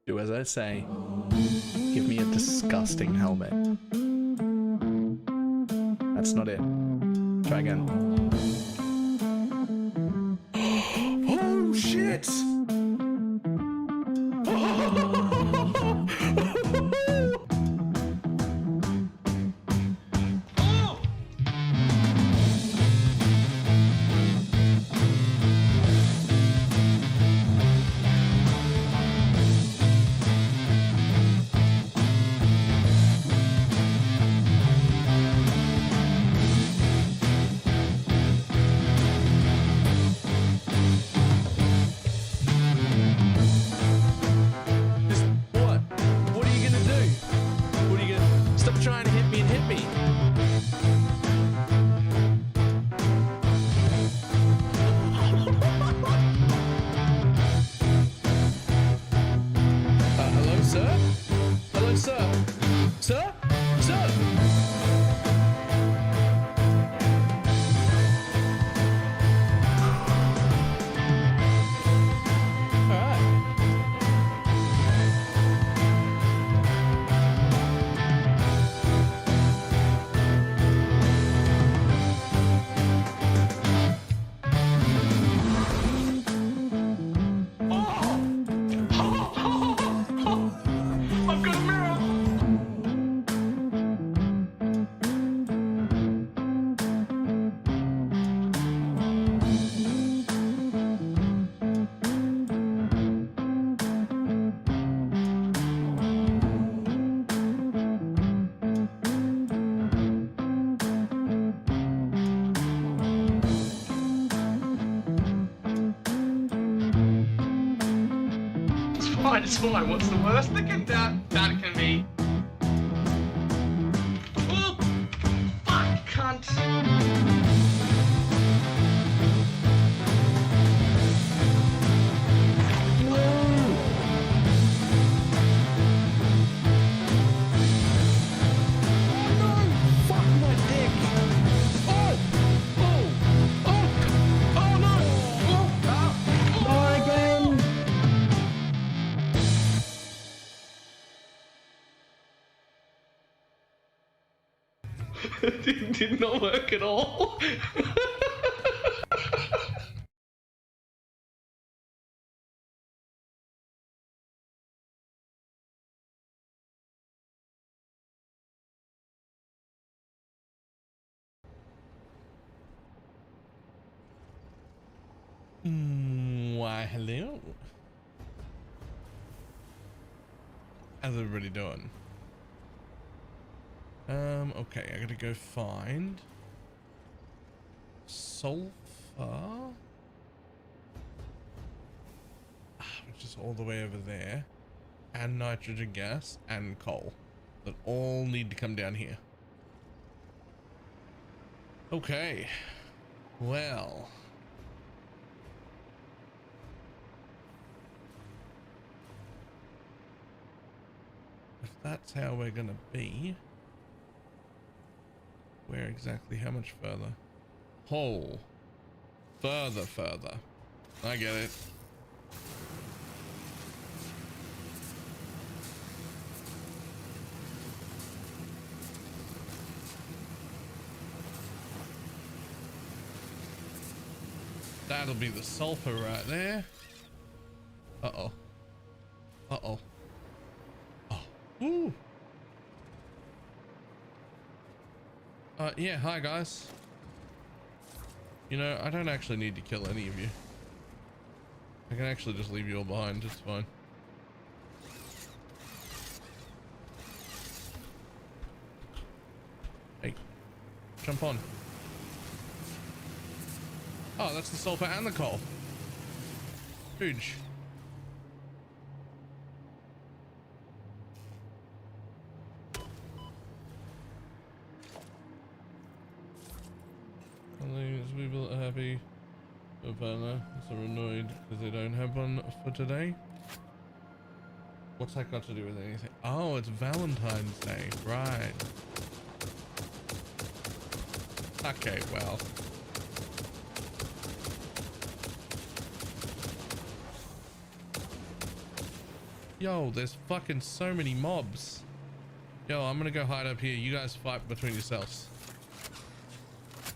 Do as I say. Give me a disgusting helmet. That's not it. Try again. Oh shit! Trying to hit me and hit me. Hello, sir? Hello, sir? Sir? Sir? It's fine. What's the worst that can be? Oh, fuck, cunt. Did not work at all. Why, hello? How's everybody doing? Okay, I gotta go find sulfur, which is all the way over there, and nitrogen gas and coal that all need to come down here. Okay, well, if that's how we're gonna be, where exactly? How much further? Hole. Further. I get it. That'll be the sulfur right there. Uh-oh. Uh-oh. Oh. Woo. Yeah, hi guys. You know, I don't actually need to kill any of you. I can actually just leave you all behind, it's fine. Hey, jump on. Oh, that's the sulfur and the coal. Huge. People are happy, but partner are annoyed because they don't have one for today. What's that got to do with anything? Oh, it's Valentine's Day, right? Okay, well. Yo, there's fucking so many mobs. Yo, I'm gonna go hide up here. You guys fight between yourselves.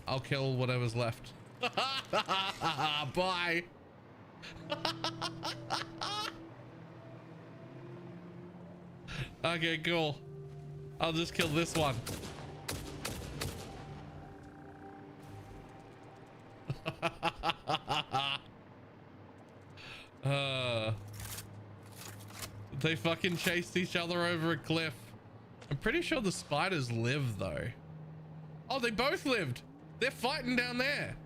I'll kill whatever's left. Bye. Okay, cool. I'll just kill this one. They fucking chased each other over a cliff. I'm pretty sure the spiders live though. Oh, they both lived. They're fighting down there.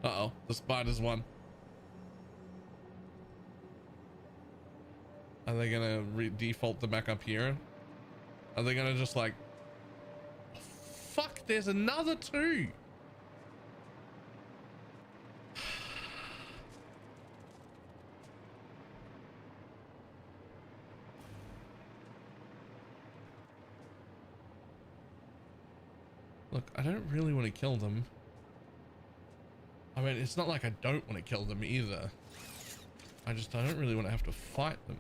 Uh-oh, the spiders won. Are they gonna default them back up here? Are they gonna just like... Oh, fuck, there's another two. Look, I don't really want to kill them. I mean, it's not like I don't want to kill them either. I don't really want to have to fight them.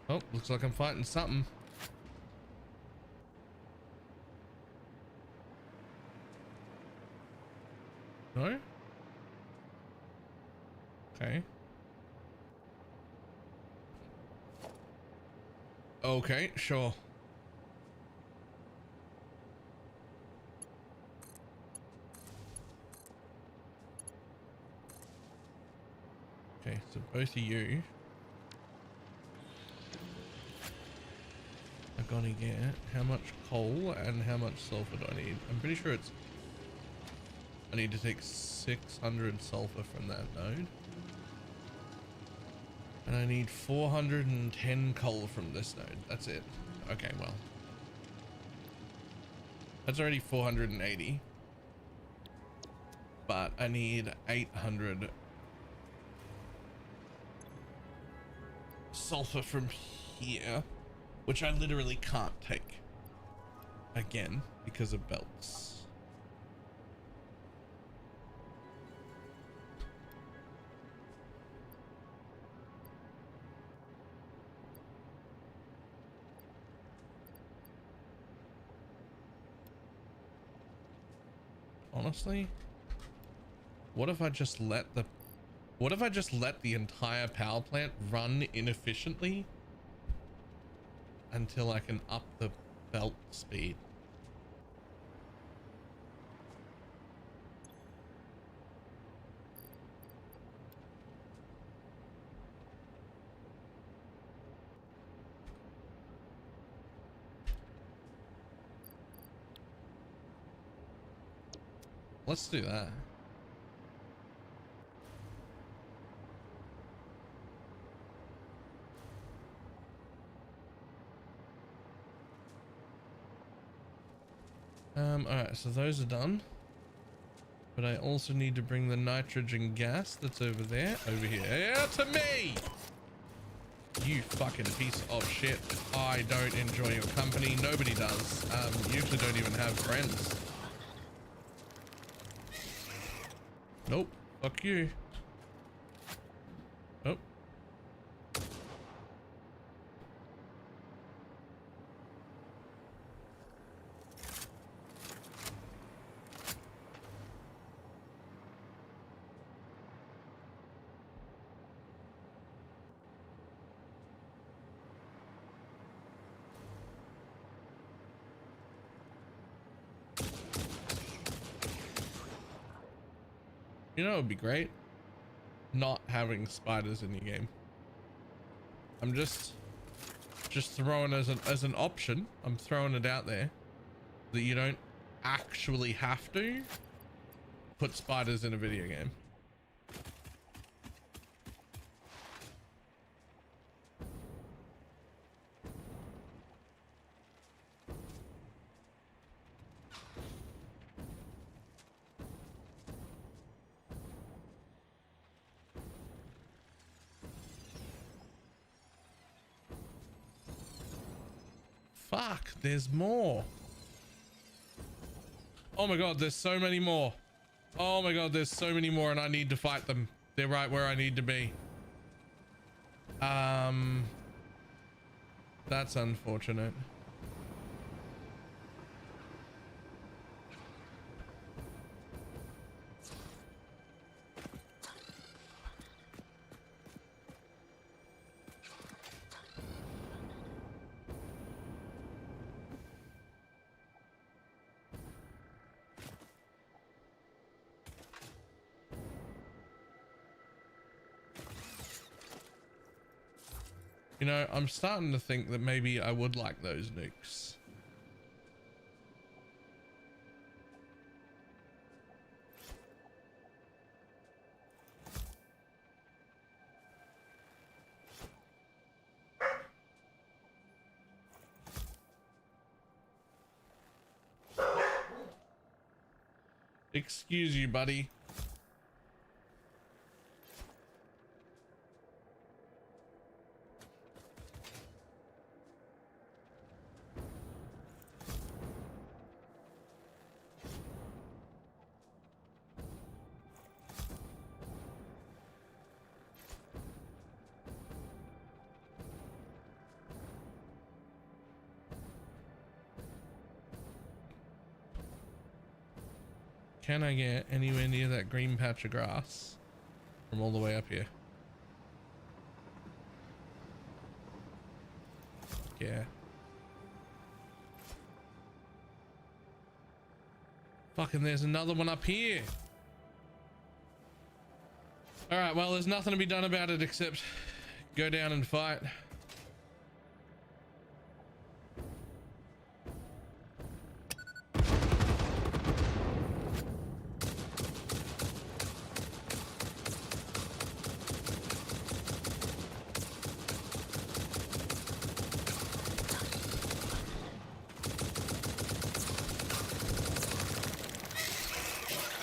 Oh, looks like I'm fighting something. No? Okay. Okay, sure. Okay, so both of you are gonna get how much coal and how much sulfur do I need? I'm pretty sure it's... I need to take 600 sulfur from that node. And I need 410 coal from this node. That's it. Okay, well. That's already 480. But I need 800 sulfur from here, which I literally can't take. Again, because of belts. Honestly, what if I just let the entire power plant run inefficiently until I can up the belt speed? Let's do that. Alright, so those are done. But I also need to bring the nitrogen gas that's over there, over here. Yeah, to me! You fucking piece of shit. I don't enjoy your company. Nobody does. You actually don't even have friends. Nope. Fuck you. Oh. You know, it would be great not having spiders in your game. I'm just throwing as an option. I'm throwing it out there that you don't actually have to, put spiders in a video game. Fuck, there's more. Oh my god, there's so many more. Oh my god, there's so many more and I need to fight them. They're right where I need to be. That's unfortunate. You know, I'm starting to think that maybe I would like those nukes. Excuse you, buddy. Can I get anywhere near that green patch of grass from all the way up here? Yeah. Fucking there's another one up here. All right, well, there's nothing to be done about it except go down and fight.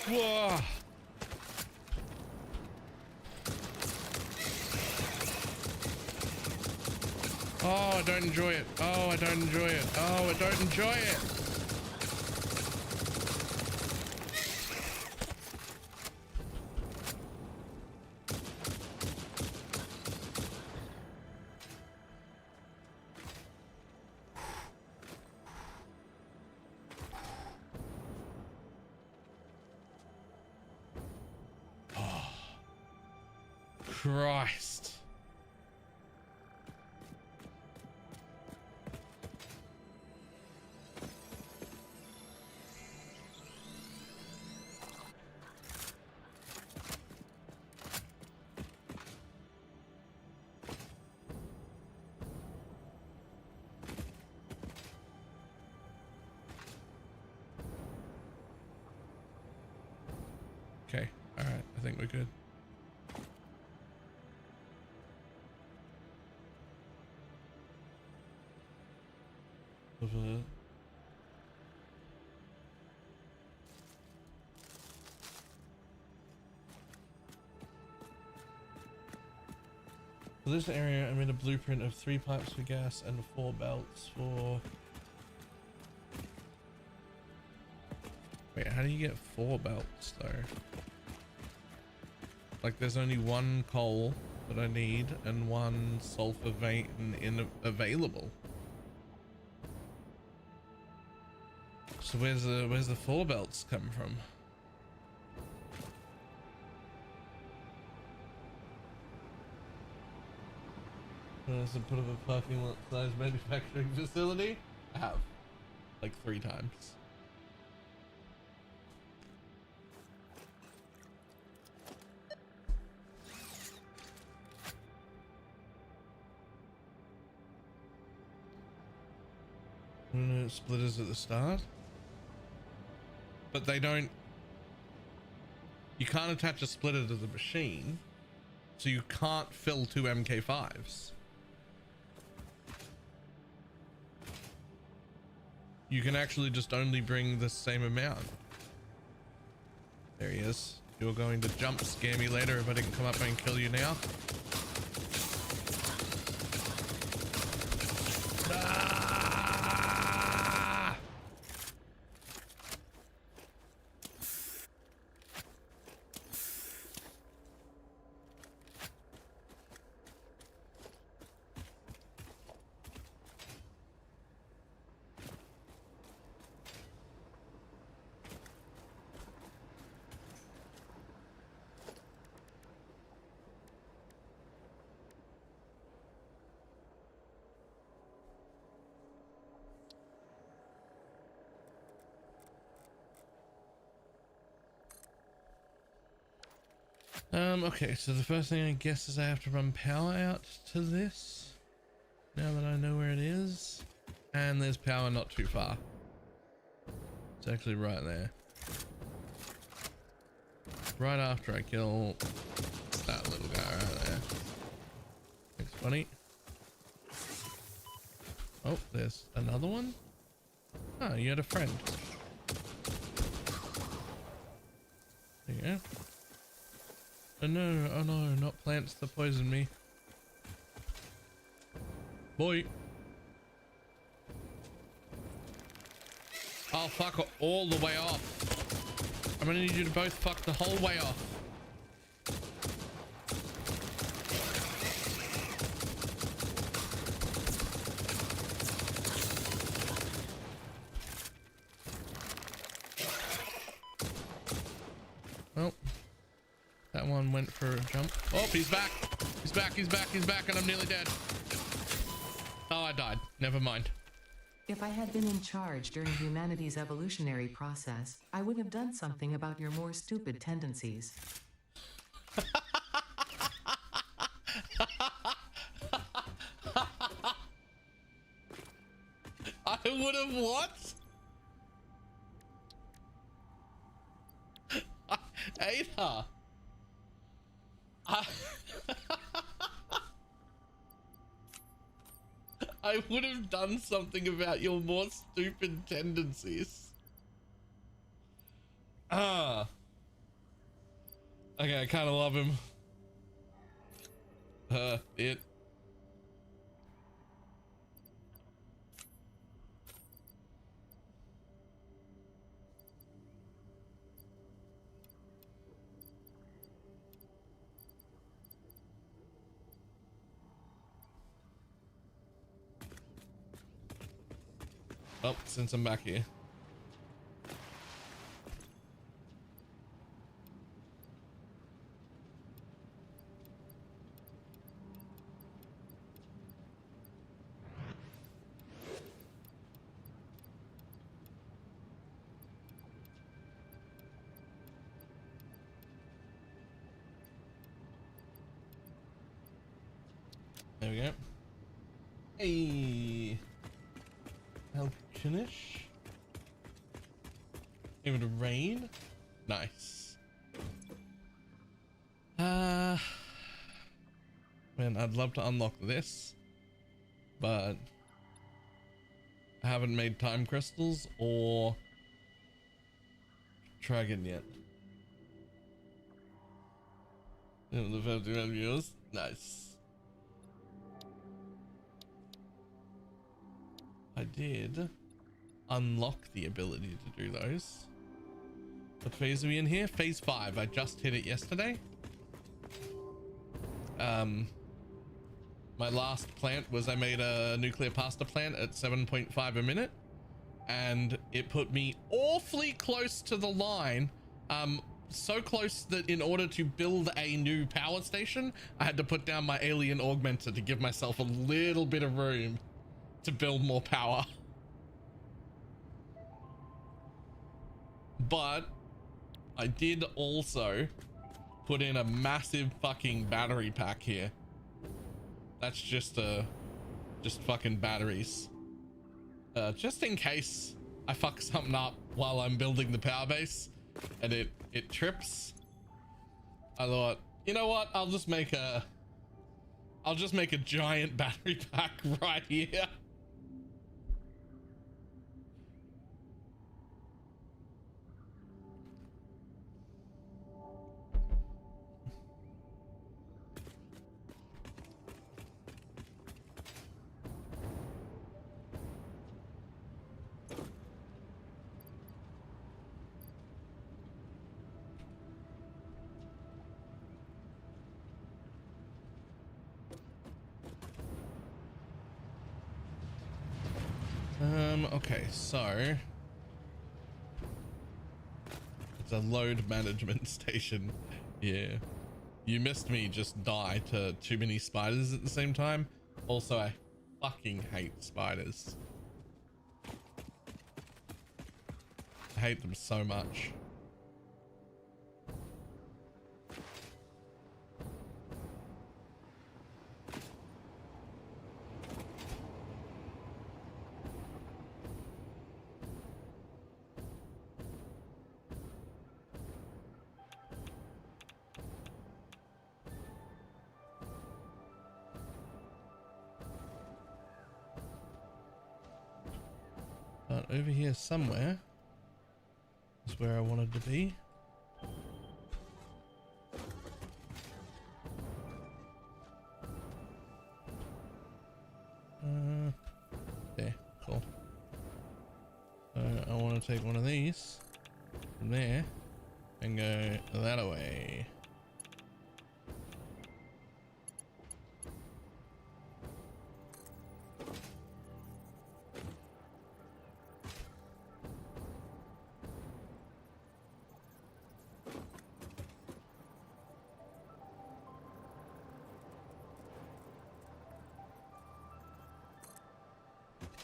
Whoa. Oh, I don't enjoy it. Oh, I don't enjoy it. Oh, I don't enjoy it. Christ. Okay, all right, I think we're good. For this area, I made a blueprint of 3 pipes for gas and 4 belts for... Wait, how do you get 4 belts though? Like there's only 1 coal that I need and 1 sulfur vein available. So where's the 4 belts come from? Some put of a parking lot size manufacturing facility? I have. Like 3 times. Splitters at the start. But they don't... you can't attach a splitter to the machine, so you can't fill 2 MK5s. You can actually just only bring the same amount. There he is. You're going to jump scare me later if I didn't come up and kill you now. Ah! Okay, so the first thing I guess is I have to run power out to this, now that I know where it is. And there's power not too far. It's actually right there. Right after I kill that little guy right there. Thanks, buddy. Oh, there's another one. Oh, you had a friend. There you go. Oh no, not plants that poison me. Boy. Oh, fuck all the way off. I'm gonna need you to both fuck the whole way off. Oh. That one went for a jump. Oh, he's back. He's back, he's back, he's back, and I'm nearly dead. Oh, I died. Never mind. If I had been in charge during humanity's evolutionary process, I would have done something about your more stupid tendencies. I would have what? Ada. I would have done something about your more stupid tendencies. Ah. Okay, I kind of love him. It. Oh, since I'm back here. There we go. Hey. Finish. Give it a rain. Nice. Man, I'd love to unlock this, but I haven't made time crystals or dragon yet. The 51 views. Nice. I did unlock the ability to do those. What phase are we in here? Phase 5. I just hit it yesterday. My last plant was I made a nuclear pasta plant at 7.5 a minute, and it put me awfully close to the line. So close that in order to build a new power station, I had to put down my alien augmenter to give myself a little bit of room to build more power. But I did also put in a massive fucking battery pack here. That's just fucking batteries. Just in case I fuck something up while I'm building the power base and it trips. I thought, you know what? I'll just make a giant battery pack right here. Okay, so it's a load management station. Yeah, you missed me just die to too many spiders at the same time. Also, I fucking hate spiders. I hate them so much. But over here somewhere is where I wanted to be. There, cool. So I want to take one of these from there and go that away.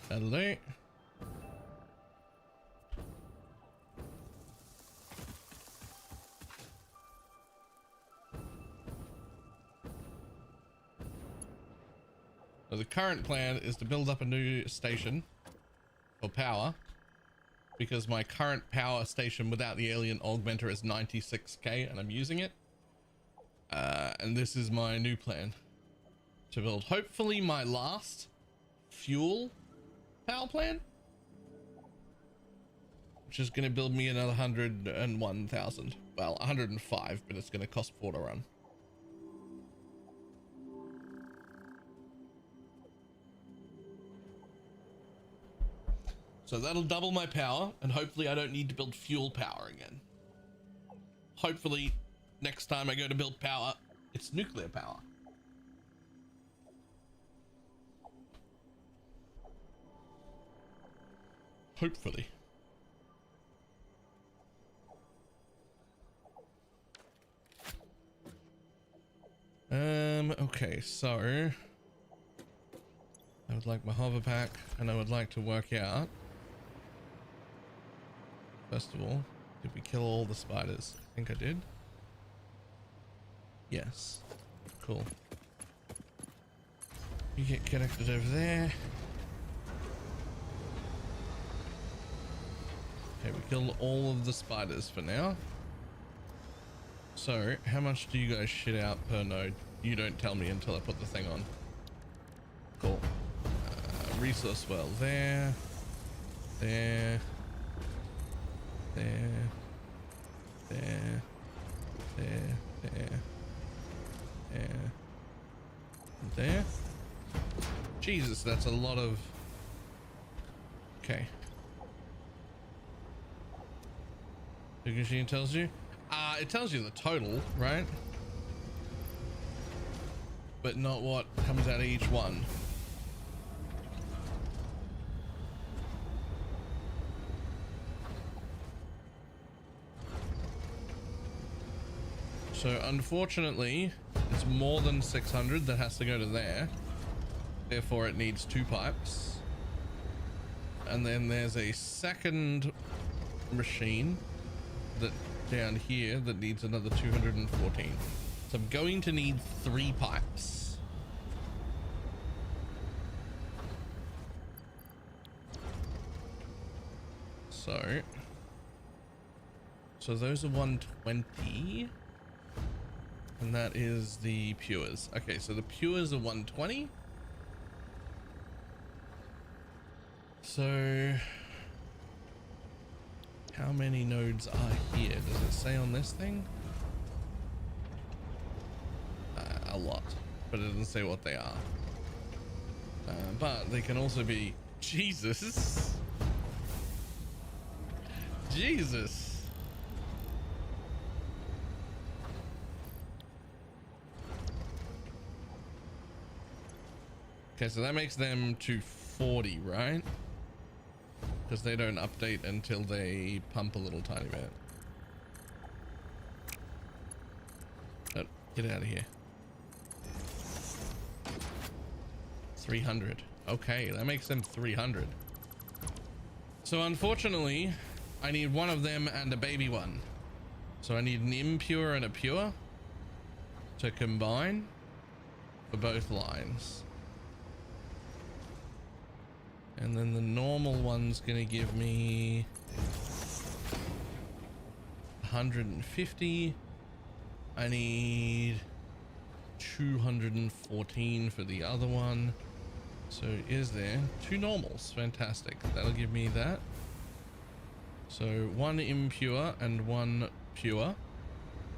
Hello. So the current plan is to build up a new station for power, because my current power station without the alien augmenter is 96k and I'm using it. And this is my new plan to build hopefully my last fuel power plant, which is going to build me another 101,000. Well, 105, but it's going to cost 4 to run. So that'll double my power, and hopefully I don't need to build fuel power again. Hopefully next time I go to build power, it's nuclear power. Hopefully. Okay, so I would like my hover pack, and I would like to work out, first of all, did we kill all the spiders? I think I did. Yes. Cool. You get connected over there. Okay, we killed all of the spiders for now. So, how much do you guys shit out per node? You don't tell me until I put the thing on. Cool. Resource well there. There. There. There. There. There. There. There. Jesus, that's a lot of... Okay. The machine tells you? It tells you the total, right? But not what comes out of each one. So unfortunately, it's more than 600 that has to go to there. Therefore, it needs 2 pipes. And then there's a second machine that down here that needs another 214. So I'm going to need 3 pipes. So those are 120. And that is the pures. Okay, so the pures are 120. So how many nodes are here? Does it say on this thing? A lot, but it doesn't say what they are. But they can also be Jesus. Jesus. Okay, so that makes them 240, right? Because they don't update until they pump a little tiny bit. Oh, get out of here. 300. Okay, that makes them 300. So unfortunately, I need one of them and a baby one. So I need an impure and a pure to combine for both lines. And then the normal one's gonna give me 150. I need 214 for the other one. So is there two normals? Fantastic. That'll give me that. So one impure and one pure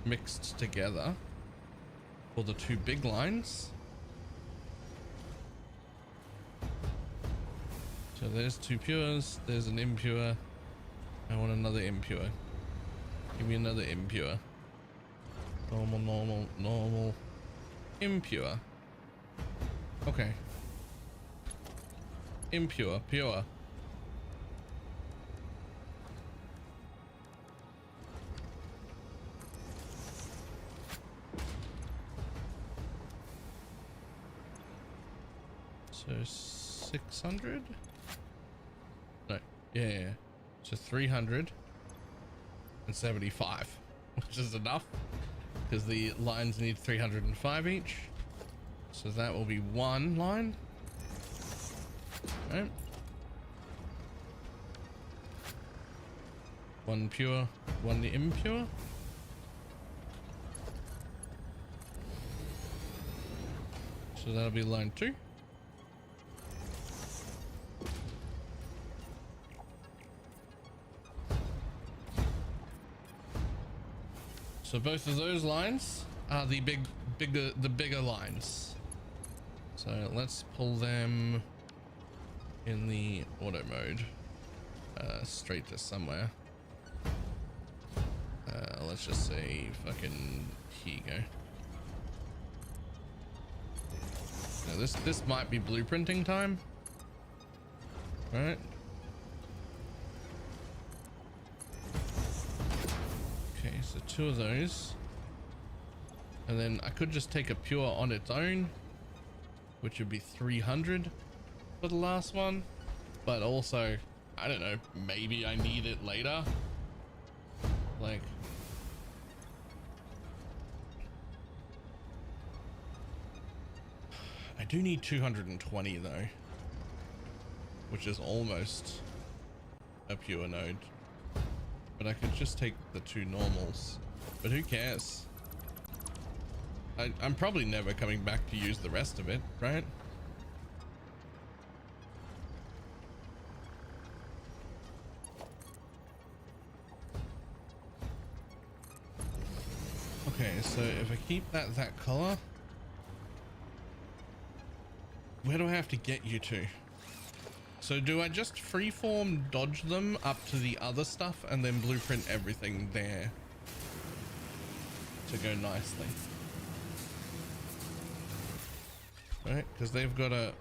mixed together for the two big lines. So there's two pures, there's an impure. I want another impure. Give me another impure. Normal, normal, normal, impure. Okay. Impure, pure. So 600? No, yeah. So 375, which is enough because the lines need 305 each. So that will be one line. Right. One pure, one impure. So that'll be line 2. So both of those lines are the bigger lines. So let's pull them in the auto mode straight to somewhere. Let's just say fucking here you go. Now this might be blueprinting time. All right. Okay, so 2 of those. And then I could just take a pure on its own, which would be 300 for the last one. But also, I don't know, maybe I need it later. Like, I do need 220 though, which is almost a pure node. But I could just take the 2 normals, but who cares? I'm probably never coming back to use the rest of it, right? Okay, so if I keep that color, where do I have to get you to? So do I just freeform dodge them up to the other stuff and then blueprint everything there to go nicely? Right, because they've got a...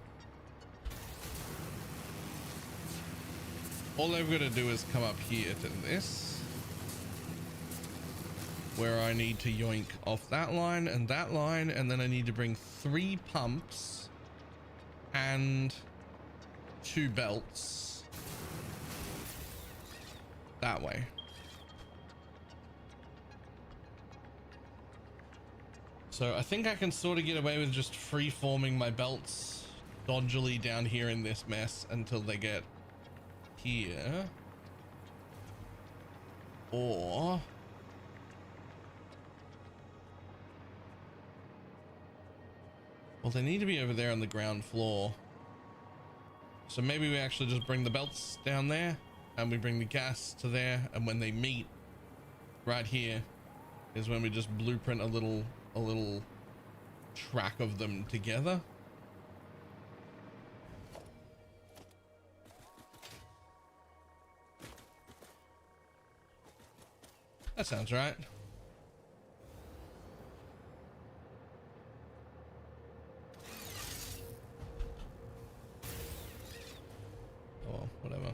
all they've got to do is come up here to this, where I need to yoink off that line, and then I need to bring 3 pumps and 2 belts that way. So I think I can sort of get away with just free forming my belts dodgily down here in this mess until they get here. Or Well, they need to be over there on the ground floor. So maybe we actually just bring the belts down there and we bring the gas to there. And when they meet right here is when we just blueprint a little track of them together. That sounds right. Oh, whatever.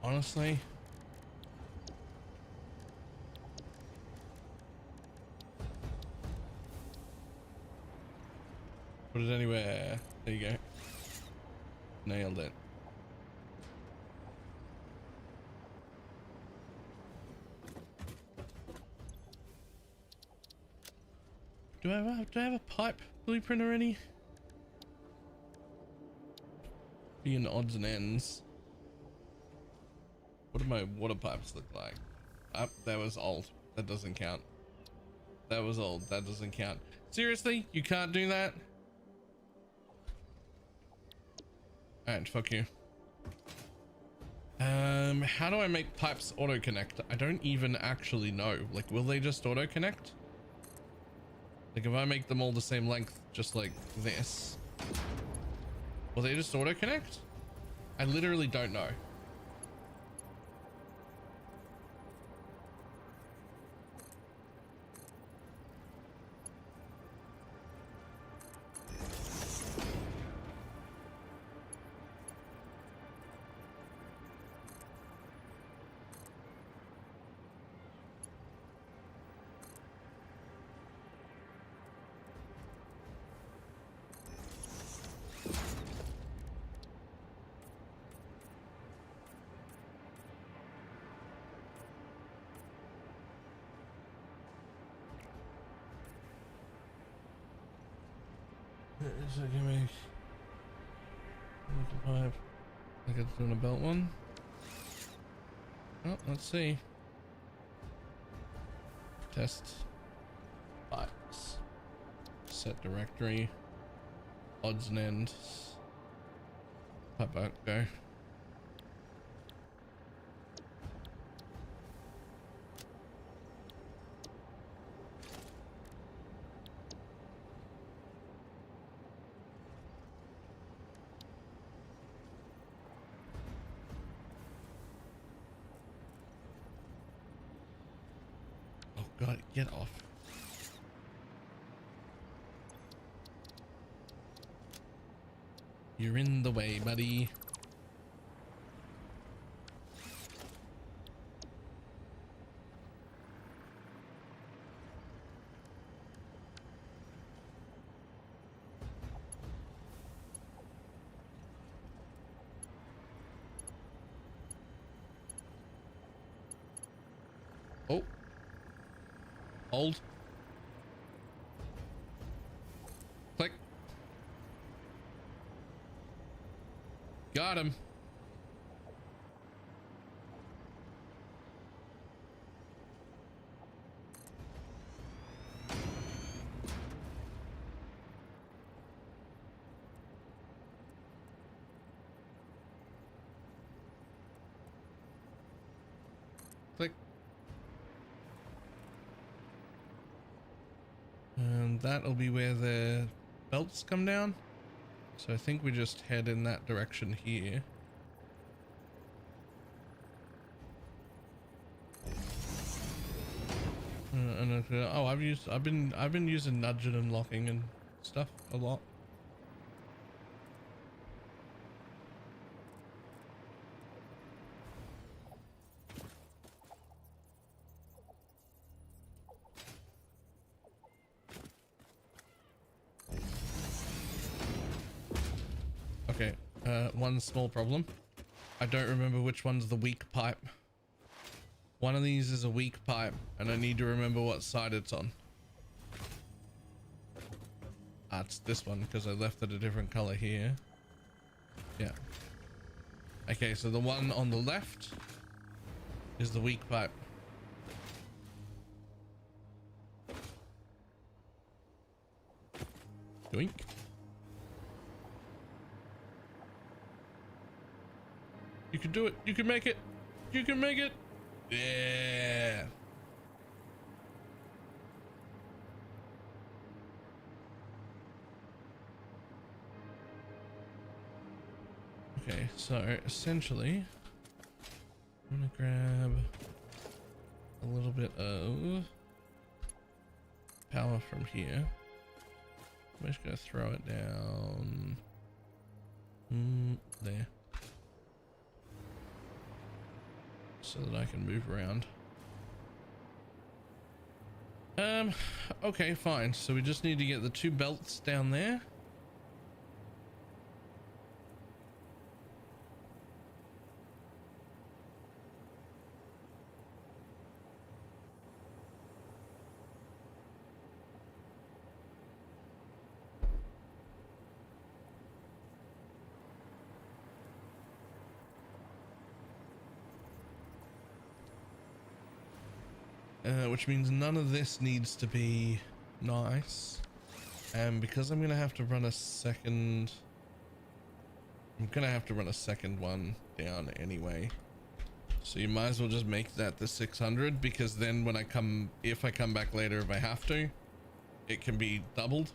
Honestly, put it anywhere. There you go. Nailed it. Do I have a pipe blueprint already? Being odds and ends. What do my water pipes look like? That was old. That doesn't count. That was old. That doesn't count. Seriously? You can't do that? Alright, fuck you. How do I make pipes auto connect? I don't even actually know. Like, will they just auto connect? Like, if I make them all the same length, just like this, will they just auto connect? I literally don't know. So give me a pipe. I got doing a belt one. Oh, let's see. Test pipes. Set directory. Odds and ends. Pipe out, go. God, get off. You're in the way, buddy. Oh. Hold. Click. Got him. Click. And that'll be where the belts come down. So I think we just head in that direction here. Oh, I've been using nudging and locking and stuff a lot. Okay, one small problem. I don't remember which one's the weak pipe. One of these is a weak pipe, and I need to remember what side it's on. Ah, it's this one, because I left it a different color here. Yeah. Okay, so the one on the left is the weak pipe. Doink. You can do it. You can make it. You can make it. Yeah. Okay, so essentially, I'm gonna grab a little bit of power from here. I'm just gonna throw it down there, so that I can move around. Okay, fine. So we just need to get the two belts down there. Which means none of this needs to be nice. And because I'm gonna have to run a second, one down anyway. So you might as well just make that the 600, because then when if I come back later, if I have to, it can be doubled.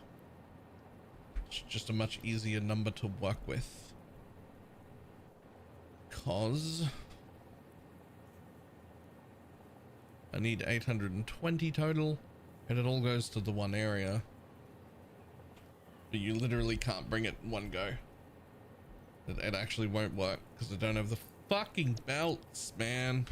It's just a much easier number to work with. Cause I need 820 total, and it all goes to the one area. But you literally can't bring it in one go. It actually won't work because I don't have the fucking belts, man.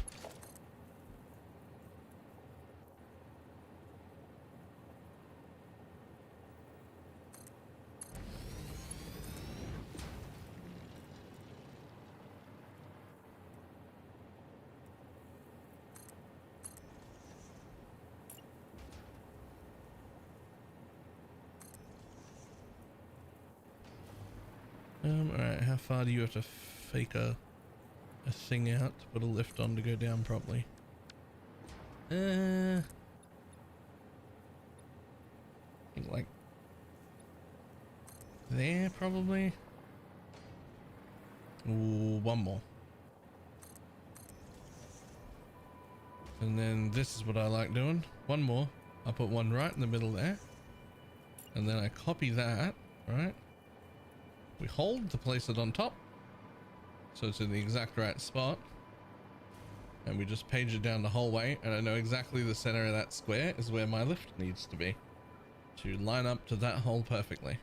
Alright, how far do you have to fake a thing out to put a lift on to go down properly? I think like there probably. Ooh, one more. And then this is what I like doing. One more. I'll put one right in the middle there. And then I copy that, right? We hold to place it on top, so it's in the exact right spot, and we just page it down the whole way, and I know exactly the center of that square is where my lift needs to be to line up to that hole perfectly.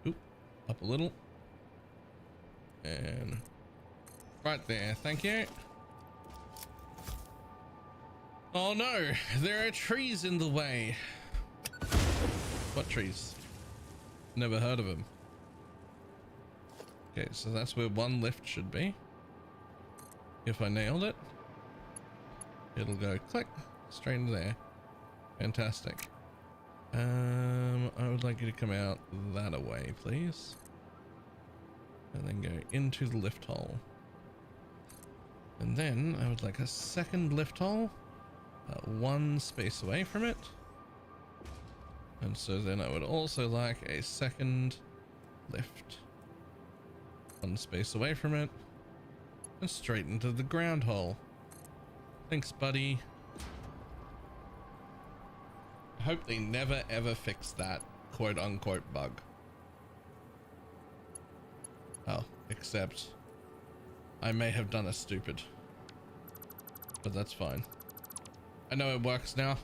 Oop, up a little, and right there. Thank you. Oh no, there are trees in the way. What trees? Never heard of them. Okay, so that's where one lift should be. If I nailed it, it'll go click straight into there. Fantastic. I would like you to come out that away, please. And then go into the lift hole. And then I would like a second lift hole. One space away from it, and so then I would also like a second lift one space away from it and straight into the ground hole. Thanks, buddy. I hope they never ever fix that quote unquote bug. Oh, except I may have done a stupid, but that's fine. I know it works now.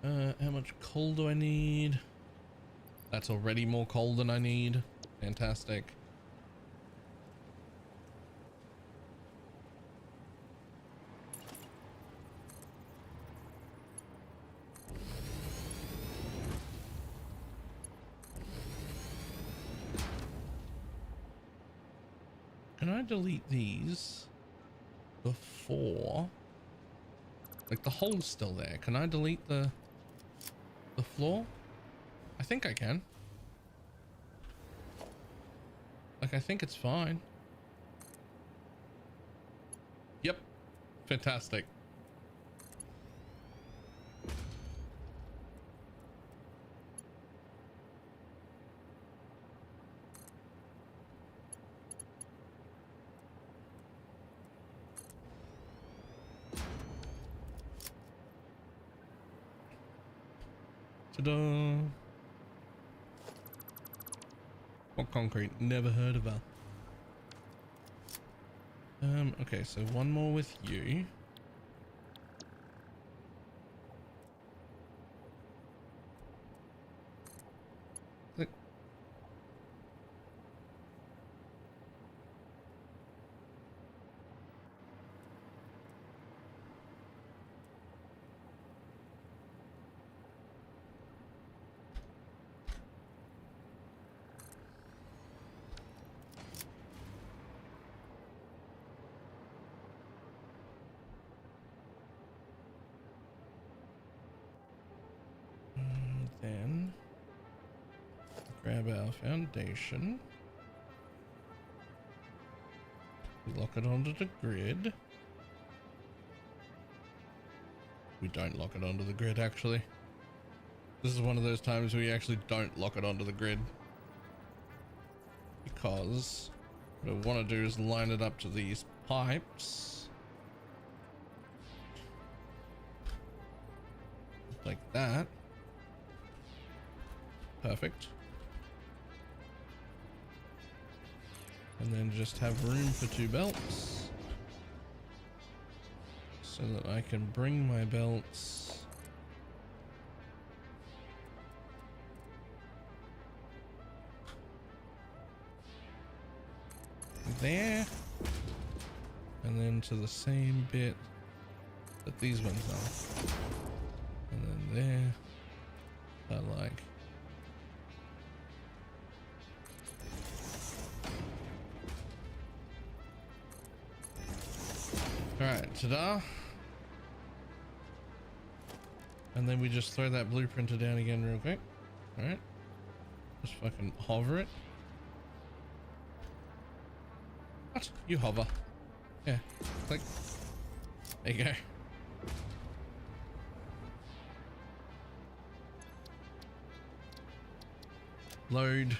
How much coal do I need? That's already more coal than I need. Fantastic. Can I delete these before? Like the hole's still there. Can I delete the floor? I think I can. Like, I think it's fine. Yep. Fantastic. Ta-da! What concrete? Never heard of her. Okay, so one more with you. Click. Then grab our foundation. We lock it onto the grid. We don't lock it onto the grid, actually. This is one of those times where you actually don't lock it onto the grid. Because what I want to do is line it up to these pipes. Like that. Perfect. And then just have room for 2 belts. So that I can bring my belts there. And then to the same bit that these ones are. And then there. I like. Alright, ta-da. And then we just throw that blueprinter down again real quick. Alright. Just fucking hover it. What? You hover. Yeah. Click. There you go. Load.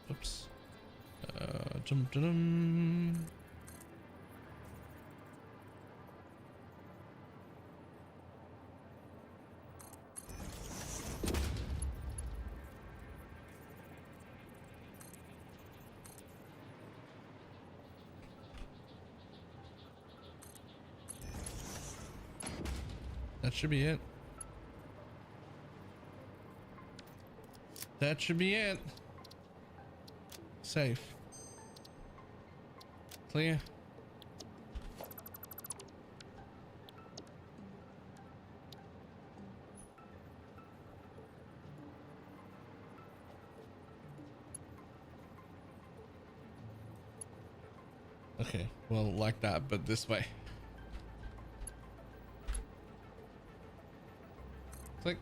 Oops. Dum-dum-dum. That should be it. That should be it. Safe. Clear. Okay, well, like that, but this way. Click.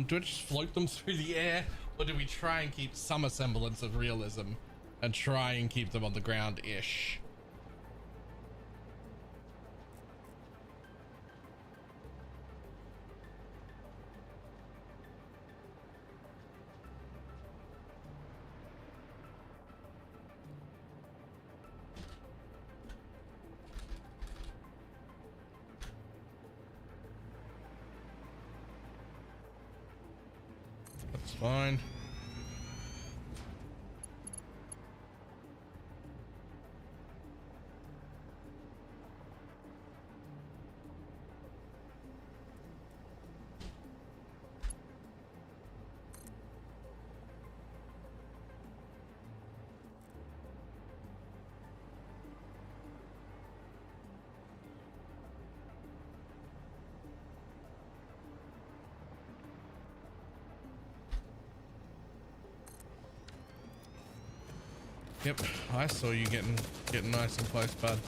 Do I just float them through the air, or do we try and keep some semblance of realism and try and keep them on the ground-ish? fine. Yep, I saw you getting nice and close, bud.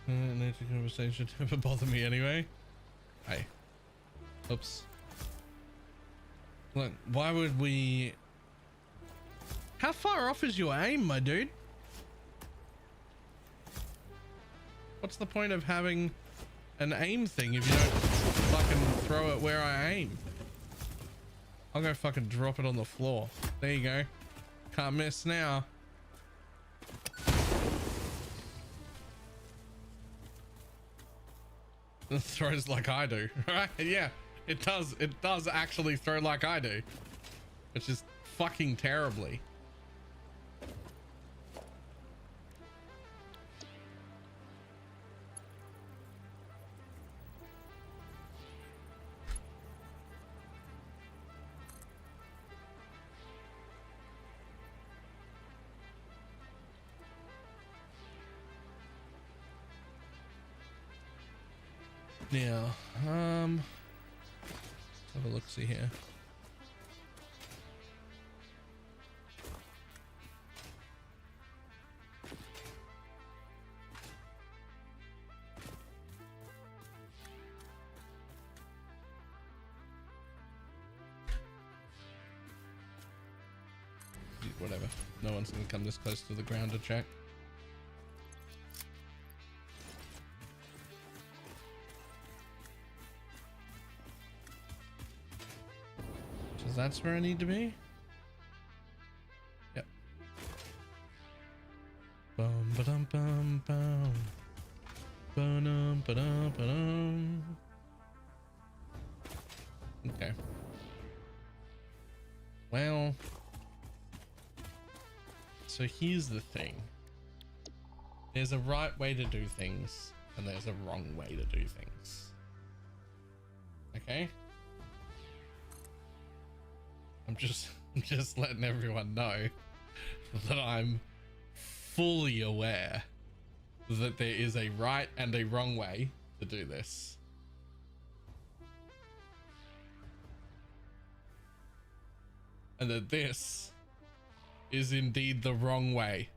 Nature conversation never bother me anyway. Hey. Oops. Look, why would we... How far off is your aim, my dude? What's the point of having an aim thing if you don't fucking throw it where I aim? I'll go fucking drop it on the floor. There you go. Can't miss now. It throws like I do, right? Yeah, it does. It does actually throw like I do, which is fucking terribly. Now, have a look, see here. Whatever. No one's gonna come this close to the ground to check. That's where I need to be. Yep. Bum ba dum bum bum. Ba-dum ba-dum ba-dum. Okay. Well. So here's the thing. There's a right way to do things, and there's a wrong way to do things. Okay? I'm just letting everyone know that I'm fully aware that there is a right and a wrong way to do this. And that this is indeed the wrong way.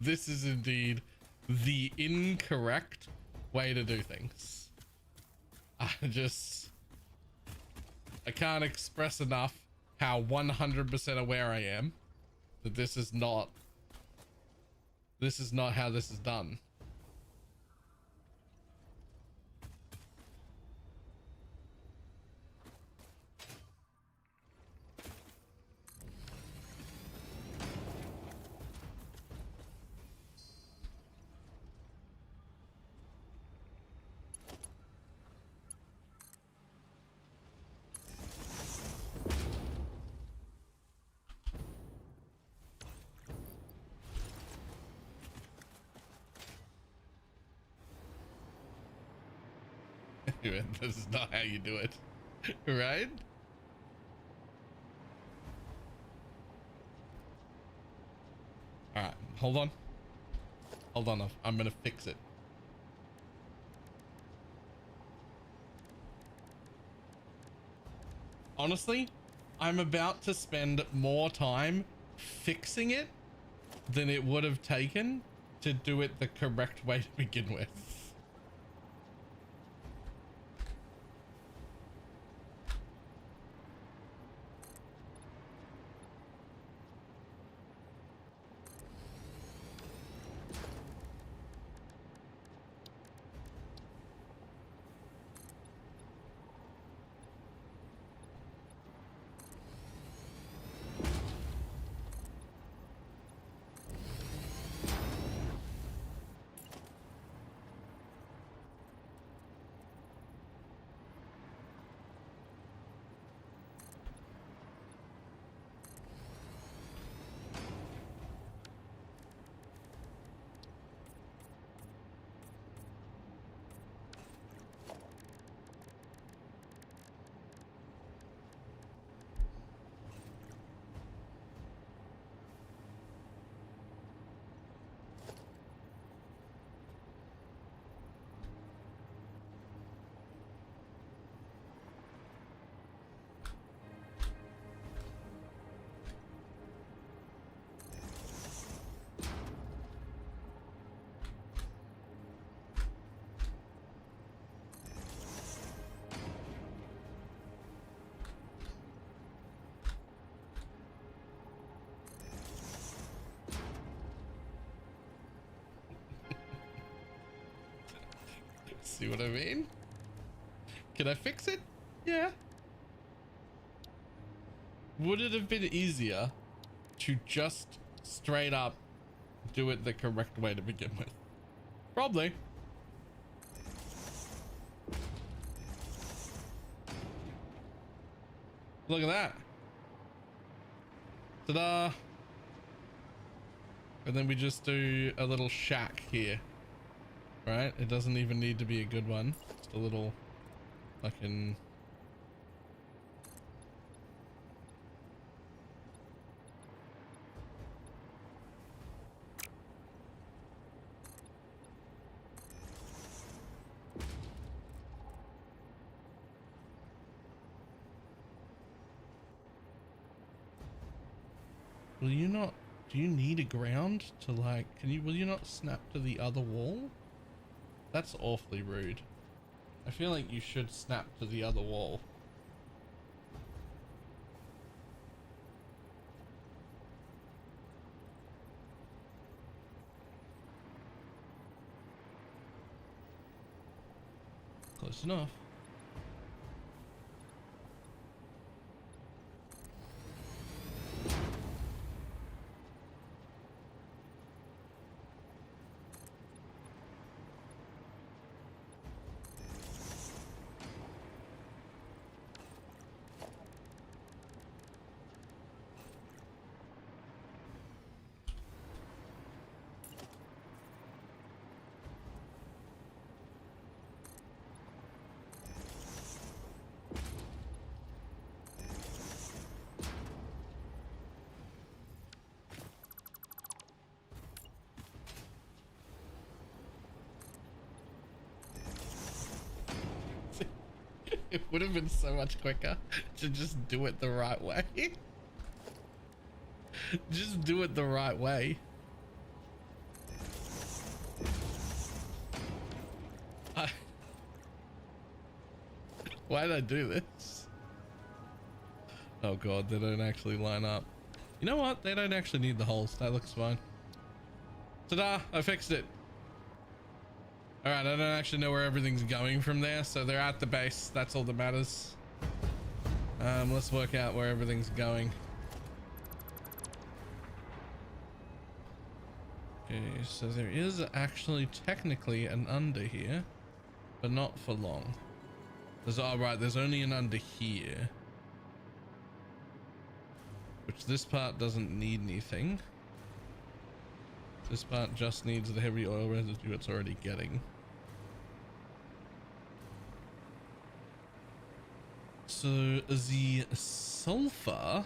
This is indeed the incorrect way to do things. I can't express enough how 100% aware I am that this is not how this is done. This is not how you do it, right? All right, hold on. Hold on, I'm gonna fix it. Honestly, I'm about to spend more time fixing it than it would have taken to do it the correct way to begin with. See what I mean? Can I fix it? Yeah. Would it have been easier to just straight up do it the correct way to begin with? Probably. Look at that. Ta-da. And then we just do a little shack here. Right? It doesn't even need to be a good one. Just a little fucking... Will you not... Do you need a ground to like... Will you not snap to the other wall? That's awfully rude. I feel like you should snap to the other wall. Close enough. It would have been so much quicker to just do it the right way. Just do it the right way. Why did I do this? Oh god, they don't actually line up. You know what? They don't actually need the holes. That looks fine. Ta-da! I fixed it. Alright, I don't actually know where everything's going from there, so they're at the base. That's all that matters. Let's work out where everything's going. Okay, so there is actually technically an under here, but not for long. There's, oh right, there's only an under here. Which this part doesn't need anything. This part just needs the heavy oil residue it's already getting. So the sulfur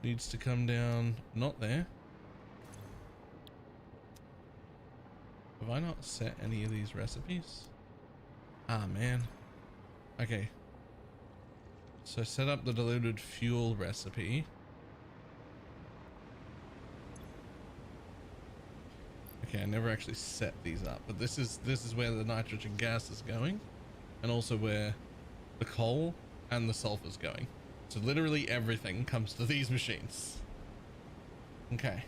needs to come down, not there. Have I not set any of these recipes? Ah, man. Okay. So set up the diluted fuel recipe. Okay, I never actually set these up, but this is where the nitrogen gas is going, and also where the coal and the sulfur is going. So literally everything comes to these machines. Okay.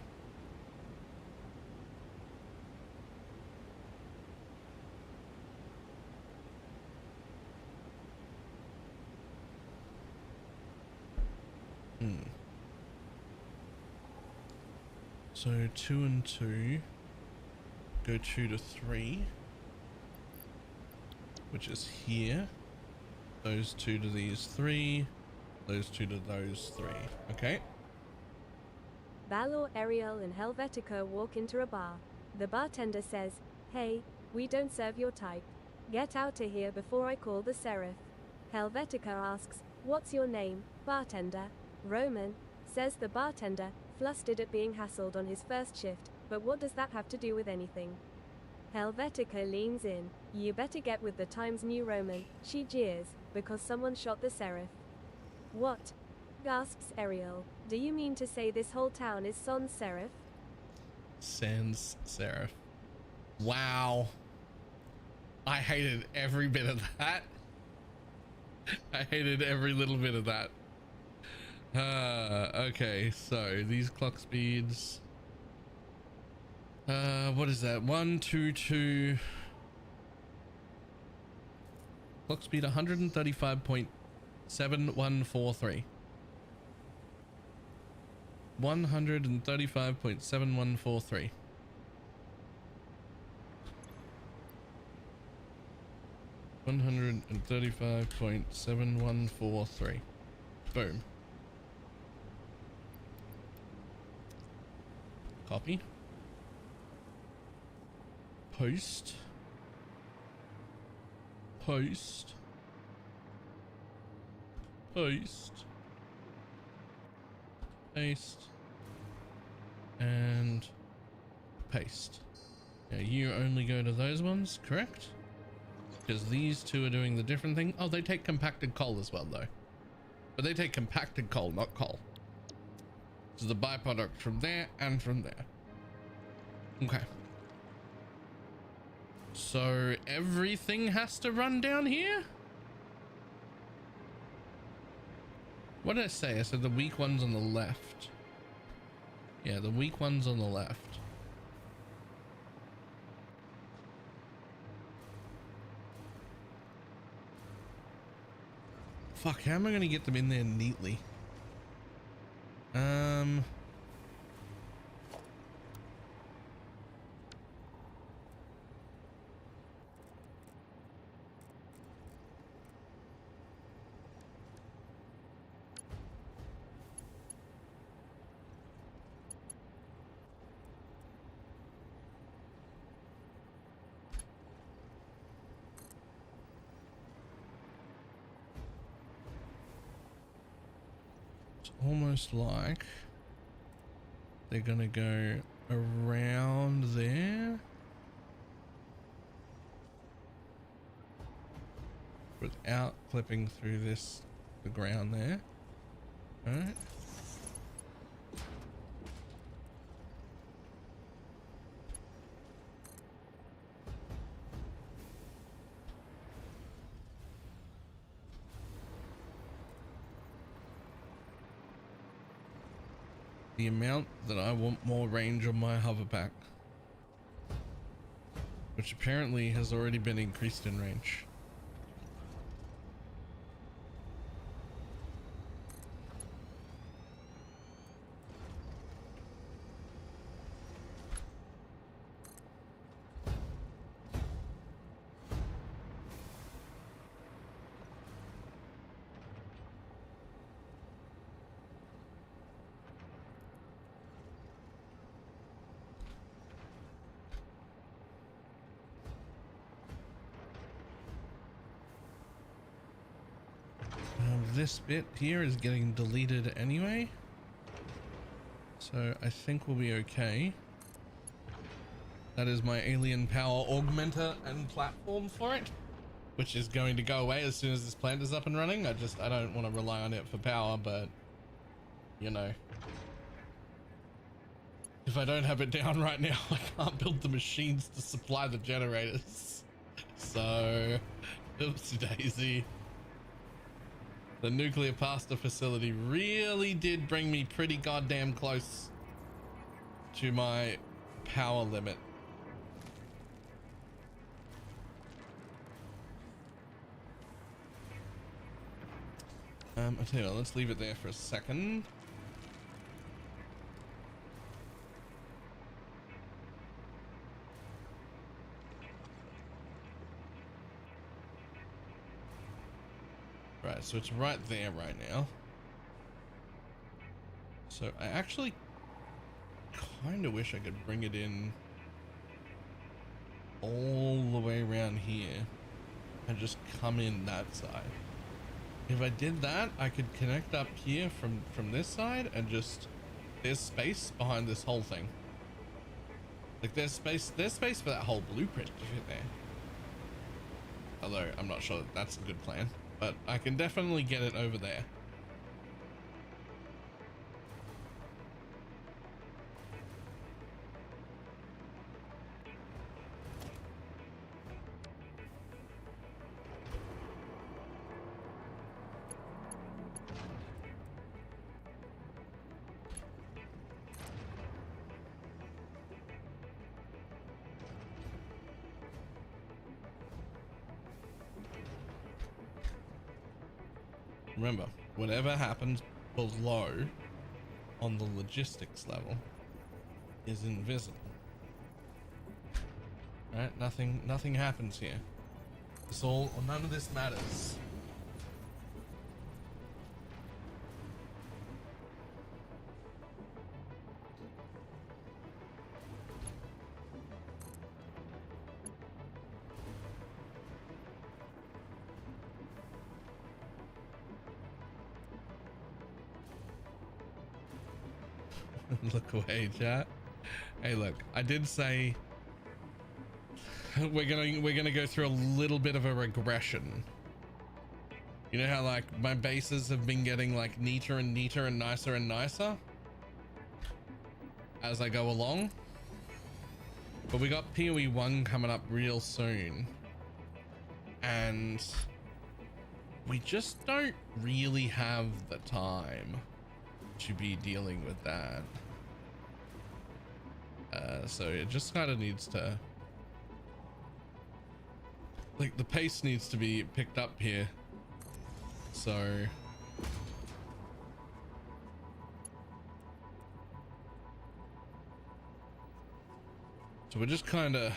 So 2 and 2 go 2 to 3, which is here. Those 2 to these 3, those 2 to those 3. Okay. Valor, Ariel and Helvetica walk into a bar. The bartender says, "Hey, we don't serve your type. Get out of here before I call the sheriff." Helvetica asks, "What's your name, bartender?" "Roman," says the bartender, flustered at being hassled on his first shift. "But what does that have to do with anything?" Helvetica leans in. "You better get with the times, new Roman," she jeers, "because someone shot the sheriff." "What?" gasps Ariel. "Do you mean to say this whole town is sans serif?" Sans serif. Wow. I hated every bit of that. I hated every little bit of that. Okay, so these clock speeds. What is that? 122. Clock speed 135.7143. 135.7143. $135.7143. Boom. Copy. Post. Post. Post. Paste. And paste. Yeah, you only go to those ones, correct? Because these two are doing the different thing. Oh, they take compacted coal as well, though. But they take compacted coal, not coal. This is the byproduct from there and from there. Okay. So everything has to run down here? What did I say? I said the weak one's on the left. Yeah, the weak one's on the left. Fuck, how am I going to get them in there neatly? Almost like they're gonna go around there without clipping through the ground there. All right. The amount that I want more range on my hoverpack, which apparently has already been increased in range. this bit here is getting deleted anyway. So I think we'll be okay. That is my alien power augmenter and platform for it, which is going to go away as soon as this plant is up and running. I don't want to rely on it for power, but you know, if I don't have it down right now, I can't build the machines to supply the generators. So, oopsie daisy. The nuclear pasta facility really did bring me pretty goddamn close to my power limit. I tell you what, let's leave it there for a second. Right, so it's right there right now. So I actually kind of wish I could bring it in all the way around here and just come in that side. If I did that, I could connect up here from this side, and just there's space behind this whole thing. Like there's space for that whole blueprint to fit there. Although I'm not sure that that's a good plan, but I can definitely get it over there. Remember, whatever happens below on the logistics level is invisible. Right? Nothing happens here. None of this matters. Look away, chat. Hey, look, I did say we're gonna go through a little bit of a regression. You know how like my bases have been getting like neater and neater and nicer as I go along, but we got PoE 1 coming up real soon, and we just don't really have the time to be dealing with that. So it just kind of needs to, like, the pace needs to be picked up here. So we're just kind of,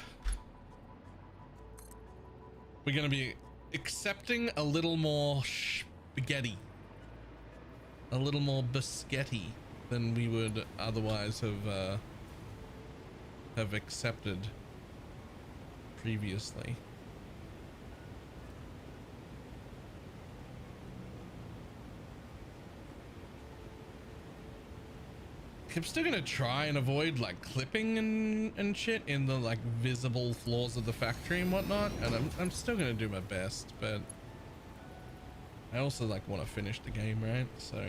we're going to be accepting a little more spaghetti, a little more biscotti than we would otherwise have accepted previously. I'm still gonna try and avoid like clipping and shit in the like visible floors of the factory and whatnot, and I'm still gonna do my best, but I also like want to finish the game, right? So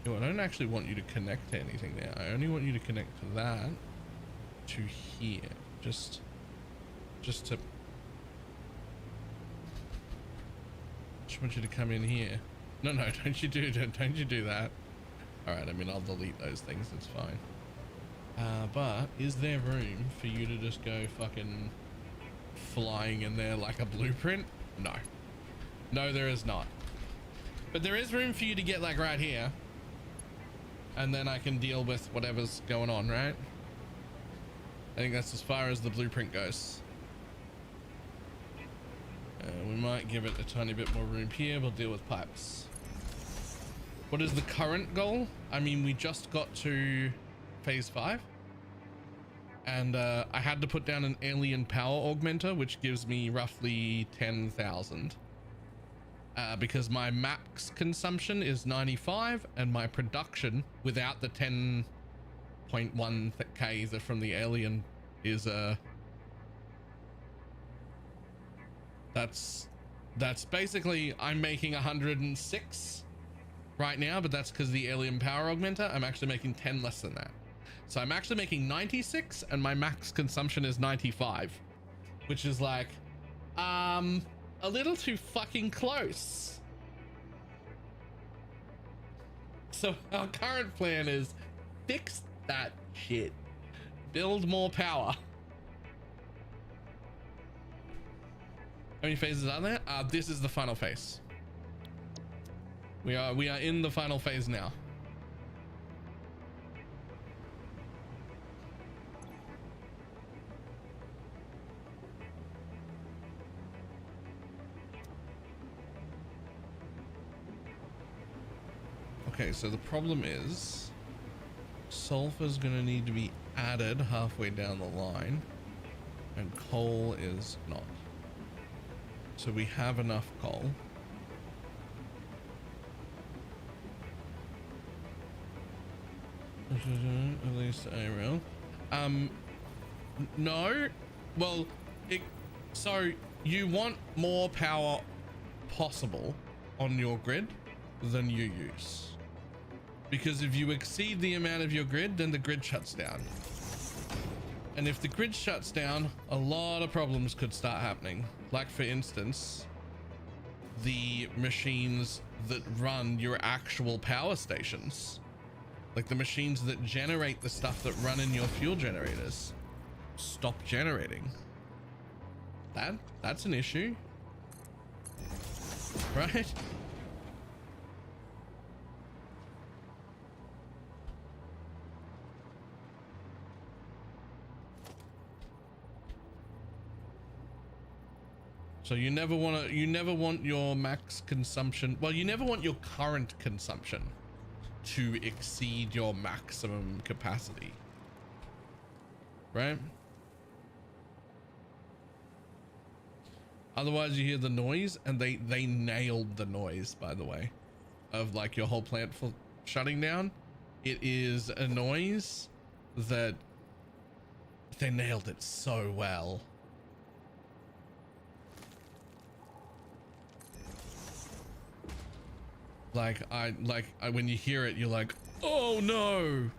I don't actually want you to connect to anything there. I only want you to connect to that, to here, just to, just want you to come in here. No, don't you do that. All right, I mean, I'll delete those things, it's fine. But is there room for you to just go fucking flying in there like a blueprint? No, there is not. But there is room for you to get like right here, and then I can deal with whatever's going on, right? I think that's as far as the blueprint goes. We might give it a tiny bit more room here. We'll deal with pipes. What is the current goal? I mean, we just got to phase 5 and I had to put down an alien power augmenter, which gives me roughly 10,000 because my max consumption is 95 and my production without the 10.1k from the alien is that's basically, I'm making 106 right now, but that's because the alien power augmenter. I'm actually making 10 less than that, so I'm actually making 96 and my max consumption is 95, which is like a little too fucking close. So our current plan is fix that shit, build more power. How many phases are there? This is the final phase. We are in the final phase now. Okay, so the problem is sulfur's gonna need to be added halfway down the line and coal is not. So we have enough coal. At least a rail. No. Well, so you want more power possible on your grid than you use. Because if you exceed the amount of your grid, then the grid shuts down. And if the grid shuts down, a lot of problems could start happening. Like for instance, the machines that run your actual power stations, like the machines that generate the stuff that run in your fuel generators, stop generating. That's an issue, right? So you never want your max consumption. Well, you never want your current consumption to exceed your maximum capacity, right? Otherwise you hear the noise, and they nailed the noise, by the way, of like your whole plant shutting down. It is a noise that they nailed it so well. Like when you hear it, you're like, oh no,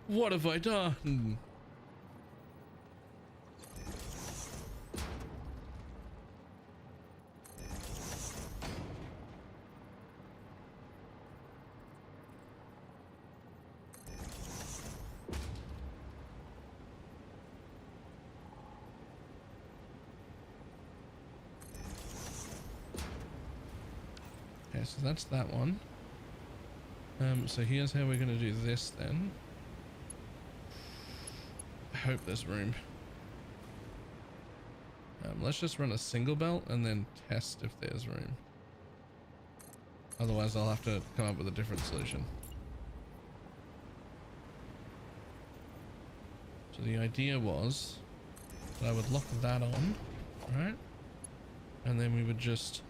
what have I done? Okay, so that's that one. So here's how we're gonna do this then. I hope there's room. Let's just run a single belt and then test if there's room. Otherwise I'll have to come up with a different solution. So the idea was that I would lock that on, right? And then we would just...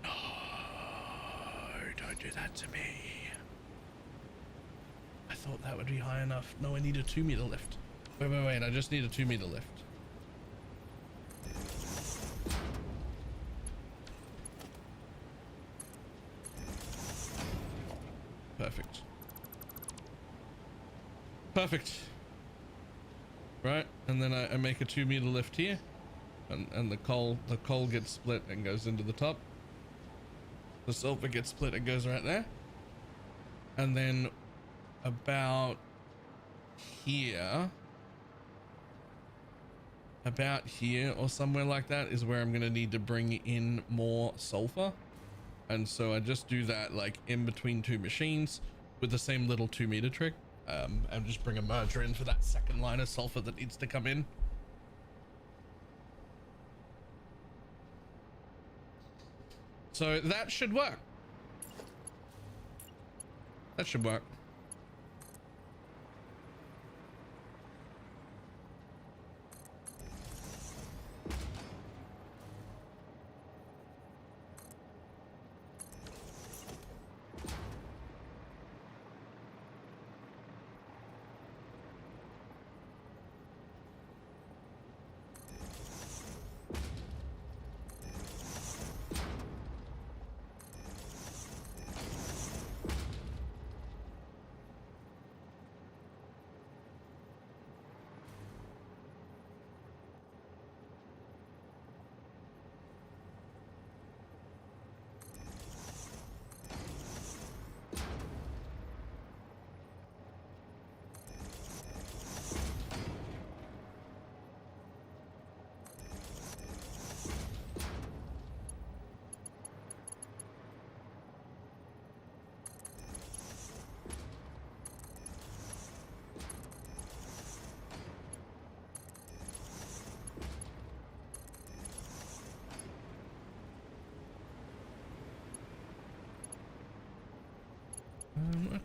No, don't do that to me. I thought that would be high enough. No, I need a 2-meter lift. Wait, I just need a 2-meter lift. Perfect. Perfect. Right, and then I make a 2-meter lift here, and the coal gets split and goes into the top. The sulfur gets split and goes right there. And then about here or somewhere like that is where I'm gonna need to bring in more sulfur. And so I just do that like in between two machines with the same little 2-meter trick. And just bring a merger in for that second line of sulfur that needs to come in. So that should work. That should work.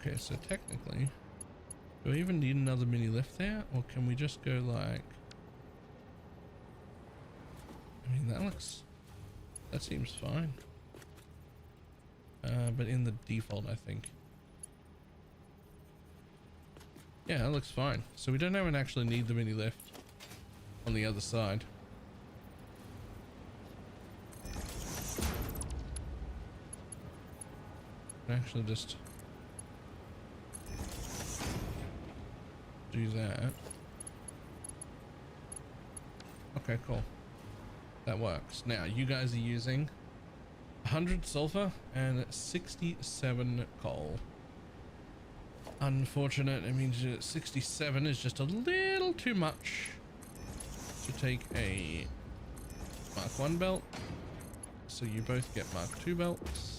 Okay, so technically, do I even need another mini lift there, or can we just go like, I mean, that seems fine. But in the default, I think. Yeah, that looks fine. So we don't even actually need the mini lift on the other side. Actually just do that. Okay, cool. That works. Now, you guys are using 100 sulfur and 67 coal. Unfortunate, it means that 67 is just a little too much to take a Mark 1 belt. So you both get Mark 2 belts.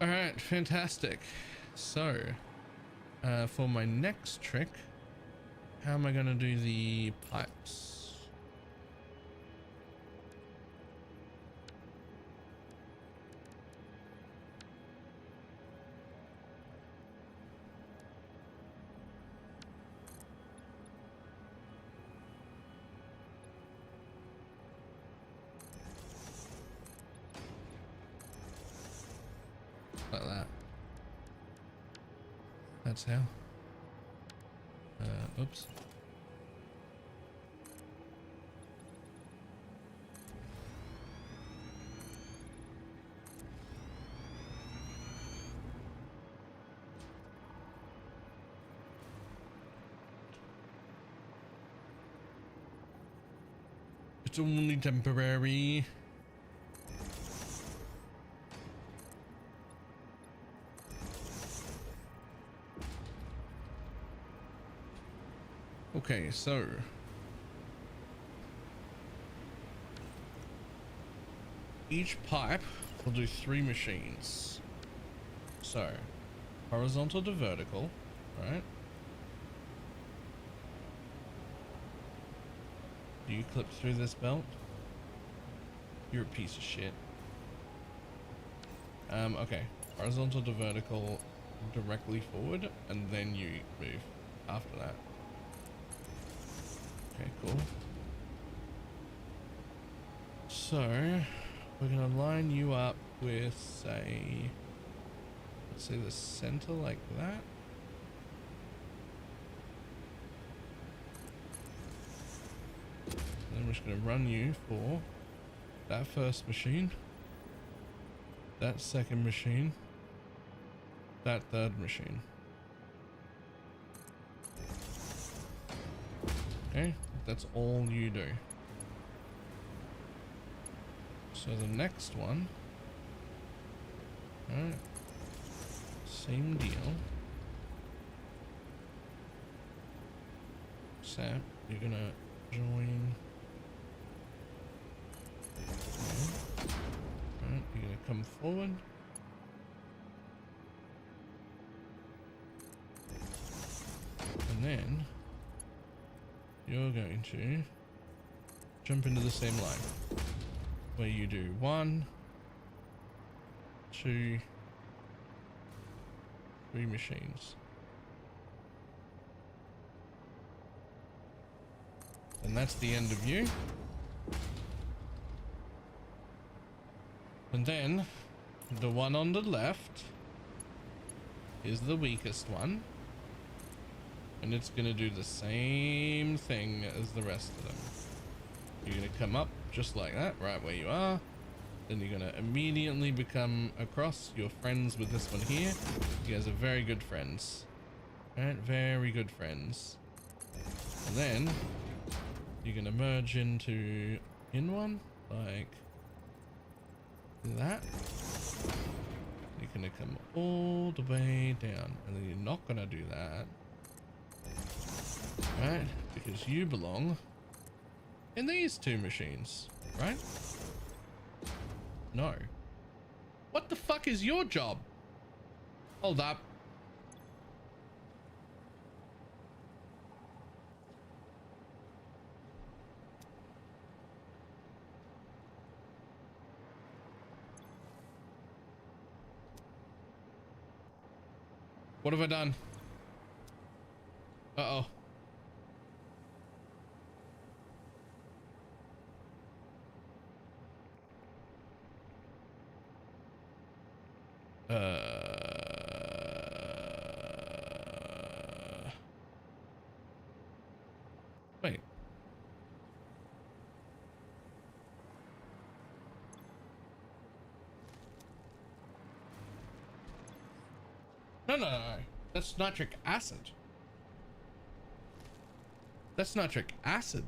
All right, fantastic. So, for my next trick, how am I going to do the pipes? Like that. That's how. Oops. It's only temporary. Okay, so each pipe will do 3 machines. So horizontal to vertical, right? Do you clip through this belt? You're a piece of shit. Okay, horizontal to vertical directly forward, and then you move after that. Okay, cool. So we're gonna line you up with, say, let's say the center like that. And then we're just gonna run you for that first machine, that second machine, that third machine. Okay, that's all you do. So the next one, alright, same deal. Sap, you're gonna join. Right, you're gonna come forward. And then you're going to jump into the same line where you do 1, 2, 3 machines. And that's the end of you. And then the one on the left is the weakest one. And it's going to do the same thing as the rest of them. You're going to come up just like that, right where you are. Then you're going to immediately become across. You're friends with this one here. You guys are very good friends. Right? Very good friends. And then you're going to merge into one like that. You're going to come all the way down. And then you're not going to do that. Right? Because you belong in these 2 machines, right? No. What the fuck is your job? Hold up. What have I done? Uh-oh. Wait. No. That's nitric acid. That's nitric acid.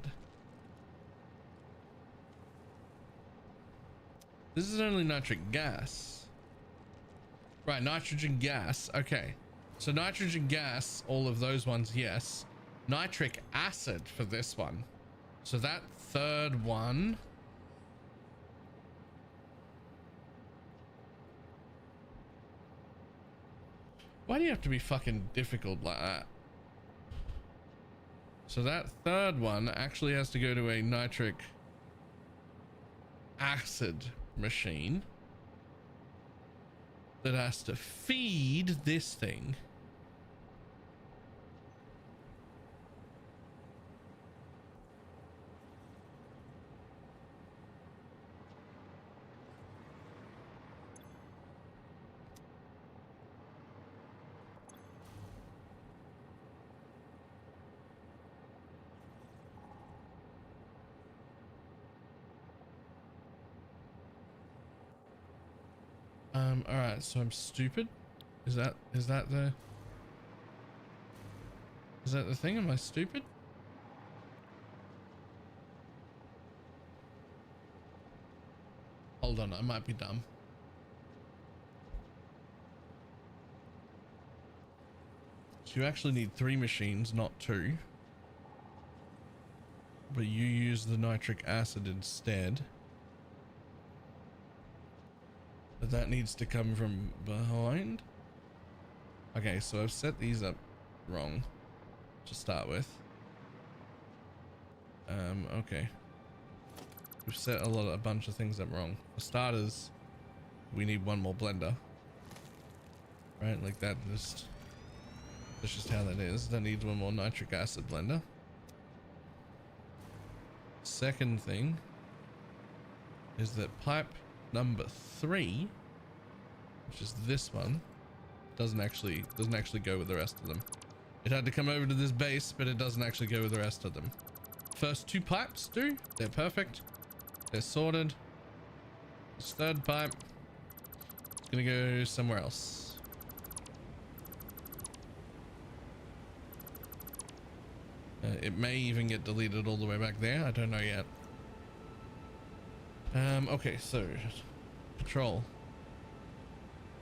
This is only nitric gas. Right, nitrogen gas. Okay. So nitrogen gas, all of those ones, yes. Nitric acid for this one. So that third one. Why do you have to be fucking difficult like that? So that third one actually has to go to a nitric acid machine that has to feed this thing. All right, so I'm stupid. Is that the thing? Am I stupid? Hold on, I might be dumb. So you actually need 3 machines, not 2. But you use the nitric acid instead. But that needs to come from behind. Okay, so I've set these up wrong to start with. Okay. We've set a bunch of things up wrong. For starters, we need 1 more blender. Right, like that. That's just how that is. That needs 1 more nitric acid blender. Second thing is that pipe number 3, which is this one, doesn't actually go with the rest of them. It had to come over to this base, but it doesn't actually go with the rest of them. First 2 pipes do. They're perfect. They're sorted. This third pipe is gonna go somewhere else. It may even get deleted all the way back there. I don't know yet. Okay, so control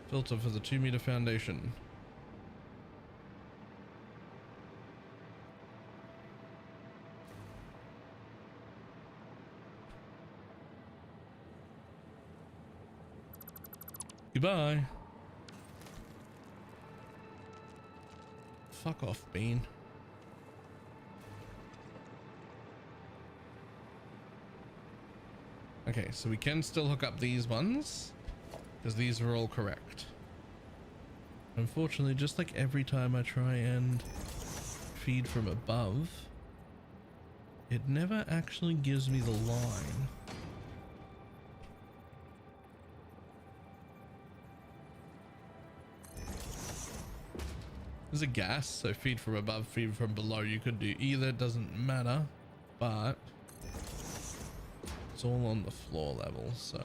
filter for the 2-meter foundation. Goodbye. Fuck off, Bean. Okay, so we can still hook up these ones because these are all correct. Unfortunately, just like every time I try and feed from above, it never actually gives me the line. There's a gas, so feed from above, feed from below. You could do either, it doesn't matter, but it's all on the floor level, so.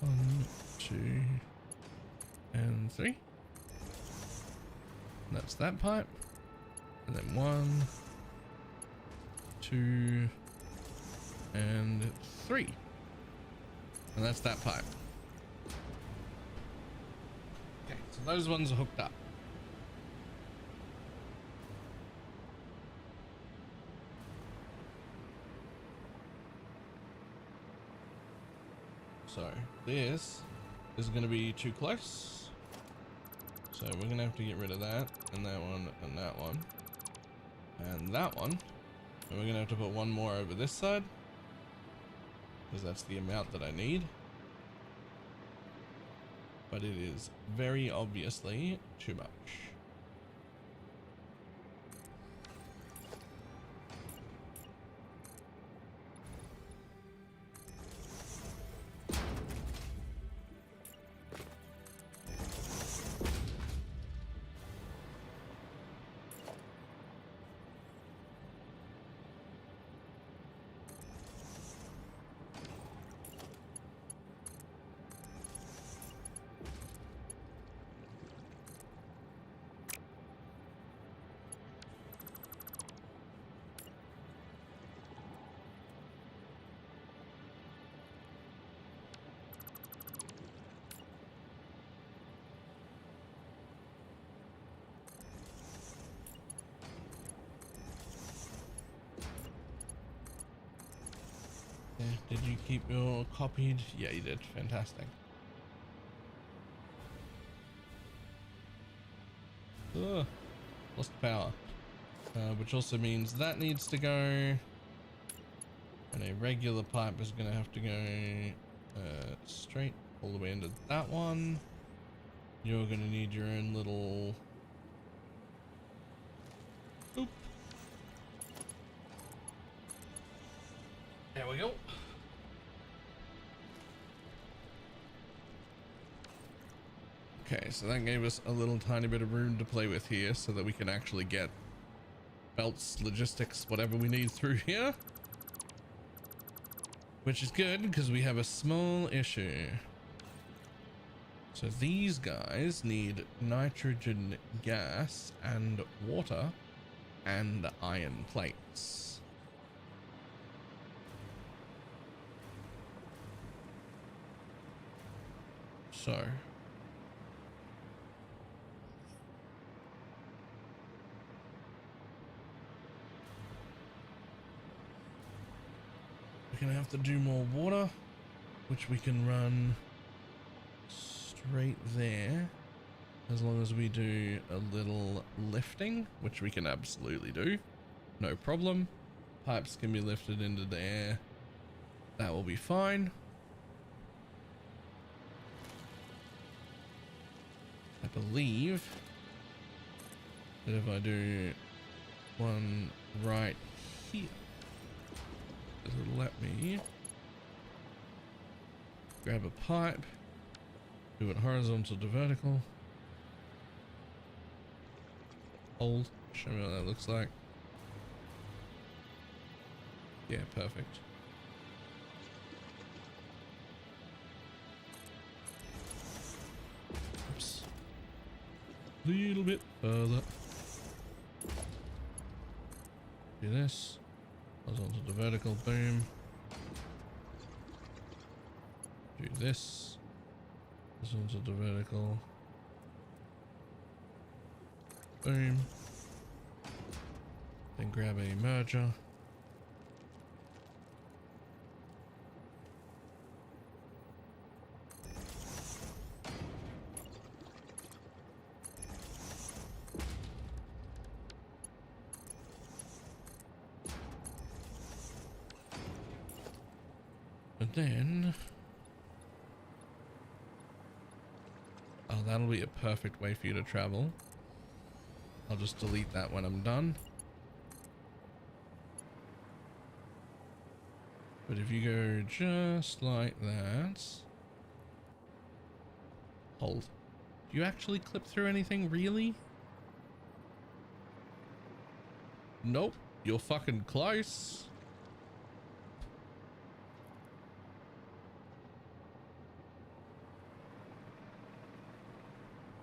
One, two, and three. And that's that pipe. And then 1, 2, and 3. And that's that pipe. Okay, so those ones are hooked up. So this is going to be too close. So we're going to have to get rid of that and that one and that one. And that one, and we're gonna have to put one more over this side because that's the amount that I need, but it is very obviously too much. Did you keep your copied? Yeah, you did. Fantastic. Ugh, lost power. Which also means that needs to go. And a regular pipe is going to have to go straight all the way into that one. You're going to need your own little... Oop. There we go. Okay, so that gave us a little tiny bit of room to play with here so that we can actually get belts, logistics, whatever we need through here. Which is good because we have a small issue. So these guys need nitrogen gas and water and iron plates. So we're gonna have to do more water, which we can run straight there as long as we do a little lifting, which we can absolutely do, no problem. Pipes can be lifted into the air, that will be fine. I believe that if I do one right here, it'll let me grab a pipe, do it horizontal to vertical, hold, show me what that looks like. Yeah, perfect. Oops. Little bit further. Do this. Horizontal to vertical, boom. Do this. Horizontal to vertical. Boom. Then grab a merger. And then, oh, that'll be a perfect way for you to travel. I'll just delete that when I'm done. But if you go just like that, hold. Do you actually clip through anything, really? Nope, you're fucking close.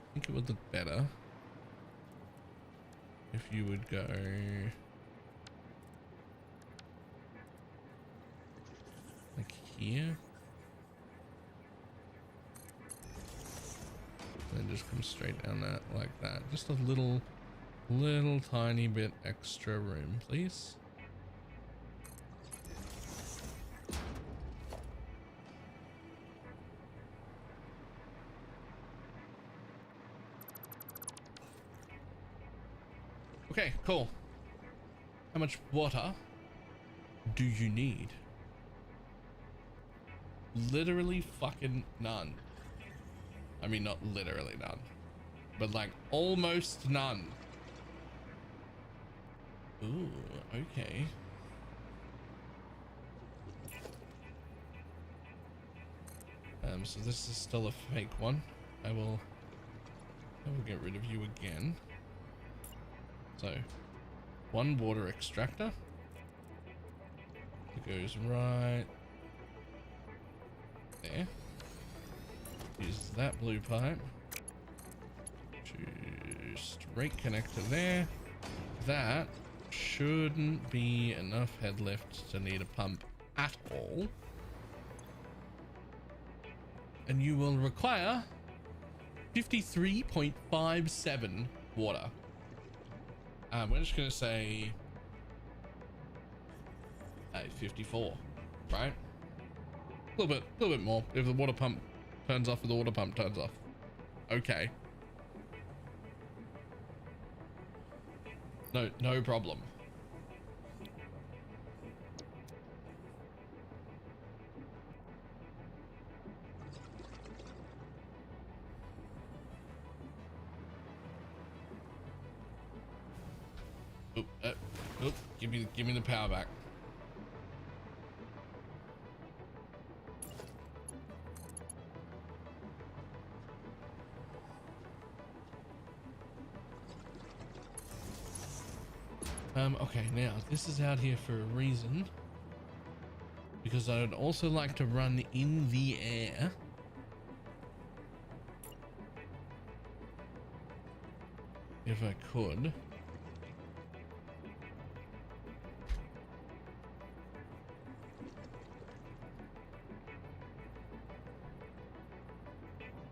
I think it would look better if you would go like here and just come straight down that like that. Just a little tiny bit extra room, please. Okay, cool. How much water do you need? Literally fucking none. I mean, not literally none, but like almost none. Ooh, okay. So this is still a fake one. I will get rid of you again. So, one water extractor. It goes right there. Use that blue pipe to straight connector there. That shouldn't be enough head lift to need a pump at all. And you will require 53.57 water. We're just gonna say 54, right? A little bit more. If the water pump turns off, the water pump turns off. Okay. No problem. Oop, give me the power back. Okay, now this is out here for a reason, because I would also like to run in the air. If I could.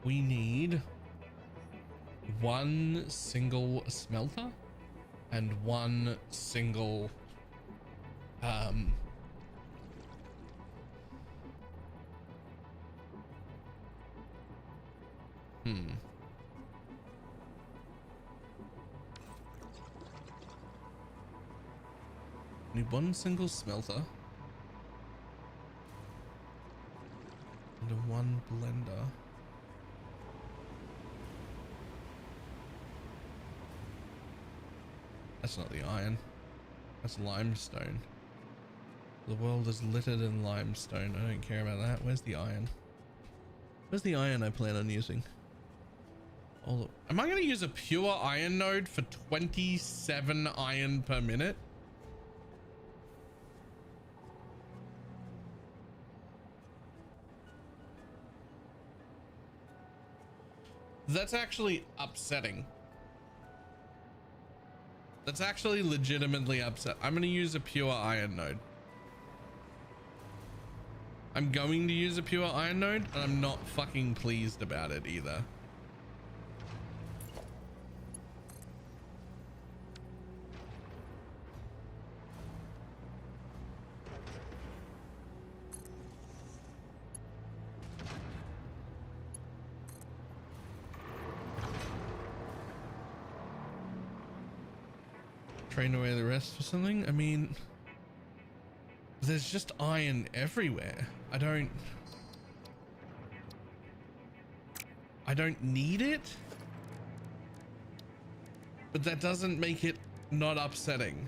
We need one single smelter and one single need one single smelter and one blender. That's not the iron. That's limestone. The world is littered in limestone. I don't care about that. Where's the iron? Where's the iron I plan on using? Oh, am I going to use a pure iron node for 27 iron per minute? That's actually upsetting. That's actually legitimately upset. I'm going to use a pure iron node. I'm going to use a pure iron node, and I'm not fucking pleased about it either. Train away the rest for something? I mean, there's just iron everywhere. I don't need it, but that doesn't make it not upsetting.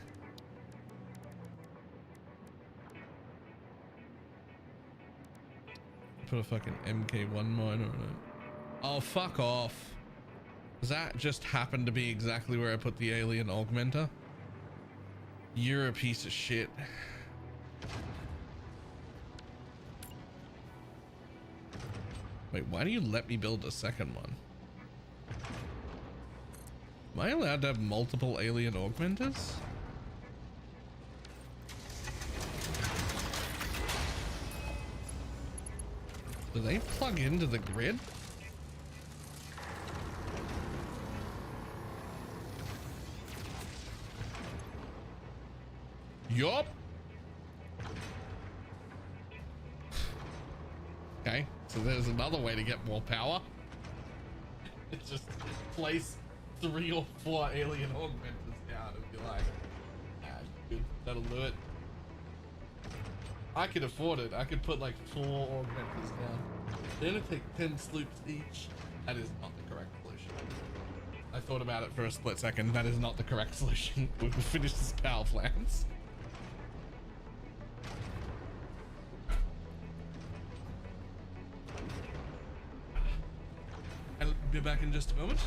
Put a fucking MK1 miner on it. Oh, fuck off. Does that just happen to be exactly where I put the alien augmenter? You're a piece of shit. Wait, why do you let me build a second one? Am I allowed to have multiple alien augmenters? Do they plug into the grid? Yup. Okay, so there's another way to get more power. It's just place 3 or 4 alien augmenters down and be like, ah, good, that'll do it. I could afford it. I could put like 4 augmenters down. They're gonna take 10 sloops each. That is not the correct solution. I thought about it for a split second. That is not the correct solution. We've finished this power plants. I'll be back in just a moment.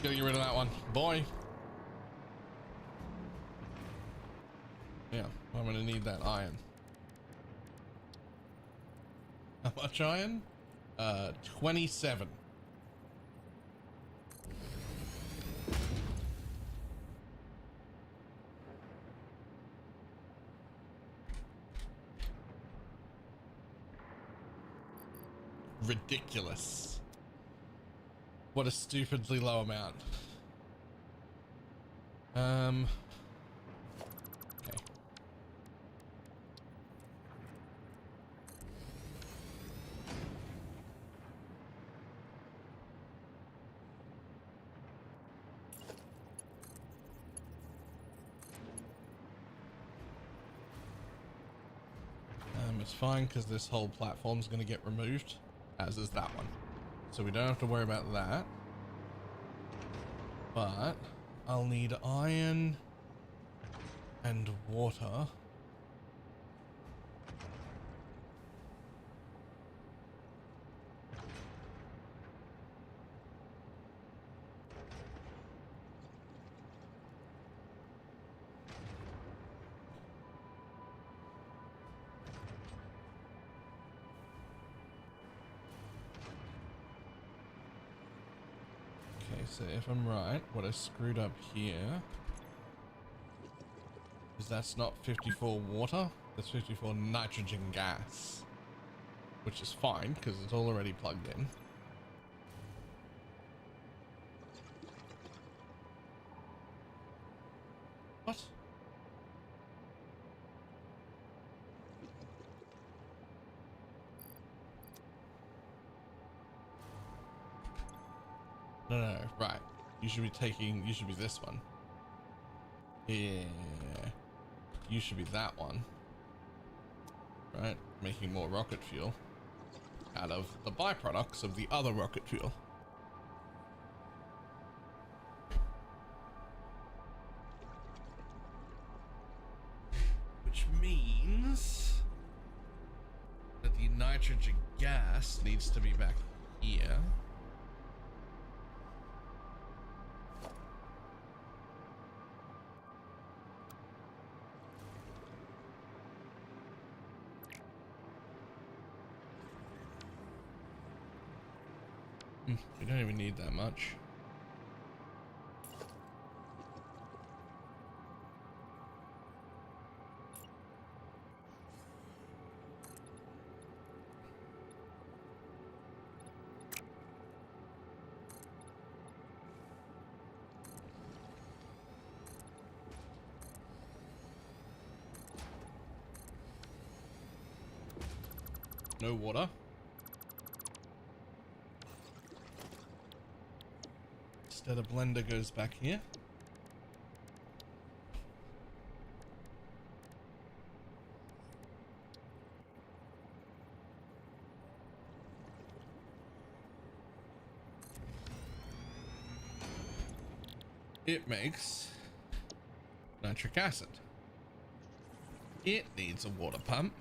Gotta get rid of that one, boy. Yeah, I'm gonna need that iron. much iron? 27. Ridiculous. What a stupidly low amount. Okay. It's fine because this whole platform's going to get removed, as is that one. So we don't have to worry about that. But I'll need iron and water. Okay, so if I'm right, what I screwed up here is that's not 54 water, that's 54 nitrogen gas, which is fine because it's all already plugged in. What? No, right. You should be this one. Yeah. You should be that one. Right? Making more rocket fuel out of the byproducts of the other rocket fuel. Which means that the nitrogen gas needs to be back here. We don't even need that much. No water. Instead, a blender goes back here. It makes nitric acid. It needs a water pump.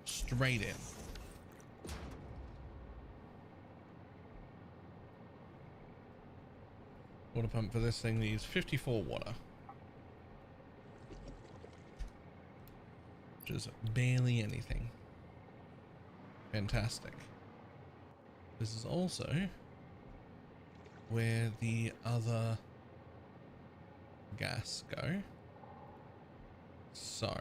Straight in. Water pump for this thing needs 54 water. Which is barely anything. Fantastic. This is also where the other gas go. So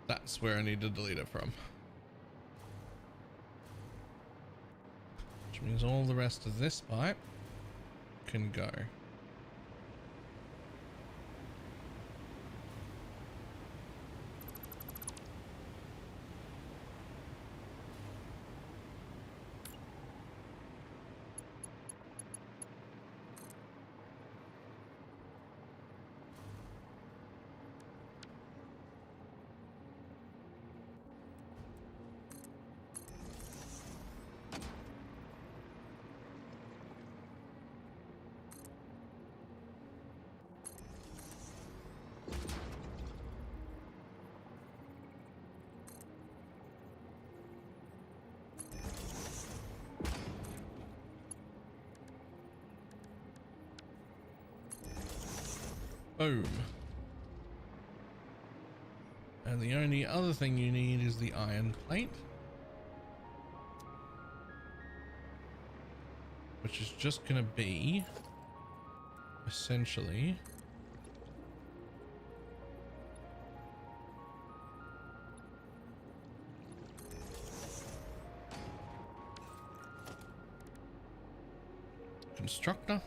that's where I need to delete it from. Which means all the rest of this pipe can go. Boom. And the only other thing you need is the iron plate, which is just gonna be essentially constructor.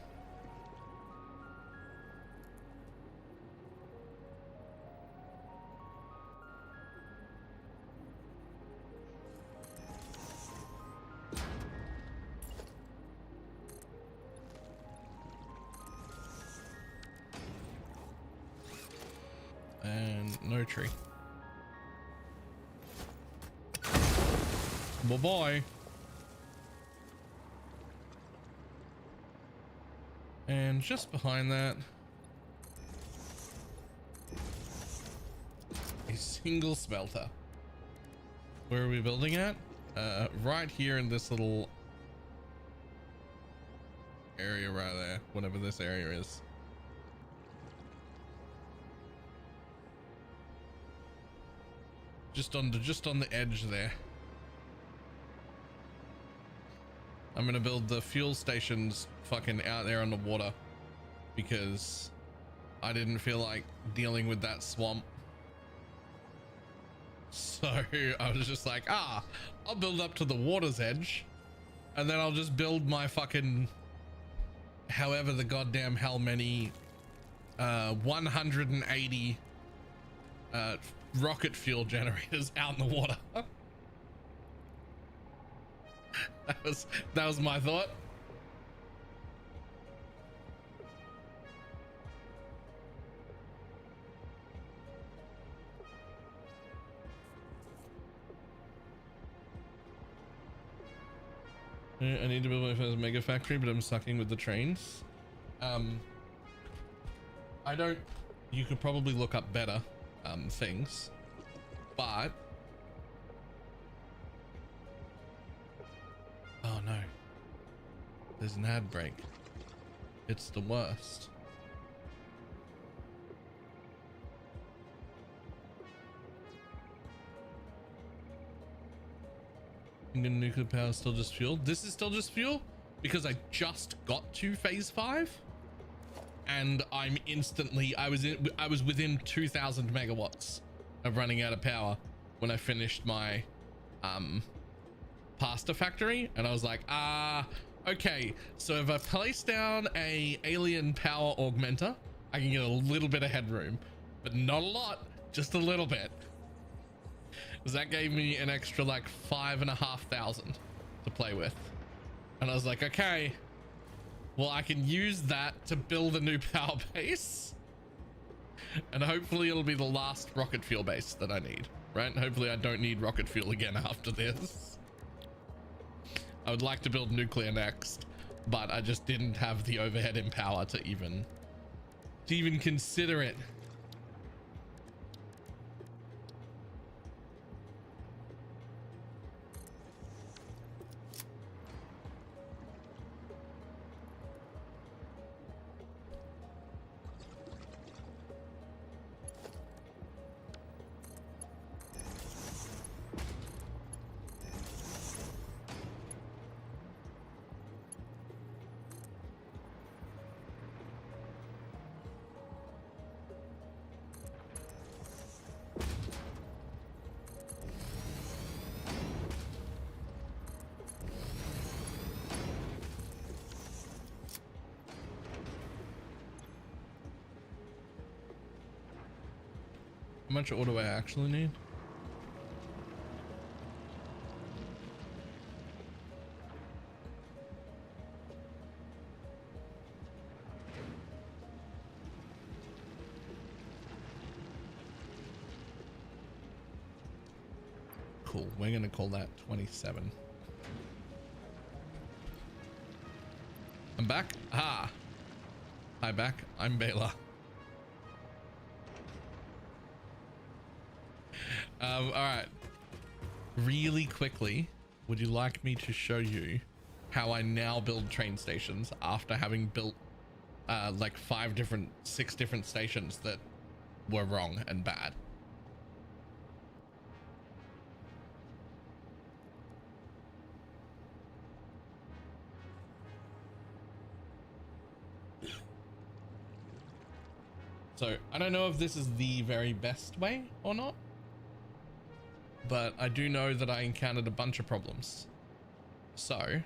And no tree. Bye-bye. And just behind that, a single smelter. Where are we building at? Right here in this little area right there, whatever this area is. Just on the edge there. I'm gonna build the fuel stations fucking out there on the water because I didn't feel like dealing with that swamp. So I was just like, I'll build up to the water's edge and then I'll just build my fucking however the goddamn hell many 180 rocket fuel generators out in the water. that was my thought. I need to build my first mega factory, but I'm sucking with the trains. I don't. You could probably look up better things, but oh no, there's an ad break. It's the worst. Nuclear power is still just fuel. This is still just fuel because I just got to phase 5 and I'm instantly I was within 2,000 megawatts of running out of power when I finished my pasta factory, and I was like, okay, so if I place down a alien power augmenter, I can get a little bit of headroom, but not a lot, just a little bit. Because that gave me an extra like 5,500 to play with. And I was like, okay, well, I can use that to build a new power base. And hopefully it'll be the last rocket fuel base that I need, right? Hopefully I don't need rocket fuel again after this. I would like to build nuclear next, but I just didn't have the overhead in power to even consider it. How much ore do I actually need? Cool, we're gonna call that 27. I'm back. Hi back. I'm Baylor. All right, really quickly, would you like me to show you how I now build train stations after having built like 6 different stations that were wrong and bad. So I don't know if this is the very best way or not, but I do know that I encountered a bunch of problems. So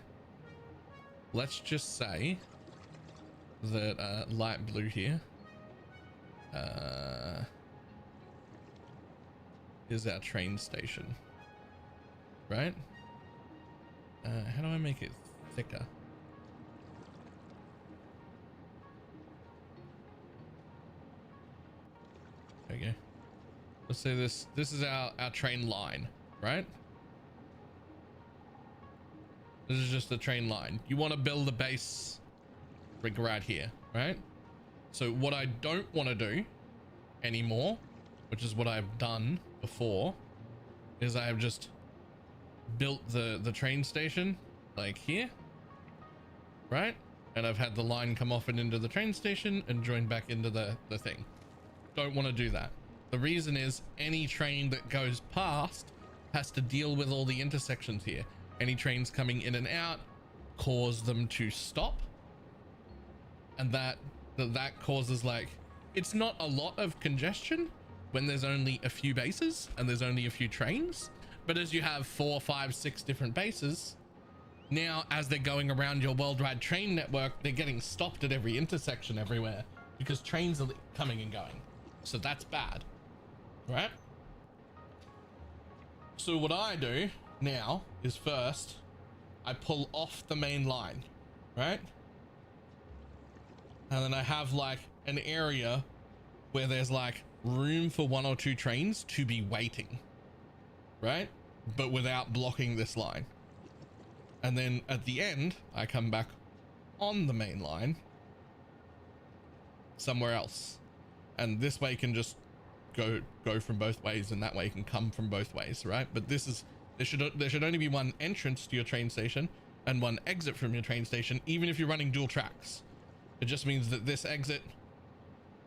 let's just say that light blue here is our train station, right? How do I make it thicker? There we go. Let's say this is our train line, right? This is just the train line. You want to build a base rig right here, right? So what I don't want to do anymore, which is what I've done before, is I have just built the train station like here, right? And I've had the line come off and into the train station and join back into the thing. Don't want to do that. The reason is any train that goes past has to deal with all the intersections here. Any trains coming in and out cause them to stop, and that causes, like, it's not a lot of congestion when there's only a few bases and there's only a few trains, but as you have 4, 5, 6 different bases, now as they're going around your worldwide train network, they're getting stopped at every intersection everywhere because trains are coming and going. So that's bad, right? So what I do now is first I pull off the main line, right? And then I have like an area where there's like room for 1 or 2 trains to be waiting, right? But without blocking this line. And then at the end, I come back on the main line somewhere else. And this way can just go from both ways, and that way can come from both ways, right? But there should only be one entrance to your train station and one exit from your train station, even if you're running dual tracks. It just means that this exit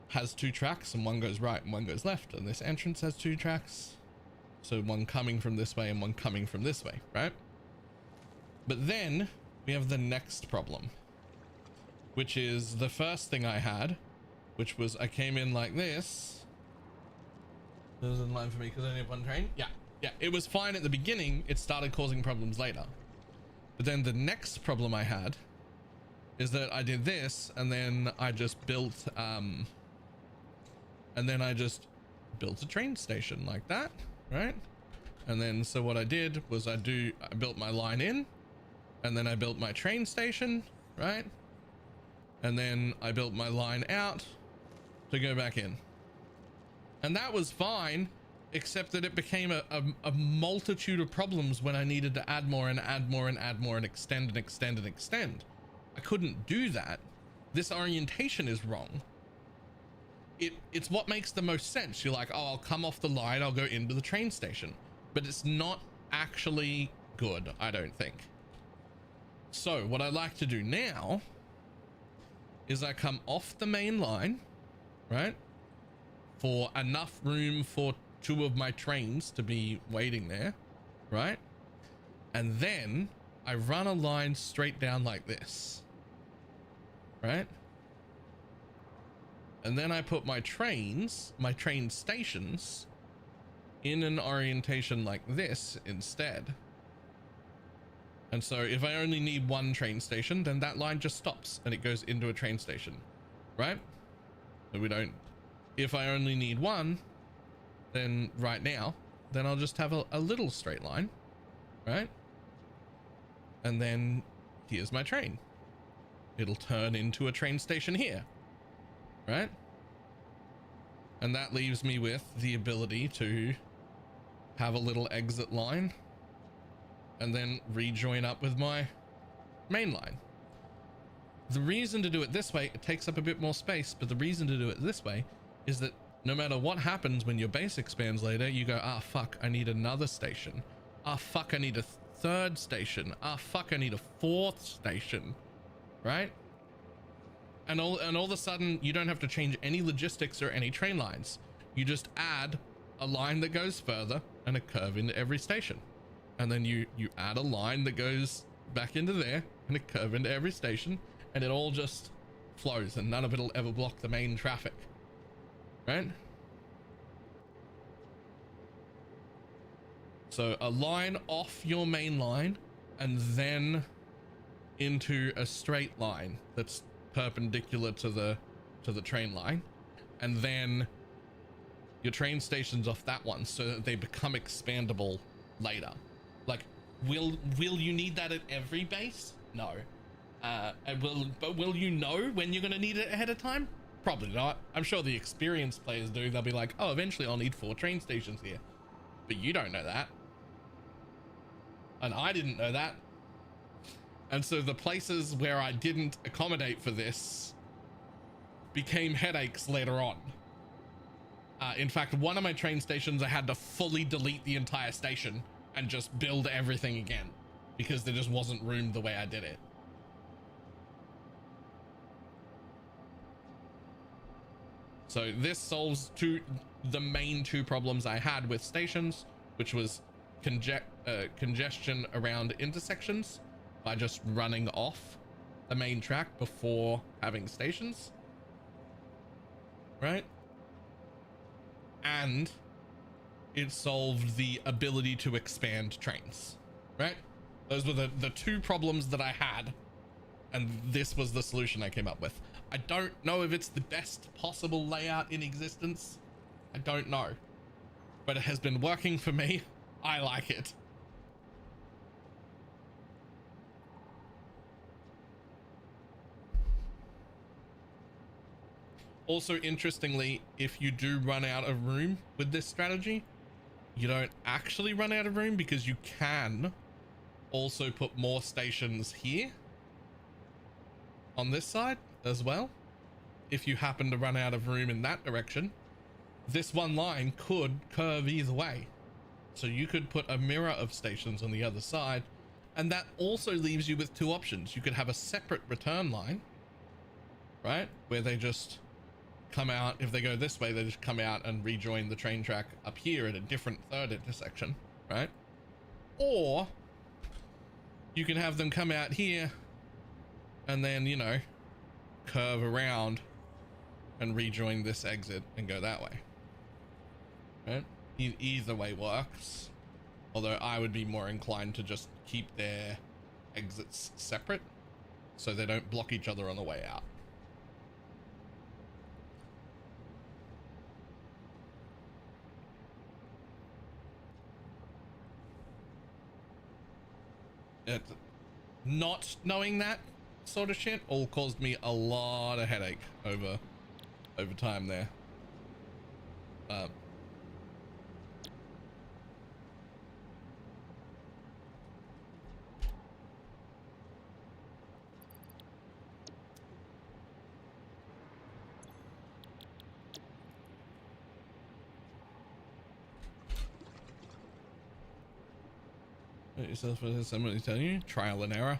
has 2 tracks and one goes right and one goes left, and this entrance has 2 tracks, so one coming from this way and one coming from this way, right? But then we have the next problem, which is the first thing I had, which was I came in like this. It was in line for me because I only have 1 train. Yeah, it was fine at the beginning. It started causing problems later. But then the next problem I had is that I did this, and then I just built a train station like that, right? And then so what I did was I built my line in, and then I built my train station, right? And then I built my line out to go back in. And that was fine, except that it became a multitude of problems when I needed to add more and add more and add more and extend and extend and extend. I couldn't do that. This orientation is wrong. It's what makes the most sense. You're like, oh, I'll come off the line, I'll go into the train station. But it's not actually good, I don't think. So what I like to do now is I come off the main line, right? For enough room for 2 of my trains to be waiting there, right? And then I run a line straight down like this, right? And then I put my train stations in an orientation like this instead. And so if I only need 1 train station, then that line just stops and it goes into a train station, right? So if I only need 1, then right now, then I'll just have a little straight line, right? And then here's my train. It'll turn into a train station here, right? And that leaves me with the ability to have a little exit line and then rejoin up with my main line. The reason to do it this way, it takes up a bit more space, but the reason to do it this way is that no matter what happens when your base expands later, you go, ah, fuck, I need another station. Ah, fuck, I need a 3rd station. Ah, fuck, I need a 4th station, right? And all of a sudden, you don't have to change any logistics or any train lines. You just add a line that goes further and a curve into every station. And then you add a line that goes back into there and a curve into every station, and it all just flows, and none of it'll ever block the main traffic, right? So a line off your main line and then into a straight line that's perpendicular to the train line, and then your train stations off that one so that they become expandable later. Like, will you need that at every base? No. But will you know when you're going to need it ahead of time? Probably not. I'm sure the experienced players do. They'll be like, oh, eventually I'll need 4 train stations here. But you don't know that. And I didn't know that. And so the places where I didn't accommodate for this became headaches later on. In fact, one of my train stations, I had to fully delete the entire station and just build everything again because there just wasn't room the way I did it. So this solves the main two problems I had with stations, which was congestion around intersections by just running off the main track before having stations, right? And it solved the ability to expand trains, right? Those were the two problems that I had, and this was the solution I came up with. I don't know if it's the best possible layout in existence. I don't know, but it has been working for me. I like it. Also, interestingly, if you do run out of room with this strategy, you don't actually run out of room because you can also put more stations here on this side as well. If you happen to run out of room in that direction, this one line could curve either way. So you could put a mirror of stations on the other side, and that also leaves you with 2 options. You could have a separate return line, right? Where they just come out. If they go this way, they just come out and rejoin the train track up here at a different third intersection, right? Or you can have them come out here and then, you know, curve around and rejoin this exit and go that way, right? Either way works, although I would be more inclined to just keep their exits separate so they don't block each other on the way out. Not knowing that sort of shit all caused me a lot of headache over time there. Yourself, what has somebody tell you? Trial and error.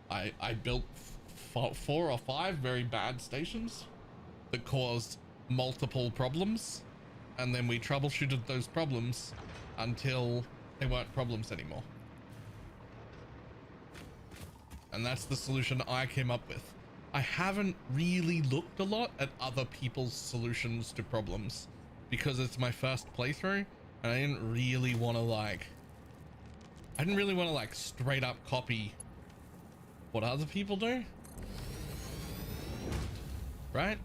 I built 4 or 5 very bad stations that caused multiple problems, and then we troubleshooted those problems until they weren't problems anymore. And that's the solution I came up with. I haven't really looked a lot at other people's solutions to problems because it's my first playthrough, and I didn't really want to like straight up copy what other people do, right?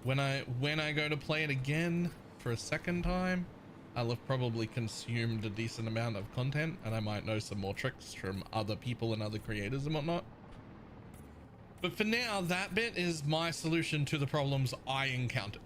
When I go to play it again for a second time, I'll have probably consumed a decent amount of content, and I might know some more tricks from other people and other creators and whatnot. But for now, that bit is my solution to the problems I encountered.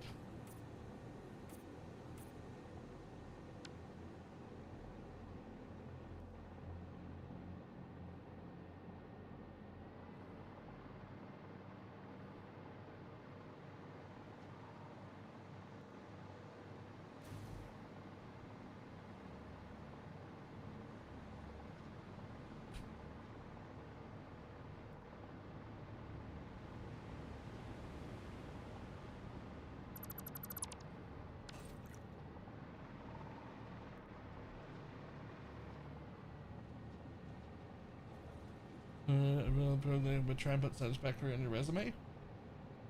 Would try and put satisfactory on your resume.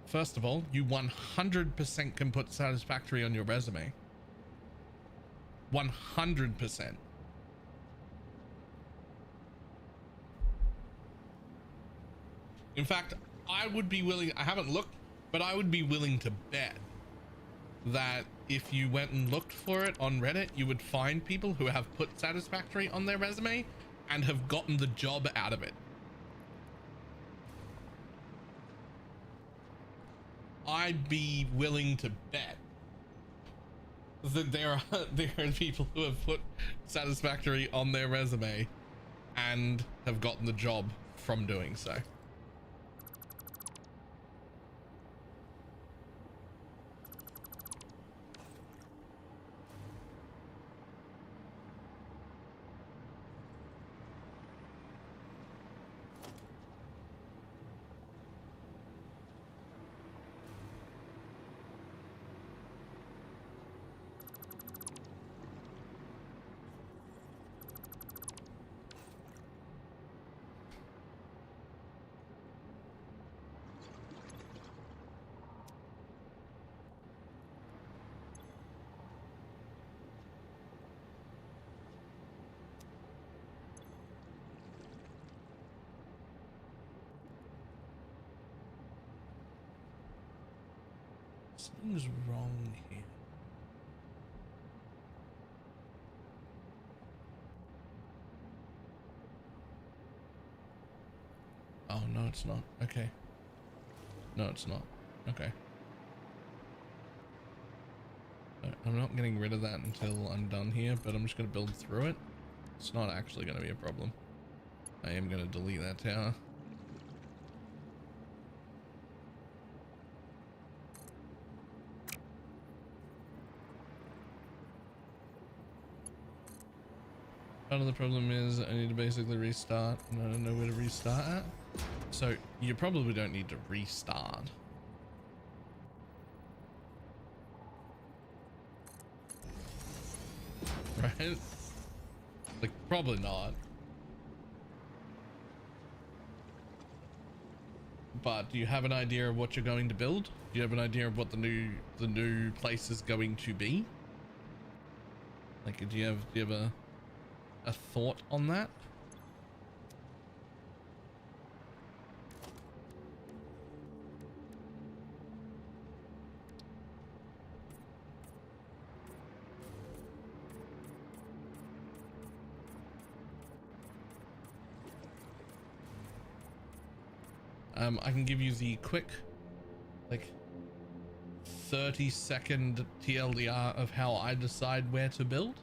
First of all, you 100% can put satisfactory on your resume. 100%. In fact, I would be willing, I haven't looked, but I would be willing to bet that if you went and looked for it on Reddit, you would find people who have put satisfactory on their resume and have gotten the job out of it. I'd be willing to bet that there are people who have put satisfactory on their resume and have gotten the job from doing so. Something's wrong here. Oh, no, it's not. Okay. No, it's not. Okay. I'm not getting rid of that until I'm done here, but I'm just going to build through it. It's not actually going to be a problem. I am going to delete that tower. Part of the problem is I need to basically restart and I don't know where to restart at. So you probably don't need to restart. Right? Like, probably not. But do you have an idea of what you're going to build? Do you have an idea of what the new place is going to be? Like, do you have a thought on that? I can give you the quick, like, 30-second TLDR of how I decide where to build.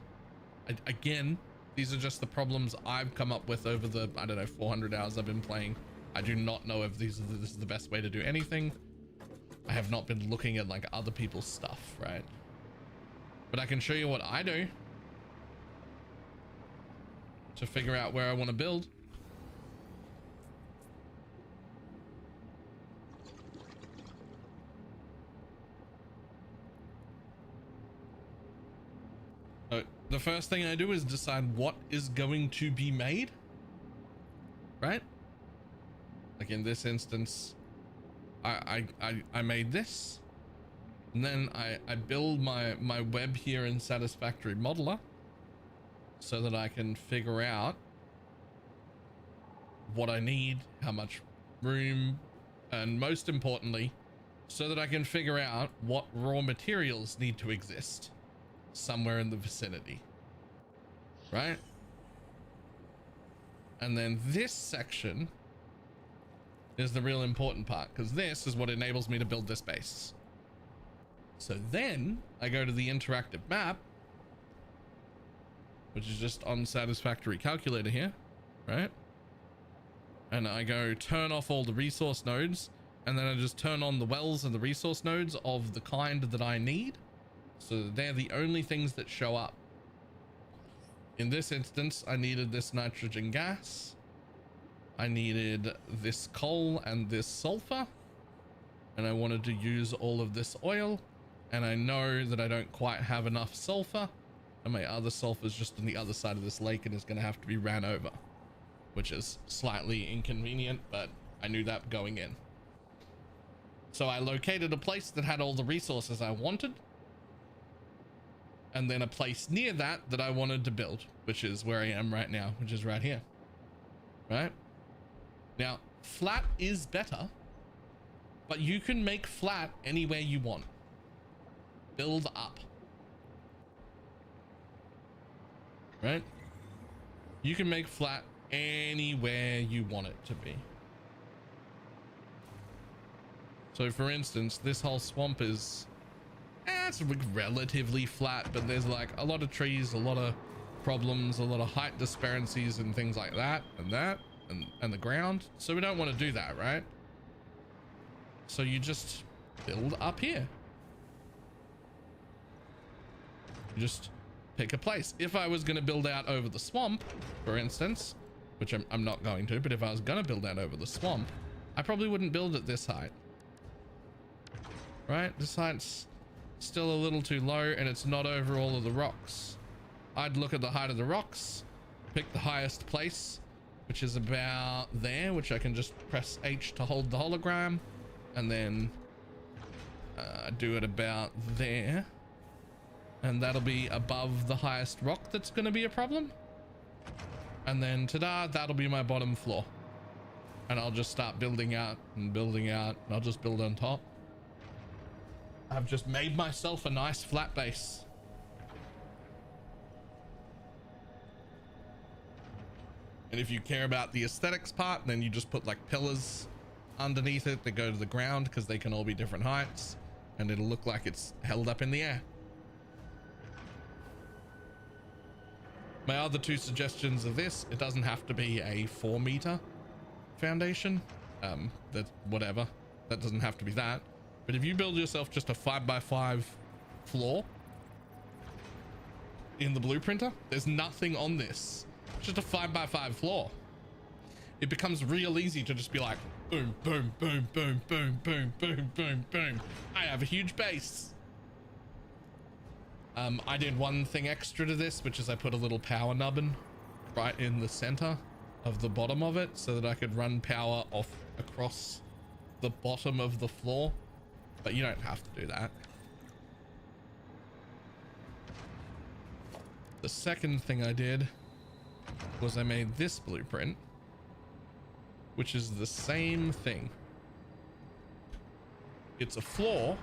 Again, these are just the problems I've come up with over the, I don't know, 400 hours I've been playing. I do not know if this is the best way to do anything. I have not been looking at like other people's stuff, right? But I can show you what I do to figure out where I want to build. The first thing I do is decide what is going to be made, right? Like in this instance, I made this, and then I build my web here in Satisfactory Modeler so that I can figure out what I need, how much room, and most importantly, so that I can figure out what raw materials need to exist somewhere in the vicinity, right? And then this section is the real important part, because this is what enables me to build this base. So then I go to the interactive map, which is just on Satisfactory Calculator here, right? And I go turn off all the resource nodes, and then I just turn on the wells and the resource nodes of the kind that I need. So they're the only things that show up. In this instance, I needed this nitrogen gas. I needed this coal and this sulfur. And I wanted to use all of this oil. And I know that I don't quite have enough sulfur. And my other sulfur is just on the other side of this lake and is going to have to be ran over. which is slightly inconvenient, but I knew that going in. So I located a place that had all the resources I wanted, and then a place near that I wanted to build, which is where I am right now, which is right here. Right? Now, flat is better, but you can make flat anywhere you want. Build up. Right? You can make flat anywhere you want it to be. So for instance, this whole swamp is it's relatively flat, but there's like a lot of trees, a lot of problems, a lot of height disparities and things like that and the ground. So we don't want to do that, right? So you just build up here. You just pick a place. If I was going to build out over the swamp, for instance, which I'm not going to, but if I was going to build out over the swamp, I probably wouldn't build at this height. Right? This height's still a little too low, and it's not over all of the rocks. I'd look at the height of the rocks, pick the highest place, which is about there, which I can just press H to hold the hologram, and then do it about there. And that'll be above the highest rock that's going to be a problem. And then ta-da, that'll be my bottom floor. And I'll just start building out and building out, and I'll just build on top. I've just made myself a nice flat base. And if you care about the aesthetics part, then you just put like pillars underneath it that go to the ground, because they can all be different heights, and it'll look like it's held up in the air. My other two suggestions of this, it doesn't have to be a 4-meter foundation. That whatever, that doesn't have to be that. But if you build yourself just a 5x5 floor in the blueprinter, there's nothing on this. It's just a 5x5 floor. It becomes real easy to just be like, boom, boom, boom, boom, boom, boom, boom, boom, boom. I have a huge base. I did one thing extra to this, which is I put a little power nubbin right in the center of the bottom of it so that I could run power off across the bottom of the floor. But you don't have to do that. The second thing I did was I made this blueprint, which is the same thing. It's a floor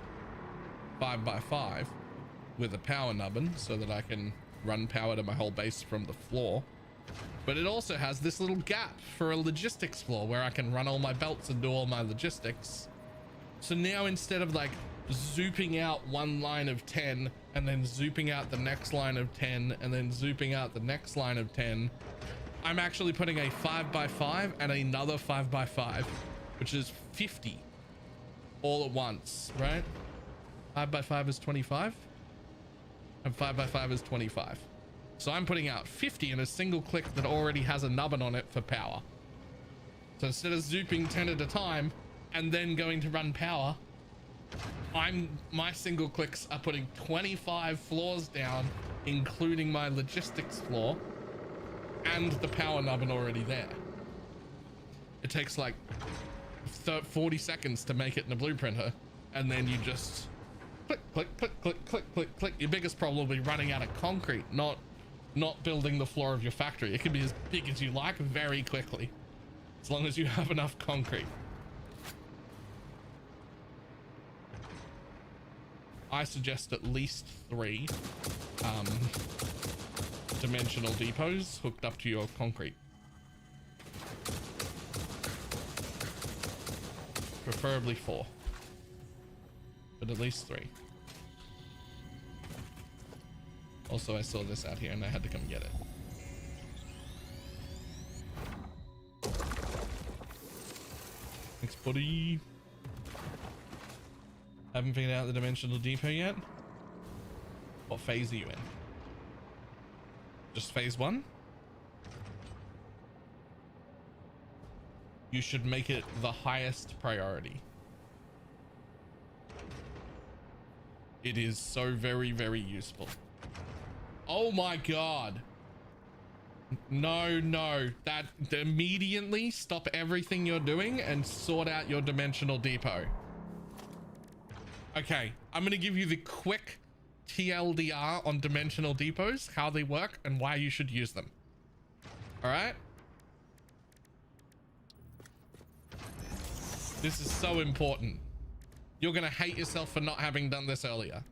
5x5 with a power nubbin so that I can run power to my whole base from the floor. But it also has this little gap for a logistics floor where I can run all my belts and do all my logistics. So now instead of like zooping out one line of 10 and then zooping out the next line of 10 and then zooping out the next line of 10, I'm actually putting a 5x5 and another 5x5, which is 50 all at once, right? 5x5 is 25 and 5x5 is 25. So I'm putting out 50 in a single click that already has a nubbin on it for power. So instead of zooping 10 at a time and then going to run power, my single clicks are putting 25 floors down, including my logistics floor and the power nubbin already there. It takes like 40 seconds to make it in a blueprinter, and then you just click, click, click, click, click, click, click. Your biggest problem will be running out of concrete, not building the floor of your factory. It can be as big as you like very quickly, as long as you have enough concrete. I suggest at least 3 dimensional depots hooked up to your concrete. Preferably 4, but at least 3. Also, I saw this out here and I had to come get it. Thanks, buddy. Haven't figured out the dimensional depot yet. What phase are you in? Just phase 1? You should make it the highest priority. It is so very, very useful. Oh my god. No. That immediately stop everything you're doing and sort out your dimensional depot. Okay, I'm going to give you the quick TLDR on dimensional depots, how they work and why you should use them. All right. This is so important. You're going to hate yourself for not having done this earlier.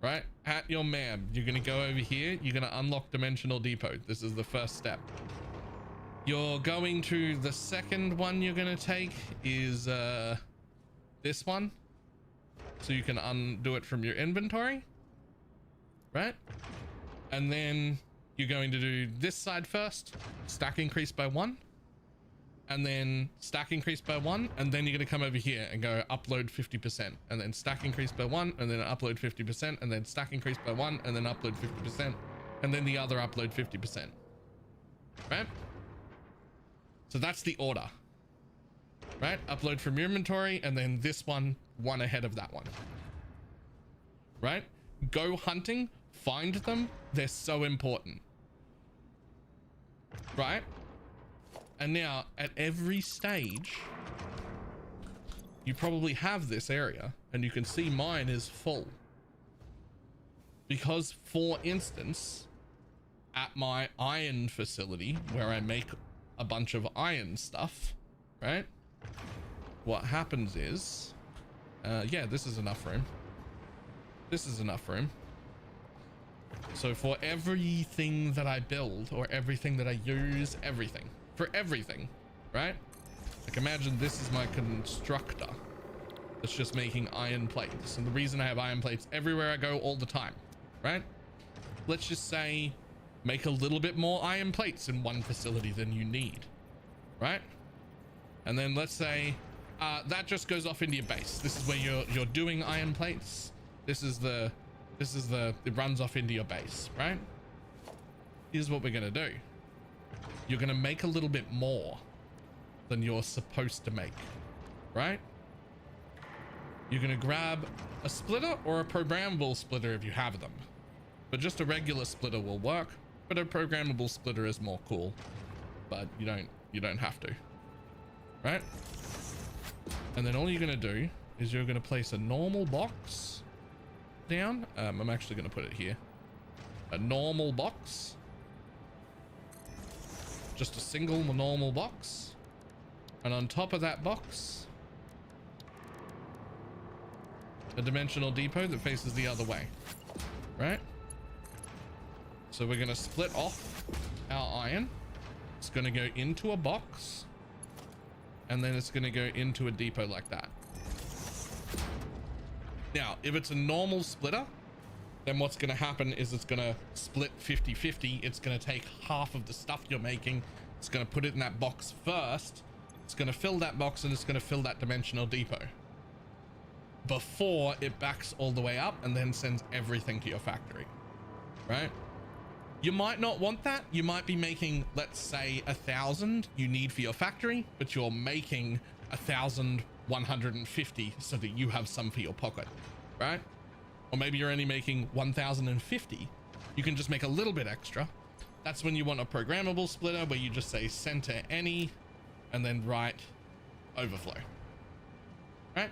Right? At your map, you're going to go over here. You're going to unlock dimensional depot. This is the first step. You're going to the second one you're going to take is this one. So you can undo it from your inventory. Right? And then you're going to do this side first. Stack increase by 1. And then stack increase by 1, and then you're going to come over here and go upload 50%, and then stack increase by 1, and then upload 50%, and then stack increase by 1, and then upload 50%, and then the other upload 50%. Right? So that's the order. Right? Upload from your inventory, and then this one ahead of that one. Right? Go hunting, find them. They're so important. Right? And now at every stage, you probably have this area and you can see mine is full. Because for instance, at my iron facility where I make a bunch of iron stuff, right? What happens is, yeah, this is enough room. This is enough room. So for everything that I build or everything that I use, for everything, right? Like imagine this is my constructor that's just making iron plates. And the reason I have iron plates everywhere I go all the time, right? Let's just say make a little bit more iron plates in one facility than you need, right? And then let's say that just goes off into your base. This is where you're doing iron plates. It runs off into your base, right? Here's what we're gonna do. You're going to make a little bit more than you're supposed to make, right? You're going to grab a splitter or a programmable splitter if you have them, but just a regular splitter will work, but a programmable splitter is more cool, but you don't have to, right? And then all you're going to do is you're going to place a normal box down. I'm actually going to put it here. A normal box. Just a single normal box, and on top of that box a dimensional depot that faces the other way, right? So we're going to split off our iron. It's going to go into a box, and then it's going to go into a depot like that. Now if it's a normal splitter, then what's going to happen is it's going to split 50-50. It's going to take half of the stuff you're making. It's going to put it in that box first. It's going to fill that box and it's going to fill that dimensional depot before it backs all the way up and then sends everything to your factory, right? You might not want that. You might be making, let's say 1,000 you need for your factory, but you're making 1,150 so that you have some for your pocket, right? Or maybe you're only making 1,050. You can just make a little bit extra. That's when you want a programmable splitter where you just say center any and then write overflow, right?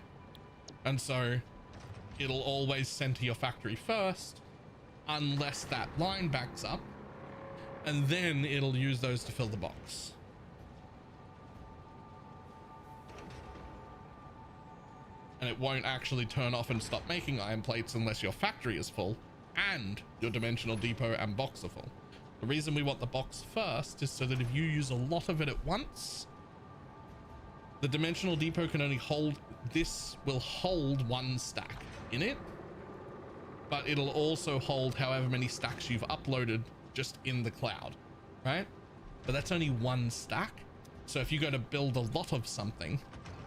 And so it'll always send to your factory first unless that line backs up, and then it'll use those to fill the box. And it won't actually turn off and stop making iron plates unless your factory is full and your dimensional depot and box are full. The reason we want the box first is so that if you use a lot of it at once, the dimensional depot can only hold, this will hold 1 stack in it, but it'll also hold however many stacks you've uploaded just in the cloud, right? But that's only 1 stack. So if you go to build a lot of something,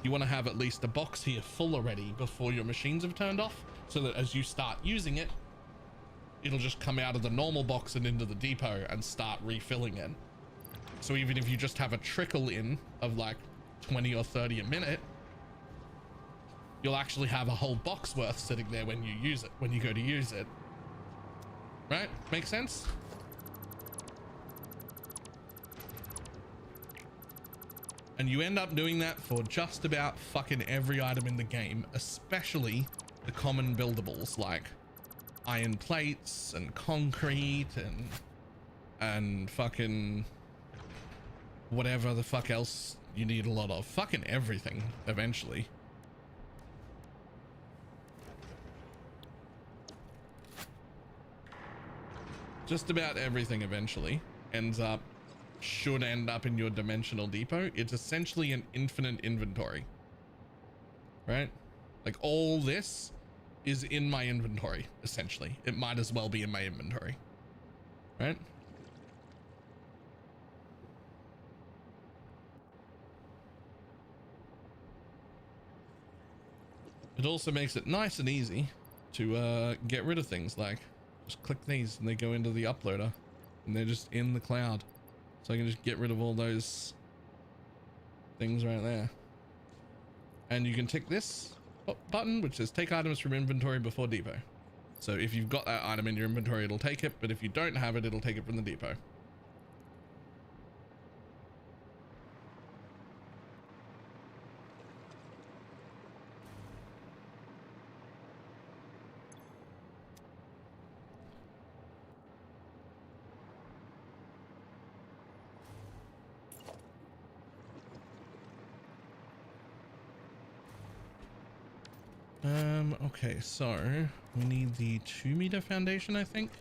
you want to have at least a box here full already before your machines have turned off, so that as you start using it, it'll just come out of the normal box and into the depot and start refilling it. So even if you just have a trickle in of like 20 or 30 a minute, you'll actually have a whole box worth sitting there when you use it, when you go to use it. Right? Make sense? And you end up doing that for just about fucking every item in the game, especially the common buildables like iron plates and concrete and fucking whatever the fuck else you need a lot of. Fucking everything eventually. Just about everything eventually should end up in your dimensional depot. It's essentially an infinite inventory, right? Like all this is in my inventory, essentially. It might as well be in my inventory, right? It also makes it nice and easy to get rid of things. Like just click these and they go into the uploader and they're just in the cloud. So I can just get rid of all those things right there. And you can tick this button, which says take items from inventory before depot. So if you've got that item in your inventory, it'll take it. But if you don't have it, it'll take it from the depot. Okay, so we need the 2-meter foundation, I think.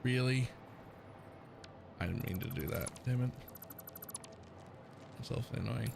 Really? I didn't mean to do that. Damn it. It's awfully annoying.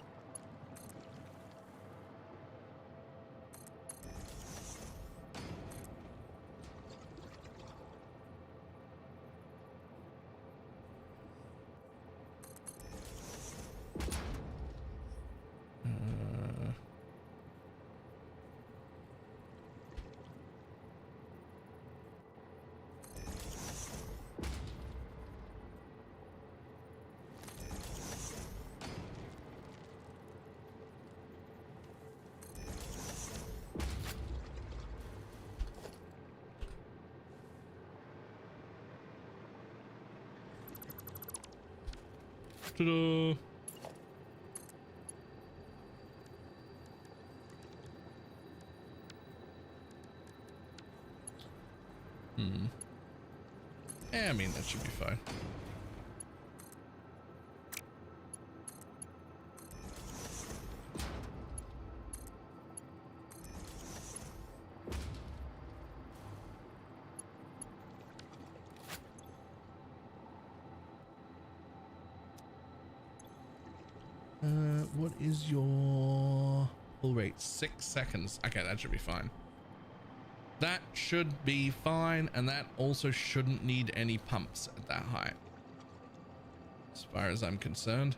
Ta-da. Yeah, I mean, that should be fine. What is your pull rate? 6 seconds. Okay, that should be fine. That should be fine, and that also shouldn't need any pumps at that height, as far as I'm concerned.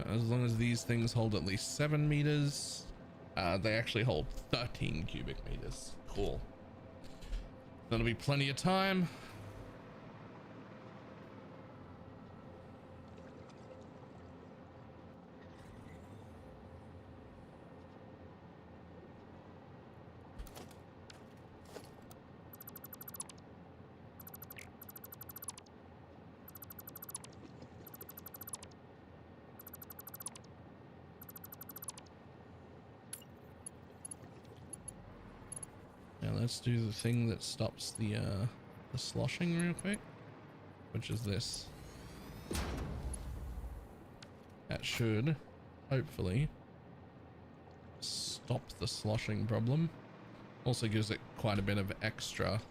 As long as these things hold at least 7 meters, they actually hold 13 cubic meters. Cool. That'll be plenty of time. let's do the thing that stops the sloshing real quick, which is this. That should hopefully stop the sloshing problem. Also gives it quite a bit of extra.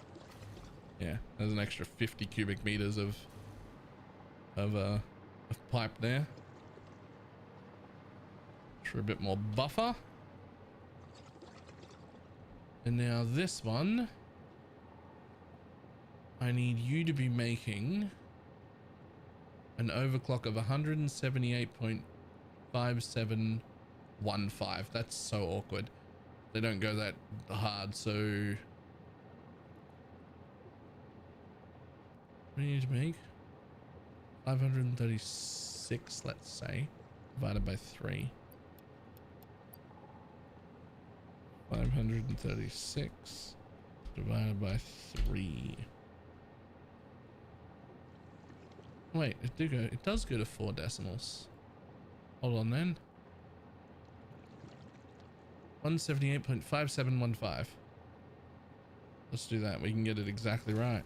Yeah, there's an extra 50 cubic meters of pipe there for a bit more buffer. And now this one, I need you to be making an overclock of 178.5715. That's so awkward. They don't go that hard, so we need to make 536, let's say, divided by 3. 536 divided by 3. Wait, it does go to 4 decimals. Hold on then. 178.5715. Let's do that. We can get it exactly right.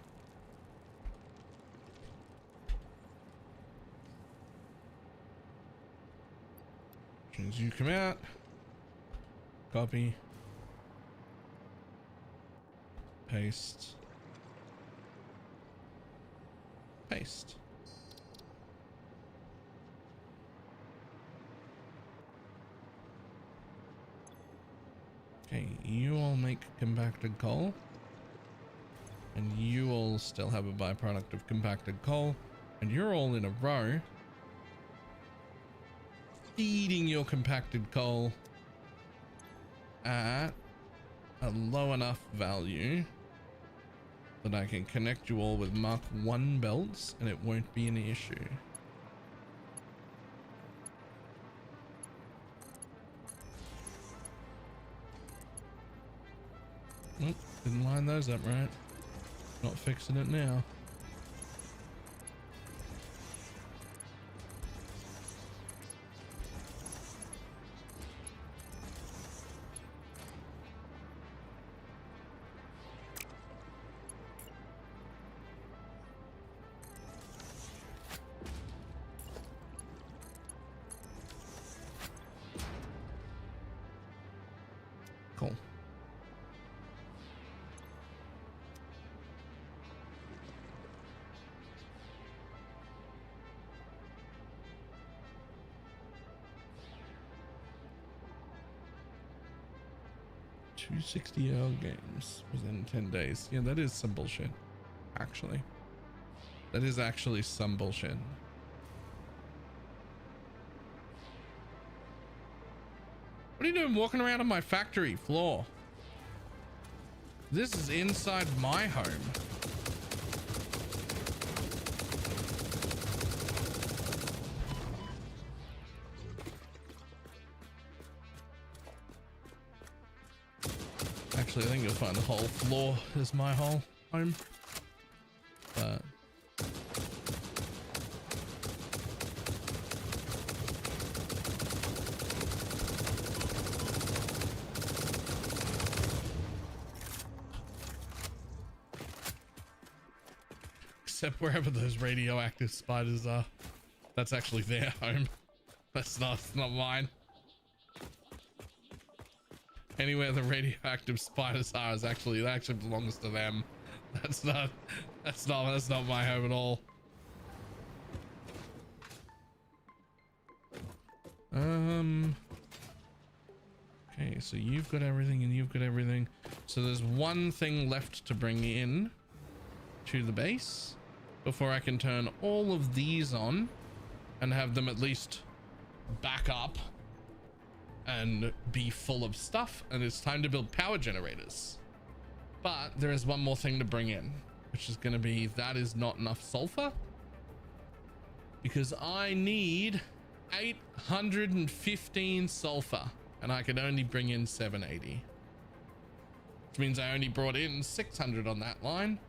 As soon as you come out, copy, paste, paste. Okay, you all make compacted coal, and you all still have a byproduct of compacted coal, and you're all in a row feeding your compacted coal at a low enough value that I can connect you all with Mark 1 belts and it won't be an issue. Nope, didn't line those up right. Not fixing it now. Cool. $260 games within 10 days. Yeah, that is some bullshit. Actually, that is actually some bullshit. What are you doing walking around on my factory floor? This is inside my home. Actually, I think you'll find the whole floor is my whole home. But except wherever those radioactive spiders are, that's actually their home. That's not mine. Anywhere the radioactive spiders are is actually, that actually belongs to them. That's not my home at all. Okay, so you've got everything and you've got everything. So there's one thing left to bring in to the base before I can turn all of these on and have them at least back up and be full of stuff, and it's time to build power generators. But there is one more thing to bring in, which is going to be, that is not enough sulfur, because I need 815 sulfur and I can only bring in 780, which means I only brought in 600 on that line,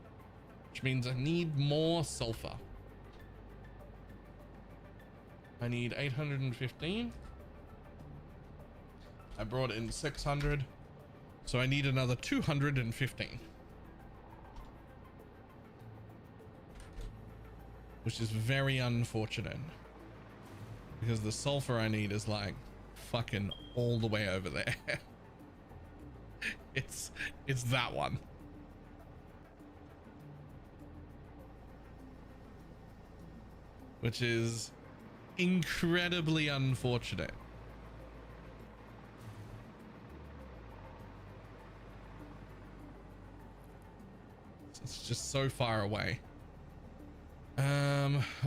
which means I need more sulfur. I need 815. I brought in 600. So I need another 215. Which is very unfortunate. Because the sulfur I need is like fucking all the way over there. It's that one. Which is incredibly unfortunate. It's just so far away.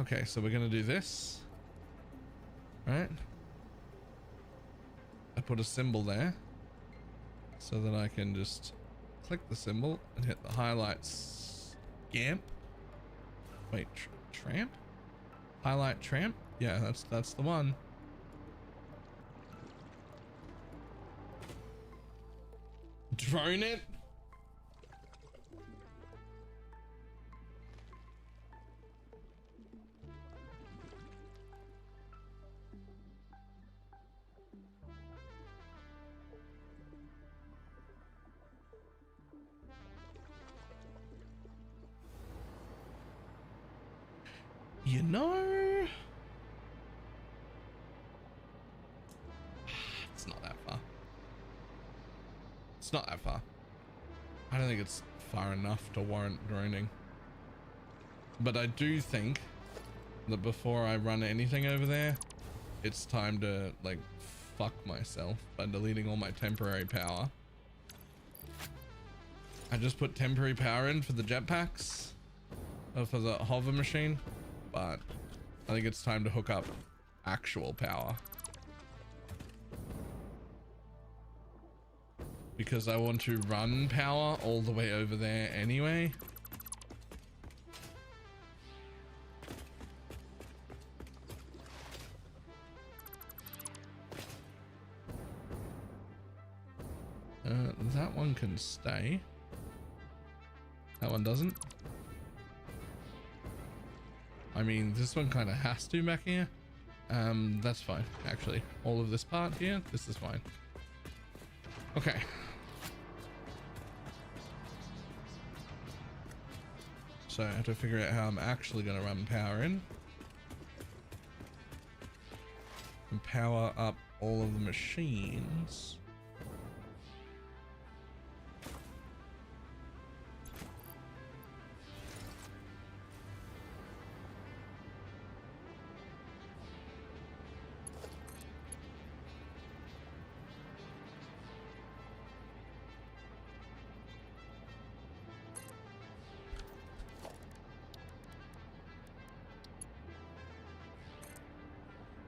Okay, so we're gonna do this. Right? I put a symbol there so that I can just click the symbol and hit the highlights scamp. Wait, tramp? Highlight tramp? Yeah, that's the one. Drone it? You know, it's not that far. It's not that far. I don't think it's far enough to warrant droning. But I do think that before I run anything over there, it's time to like fuck myself by deleting all my temporary power. I just put temporary power in for the jetpacks, for the hover machine. But I think it's time to hook up actual power. Because I want to run power all the way over there anyway. That one can stay. That one doesn't. I mean, this one kind of has to back here. That's fine, actually. All of this part here, this is fine. Okay. So I have to figure out how I'm actually going to run power in. And power up all of the machines.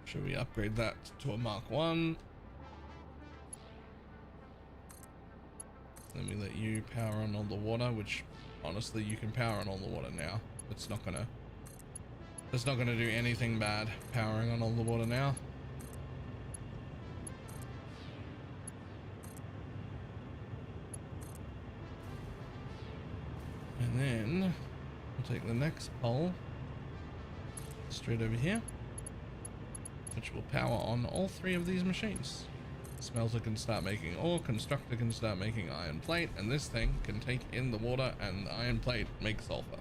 Should we upgrade that to a Mark 1? Let me let you power on all the water, which honestly you can power on all the water now. It's not gonna do anything bad powering on all the water now. And then we'll take the next pole straight over here, which will power on all 3 of these machines. Smelter can start making ore, constructor can start making iron plate, and this thing can take in the water and the iron plate make sulfur.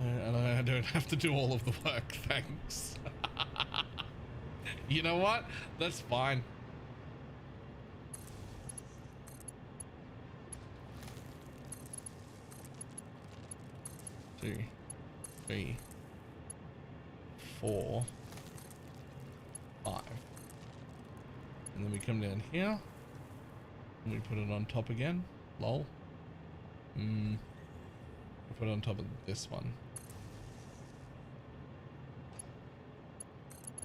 And I don't have to do all of the work, thanks. You know what? That's fine. Two, 3, 4, 5. And then we come down here and we put it on top again. Lol. We put it on top of this one.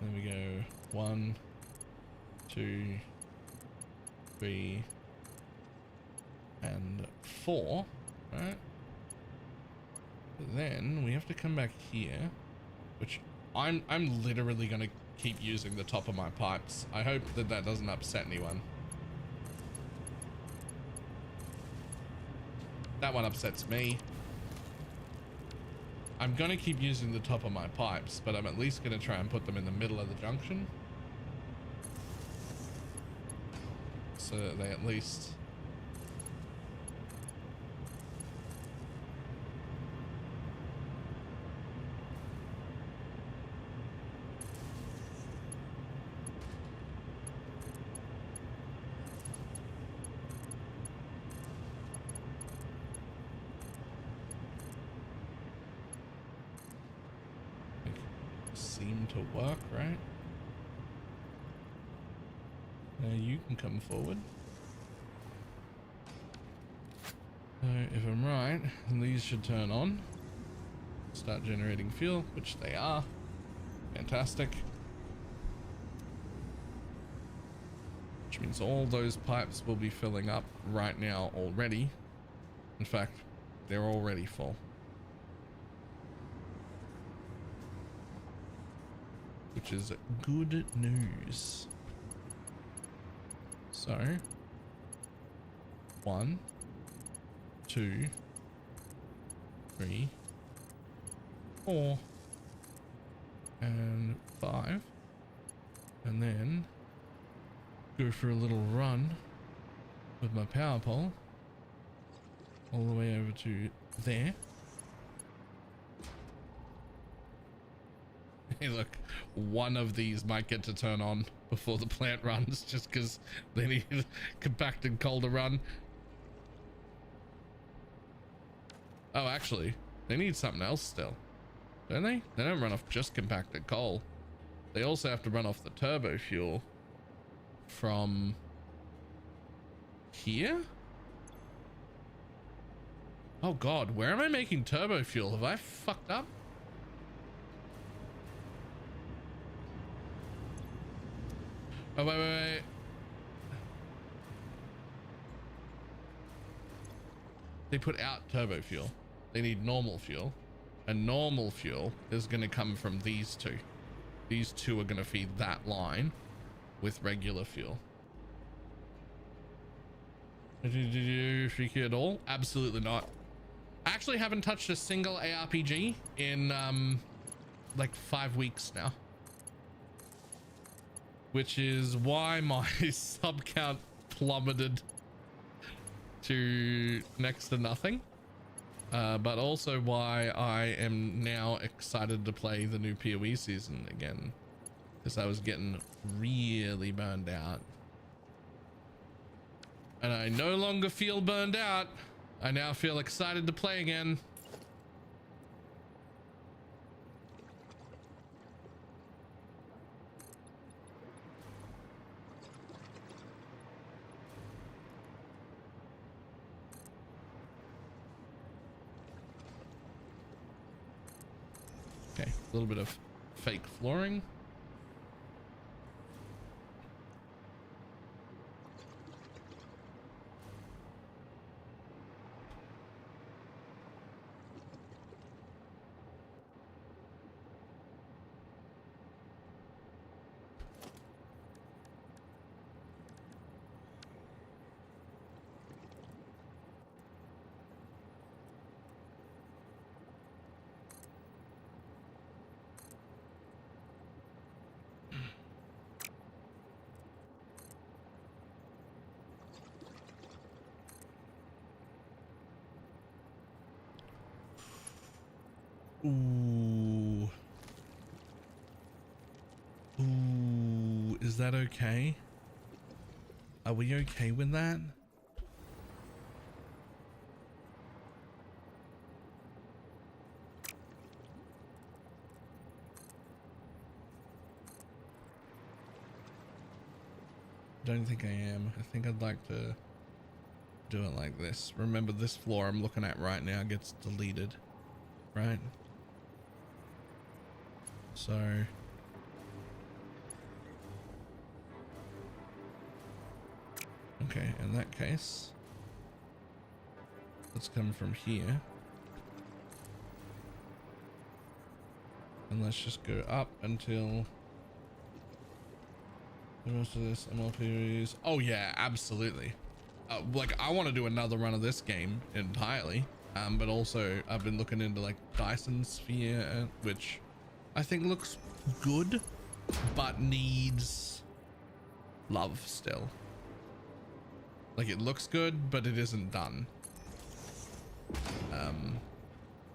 Then we go 1, 2, 3, and 4, right? But then we have to come back here, which I'm literally gonna keep using the top of my pipes. I hope that that doesn't upset anyone. That one upsets me. I'm gonna keep using the top of my pipes, but I'm at least gonna try and put them in the middle of the junction. so that they at least seem to work, right? Now you can come forward. So if I'm right, these should turn on, start generating fuel, which they are. Fantastic. Which means all those pipes will be filling up right now already. In fact, they're already full. Which is good news. So 1, 2, 3, 4, and 5, and then go for a little run with my power pole all the way over to there. Hey, look, one of these might get to turn on before the plant runs, just because they need compacted coal to run. Oh, actually, they need something else still, don't they? They don't run off just compacted coal. They also have to run off the turbo fuel from here. Oh God, where am I making turbo fuel? Have I fucked up? Oh, wait. They put out turbo fuel. They need normal fuel. And normal fuel is going to come from these two. These two are going to feed that line with regular fuel. Did you freak you at all? Absolutely not. I actually haven't touched a single ARPG in like 5 weeks now. Which is why my sub count plummeted to next to nothing. But also why I am now excited to play the new PoE season again. Because I was getting really burned out. And I no longer feel burned out. I now feel excited to play again. Okay, a little bit of fake flooring. Ooh. Ooh, is that okay? Are we okay with that? Don't think I am. I think I'd like to do it like this. Remember, this floor I'm looking at right now gets deleted, right? So okay, in that case, let's come from here and let's just go up until the rest of this MLPs. Oh yeah, absolutely. Like I want to do another run of this game entirely, but also I've been looking into like Dyson Sphere, which I think looks good, but needs love still. Like, it looks good, but it isn't done.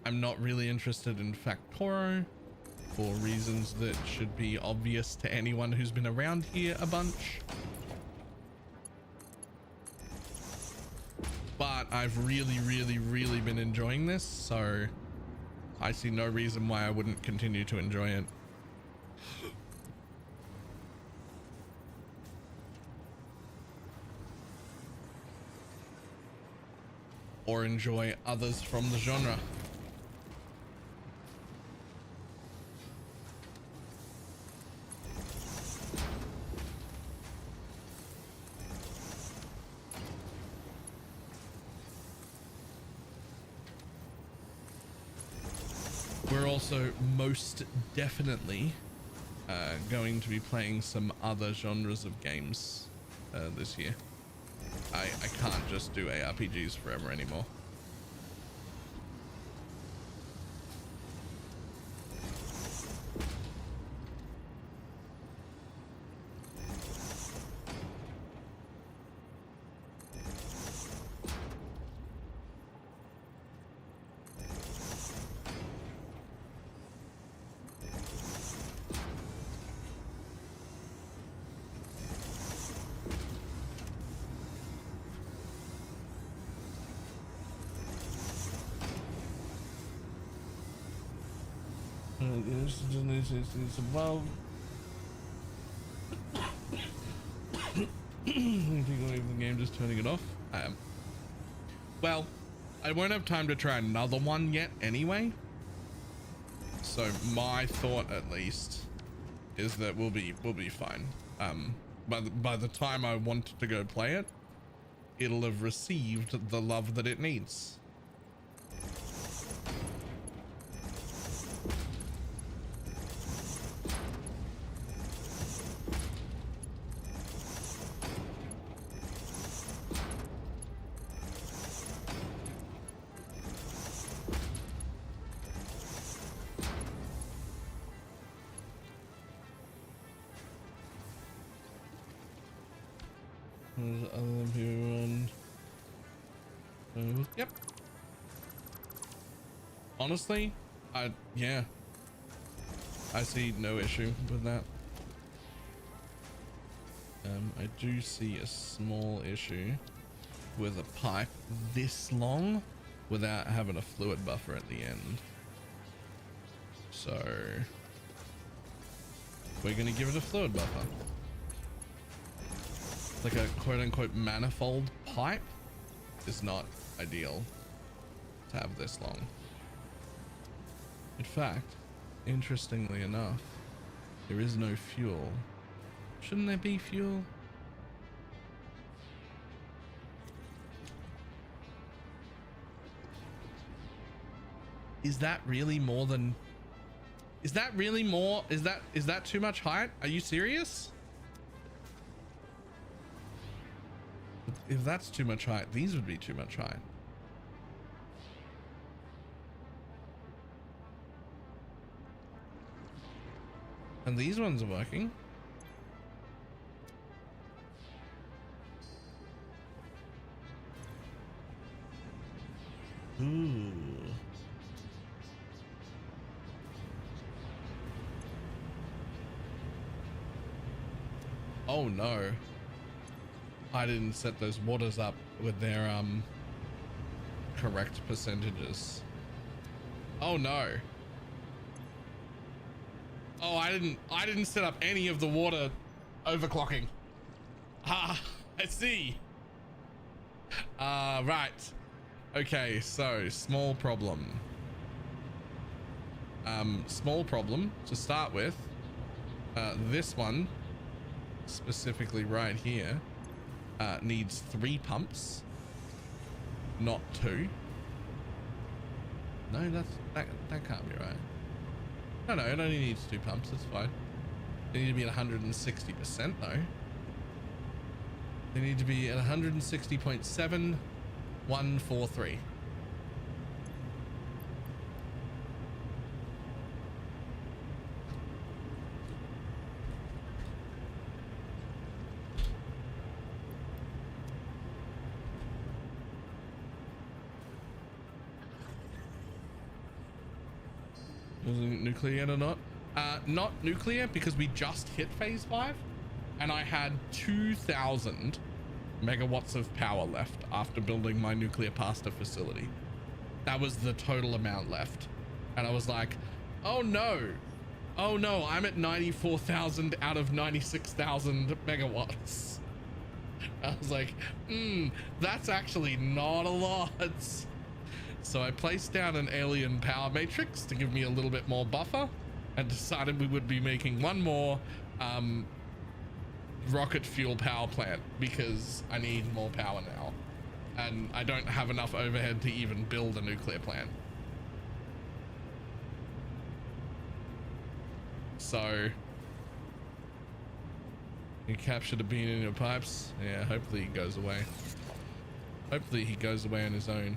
I'm not really interested in Factoro for reasons that should be obvious to anyone who's been around here a bunch. But I've really been enjoying this, so I see no reason why I wouldn't continue to enjoy it. Or enjoy others from the genre. We're also most definitely going to be playing some other genres of games this year. I can't just do ARPGs forever anymore. It's above. People leave the game just turning it off. I am. Well, I won't have time to try another one yet anyway. So my thought, at least, is that we'll be fine. By the time I want to go play it, it'll have received the love that it needs. Yep. Honestly, yeah, I see no issue with that. I do see a small issue with a pipe this long without having a fluid buffer at the end. So we're gonna give it a fluid buffer. Like a quote-unquote manifold pipe is not ideal to have this long. In fact, interestingly enough, there is no fuel. Shouldn't there be fuel? Is that really more than... Is that really more? Is that too much height? Are you serious? If that's too much height, these would be too much height. And these ones are working. Ooh. Oh no. I didn't set those waters up with their correct percentages. Oh no. Oh, I didn't set up any of the water overclocking. Ah, I see. Right. Okay, so small problem. Small problem to start with. This one specifically right here needs 3 pumps, not 2. No, that can't be right. No, it only needs 2 pumps. That's fine. They need to be at 160% though. They need to be at 160.7143. Was it nuclear yet or not? Not nuclear, because we just hit phase 5 and I had 2,000 megawatts of power left after building my nuclear pasta facility. That was the total amount left. And I was like, oh no, I'm at 94,000 out of 96,000 megawatts. I was like, that's actually not a lot. So I placed down an alien power matrix to give me a little bit more buffer and decided we would be making one more rocket fuel power plant because I need more power now. And I don't have enough overhead to even build a nuclear plant. So you captured a bean in your pipes. Yeah, hopefully he goes away. Hopefully he goes away on his own.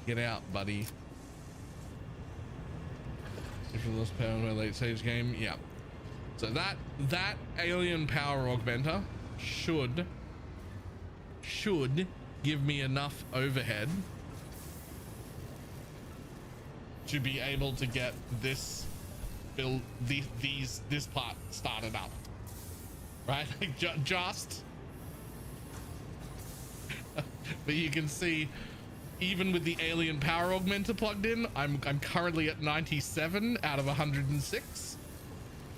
Get out, buddy. If you lost power in a late stage game, yeah. So that alien power augmenter should give me enough overhead to be able to get this build this part started up, right? Like just but you can see even with the alien power augmenter plugged in, I'm currently at 97 out of 106.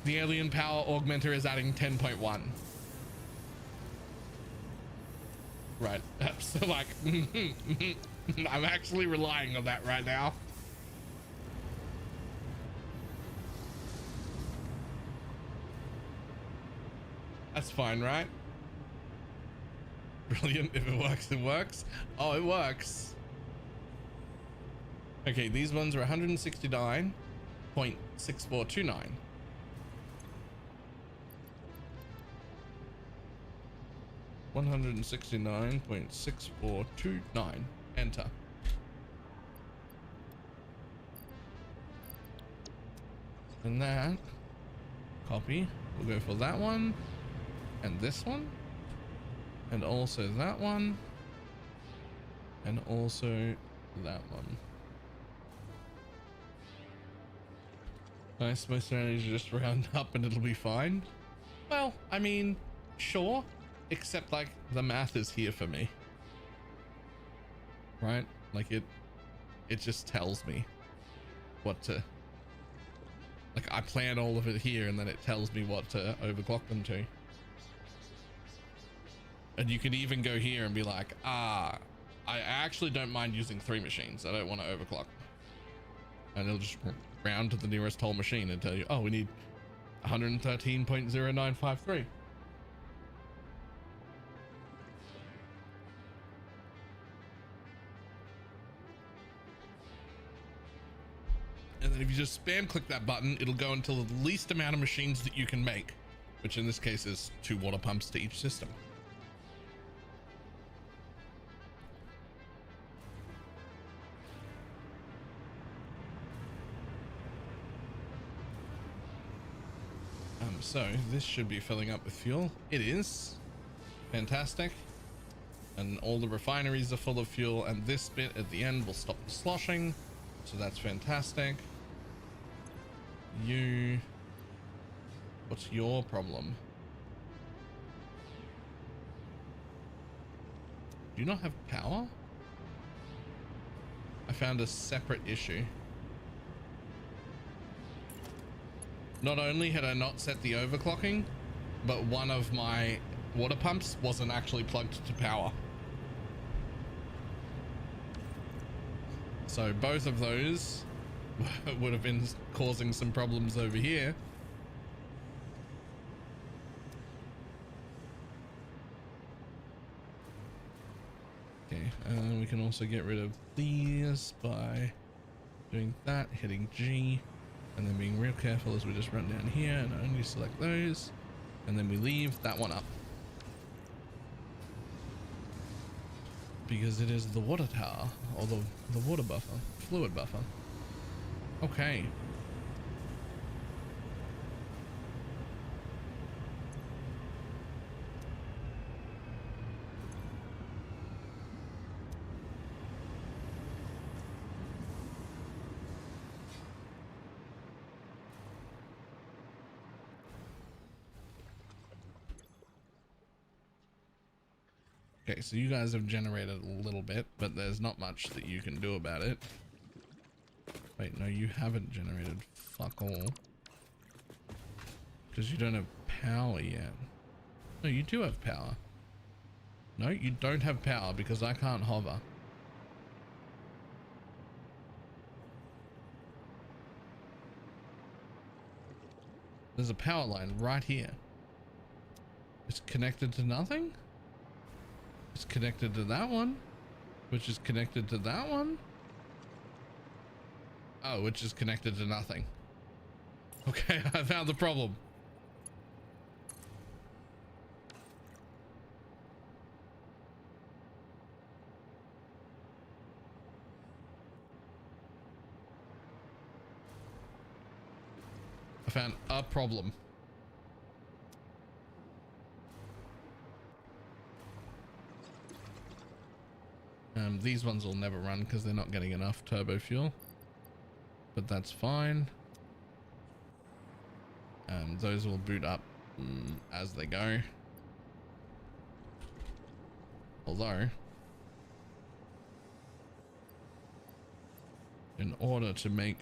The alien power augmenter is adding 10.1. Right. So like I'm actually relying on that right now. That's fine, right? Brilliant. If it works, it works. Oh, it works. Okay, these ones are 169.6429. $169.6429. Enter. And that copy. We'll go for that one and this one and also that one and also that one. Nice, my strategy just round up and it'll be fine. Well, I mean, sure, except like the math is here for me, right? Like it just tells me what to, like I plan all of it here and then it tells me what to overclock them to. And you can even go here and be like, I actually don't mind using 3 machines. I don't want to overclock. And it'll just round to the nearest whole machine and tell you, oh, we need 113.0953. And then if you just spam click that button, it'll go until the least amount of machines that you can make, which in this case is 2 water pumps to each system. So this should be filling up with fuel. It is. Fantastic. And all the refineries are full of fuel, and this bit at the end will stop the sloshing. So that's fantastic. What's your problem? Do you not have power? I found a separate issue. Not only had I not set the overclocking, but one of my water pumps wasn't actually plugged to power. So both of those would have been causing some problems over here. Okay, we can also get rid of these by doing that, hitting G. And then being real careful as we just run down here and only select those. And then we leave that one up. Because it is the water tower, or the water buffer, fluid buffer. Okay. Okay, so you guys have generated a little bit, but there's not much that you can do about it. Wait, no, you haven't generated fuck all. Because you don't have power yet. No, you do have power. No, you don't have power because I can't hover. There's a power line right here. It's connected to nothing. It's connected to that one, which is connected to that one. Oh, which is connected to nothing. Okay, I found the problem. I found a problem. These ones will never run because they're not getting enough turbo fuel, but that's fine. Those will boot up as they go. Although, in order to make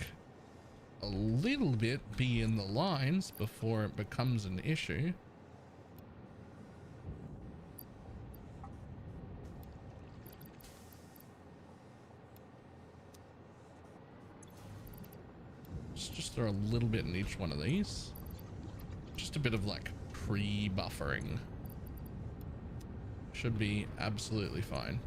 a little bit be in the lines before it becomes an issue, just throw a little bit in each one of these. Just a bit of like pre-buffering. Should be absolutely fine.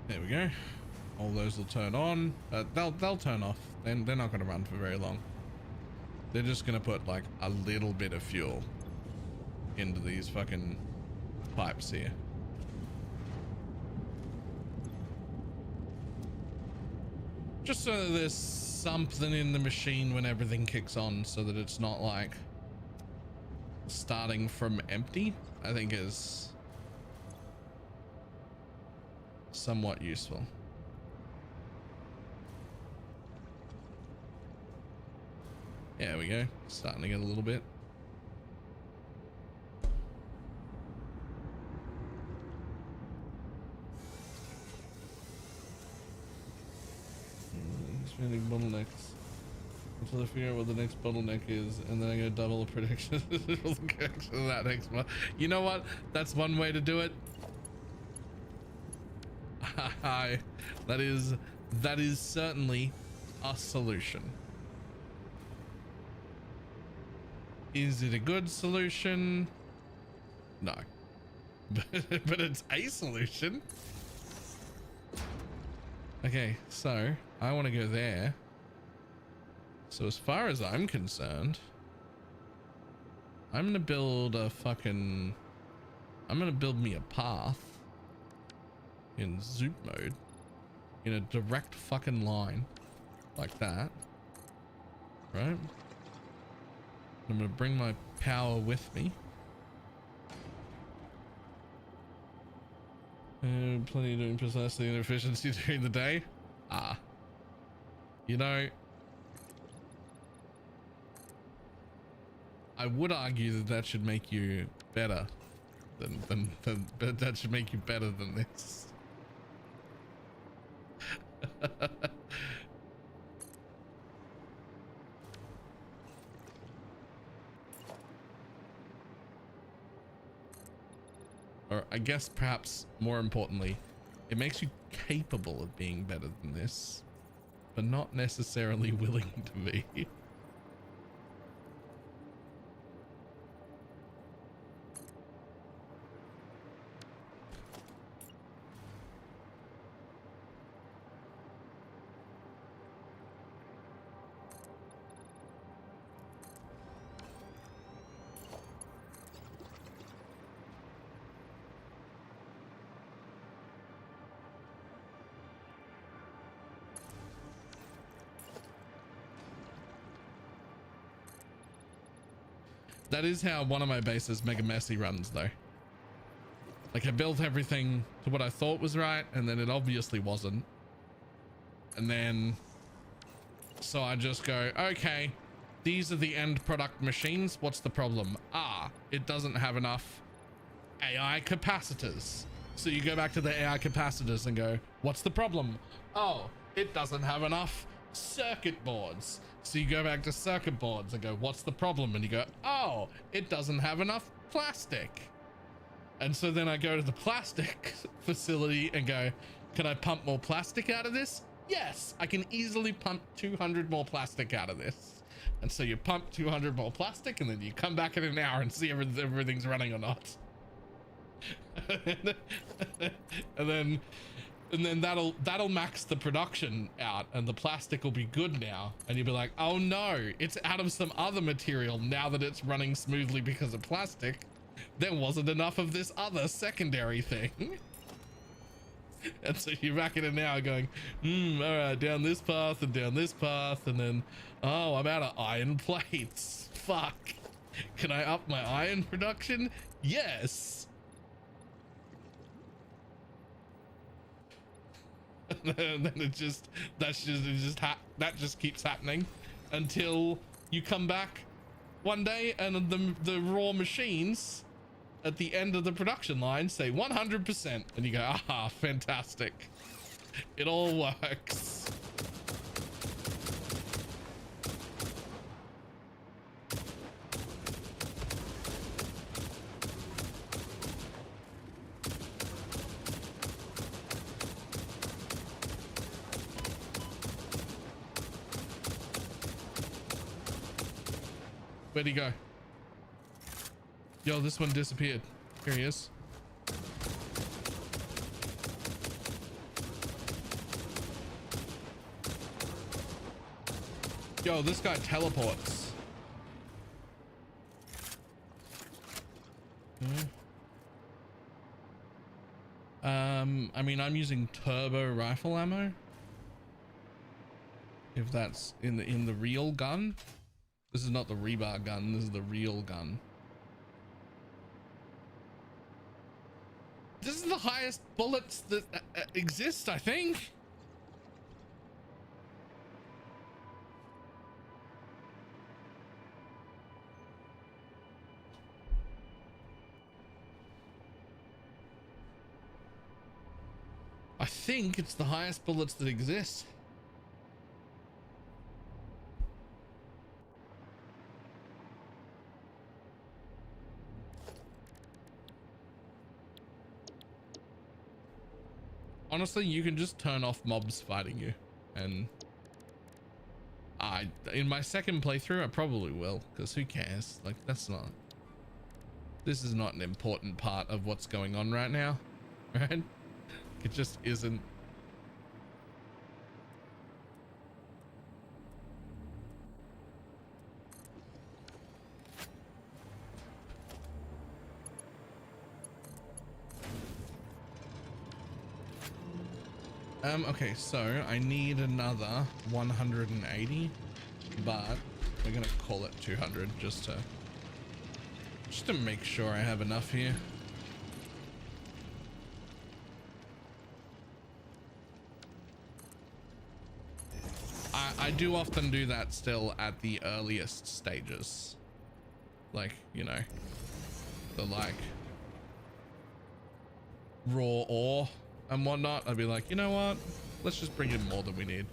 There we go. All those will turn on. They'll turn off. Then they're not going to run for very long. They're just going to put like a little bit of fuel into these fucking pipes here. Just so that there's something in the machine when everything kicks on, so that it's not like starting from empty, I think is somewhat useful. There we go. Starting to get a little bit. Expanding bottlenecks until I figure out what the next bottleneck is, and then I go double the prediction. That next one. You know what? That's one way to do it. That is certainly a solution. Is it a good solution? No. But it's a solution. Okay, so I want to go there. So as far as I'm concerned, I'm going to build a fucking... I'm going to build me a path in Zoop mode in a direct fucking line like that. Right? I'm going to bring my power with me. Plenty of doing precisely and efficiency during the day. You know, I would argue that that should make you better than that should make you better than this. Or I guess perhaps more importantly, it makes you capable of being better than this, but not necessarily willing to be. That is how one of my bases, Mega Messy, runs though. Like I built everything to what I thought was right, and then it obviously wasn't. And then, so I just go, okay, these are the end product machines. What's the problem? Ah, it doesn't have enough AI capacitors. So you go back to the AI capacitors and go, what's the problem? Oh, it doesn't have enough circuit boards. So you go back to circuit boards and go, what's the problem? And you go, oh, it doesn't have enough plastic. And so then I go to the plastic facility and go, can I pump more plastic out of this? Yes, I can easily pump 200 more plastic out of this. And so you pump 200 more plastic, and then you come back in an hour and see if everything's running or not. and then that'll max the production out, and the plastic will be good now. And you'll be like, oh no, it's out of some other material now that it's running smoothly because of plastic. There wasn't enough of this other secondary thing. And so you're back in it now going, all right, down this path and down this path. And then, oh, I'm out of iron plates. Fuck. Can I up my iron production? Yes. And then that just keeps happening until you come back one day and the raw machines at the end of the production line say 100%, and you go, ah, fantastic, it all works. Where'd he go? Yo, this one disappeared. Here he is. Yo, this guy teleports. I mean, I'm using turbo rifle ammo. If that's in the real gun. This is not the rebar gun, this is the real gun. This is the highest bullets that exist, I think. I think it's the highest bullets that exist. Honestly, you can just turn off mobs fighting you, and in my second playthrough I probably will, because who cares? Like, this is not an important part of what's going on right now, right? It just isn't. Okay, so I need another 180, but we're gonna call it 200 just to make sure I have enough here. I do often do that still at the earliest stages, like, you know, the like raw ore and whatnot. I'd be like, you know what, let's just bring in more than we need.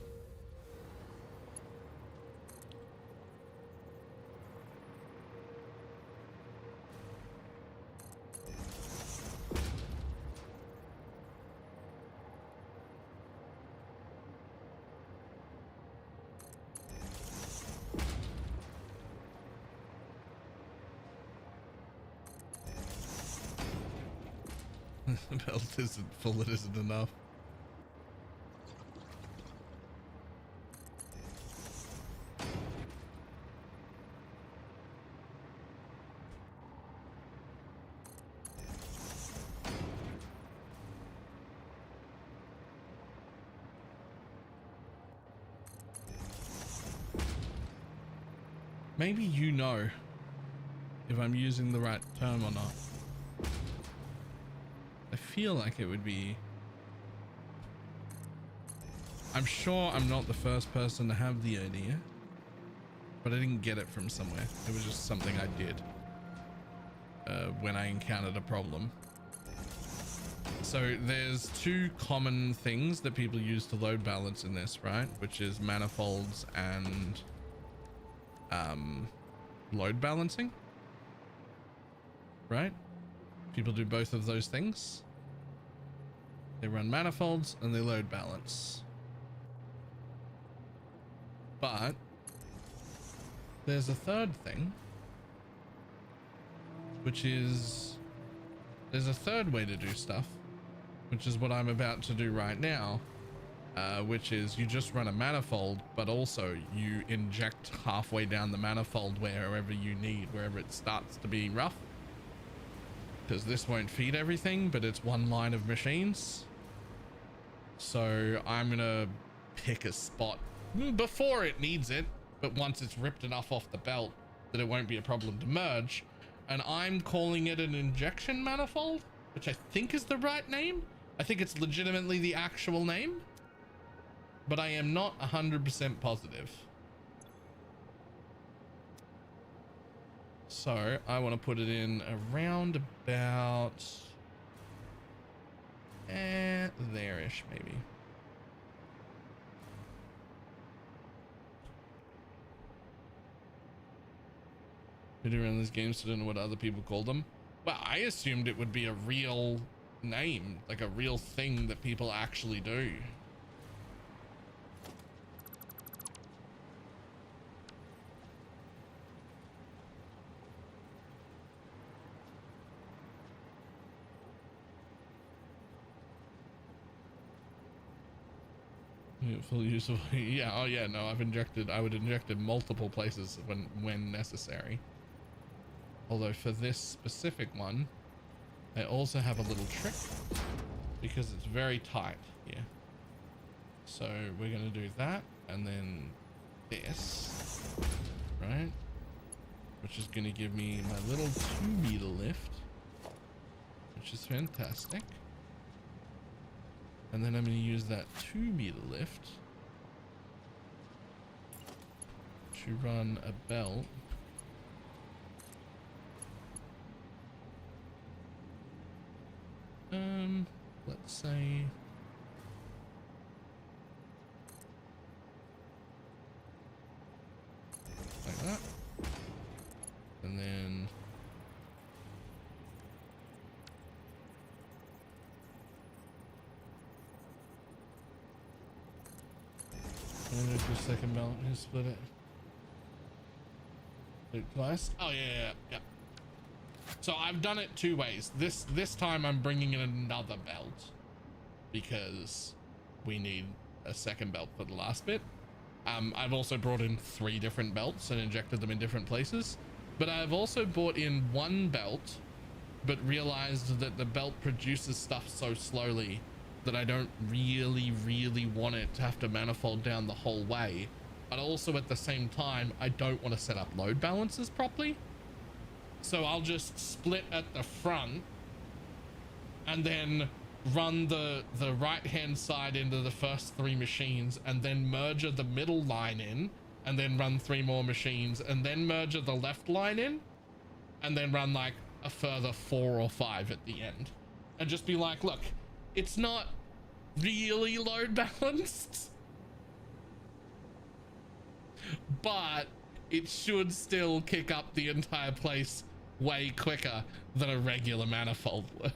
The belt isn't full, it isn't enough. Maybe you know if I'm using the right term or not. feel like it would be. I'm sure I'm not the first person to have the idea, but I didn't get it from somewhere. It was just something I did when I encountered a problem. So there's two common things that people use to load balance in this, right? Which is manifolds and load balancing, right? People do both of those things. They run manifolds and they load balance. But there's a third thing, which is there's a third way to do stuff, which is what I'm about to do right now, which is you just run a manifold, but also you inject halfway down the manifold wherever you need, wherever it starts to be rough, because this won't feed everything, but it's one line of machines. So I'm gonna pick a spot before it needs it, but once it's ripped enough off the belt that it won't be a problem to merge, and I'm calling it an injection manifold, which I think is the right name. I think it's legitimately the actual name, but I am not 100% positive. So I want to put it in around about there-ish, maybe. We do run these games, so I don't know what other people call them. Well, I assumed it would be a real name, like a real thing that people actually do. Full use of yeah. Oh yeah, no, I would inject in multiple places when necessary. Although for this specific one, I also have a little trick because it's very tight here. So we're gonna do that and then this, right? Which is gonna give me my little 2-meter lift, which is fantastic. And then I'm going to use that 2-meter lift to run a belt let's say like that, and then and there's your second belt. Just split it. Twice. Oh yeah. So I've done it two ways. This time I'm bringing in another belt because we need a second belt for the last bit. I've also brought in 3 different belts and injected them in different places, but I've also brought in one belt, but realized that the belt produces stuff so slowly that I don't really want it to have to manifold down the whole way. But also at the same time, I don't want to set up load balancers properly. So I'll just split at the front and then run the right hand side into the first 3 machines and then merge the middle line in and then run 3 more machines and then merge the left line in and then run like a further 4 or 5 at the end and just be like, look, it's not really load balanced, but it should still kick up the entire place way quicker than a regular manifold would.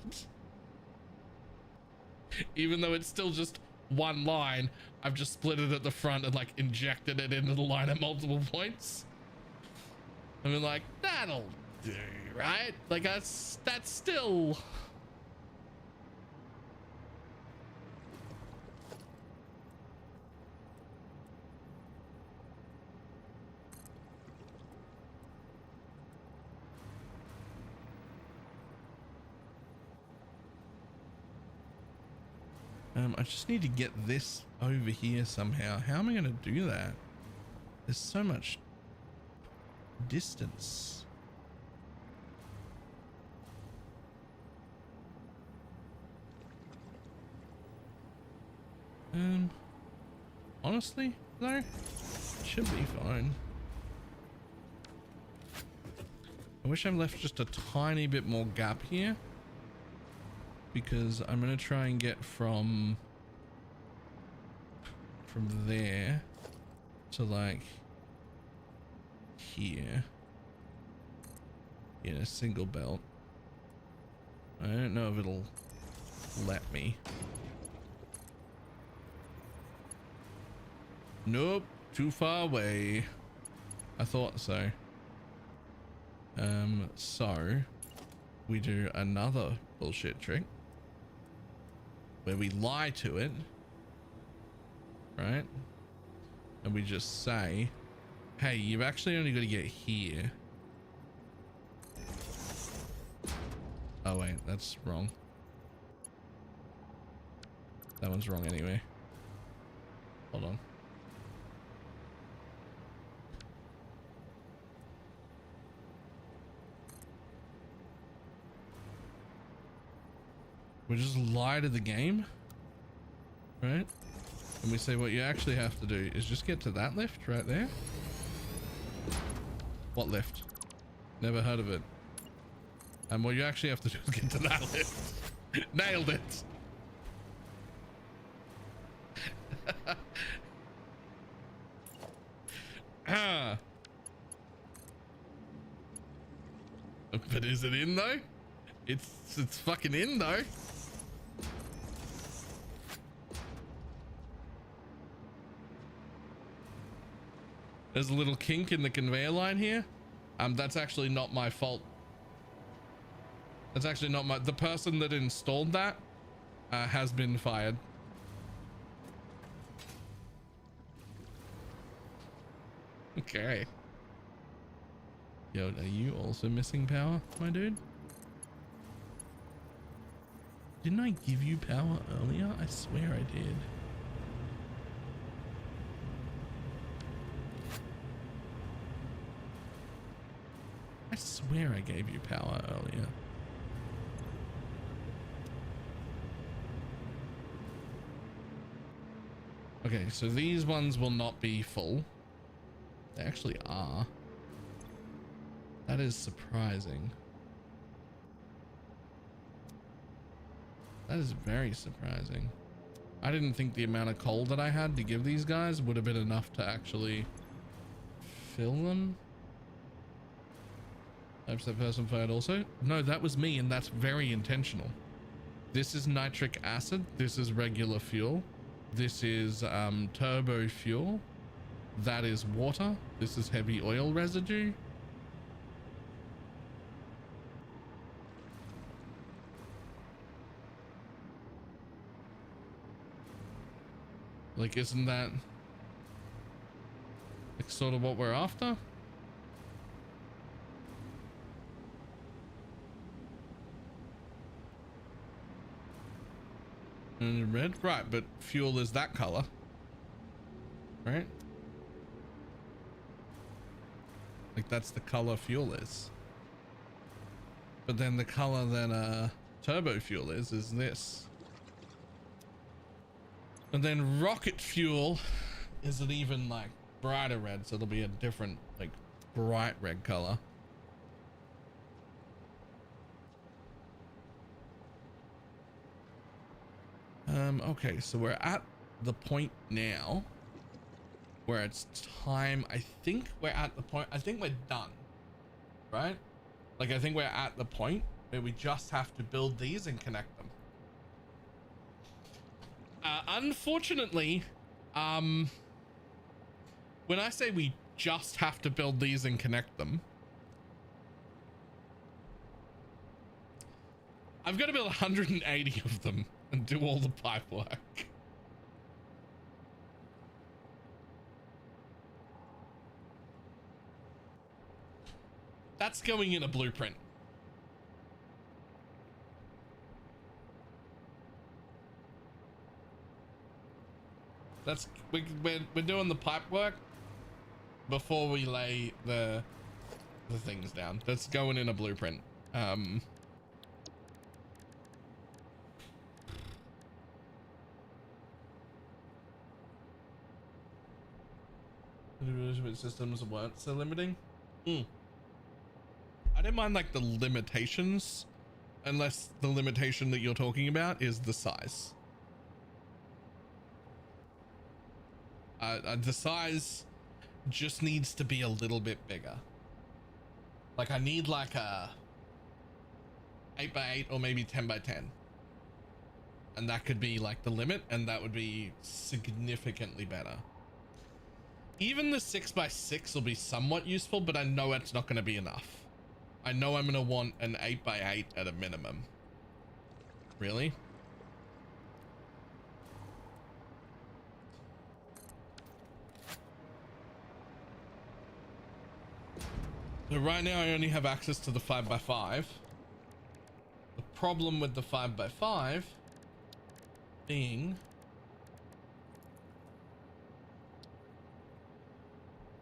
Even though it's still just one line, I've just split it at the front and like injected it into the line at multiple points. I mean, like, that'll do, right? Like that's still... I just need to get this over here somehow. How am I going to do that? There's so much distance. Honestly, though, should be fine. I wish I've left just a tiny bit more gap here, because I'm gonna try and get from there to like here in a single belt. I don't know if it'll let me. Nope, too far away. I thought so. So we do another bullshit trick where we lie to it, right? And we just say, hey, you've actually only got to get here. Oh wait, that's wrong. That one's wrong anyway. Hold on. We just lie to the game, right? And we say what you actually have to do is just get to that lift right there. What lift? Never heard of it. And what you actually have to do is get to that lift. Nailed it. Ah. But is it in though? It's fucking in though. There's a little kink in the conveyor line here. That's actually not my fault. That's actually not my... The person that installed that has been fired. Okay. Yo, are you also missing power, my dude? Didn't I give you power earlier? I swear I did. I swear I gave you power earlier. Okay, so these ones will not be full. They actually are. That is surprising. That is very surprising. I didn't think the amount of coal that I had to give these guys would have been enough to actually fill them. Perhaps that person fired also? No, that was me, and that's very intentional. This is nitric acid. This is regular fuel. This is turbo fuel. That is water. This is heavy oil residue. Like, isn't that like sort of what we're after? And red, right? But fuel is that color, right? Like that's the color fuel is. But then the color that turbo fuel is this. And then rocket fuel is an even like brighter red, so it'll be a different like bright red color. Okay, so we're at the point now where it's time. I think we're at the point. I think we're done, right? Like I think we're at the point where we just have to build these and connect them. Unfortunately, when I say we just have to build these and connect them, I've got to build 180 of them and do all the pipe work. That's going in a blueprint. That's we're doing the pipe work before we lay the things down. That's going in a blueprint. Management systems weren't so limiting. I don't mind like the limitations, unless the limitation that you're talking about is the size. The size just needs to be a little bit bigger. Like I need like a 8x8 or maybe 10x10. And that could be like the limit, and that would be significantly better. Even the 6x6 will be somewhat useful, but I know it's not going to be enough. I know I'm going to want an 8x8 at a minimum. Really? So right now I only have access to the 5x5. The problem with the 5x5 being,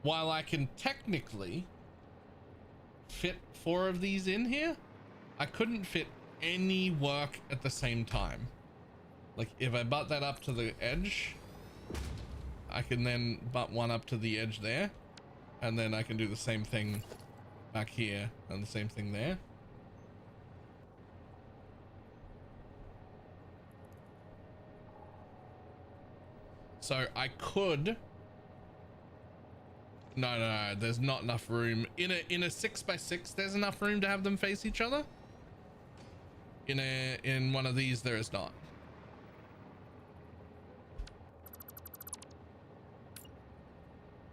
while I can technically fit 4 of these in here, I couldn't fit any work at the same time. Like if I butt that up to the edge, I can then butt one up to the edge there, and then I can do the same thing back here and the same thing there. So I could, no, there's not enough room in a 6x6. There's enough room to have them face each other. In one of these there is not.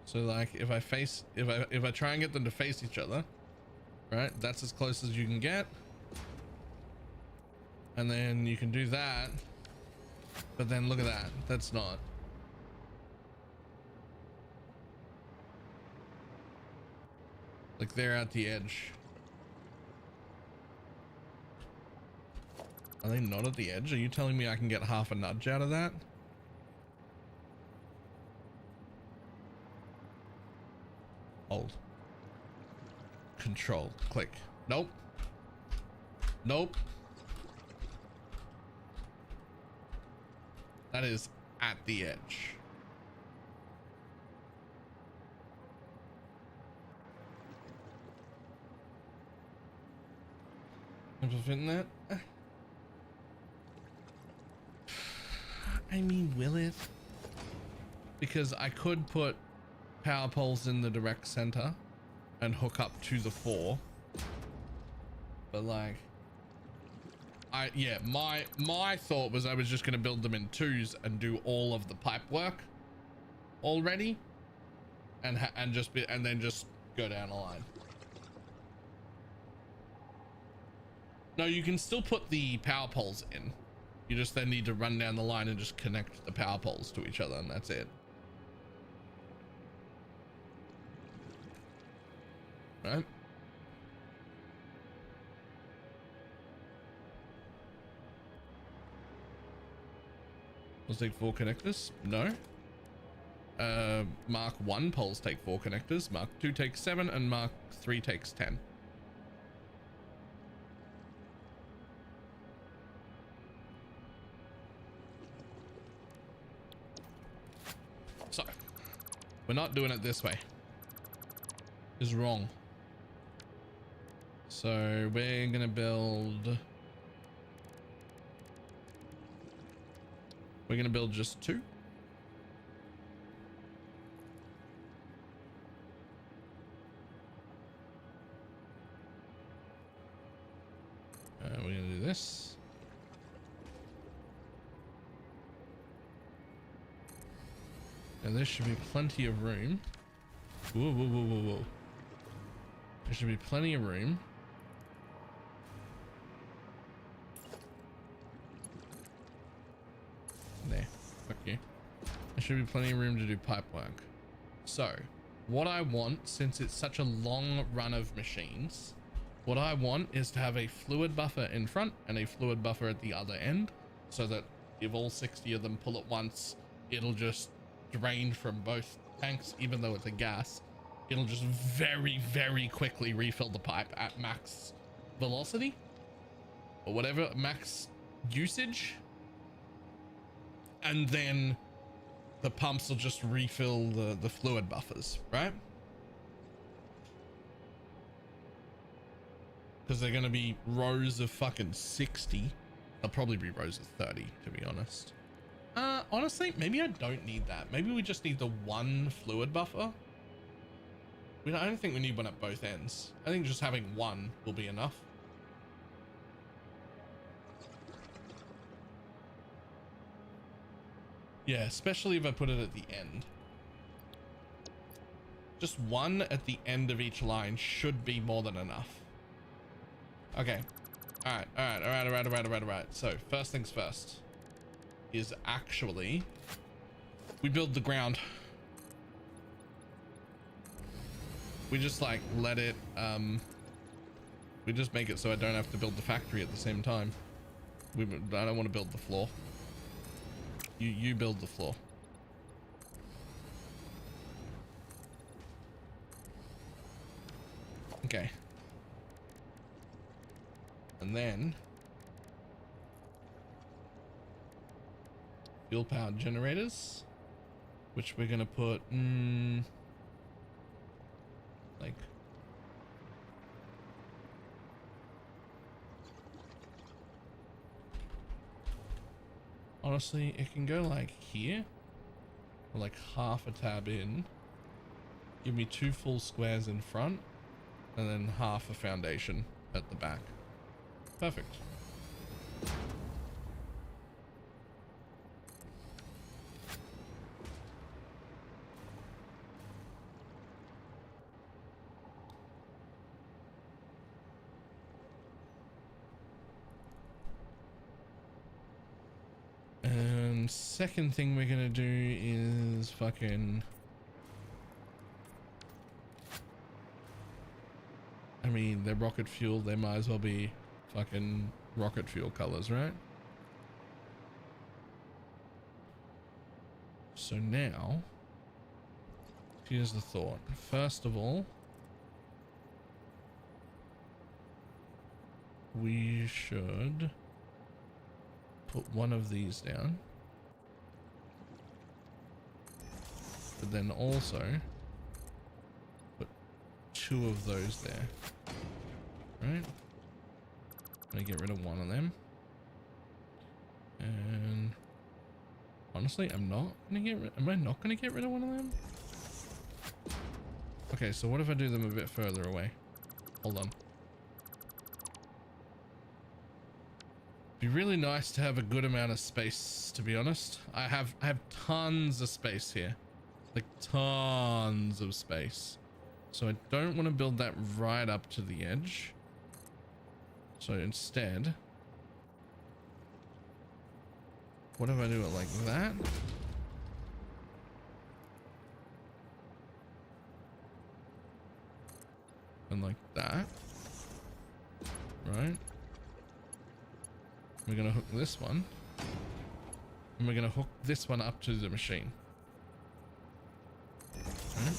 So like if I try and get them to face each other, right, that's as close as you can get, and then you can do that, but then look at that, that's not. Like they're at the edge. Are they not at the edge? Are you telling me I can get half a nudge out of that? Hold. Control. Click. Nope. Nope. That is at the edge. Fitting that? I mean, will it? Because I could put power poles in the direct center and hook up to the 4, but like my thought was I was just going to build them in 2s and do all of the pipe work already, and then just go down the line. No, you can still put the power poles in. You just then need to run down the line and just connect the power poles to each other, and that's it. Right? Let's take 4 connectors. No. Mark 1 poles take 4 connectors. Mark 2 takes 7, and Mark 3 takes 10. So, we're not doing it this way. It's wrong. So we're gonna build. We're gonna build just 2. We're gonna do this. And there should be plenty of room. Whoa, whoa, whoa, whoa, whoa. There should be plenty of room. There. Okay. There should be plenty of room to do pipe work. So, what I want, since it's such a long run of machines, what I want is to have a fluid buffer in front and a fluid buffer at the other end, so that if all 60 of them pull at once, it'll just drain from both tanks. Even though it's a gas, it'll just very, very quickly refill the pipe at max velocity or whatever, max usage, and then the pumps will just refill the fluid buffers, right? Because they're going to be rows of fucking 60. They'll probably be rows of 30, to be honest. Honestly, maybe I don't need that. Maybe we just need the one fluid buffer. I don't think we need one at both ends. I think just having one will be enough. Yeah, especially if I put it at the end. Just one at the end of each line should be more than enough. Okay. All right. So first things first is actually we build the ground. We just like let it, we just make it so I don't have to build the factory at the same time. I don't want to build the floor. You build the floor. Okay. And then fuel powered generators, which we're gonna put like honestly it can go like here or like half a tab in, give me 2 full squares in front and then half a foundation at the back. Perfect. And second thing we're gonna do is fucking, I mean, they're rocket fuel, they might as well be fucking rocket fuel colors, right? So now, here's the thought. First of all, we should put one of these down, but then also put 2 of those there, right? I'm gonna get rid of one of them, and honestly I'm not gonna get rid, am I not gonna get rid of one of them? Okay, so what if I do them a bit further away? Hold on. Be really nice to have a good amount of space, to be honest. I have tons of space here, like tons of space, so I don't want to build that right up to the edge. So instead, what if I do it like that? And like that, right? We're gonna hook this one, and we're gonna hook this one up to the machine. Right?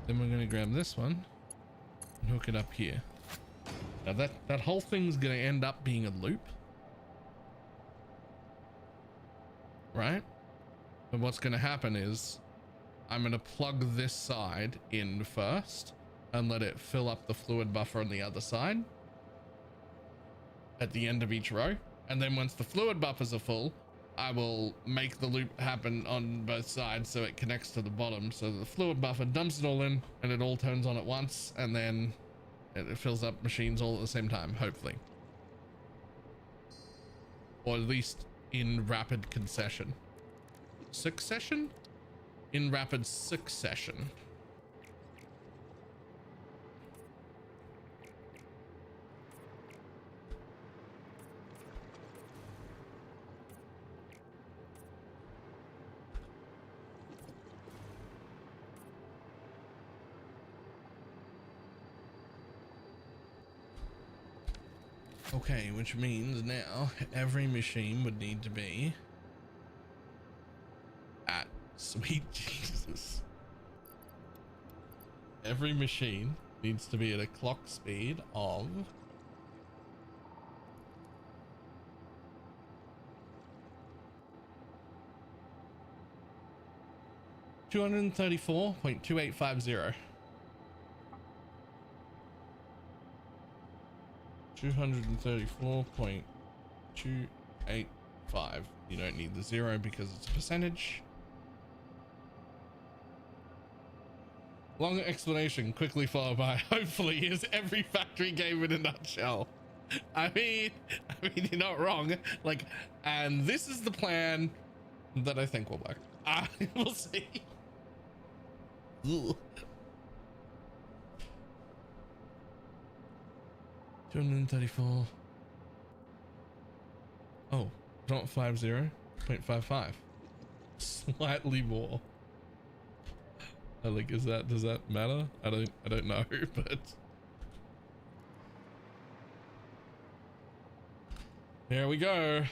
Then we're gonna grab this one and hook it up here. Now that whole thing's gonna end up being a loop, right? But what's going to happen is I'm going to plug this side in first and let it fill up the fluid buffer on the other side at the end of each row. And then once the fluid buffers are full, I will make the loop happen on both sides so it connects to the bottom. So the fluid buffer dumps it all in and it all turns on at once, and then it fills up machines all at the same time, hopefully. Or at least in rapid succession? In rapid succession. Okay, which means now every machine would need to be at Sweet Jesus. Every machine needs to be at a clock speed of 234.2850. 234.285. You don't need the zero because it's a percentage. Long explanation quickly followed by hopefully is every factory game in a nutshell. I mean you're not wrong. Like, and this is the plan that I think will work. We'll see. Ugh. 234. Oh, not 50.55. Slightly more. Like, does that matter? I don't know, but here we go.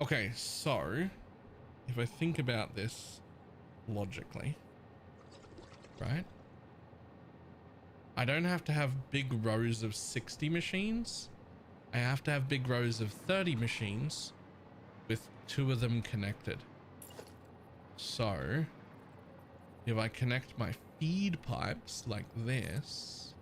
Okay, so if I think about this logically, right? I don't have to have big rows of 60 machines. I have to have big rows of 30 machines with 2 of them connected. So if I connect my feed pipes like this,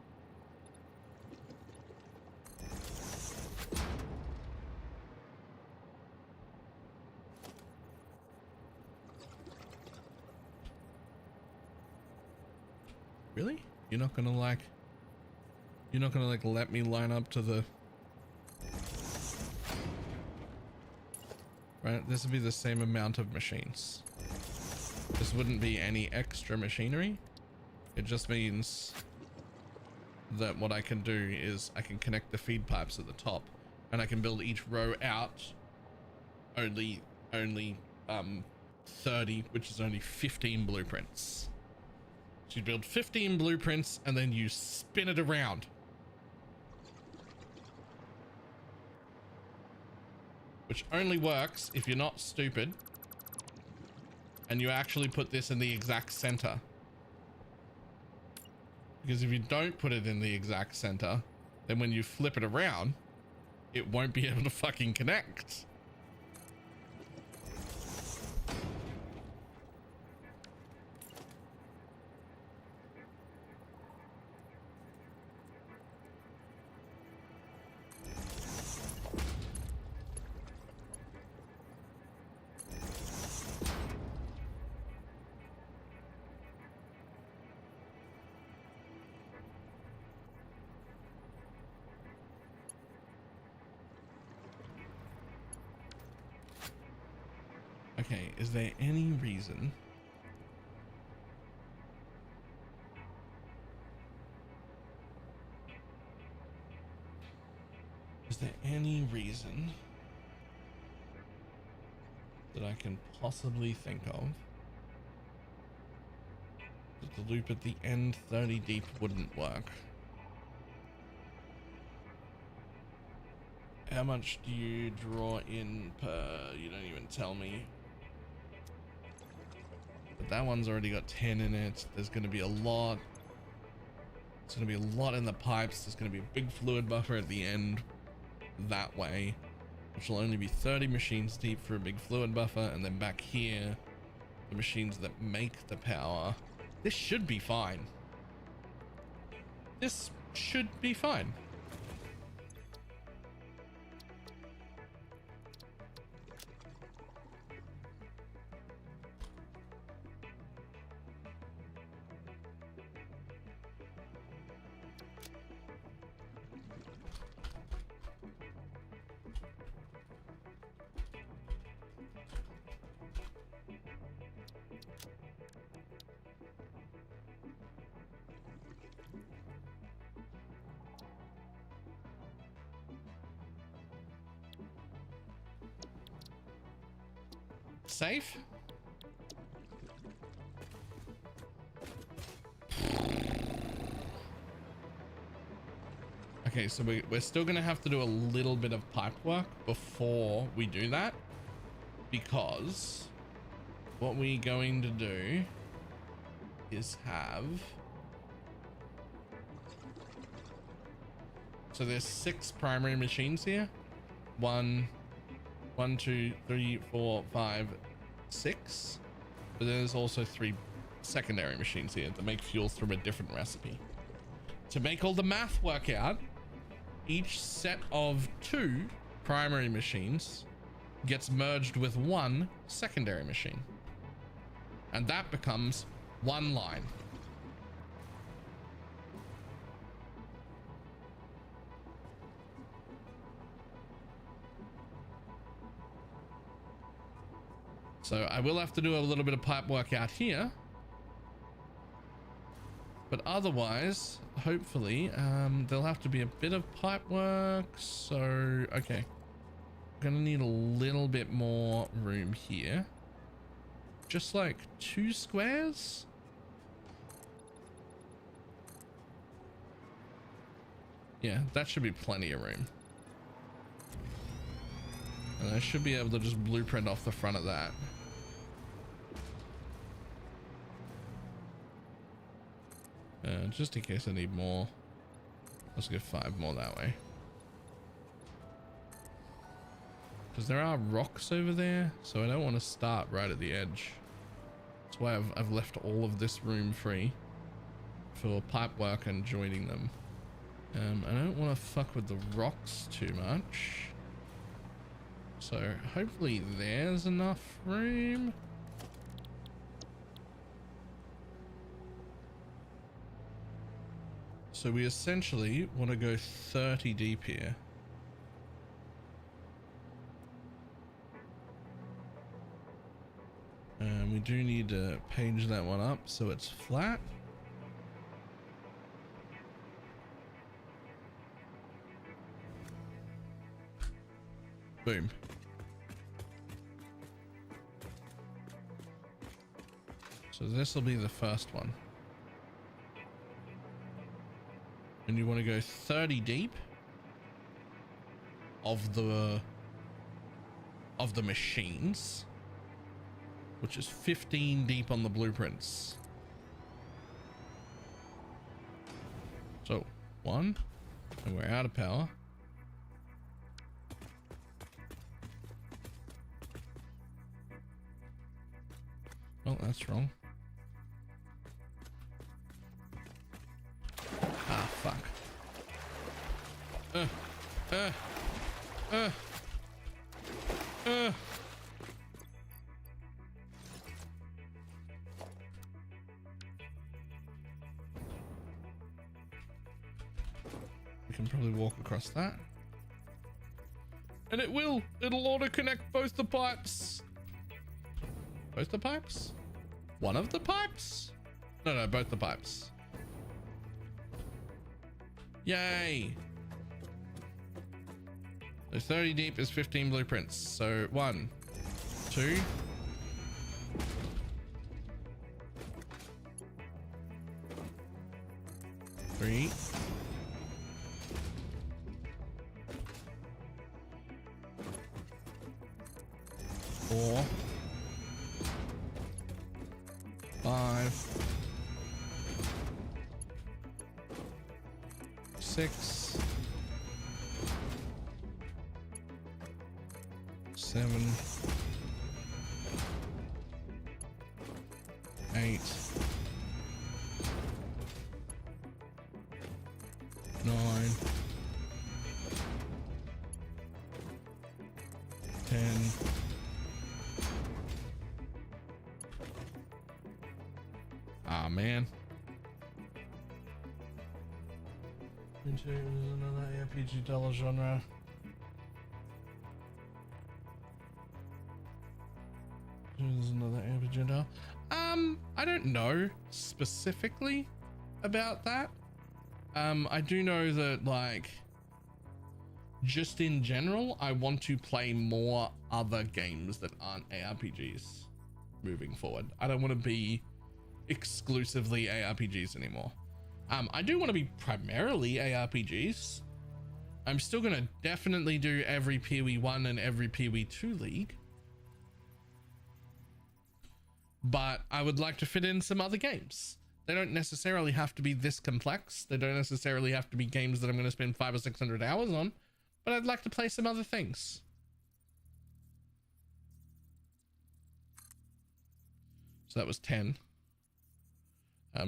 really? You're not gonna like let me line up to the right? This would be the same amount of machines. This wouldn't be any extra machinery. It just means that what I can do is I can connect the feed pipes at the top and I can build each row out only 30, which is only 15 blueprints. So you build 15 blueprints and then you spin it around. Which only works if you're not stupid and you actually put this in the exact center. Because if you don't put it in the exact center, then when you flip it around, it won't be able to fucking connect. Okay, is there any reason that I can possibly think of that the loop at the end 30 deep wouldn't work? How much do you draw in per? You don't even tell me. But that one's already got 10 in it. There's going to be a lot. It's going to be a lot in the pipes. There's going to be a big fluid buffer at the end that way, which will only be 30 machines deep for a big fluid buffer. And then back here, the machines that make the power. This should be fine. This should be fine. Safe? Okay, so we're still gonna have to do a little bit of pipe work before we do that, because what we're going to do is have, so there's 6 primary machines here. 1, 2, 3, 4, 5, 6. But there's also 3 secondary machines here that make fuel through a different recipe. To make all the math work out, each set of 2 primary machines gets merged with 1 secondary machine. And that becomes 1 line. So I will have to do a little bit of pipe work out here. But otherwise, hopefully, there'll have to be a bit of pipe work. So, okay. I'm gonna need a little bit more room here. Just like 2 squares. Yeah, that should be plenty of room. And I should be able to just blueprint off the front of that. Just in case I need more. Let's go 5 more that way. Because there are rocks over there, so I don't want to start right at the edge. That's why I've left all of this room free for pipe work and joining them. I don't want to fuck with the rocks too much. So hopefully there's enough room. So we essentially want to go 30 deep here. And we do need to page that one up so it's flat. Boom. So this will be the first one. And you want to go 30 deep of the machines, which is 15 deep on the blueprints. So 1, and we're out of power. Oh, that's wrong. Ah, fuck. We can probably walk across that. And it'll auto connect both the pipes. Both the pipes? One of the pipes? No, both the pipes. Yay. So 30 deep is 15 blueprints. So 1, 2. 3. 4. 5. 6. 7. 8. 9. 10. 'Ah, man. Into another RPG dollar genre. There's another RPG dollar. I don't know specifically about that. I do know that, like, just in general, I want to play more other games that aren't ARPGs moving forward. I don't want to be exclusively ARPGs anymore. I do want to be primarily ARPGs, I'm still going to definitely do every PoE 1 and every PoE 2 league. But I would like to fit in some other games. They don't necessarily have to be this complex. They don't necessarily have to be games that I'm going to spend 500 or 600 hours on, but I'd like to play some other things. So that was 10.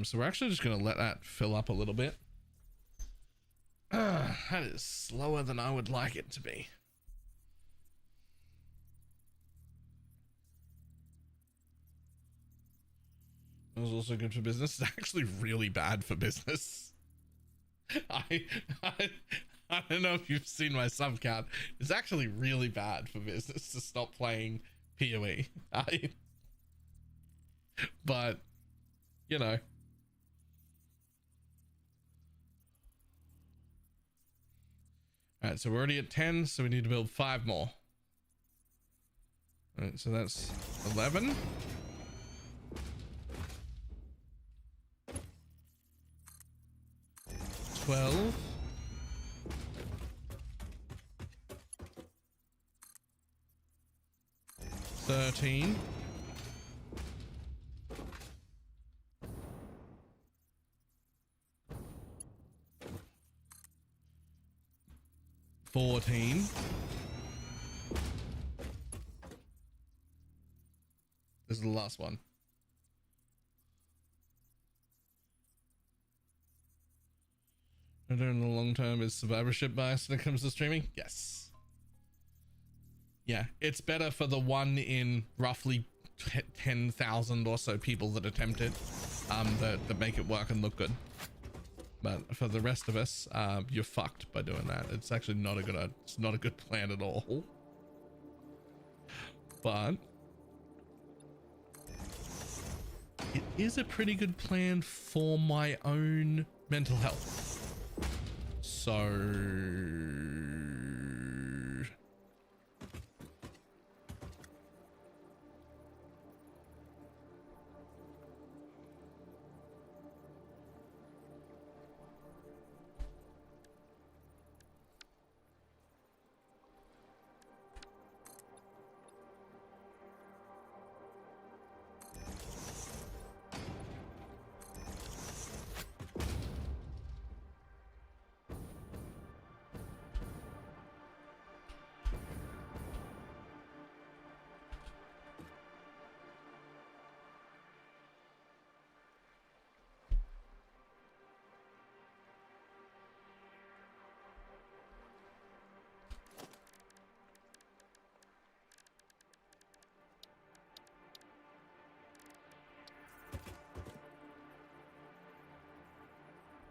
So we're actually just going to let that fill up a little bit. That is slower than I would like it to be. It was also good for business. It's actually really bad for business. I don't know if you've seen my sub count. It's actually really bad for business to stop playing PoE. But, you know. All right, so we're already at 10, so we need to build 5 more. All right, so that's 11. 12. 13. 14. This is the last one. In the long term, is survivorship bias when it comes to streaming? Yes. Yeah, it's better for the one in roughly 10,000 or so people that attempt it, that make it work and look good. But for the rest of us, you're fucked by doing that. It's actually not a good plan at all. But it is a pretty good plan for my own mental health. So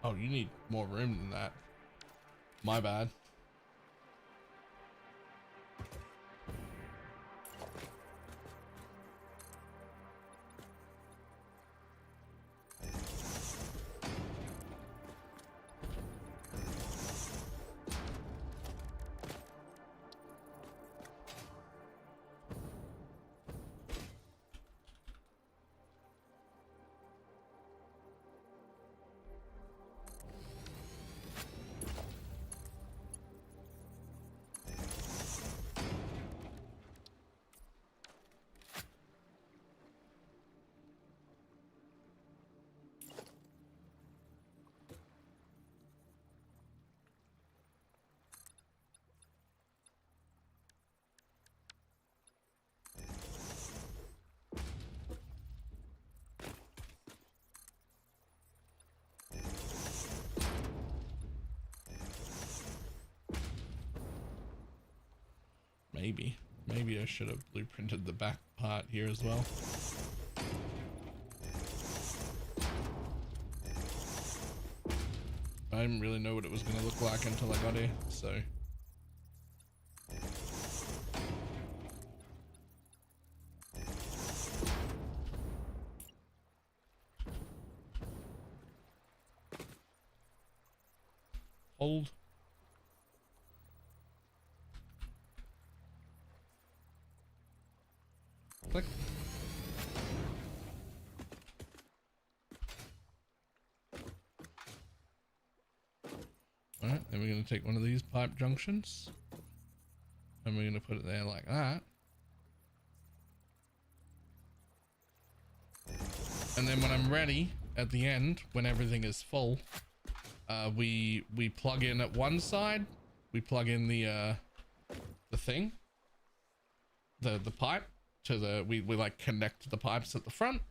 oh, you need more room than that. My bad. Maybe I should have blueprinted the back part here as well. I didn't really know what it was going to look like until I got here, so. Hold. Click. All right. right, then we're going to take one of these pipe junctions and we're going to put it there like that. And then when I'm ready at the end, when everything is full, we plug in at one side, we plug in the thing, the pipe to the, we like connect the pipes at the front,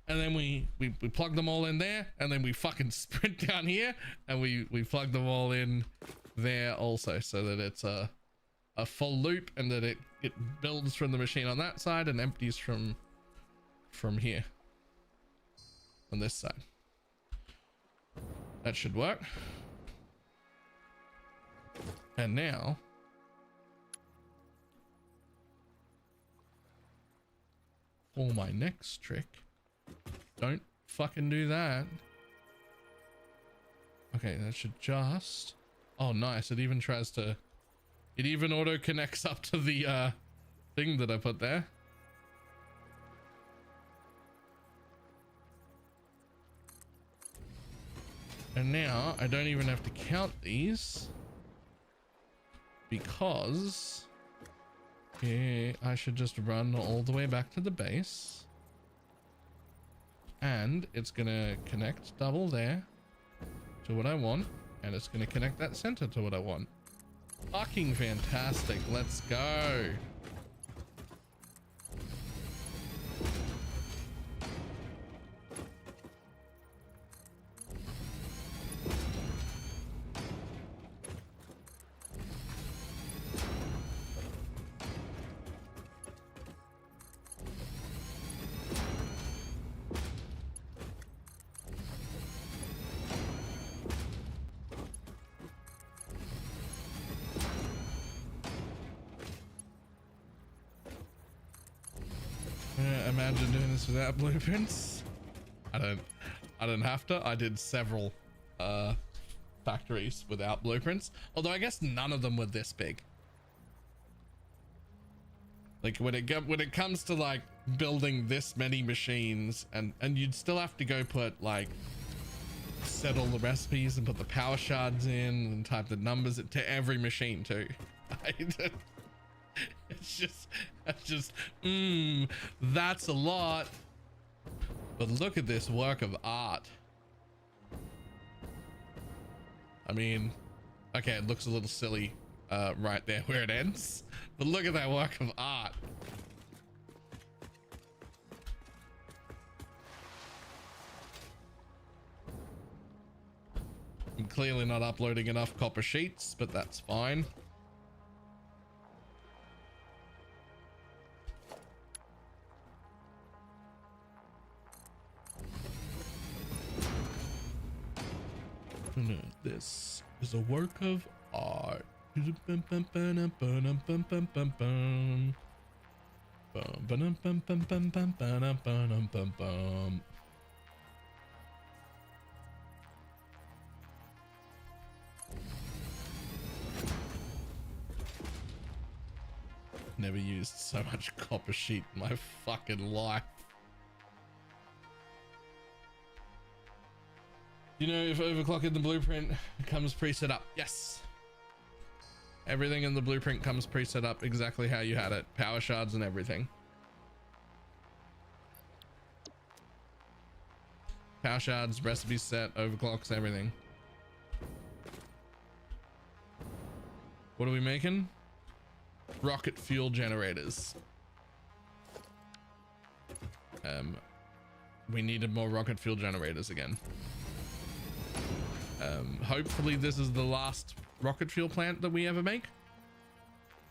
and then we plug them all in there, and then we fucking sprint down here and we plug them all in there also, so that it's a full loop, and that it builds from the machine on that side and empties from here on this side. That should work. And now for my next trick, don't fucking do that. Okay, that should just, oh nice, it even tries to, it even auto connects up to the thing that I put there. And now I don't even have to count these, because I should just run all the way back to the base, and it's gonna connect double there to what I want, and it's gonna connect that center to what I want. Fucking fantastic. Let's go. Imagine doing this without blueprints. I don't have to. I did several factories without blueprints, although I guess none of them were this big. Like when it comes to like building this many machines, and you'd still have to go put like, set all the recipes and put the power shards in and type the numbers to every machine too. That's just that's a lot. But look at this work of art. I mean, okay, it looks a little silly right there where it ends, but look at that work of art. I'm clearly not uploading enough copper sheets, but that's fine. This is a work of art. Never used so much copper sheet in my fucking life. You know, if overclock in the blueprint comes preset up. Yes. Everything in the blueprint comes preset up exactly how you had it. Power shards and everything. Power shards, recipe set, overclocks, everything. What are we making? Rocket fuel generators. We needed more rocket fuel generators again. Hopefully this is the last rocket fuel plant that we ever make.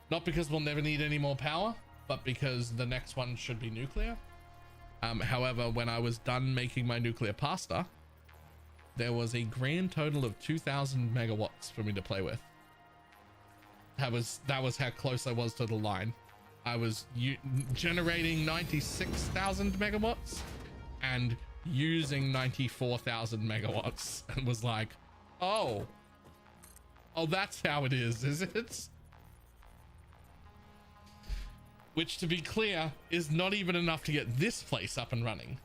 Not because we'll never need any more power, but because the next one should be nuclear. However, when I was done making my nuclear pasta, there was a grand total of 2,000 megawatts for me to play with. That was how close I was to the line. I was generating 96,000 megawatts and using 94,000 megawatts, and was like, oh, that's how it is it? Which, to be clear, is not even enough to get this place up and running.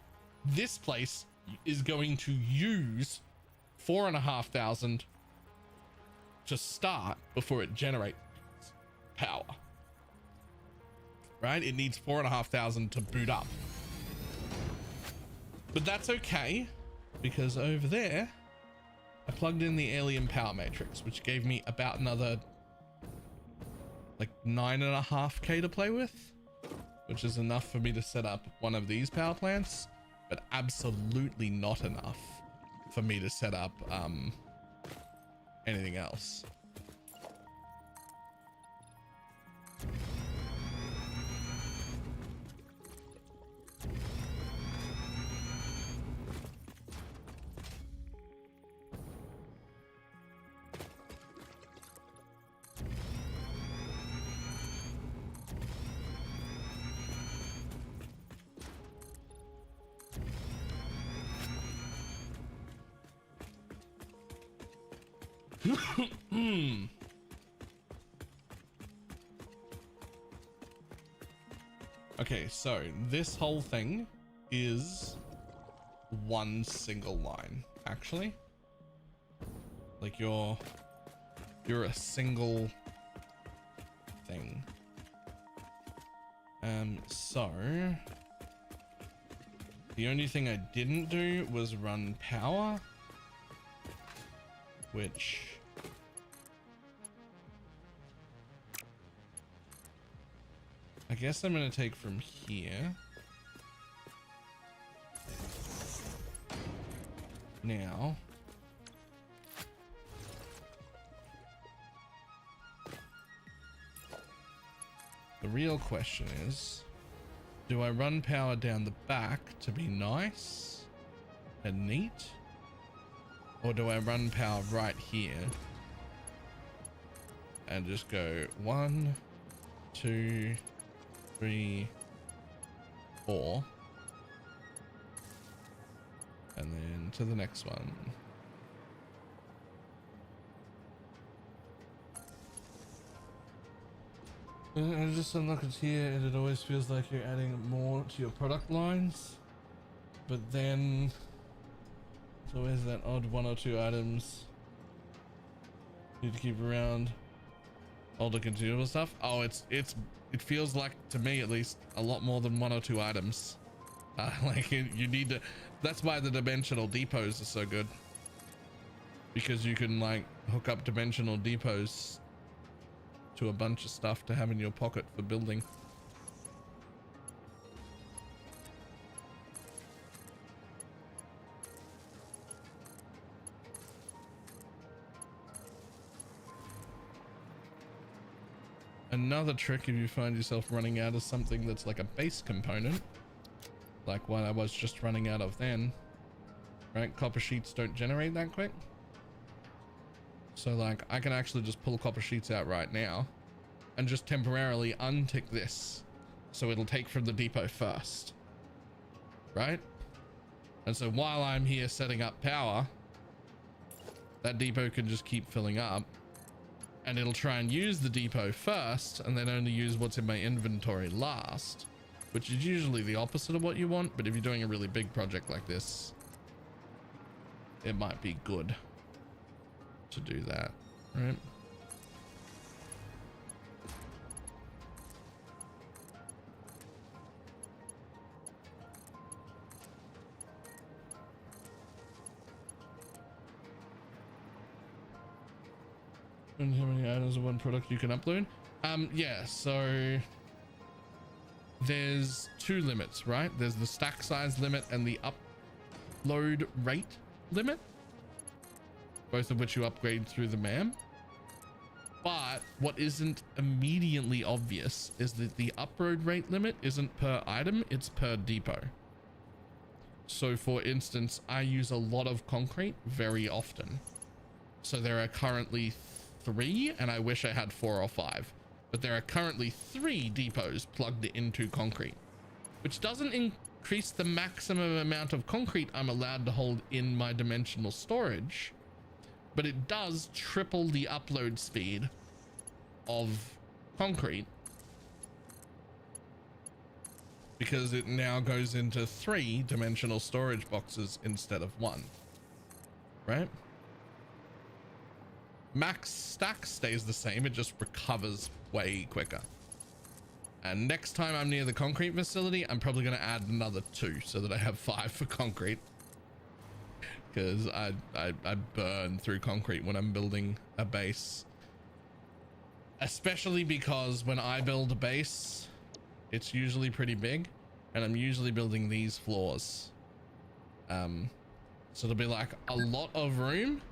This place is going to use 4,500 to start before it generates power. Right? It needs 4,500 to boot up. But that's okay, because over there, I plugged in the alien power matrix, which gave me about another like 9.5K to play with, which is enough for me to set up one of these power plants, but absolutely not enough for me to set up anything else. Okay, so this whole thing is one single line, actually. Like you're a single thing. So the only thing I didn't do was run power, which I guess I'm going to take from here. Now, the real question is, do I run power down the back to be nice and neat? Or do I run power right here and just go 1, 2, 3, 4, and then to the next one. I just unlock it here, and it always feels like you're adding more to your product lines, but then it's always that odd 1 or 2 items you need to keep around. Older consumable stuff. Oh, it feels like, to me at least, a lot more than 1 or 2 items. Like you need to. That's why the dimensional depots are so good, because you can like hook up dimensional depots to a bunch of stuff to have in your pocket for building. Another trick, if you find yourself running out of something that's like a base component, like what I was just running out of then, right? Copper sheets don't generate that quick. So like I can actually just pull copper sheets out right now and just temporarily untick this, so it'll take from the depot first, right? And so while I'm here setting up power, that depot can just keep filling up, and it'll try and use the depot first and then only use what's in my inventory last, which is usually the opposite of what you want. But if you're doing a really big project like this, it might be good to do that, right? And how many items of one product you can upload? Yeah, so there's 2 limits, right? There's the stack size limit and the upload rate limit, both of which you upgrade through the MAM. But what isn't immediately obvious is that the upload rate limit isn't per item, it's per depot. So for instance, I use a lot of concrete very often. So there are currently 3, and I wish I had 4 or 5, but there are currently 3 depots plugged into concrete, which doesn't increase the maximum amount of concrete I'm allowed to hold in my dimensional storage, but it does triple the upload speed of concrete, because it now goes into 3 dimensional storage boxes instead of 1, right? max stack stays the same. It just recovers way quicker. And next time I'm near the concrete facility, I'm probably going to add another 2 so that I have 5 for concrete. Because I burn through concrete when I'm building a base. Especially because when I build a base, it's usually pretty big. And I'm usually building these floors. So it'll be like a lot of room.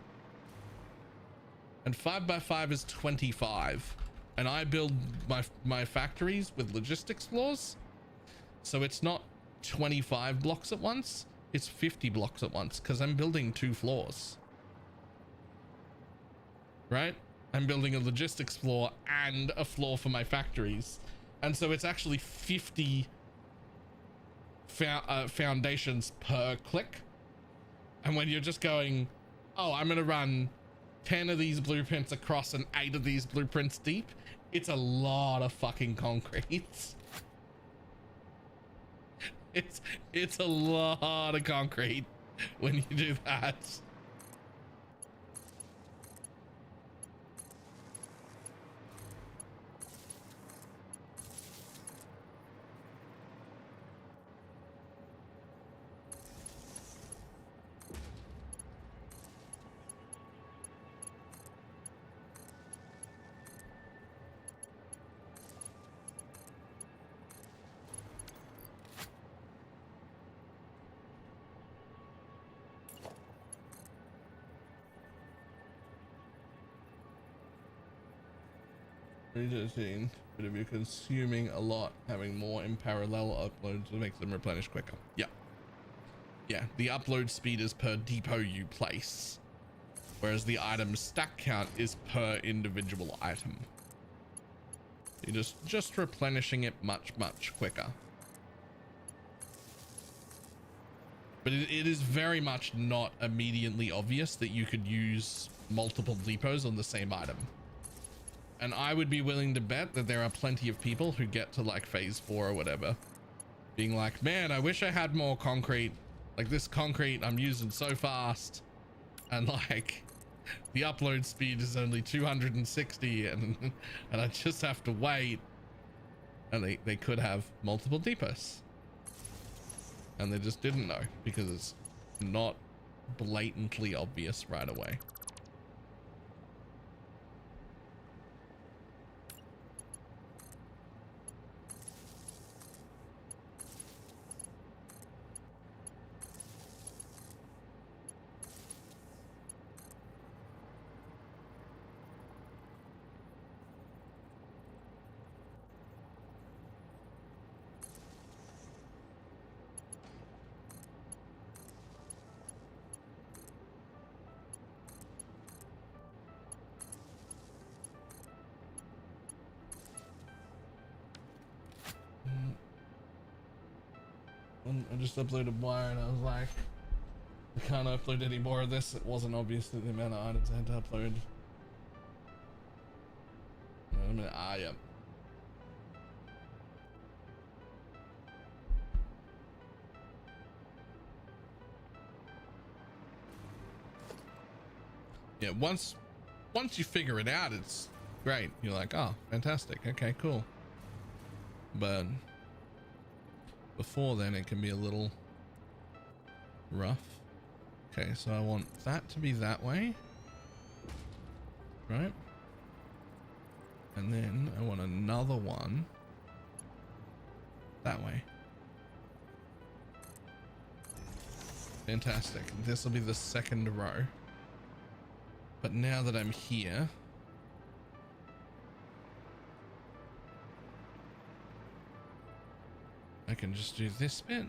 And 5x5 is 25. And I build my factories with logistics floors. So it's not 25 blocks at once. It's 50 blocks at once because I'm building 2 floors. Right? I'm building a logistics floor and a floor for my factories. And so it's actually 50 foundations per click. And when you're just going, oh, I'm going to run 10 of these blueprints across and 8 of these blueprints deep, it's a lot of fucking concrete. It's a lot of concrete when you do that. Reducing, but if you're consuming a lot, having more in parallel uploads will make them replenish quicker. Yeah. Yeah, the upload speed is per depot you place, whereas the item stack count is per individual item. You're just replenishing it much quicker. But it is very much not immediately obvious that you could use multiple depots on the same item. And I would be willing to bet that there are plenty of people who get to like phase 4 or whatever being like, man, I wish I had more concrete. Like this concrete I'm using so fast, and like the upload speed is only 260 and I just have to wait. And they could have multiple depots and they just didn't know because it's not blatantly obvious right away. I just uploaded wire and I was like, I can't upload any more of this. It wasn't obvious that the amount of items I had to upload. I mean, yeah. Yeah, once you figure it out, it's great. You're like, oh, fantastic. Okay, cool. But before then, it can be a little rough. Okay, so I want that to be that way, right? And then I want another one that way. Fantastic. This will be the second row. But now that I'm here, I can just do this bit.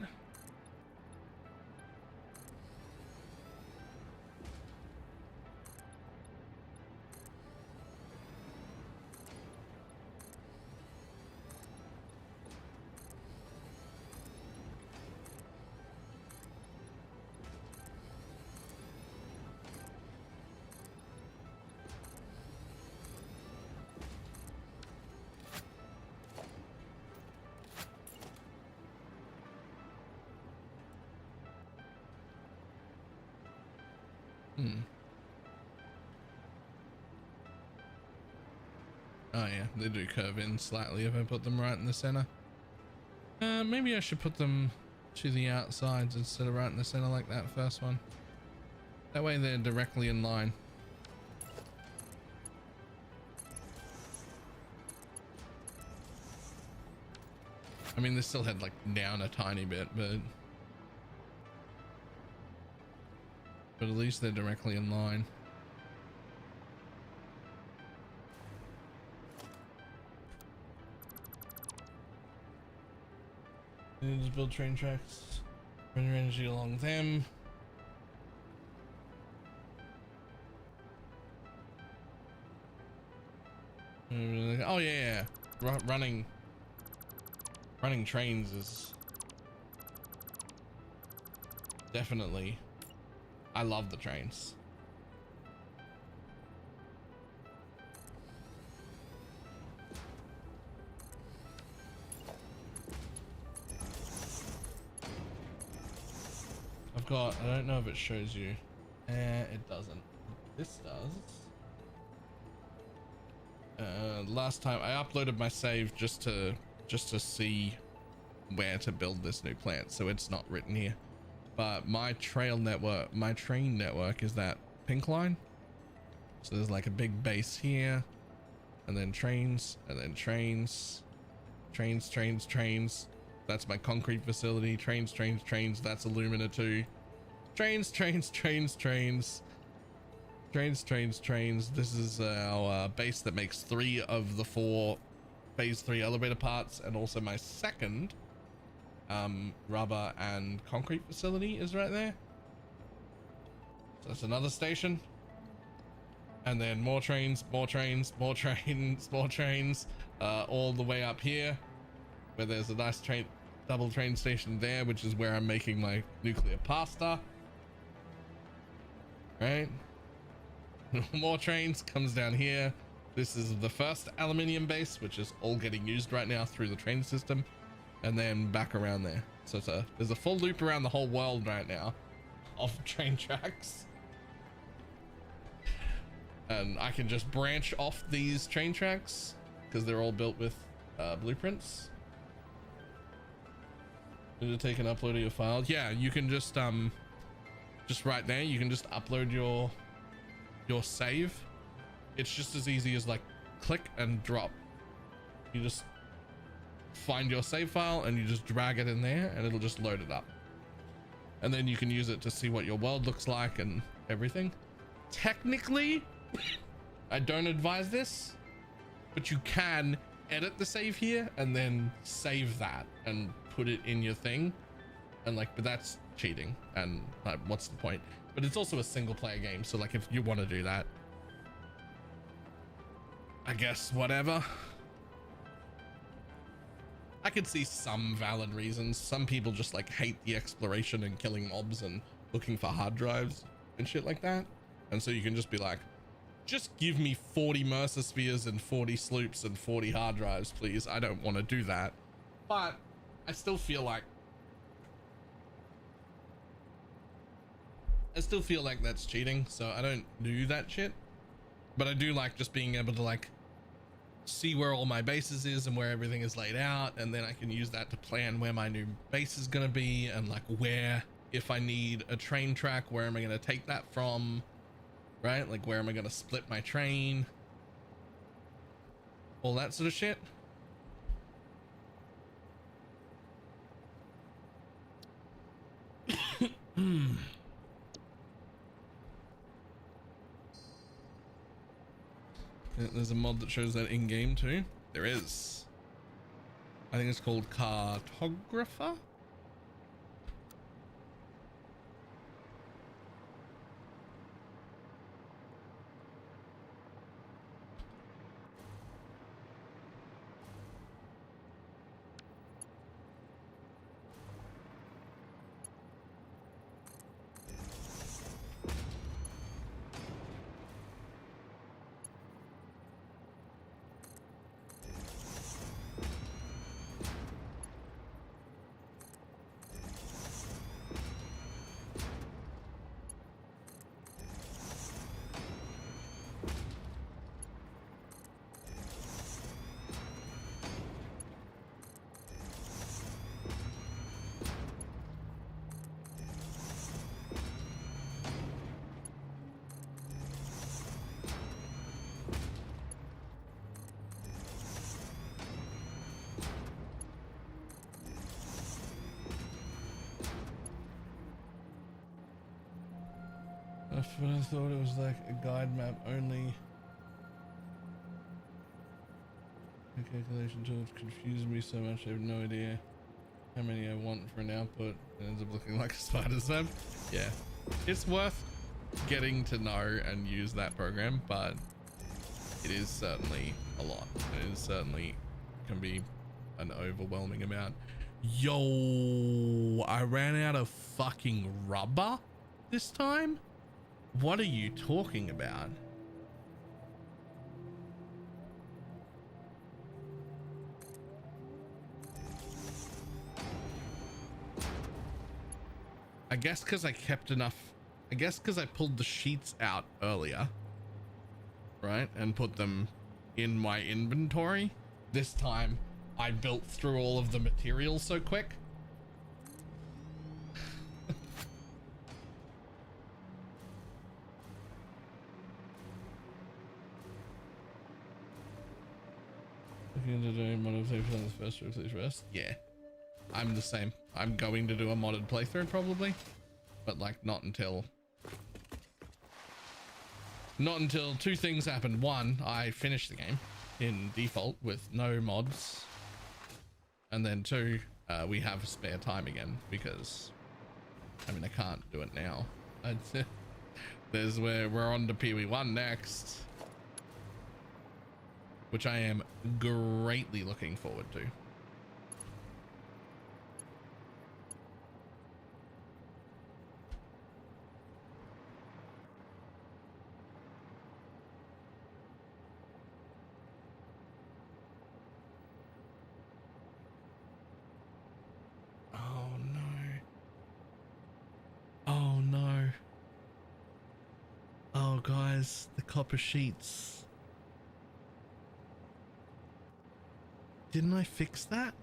Oh yeah, they do curve in slightly if I put them right in the center. Maybe I should put them to the outsides instead of right in the center like that first one. That way they're directly in line. I mean, they still had like down a tiny bit, but at least they're directly in line. And just build train tracks, run your energy along them. Oh yeah, running trains is definitely, I love the trains. I've got, I don't know if it shows you. It doesn't. This does. Last time I uploaded my save just to see where to build this new plant, so it's not written here. But my train network is that pink line. So there's like a big base here, and then trains, and then trains. That's my concrete facility. Trains. That's alumina too. Trains. This is our base that makes 3 of the 4 phase 3 elevator parts, and also my second rubber and concrete facility is right there. So that's another station. And then more trains, all the way up here, where there's a nice double train station there, which is where I'm making my nuclear pasta. Right? More trains comes down here. This is the first aluminium base, which is all getting used right now through the train system, and then back around there. So there's a full loop around the whole world right now of train tracks. And I can just branch off these train tracks because they're all built with blueprints. Need to take an upload of your file. Yeah, you can just right there, you can just upload your save. It's just as easy as like click and drop. You just find your save file and you just drag it in there and it'll just load it up. And then you can use it to see what your world looks like and everything. Technically, I don't advise this, but you can edit the save here and then save that and put it in your thing. And like, but that's cheating, and what's the point? But it's also a single player game, so like if you want to do that, I guess whatever. I could see some valid reasons. Some people just like hate the exploration and killing mobs and looking for hard drives and shit like that. And so you can just be like, just give me 40 Mercer spheres and 40 sloops and 40 hard drives, please. I don't want to do that. But I still feel like that's cheating, so I don't do that shit. But I do like just being able to like see where all my bases is and where everything is laid out, and then I can use that to plan where my new base is gonna be, and like where, if I need a train track, where am I gonna take that from, right? Like where am I gonna split my train, all that sort of shit. There's a mod that shows that in game too. There is. I think it's called Cartographer. I thought it was like a guide map only. The calculation tool confused me so much I have no idea how many I want for an output. It ends up looking like a spider's web. Yeah, it's worth getting to know and use that program, but it is certainly a lot. It is certainly can be an overwhelming amount. Yo, I ran out of fucking rubber this time? What are you talking about? I guess because I kept enough. I guess because I pulled the sheets out earlier, right, and put them in my inventory. This time I built through all of the materials so quick. Looking to do modded playthrough on the first or please rest. Yeah, I'm the same. I'm going to do a modded playthrough probably, but like not until two things happen. One, I finish the game in default with no mods, and then two, we have spare time again because I mean I can't do it now. There's where we're on to Pee-wee 1 next, which I am greatly looking forward to. Oh no. Oh no. Oh guys, the copper sheets. Didn't I fix that?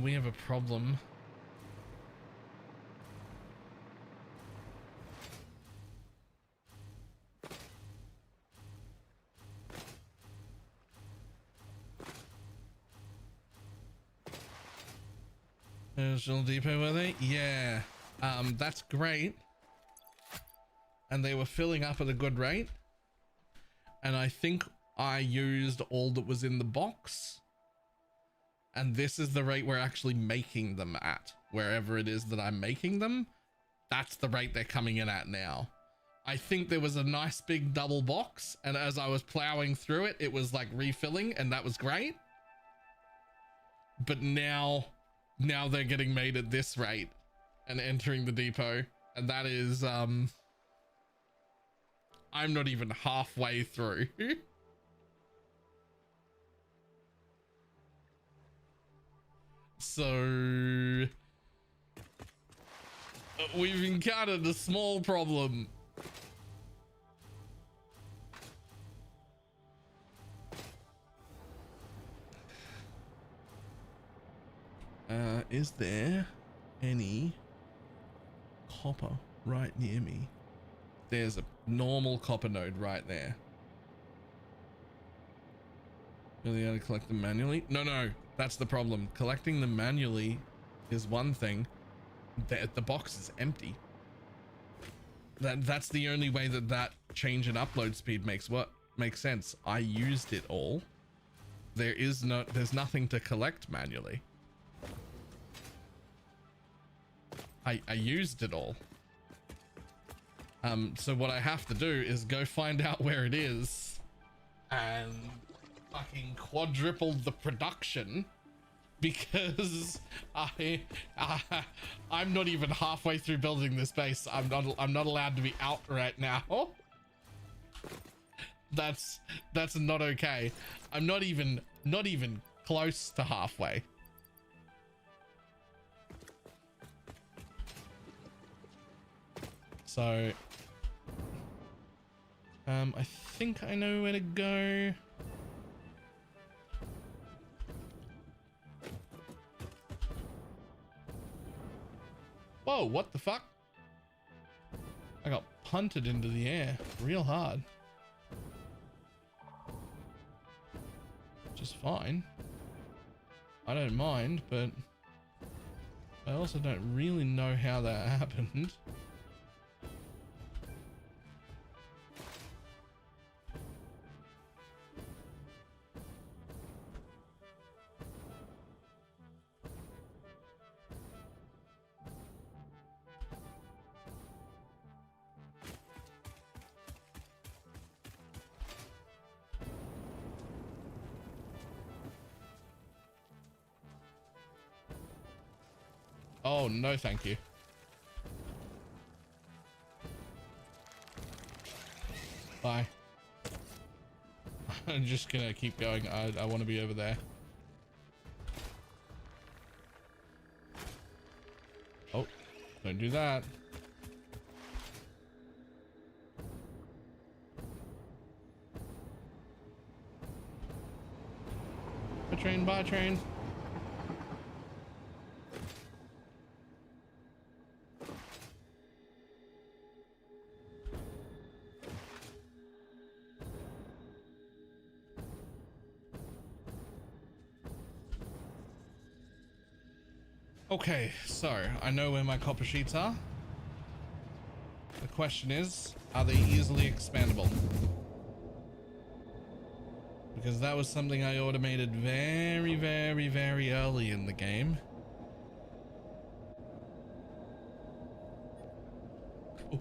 We have a problem. Original depot, were they? Yeah. That's great. And they were filling up at a good rate. And I think I used all that was in the box. And this is the rate we're actually making them at. Wherever it is that I'm making them, that's the rate they're coming in at now. I think there was a nice big double box, and as I was plowing through it, it was like refilling, and that was great. But now they're getting made at this rate and entering the depot, and that is I'm not even halfway through. So we've encountered a small problem. Is there any copper right near me? There's a normal copper node right there. Really able to collect them manually? No, that's the problem. Collecting them manually is one thing. The box is empty. That's the only way that change in upload speed makes sense. I used it all. There's nothing to collect manually. I used it all. So what I have to do is go find out where it is and fucking quadruple the production, because I'm not even halfway through building this base. I'm not allowed to be out right now. That's not okay. I'm not even close to halfway. So I think I know where to go. Whoa, what the fuck? I got punted into the air real hard. Which is fine. I don't mind, but I also don't really know how that happened. Oh, no, thank you. Bye. I'm just gonna keep going. I want to be over there. Oh, don't do that. Bye train. Okay, so I know where my copper sheets are. The question is, are they easily expandable? Because that was something I automated very, very, very early in the game. Oh.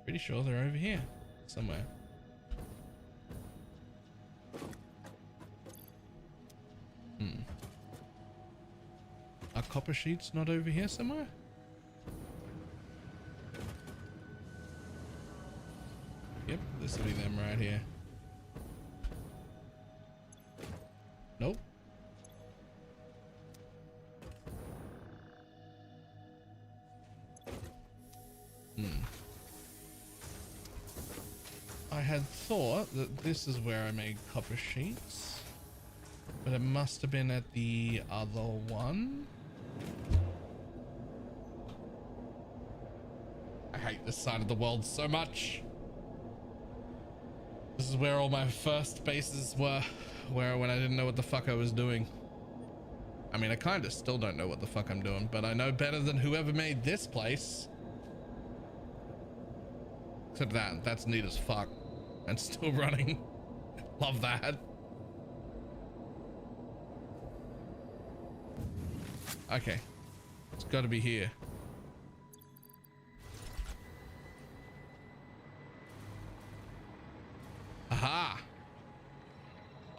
Pretty sure they're over here somewhere. Are copper sheets not over here somewhere? Yep, this will be them right here. Nope. I had thought that this is where I made copper sheets, but it must have been at the other one. I hate this side of the world so much. This is where all my first bases were, when I didn't know what the fuck I was doing. I mean, I kind of still don't know what the fuck I'm doing, but I know better than whoever made this place. Except that's neat as fuck. And still running. Love that. Okay. It's got to be here. Aha!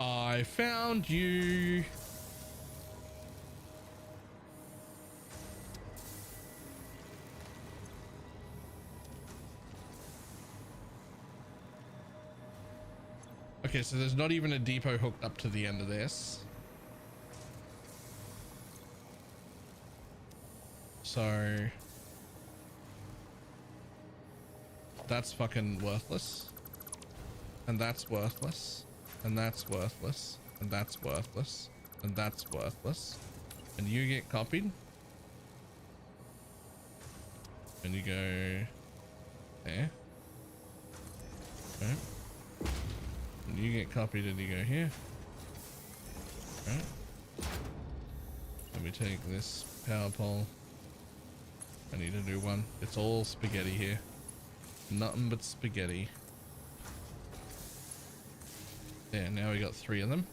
I found you. Okay, so there's not even a depot hooked up to the end of this. So that's fucking worthless. And that's worthless. And that's worthless. And that's worthless. And that's worthless. And you get copied. And you go there. Okay. And you get copied and you go here. Right. Let me take this power pole. I need to do one. It's all spaghetti here. Nothing but spaghetti. There, now we got 3 of them.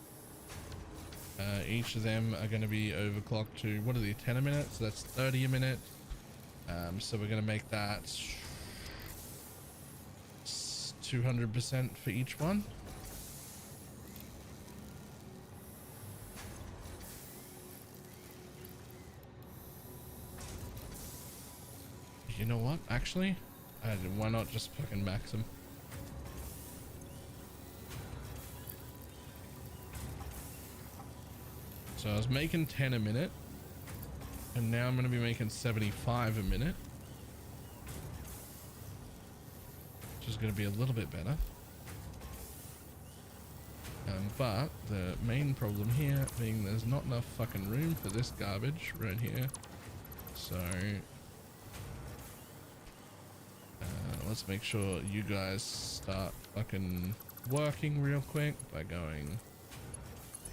Each of them are going to be overclocked to, what are they, 10 a minute? So that's 30 a minute. So we're going to make that 200% for each one. You know what? Actually, why not just fucking max them? So I was making 10 a minute, and now I'm going to be making 75 a minute. which is going to be a little bit better. But the main problem here being there's not enough fucking room for this garbage right here. So let's make sure you guys start fucking working real quick by going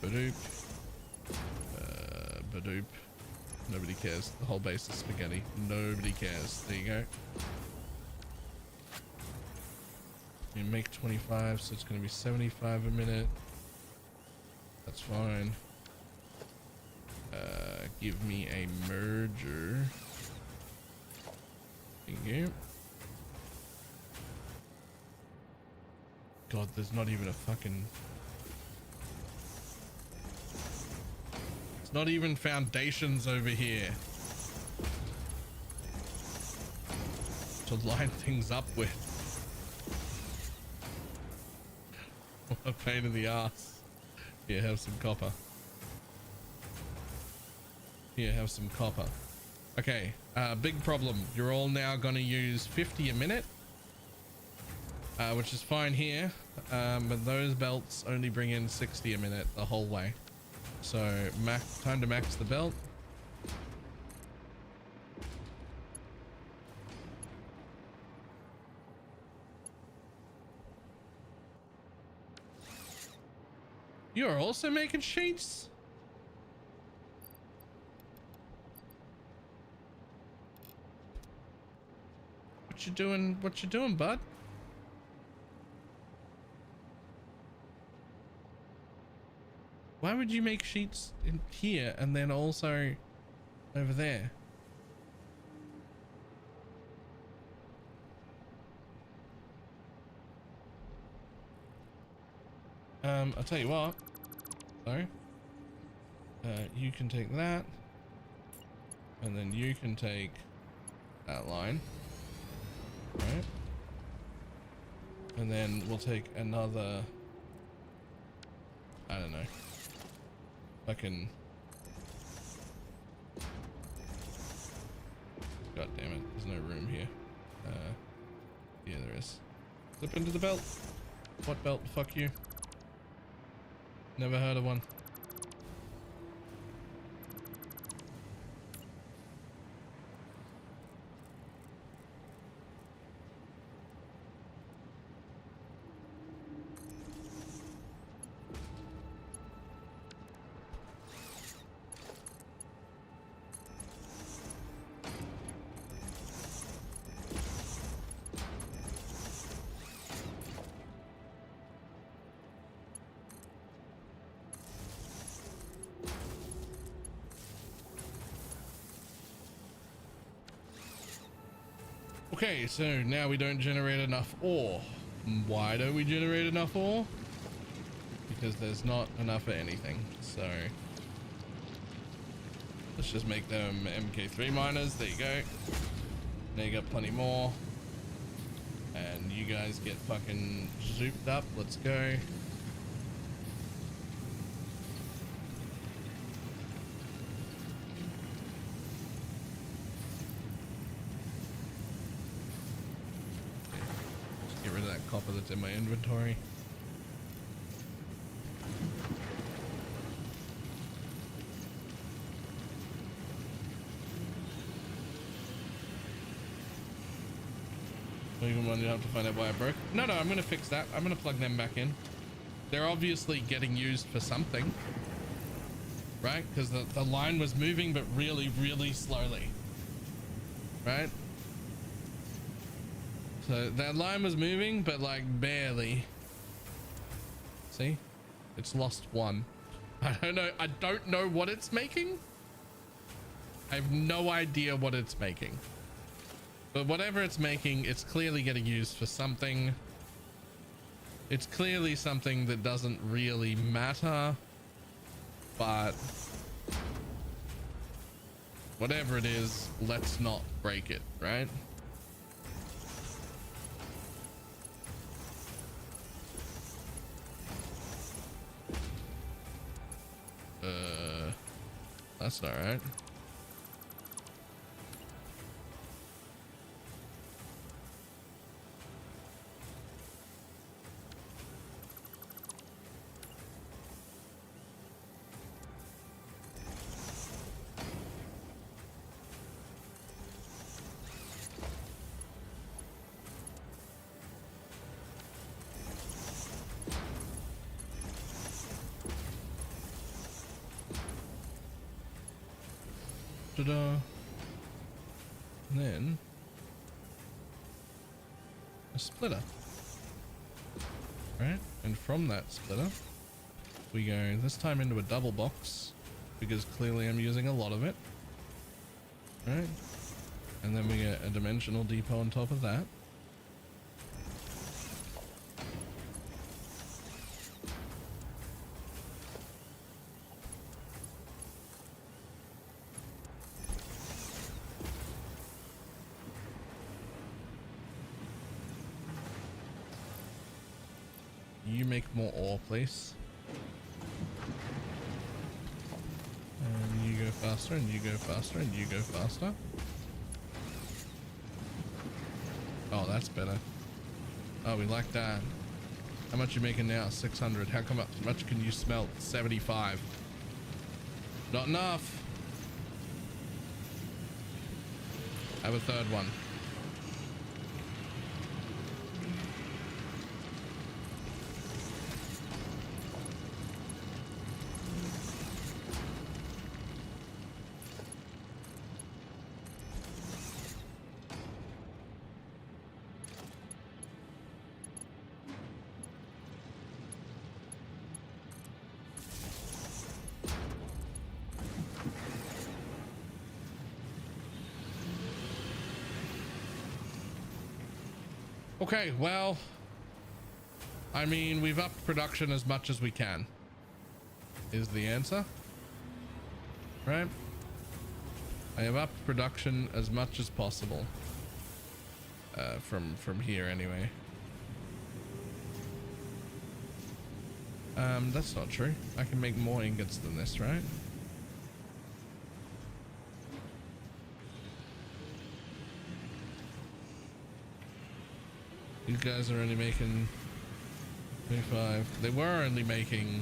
badoop, badoop. Nobody cares. The whole base is spaghetti. Nobody cares. There you go. You make 25, so it's going to be 75 a minute. That's fine. Give me a merger. Thank you. God, there's not even a fucking... It's not even foundations over here to line things up with. What a pain in the ass. Here, have some copper. Here, have some copper. Okay, big problem. You're all now gonna use 50 a minute, which is fine here, but those belts only bring in 60 a minute the whole way. So time to max the belt. You are also making sheets? What you doing? What you doing, bud? Why would you make sheets in here and then also over there? I'll tell you what. So, you can take that, and then you can take that line, right? And then we'll take another, I don't know, fucking, god damn it, there's no room here. Yeah, there is. Slip into the belt. What belt? Fuck you. Never heard of one. Okay, so now we don't generate enough ore. Why don't we generate enough ore? Because there's not enough of anything. So let's just make them MK3 miners. There you go. Now you got plenty more. And you guys get fucking zooped up. Let's go. Copper that's in my inventory. Even when you have to find out why I broke. No, I'm gonna fix that. I'm gonna plug them back in. They're obviously getting used for something, right? Because the line was moving, but really, really slowly, right? So that line was moving, but like barely. See, it's lost one. I don't know what it's making. I have no idea what it's making, but whatever it's making, it's clearly getting used for something. It's clearly something that doesn't really matter, but whatever it is, let's not break it, right? That's all right. Ta-da. And then a splitter. Right, and from that splitter we go this time into a double box because clearly I'm using a lot of it. Right, and then we get a dimensional depot on top of that. You make more ore, please. And you go faster, and you go faster, and you go faster. Oh, that's better. Oh, we like that. How much you making now? 600. How come much can you smelt? 75. Not enough. Have a third one. Okay, well, I mean, we've upped production as much as we can, is the answer. Right? I have upped production as much as possible. From here anyway. That's not true. I can make more ingots than this, right? These guys are only making 25. They were only making.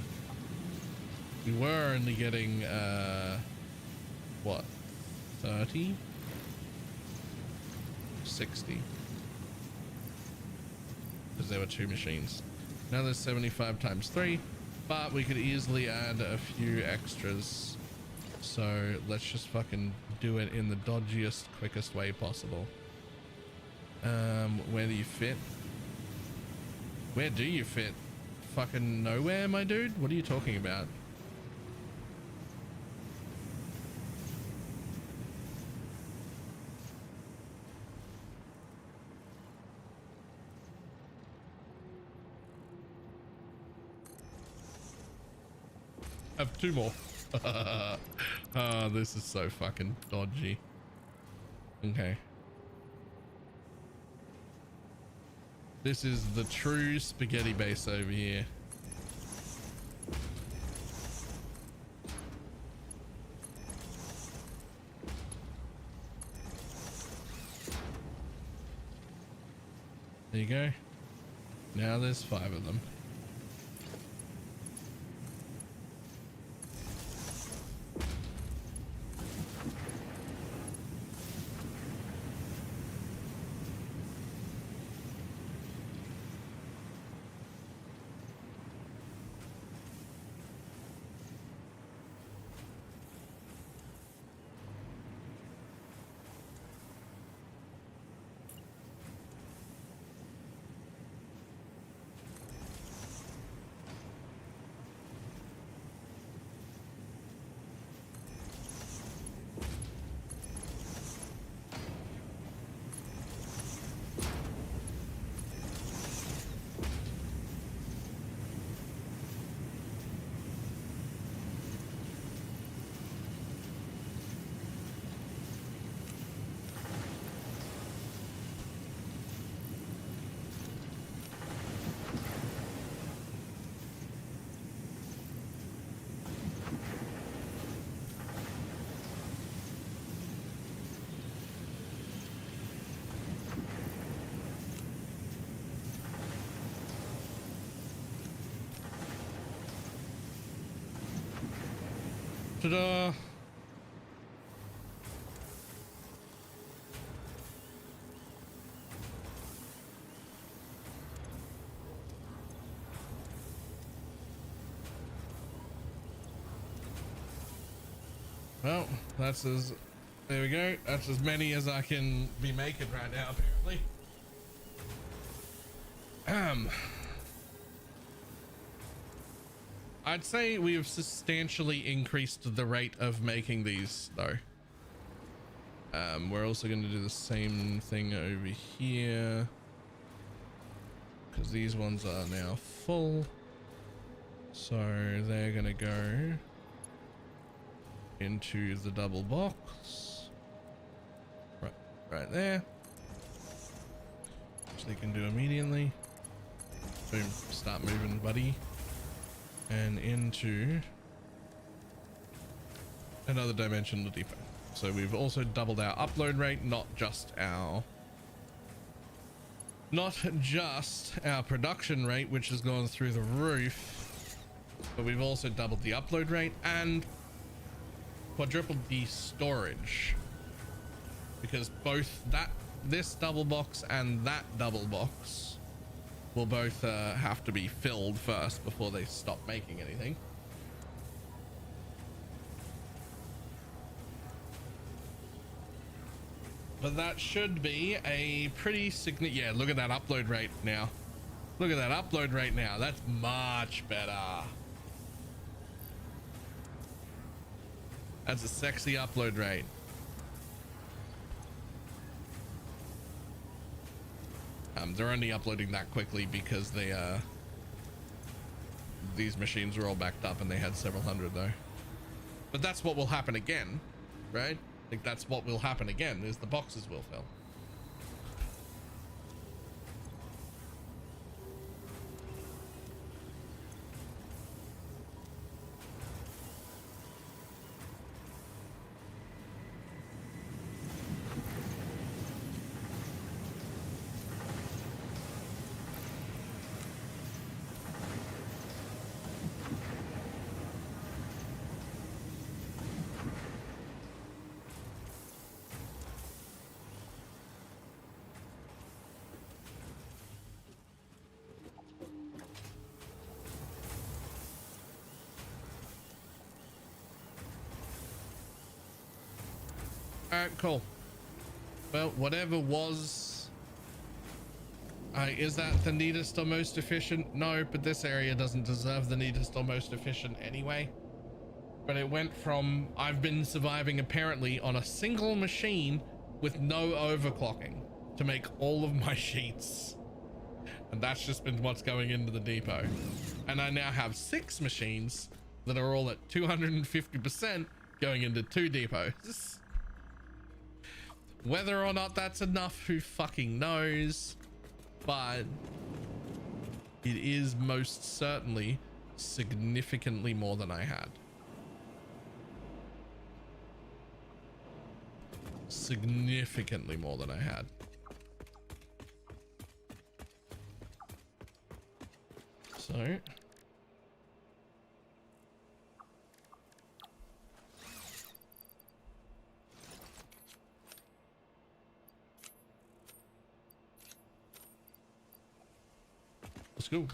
We were only getting what? 30? 60. Because there were two machines. Now there's 75 times 3, but we could easily add a few extras. So let's just fucking do it in the dodgiest, quickest way possible. Where do you fit? Where do you fit? Fucking nowhere, my dude? What are you talking about? I have 2 more. Oh, this is so fucking dodgy. Okay. This is the true spaghetti base over here. There you go. Now there's 5 of them. Ta-da! Well, that's as There we go. That's as many as I can be making right now, apparently. I'd say we have substantially increased the rate of making these, though. We're also going to do the same thing over here, because these ones are now full. So they're going to go into the double box. Right there, which they can do immediately. Boom, start moving, buddy. And into another dimensional depot. So we've also doubled our upload rate, not just our production rate, which has gone through the roof, but we've also doubled the upload rate and quadrupled the storage, because both this double box and that double box will both have to be filled first before they stop making anything. But that should be a pretty significant. Yeah, look at that upload rate now. Look at that upload rate now. That's much better. That's a sexy upload rate. They're only uploading that quickly because they these machines were all backed up and they had several hundred though. But that's what will happen again, right? Like that's what will happen again, is the boxes will fill. Alright, cool. Well, whatever was... is that the neatest or most efficient? No, but this area doesn't deserve the neatest or most efficient anyway. But it went from, I've been surviving apparently on a single machine with no overclocking to make all of my sheets. And that's just been what's going into the depot. And I now have 6 machines that are all at 250% going into 2 depots. Whether or not that's enough, who fucking knows, but it is most certainly significantly more than I had. Significantly more than I had. So let's go.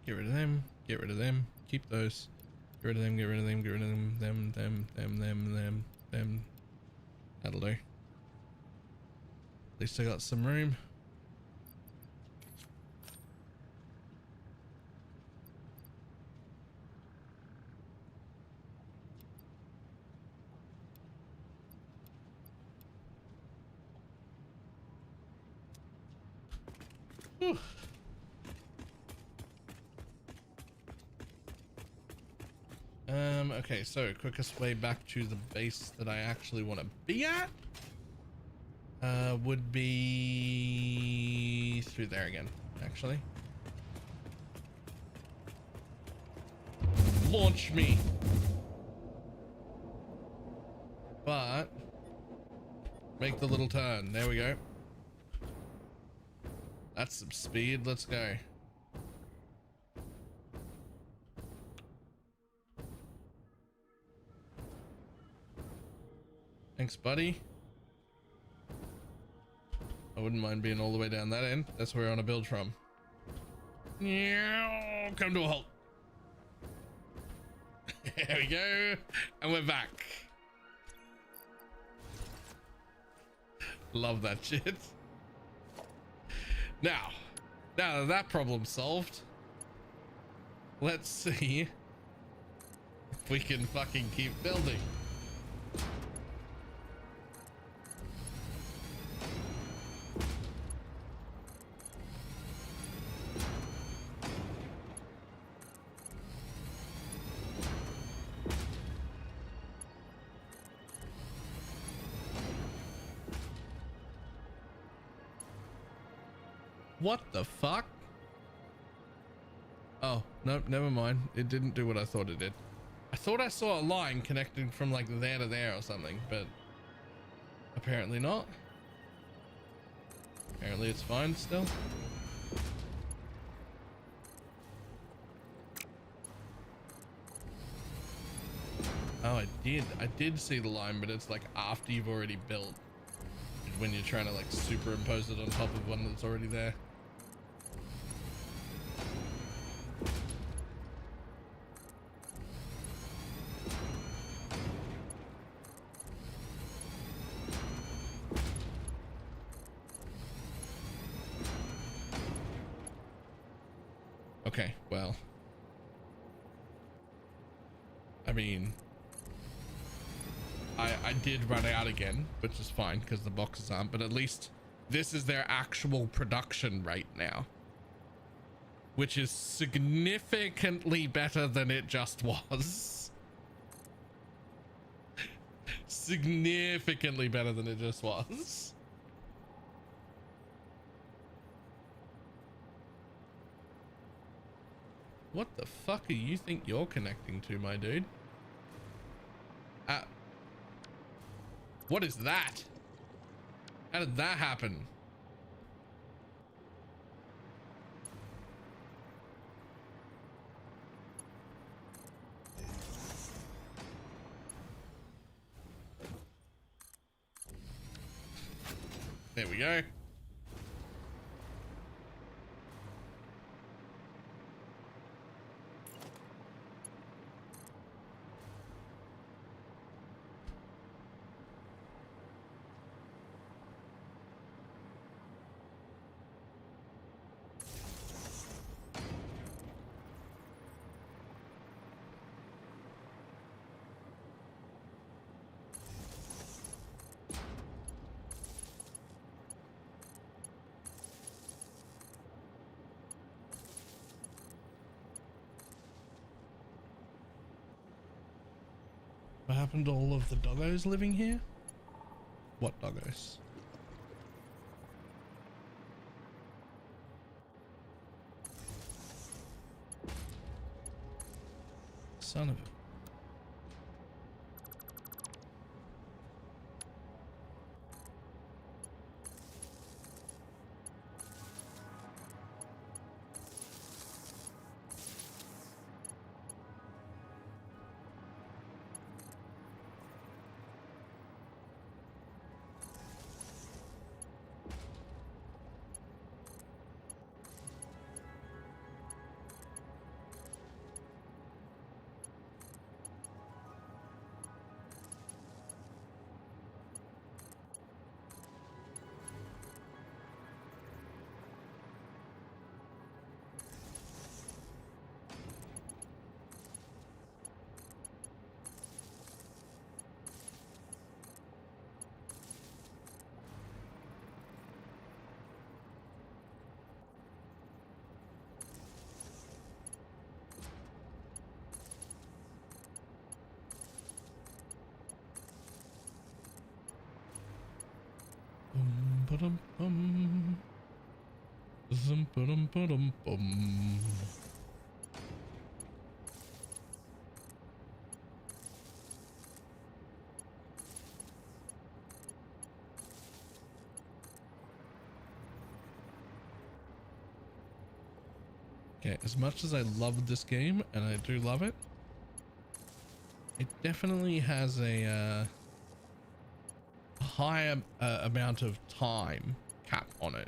Get rid of them, get rid of them, keep those. Get rid of them, get rid of them, get rid of them, them. That'll do. At least I got some room. Whew. Okay, so quickest way back to the base that I actually want to be at would be through there again, actually. Launch me. But Make the little turn. There we go. That's some speed. Let's go. Thanks, buddy. I wouldn't mind being all the way down that end. That's where I want to build from. Come to a halt. There we go. And we're back. Love that shit. Now that problem's solved, let's see if we can fucking keep building. What the fuck? Oh, nope, never mind. It didn't do what I thought it did. I thought I saw a line connecting from like there to there or something, but apparently not. Apparently it's fine still. Oh, I did see the line, but it's like after you've already built, when you're trying to like superimpose it on top of one that's already there. Okay, well, I mean, I did run out again, which is fine because the boxes aren't, but at least this is their actual production rate now, which is significantly better than it just was. Significantly better than it just was. What the fuck do you think you're connecting to, my dude? What is that? How did that happen? There we go. What happened to all of the doggos living here? What doggos? Son of a... Bum, bum, zum, bum, bum, bum. Okay, as much as I love this game, and I do love it, it definitely has a high amount of time cap on it,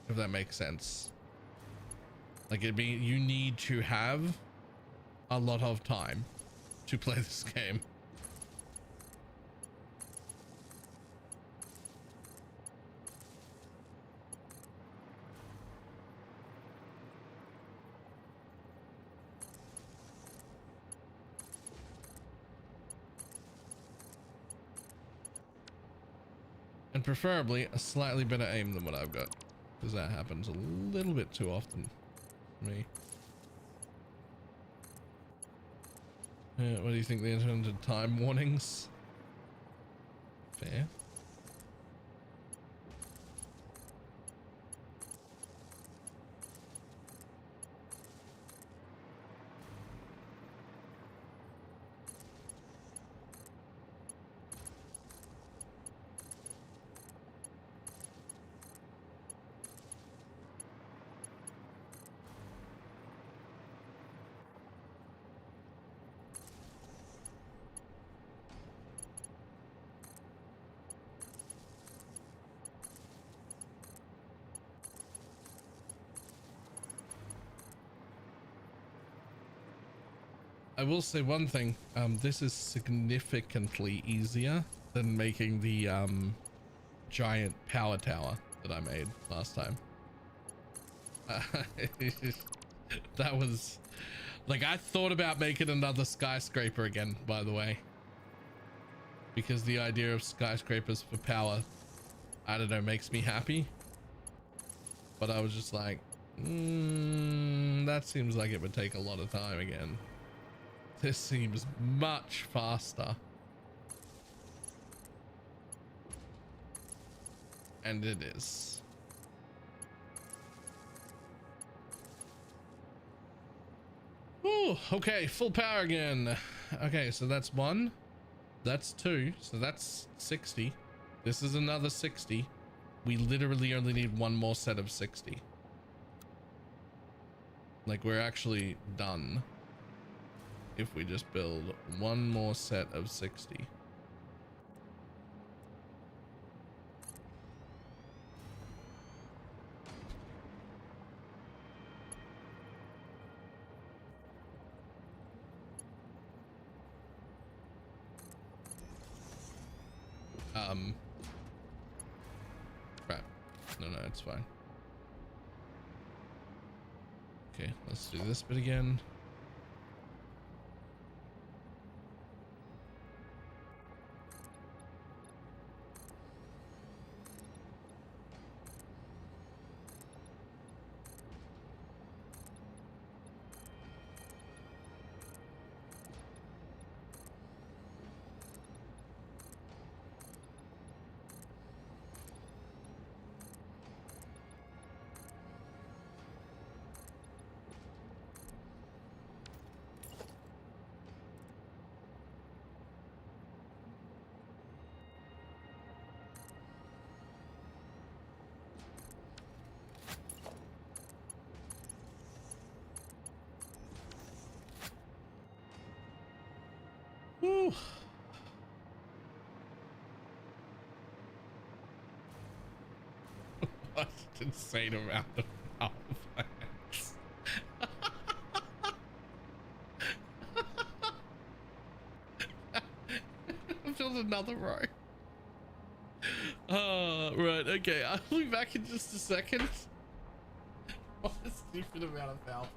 if that makes sense. Like you need to have a lot of time to play this game. And preferably a slightly better aim than what I've got, because that happens a little bit too often for me. What do you think the intended time warnings? Fair. I will say one thing, this is significantly easier than making the giant power tower that I made last time. That was like, I thought about making another skyscraper again, by the way, because the idea of skyscrapers for power, I don't know, makes me happy. But I was just like, that seems like it would take a lot of time again. This seems much faster. And it is. Ooh, okay, full power again. Okay, so that's 1. That's 2. So that's 60. This is another 60. We literally only need 1 more set of 60. Like, we're actually done if we just build 1 more set of 60. Crap. No, it's fine. Okay, let's do this bit again. Whew. What an insane amount of power plants. Build another row. Right, okay, I'll be back in just a second. What a stupid amount of power.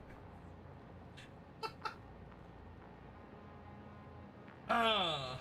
Ah.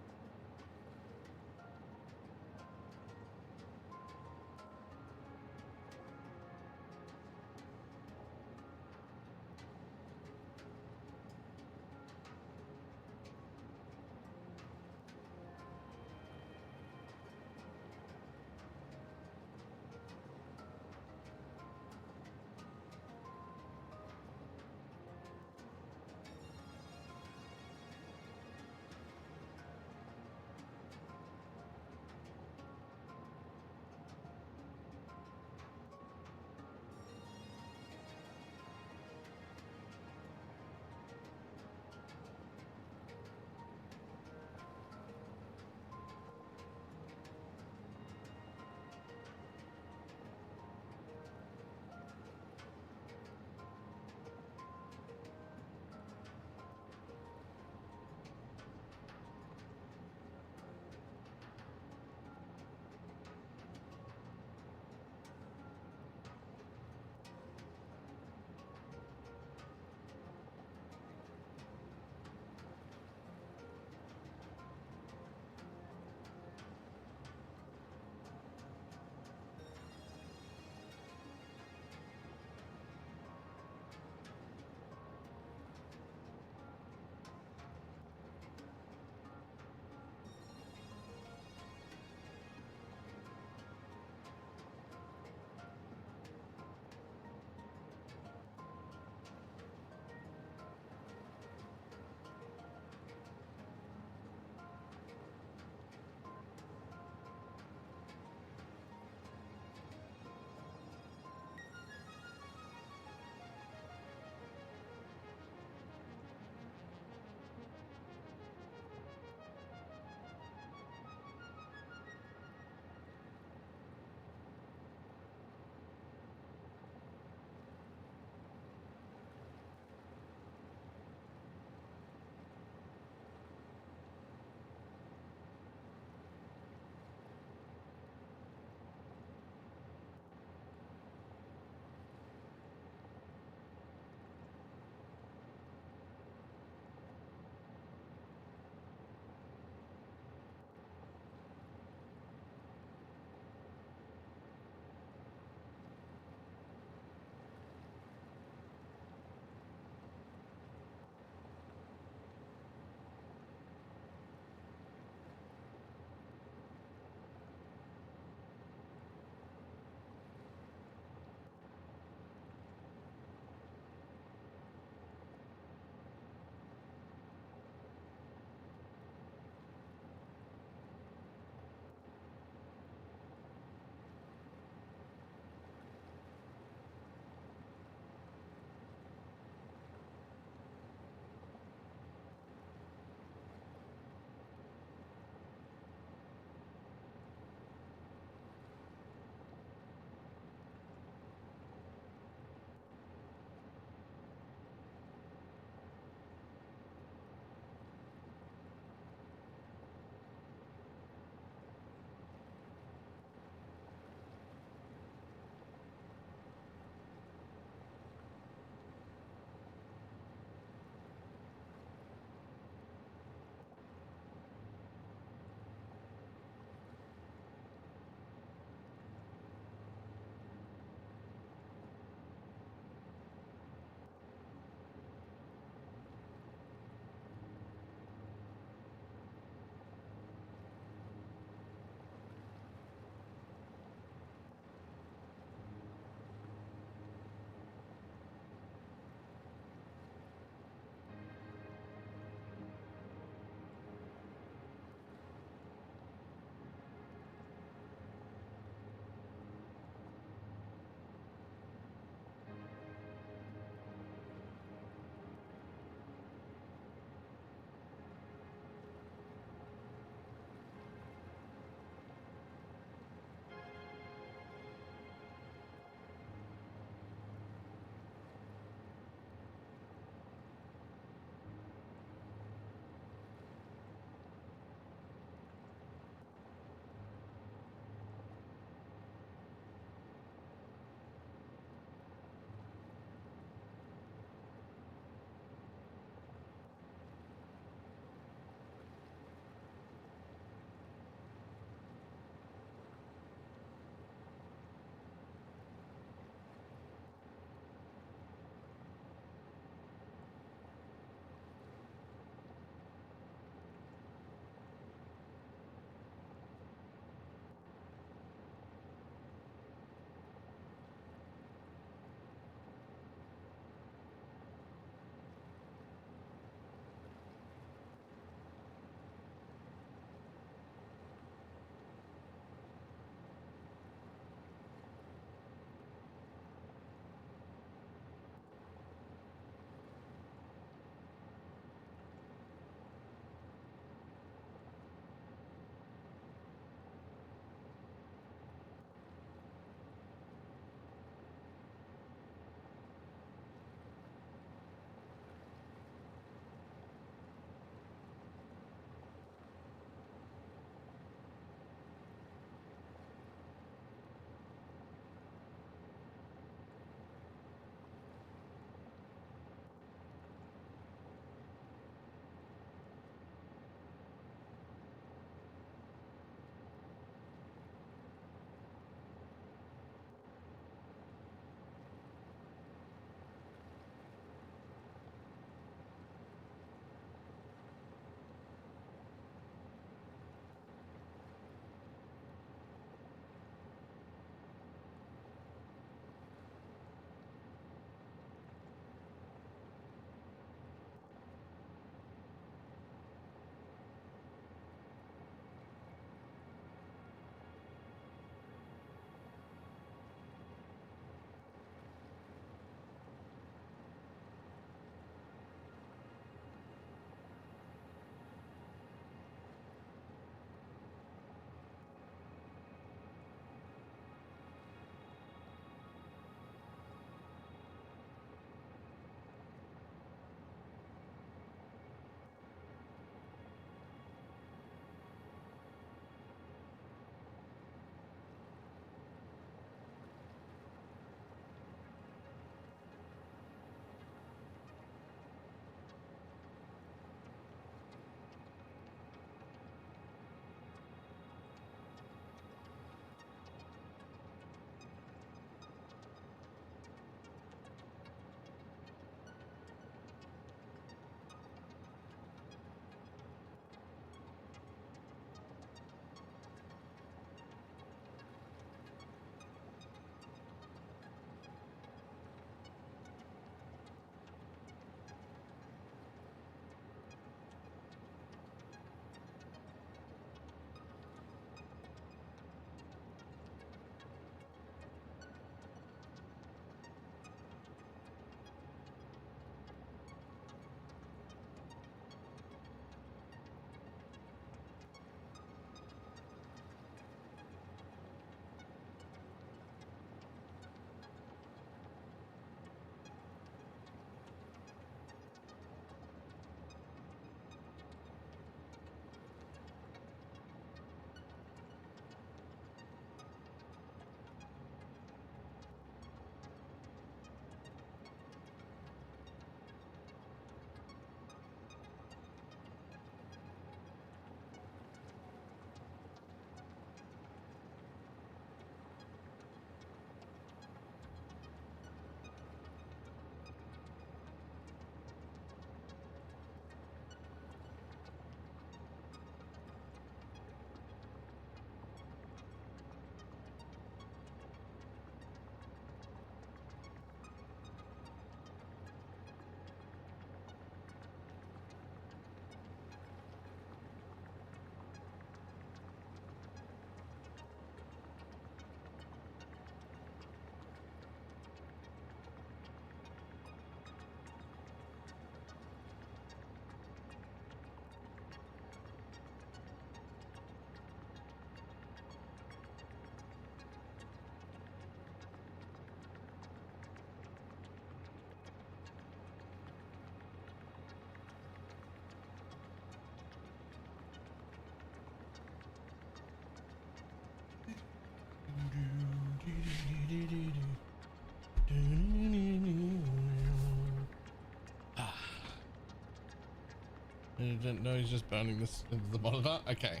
You didn't know he's just burning this into the monitor? Okay.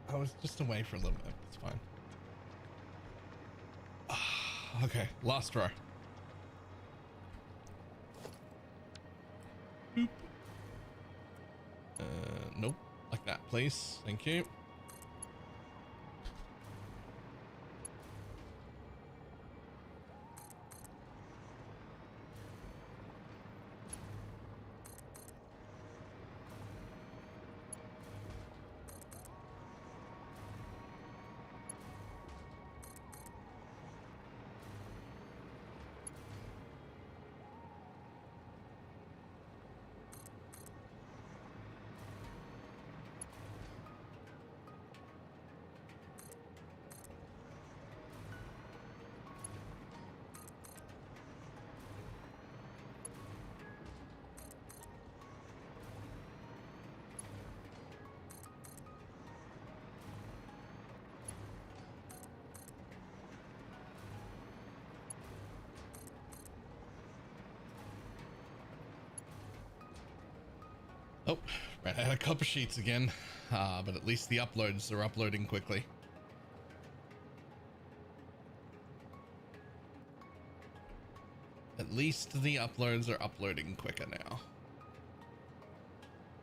I was just away for a little bit. It's fine. Okay, last row. Boop. Nope. Like that, please. Thank you. Oh, ran out of copper sheets again. But at least the uploads are uploading quickly. At least the uploads are uploading quicker now.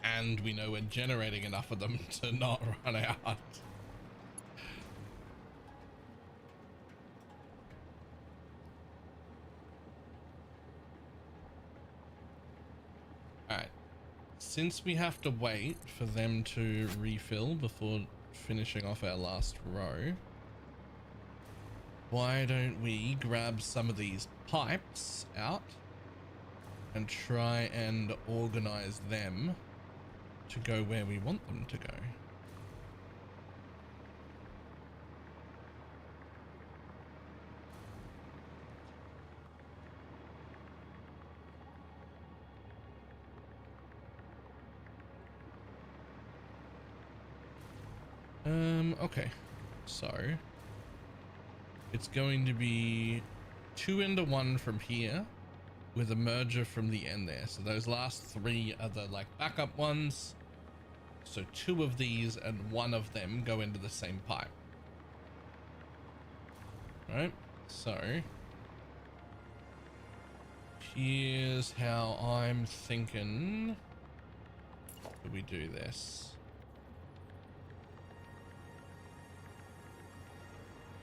And we know we're generating enough of them to not run out. Alright. Since we have to wait for them to refill before finishing off our last row, why don't we grab some of these pipes out and try and organize them to go where we want them to go. Okay, so it's going to be 2 into 1 from here with a merger from the end there. So those last 3 are the like backup ones. So 2 of these and 1 of them go into the same pipe. Right? So here's how I'm thinking that we do this.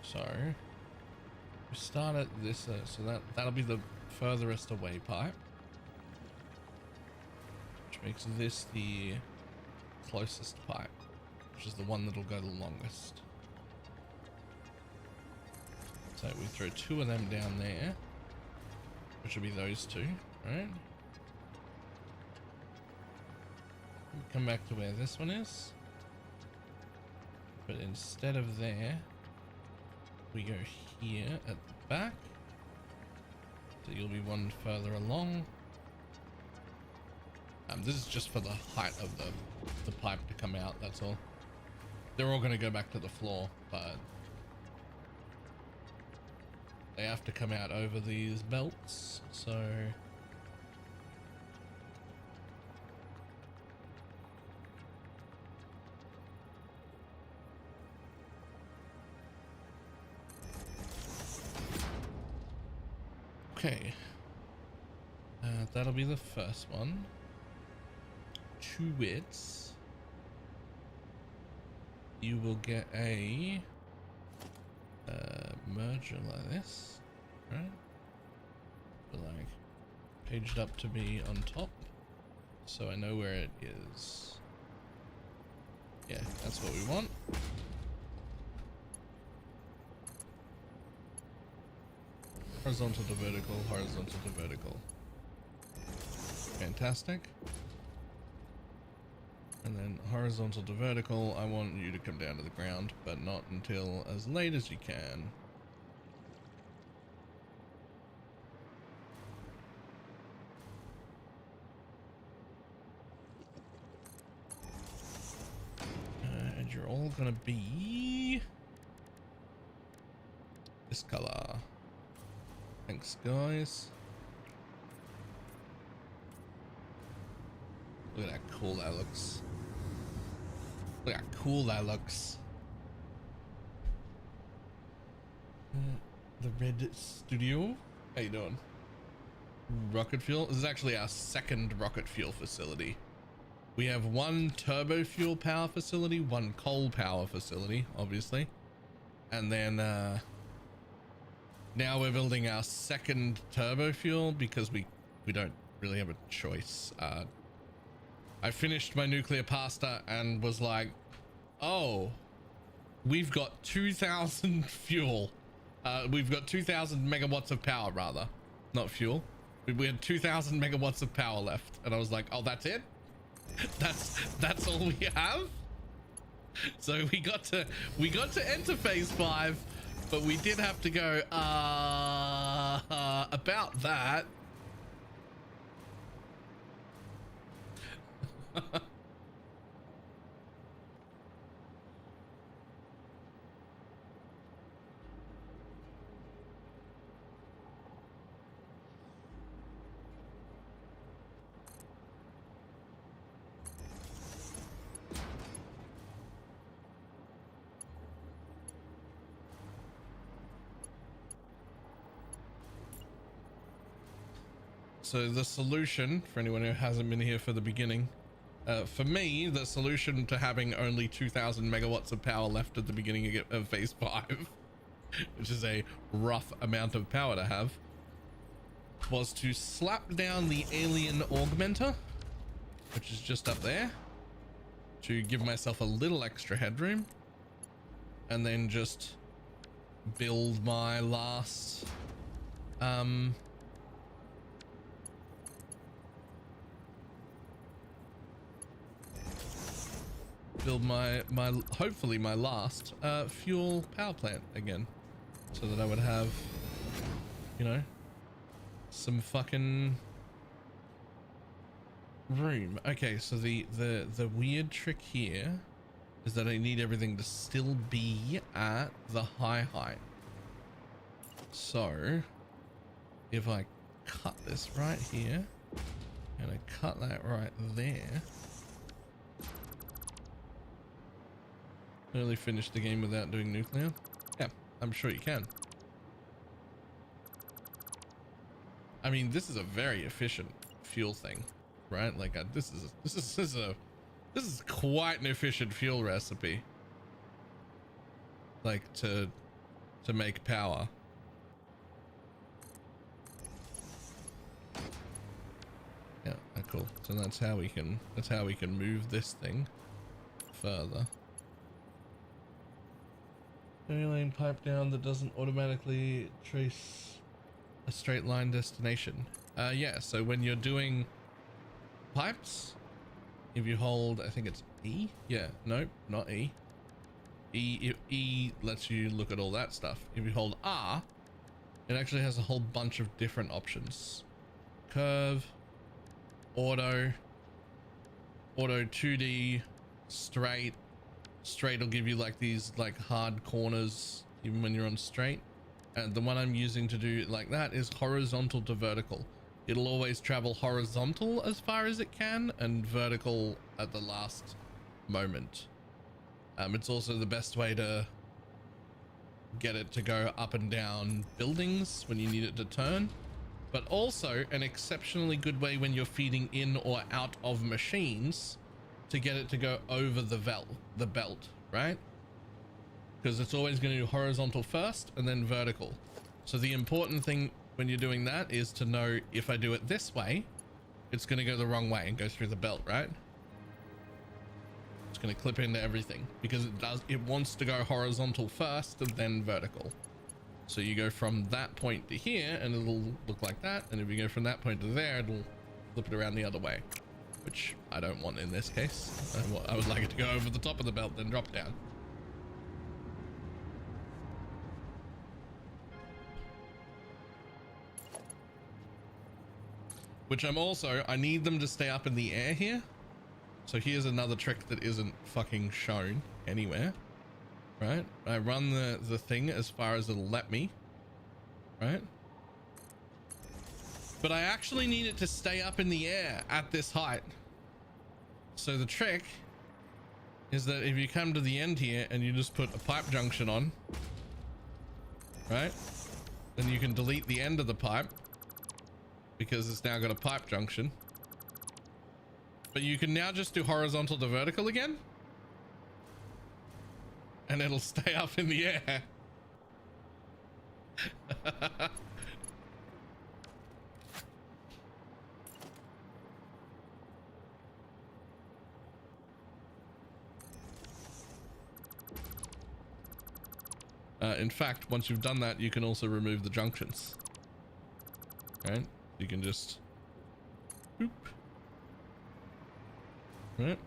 So we start at this, so that'll be the furthest away pipe, which makes this the closest pipe, which is the one that'll go the longest. So we throw 2 of them down there, which will be those 2, right? We come back to where this one is, but instead of there, we go here at the back, so you'll be 1 further along. This is just for the height of the pipe to come out, that's all. They're all going to go back to the floor, but they have to come out over these belts, so okay, that'll be the first one. To it, you will get a merger like this, right? But like paged up to be on top, so I know where it is. Yeah, that's what we want. Horizontal to vertical, horizontal to vertical. Fantastic. And then horizontal to vertical, I want you to come down to the ground, but not until as late as you can. And you're all gonna be this color. Thanks, guys. cool that looks. Look how cool that looks. The Red Studio. How you doing? Rocket fuel. This is actually our second rocket fuel facility. We have one turbo fuel power facility, one coal power facility, obviously. And then now we're building our second turbo fuel because we don't really have a choice. I finished my nuclear pasta and was like, oh, we've got 2,000 fuel. We've got 2,000 megawatts of power, rather, not fuel. We had 2,000 megawatts of power left, and I was like, oh, that's it. That's all we have. So we got to enter phase 5, but we did have to go about that. So the solution, for anyone who hasn't been here for the beginning, for me, the solution to having only 2,000 megawatts of power left at the beginning of phase 5, which is a rough amount of power to have, was to slap down the alien augmenter, which is just up there, to give myself a little extra headroom, and then just build my last build my hopefully my last fuel power plant again, so that I would have, you know, some fucking room. Okay, so the weird trick here is that I need everything to still be at the high height. So if I cut this right here and I cut that right there, really finish the game without doing nuclear? Yeah, I'm sure you can. I mean, this is a very efficient fuel thing, right? Like this is quite an efficient fuel recipe. Like to make power. Yeah, cool. So that's how we can move this thing further. Laying pipe down that doesn't automatically trace a straight line destination. Yeah, so when you're doing pipes, if you hold, I think it's E. Yeah, nope, not E. E lets you look at all that stuff. If you hold R, it actually has a whole bunch of different options. Curve, auto 2D, straight. Straight will give you like these like hard corners even when you're on straight, and the one I'm using to do it like that is horizontal to vertical. It'll always travel horizontal as far as it can and vertical at the last moment. It's also the best way to get it to go up and down buildings when you need it to turn, but also an exceptionally good way when you're feeding in or out of machines to get it to go over the belt, right? Because it's always going to do horizontal first and then vertical. So the important thing when you're doing that is to know, if I do it this way, it's going to go the wrong way and go through the belt, right? It's going to clip into everything because it wants to go horizontal first and then vertical. So you go from that point to here and it'll look like that, and if you go from that point to there, it'll flip it around the other way, which I don't want in this case. I would like it to go over the top of the belt, then drop down. Which I need them to stay up in the air here. So here's another trick that isn't fucking shown anywhere, right? I run the thing as far as it'll let me, right? But I actually need it to stay up in the air at this height. So the trick is that if you come to the end here and you just put a pipe junction on, right, then you can delete the end of the pipe because it's now got a pipe junction. But you can now just do horizontal to vertical again, and it'll stay up in the air. In fact, once you've done that, you can also remove the junctions. Right? You can just boop. Right?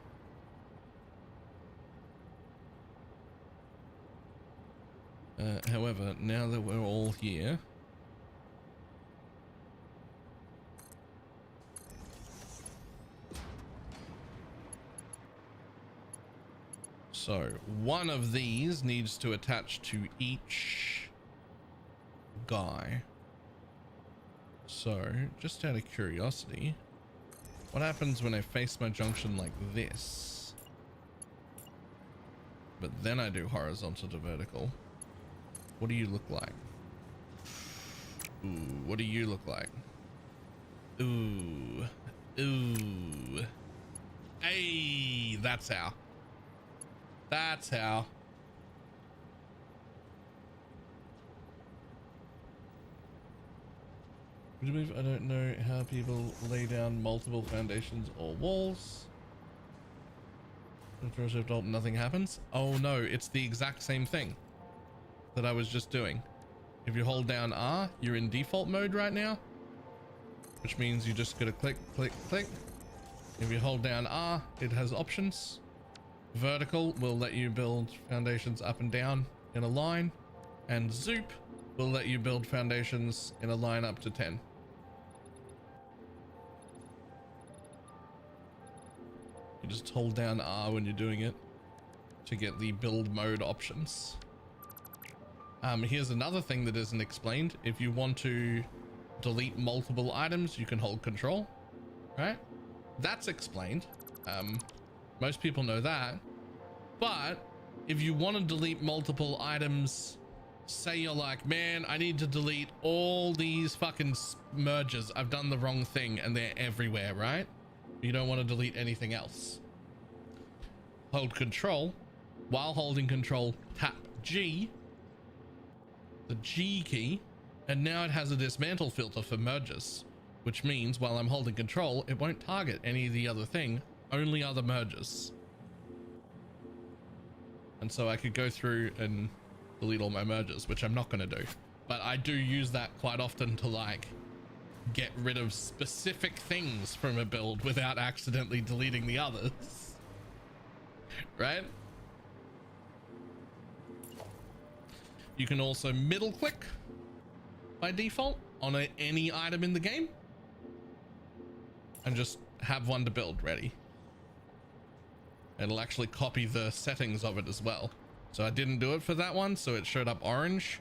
However, now that we're all here, so one of these needs to attach to each guy. So just out of curiosity, what happens when I face my junction like this, but then I do horizontal to vertical? What do you look like? Ooh, what do you look like? Ooh, ooh. Hey, that's how. That's how. I don't know how people lay down multiple foundations or walls. Nothing happens. Oh no, it's the exact same thing that I was just doing. If you hold down R, you're in default mode right now, which means you just gotta click, click, click. If you hold down R, it has options. Vertical will let you build foundations up and down in a line, and Zoop will let you build foundations in a line up to 10. You just hold down R when you're doing it to get the build mode options. Here's another thing that isn't explained. If you want to delete multiple items, you can hold control, right? That's explained. Most people know that. But if you want to delete multiple items, say you're like, man, I need to delete all these fucking merges. I've done the wrong thing and they're everywhere, right? You don't want to delete anything else. Hold control. While holding control, tap G, the G key, and now it has a dismantle filter for merges, which means while I'm holding control, it won't target any of the other thing, only other merges. And so I could go through and delete all my merges, which I'm not going to do, but I do use that quite often to like get rid of specific things from a build without accidentally deleting the others. Right? You can also middle click by default on any item in the game and just have one to build ready. It'll actually copy the settings of it as well. So I didn't do it for that one, so it showed up orange,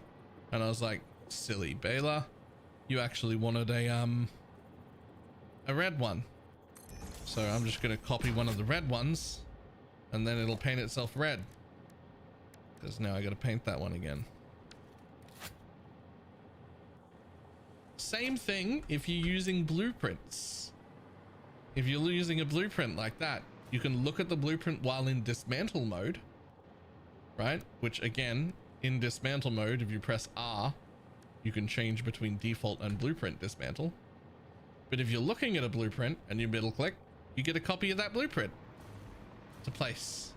and I was like, silly Baylor, you actually wanted a red one. So I'm just gonna copy one of the red ones, and then it'll paint itself red, because now I gotta paint that one again. Same thing if you're using blueprints. If you're using a blueprint like that, you can look at the blueprint while in dismantle mode, right? Which again, in dismantle mode, if you press R, you can change between default and blueprint dismantle. But if you're looking at a blueprint and you middle click, you get a copy of that blueprint to place.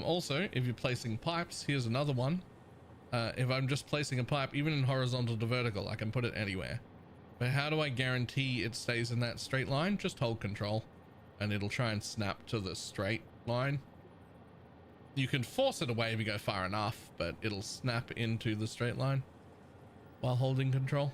Also, if you're placing pipes, here's another one. If I'm just placing a pipe, even in horizontal to vertical, I can put it anywhere. But how do I guarantee it stays in that straight line? Just hold control and it'll try and snap to the straight line. You can force it away if you go far enough, but it'll snap into the straight line while holding control.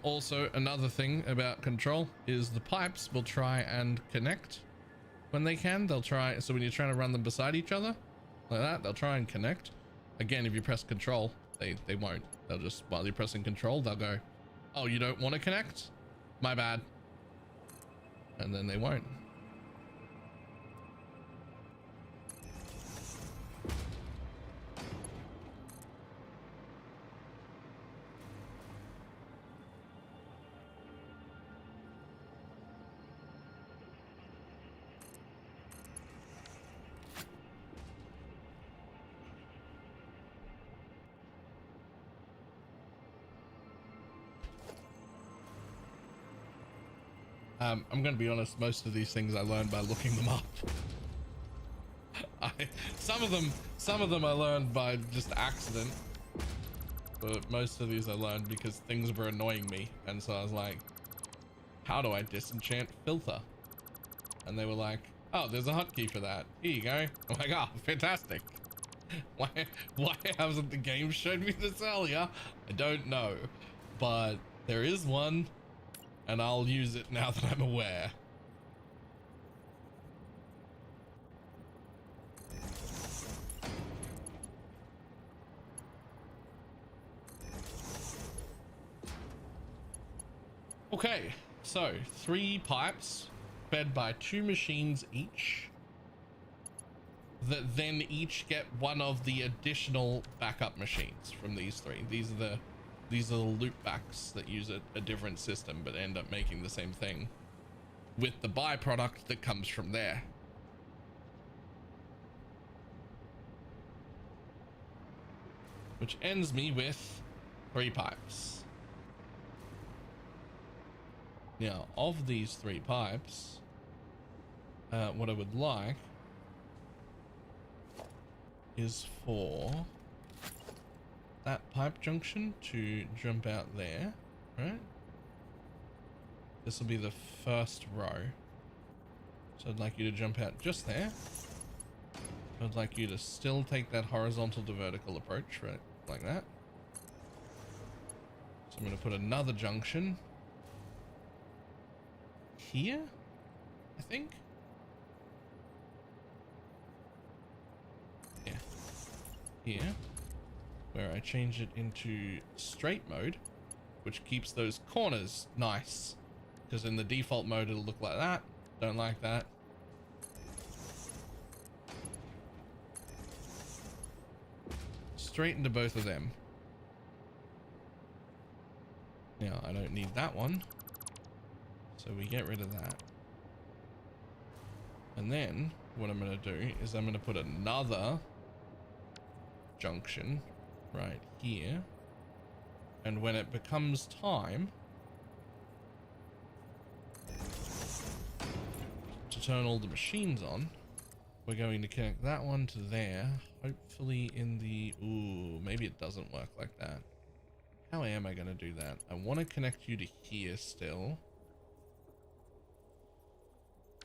Also, another thing about control is the pipes will try and connect when they can. They'll try, so when you're trying to run them beside each other like that, they'll try and connect. Again, if you press control, they won't. They'll just, while you're pressing control, they'll go, oh, you don't want to connect? My bad. And then they won't. I'm going to be honest, most of these things I learned by looking them up. Some of them I learned by just accident, but most of these I learned because things were annoying me, and so I was like, how do I disenchant filter? And they were like, oh, there's a hotkey for that. Here you go. I'm like, oh, fantastic. Why hasn't the game showed me this earlier? I don't know, but there is one. And I'll use it now that I'm aware. Okay, so 3 pipes fed by 2 machines each that then each get one of the additional backup machines from these 3. These are the loopbacks that use a different system but end up making the same thing with the byproduct that comes from there. Which ends me with 3 pipes. Now, of these 3 pipes, what I would like is for that pipe junction to jump out there, right? This will be the first row. So I'd like you to jump out just there. I'd like you to still take that horizontal to vertical approach, right? Like that. So I'm going to put another junction here, I think. Yeah. Here. Where I change it into straight mode, which keeps those corners nice. Because in the default mode, it'll look like that. Don't like that. Straight into both of them. Now, I don't need that one. So we get rid of that. And then, what I'm going to do is I'm going to put another junction right here, and when it becomes time to turn all the machines on, we're going to connect that one to there, hopefully in the, ooh, maybe it doesn't work like that. How am I going to do that? I want to connect you to here still.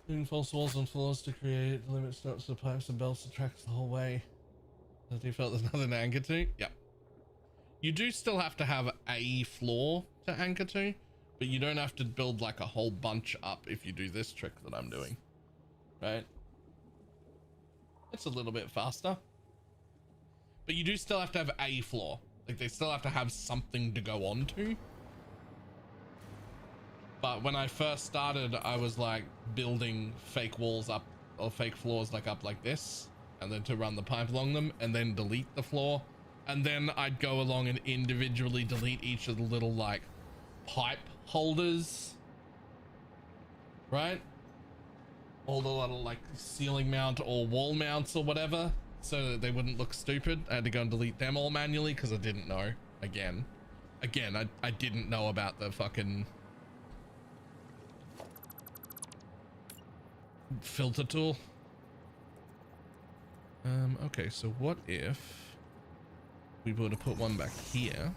Doing false walls and floors to create limit stops the pipes and belts and tracks the whole way. The default there's nothing to anchor to. Yep. You do still have to have a floor to anchor to, but you don't have to build like a whole bunch up if you do this trick that I'm doing. Right? It's a little bit faster. But you do still have to have a floor. Like they still have to have something to go on to. But when I first started, I was like building fake walls up or fake floors like up like this, and then to run the pipe along them and then delete the floor. And then I'd go along and individually delete each of the little like pipe holders, right? All the little like ceiling mount or wall mounts or whatever, so that they wouldn't look stupid. I had to go and delete them all manually because I didn't know. Again, I didn't know about the fucking filter tool. Okay, so what if we were to put one back here,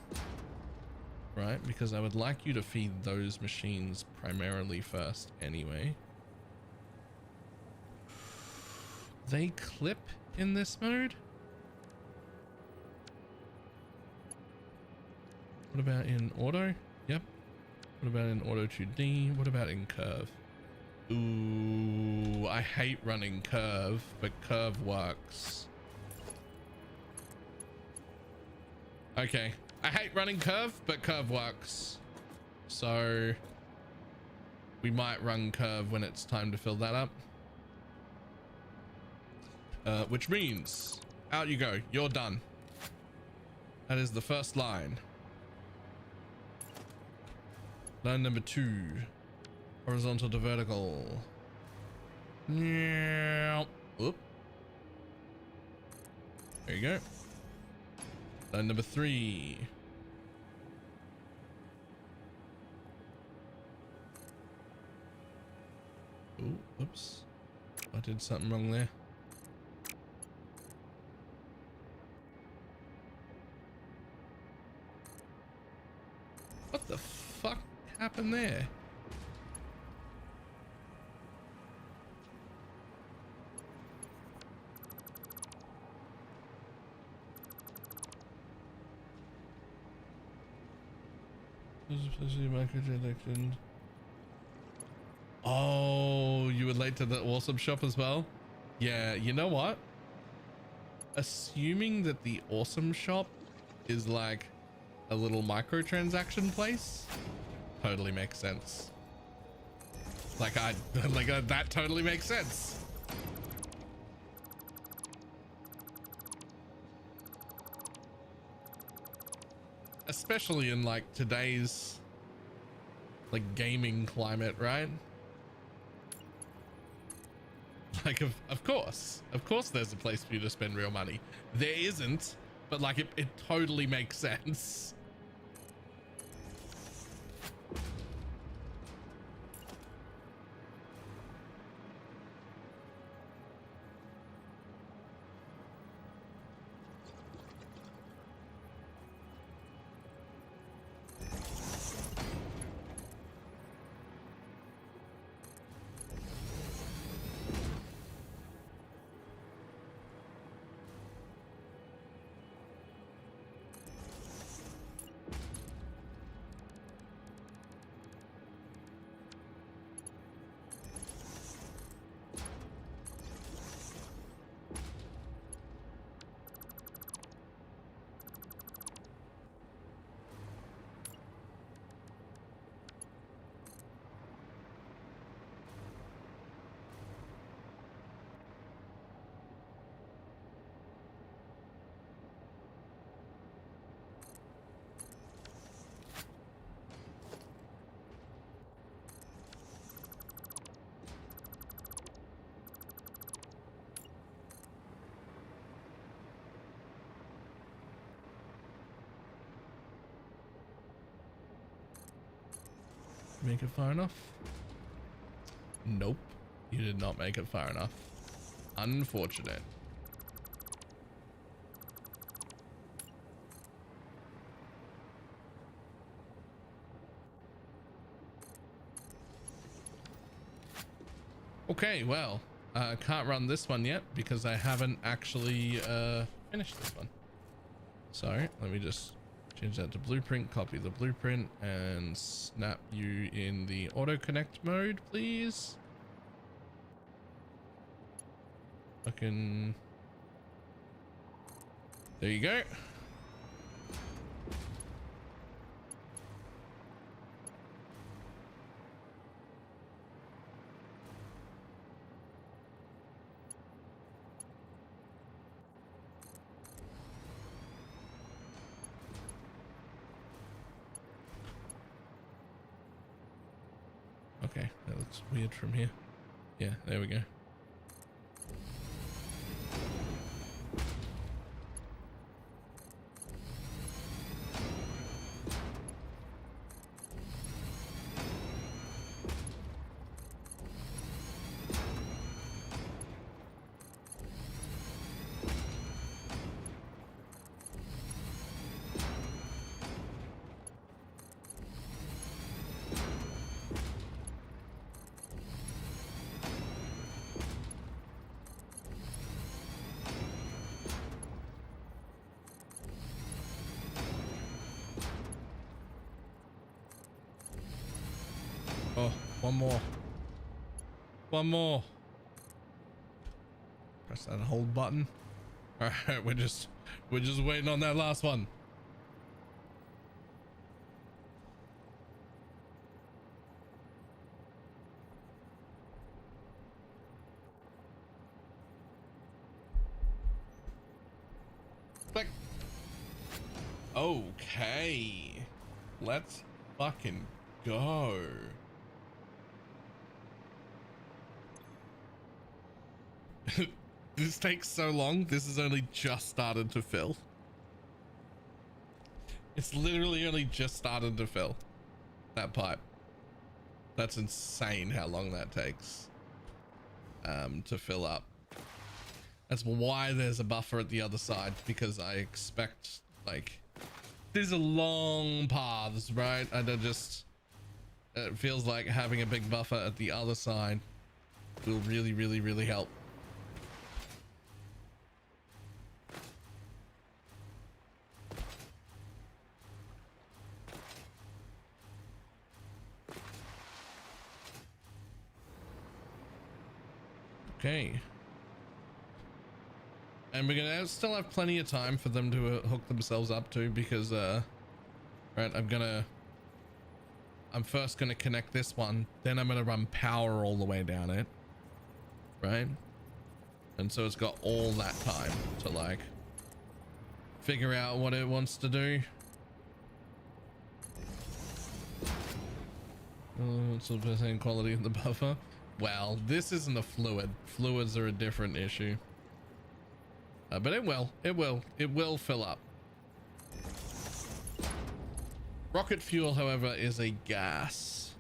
right? Because I would like you to feed those machines primarily first anyway. They clip in this mode? What about in auto? Yep. What about in auto 2D? What about in curve? Ooh, I hate running curve, but curve works. Okay. I hate running curve, but curve works. So we might run curve when it's time to fill that up. Which means out you go. You're done. That is the first line. Line number 2. Horizontal to vertical. Yeah. Oop. There you go. Line number 3. Ooh, oops. I did something wrong there. What the fuck happened there? Microtransaction. Oh, you were late to the awesome shop as well? Yeah, you know what? Assuming that the awesome shop is like a little microtransaction place totally makes sense. Like that totally makes sense. Especially in like today's like gaming climate, right? Like of course there's a place for you to spend real money. There isn't, but like it totally makes sense. Make it far enough? Nope, you did not make it far enough. Unfortunate. Okay, well, can't run this one yet because I haven't actually finished this one. So let me just change that to blueprint, copy the blueprint, and snap you in the auto connect mode, please. Fucking. There you go. Okay, that looks weird from here. Yeah, there we go. Oh, one more. One more. Press that hold button. All right, we're just waiting on that last one. Click. Okay, let's fucking go. This takes so long. This has only just started to fill. It's literally only just started to fill that pipe. That's insane how long that takes to fill up. That's why there's a buffer at the other side, because I expect, like, these are long paths, right? And it feels like having a big buffer at the other side will really, really, really help. Okay. And we're gonna still have plenty of time for them to hook themselves up to, because right, I'm first gonna connect this one, then I'm gonna run power all the way down it, right? And so it's got all that time to, like, figure out what it wants to do. What's the same quality of the buffer? Well, this isn't a fluid. Fluids are a different issue. But it will fill up. Rocket fuel, however, is a gas,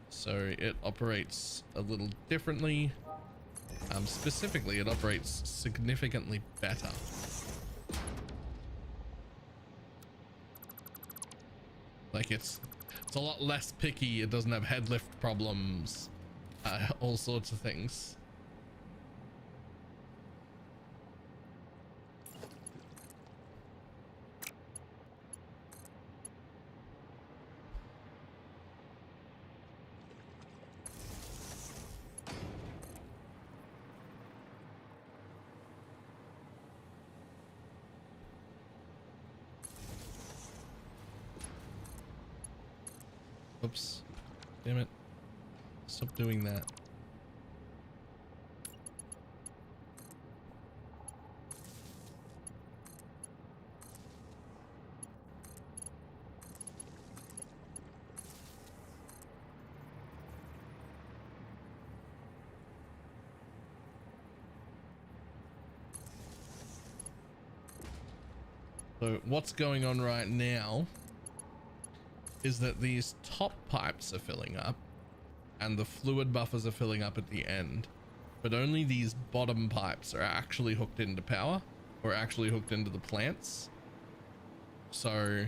so it operates a little differently. Specifically, it operates significantly better. Like, it's a lot less picky. It doesn't have head lift problems, all sorts of things. Oops. Damn it. Stop doing that. So what's going on right now is that these top pipes are filling up and the fluid buffers are filling up at the end, but only these bottom pipes are actually hooked into power, or actually hooked into the plants. So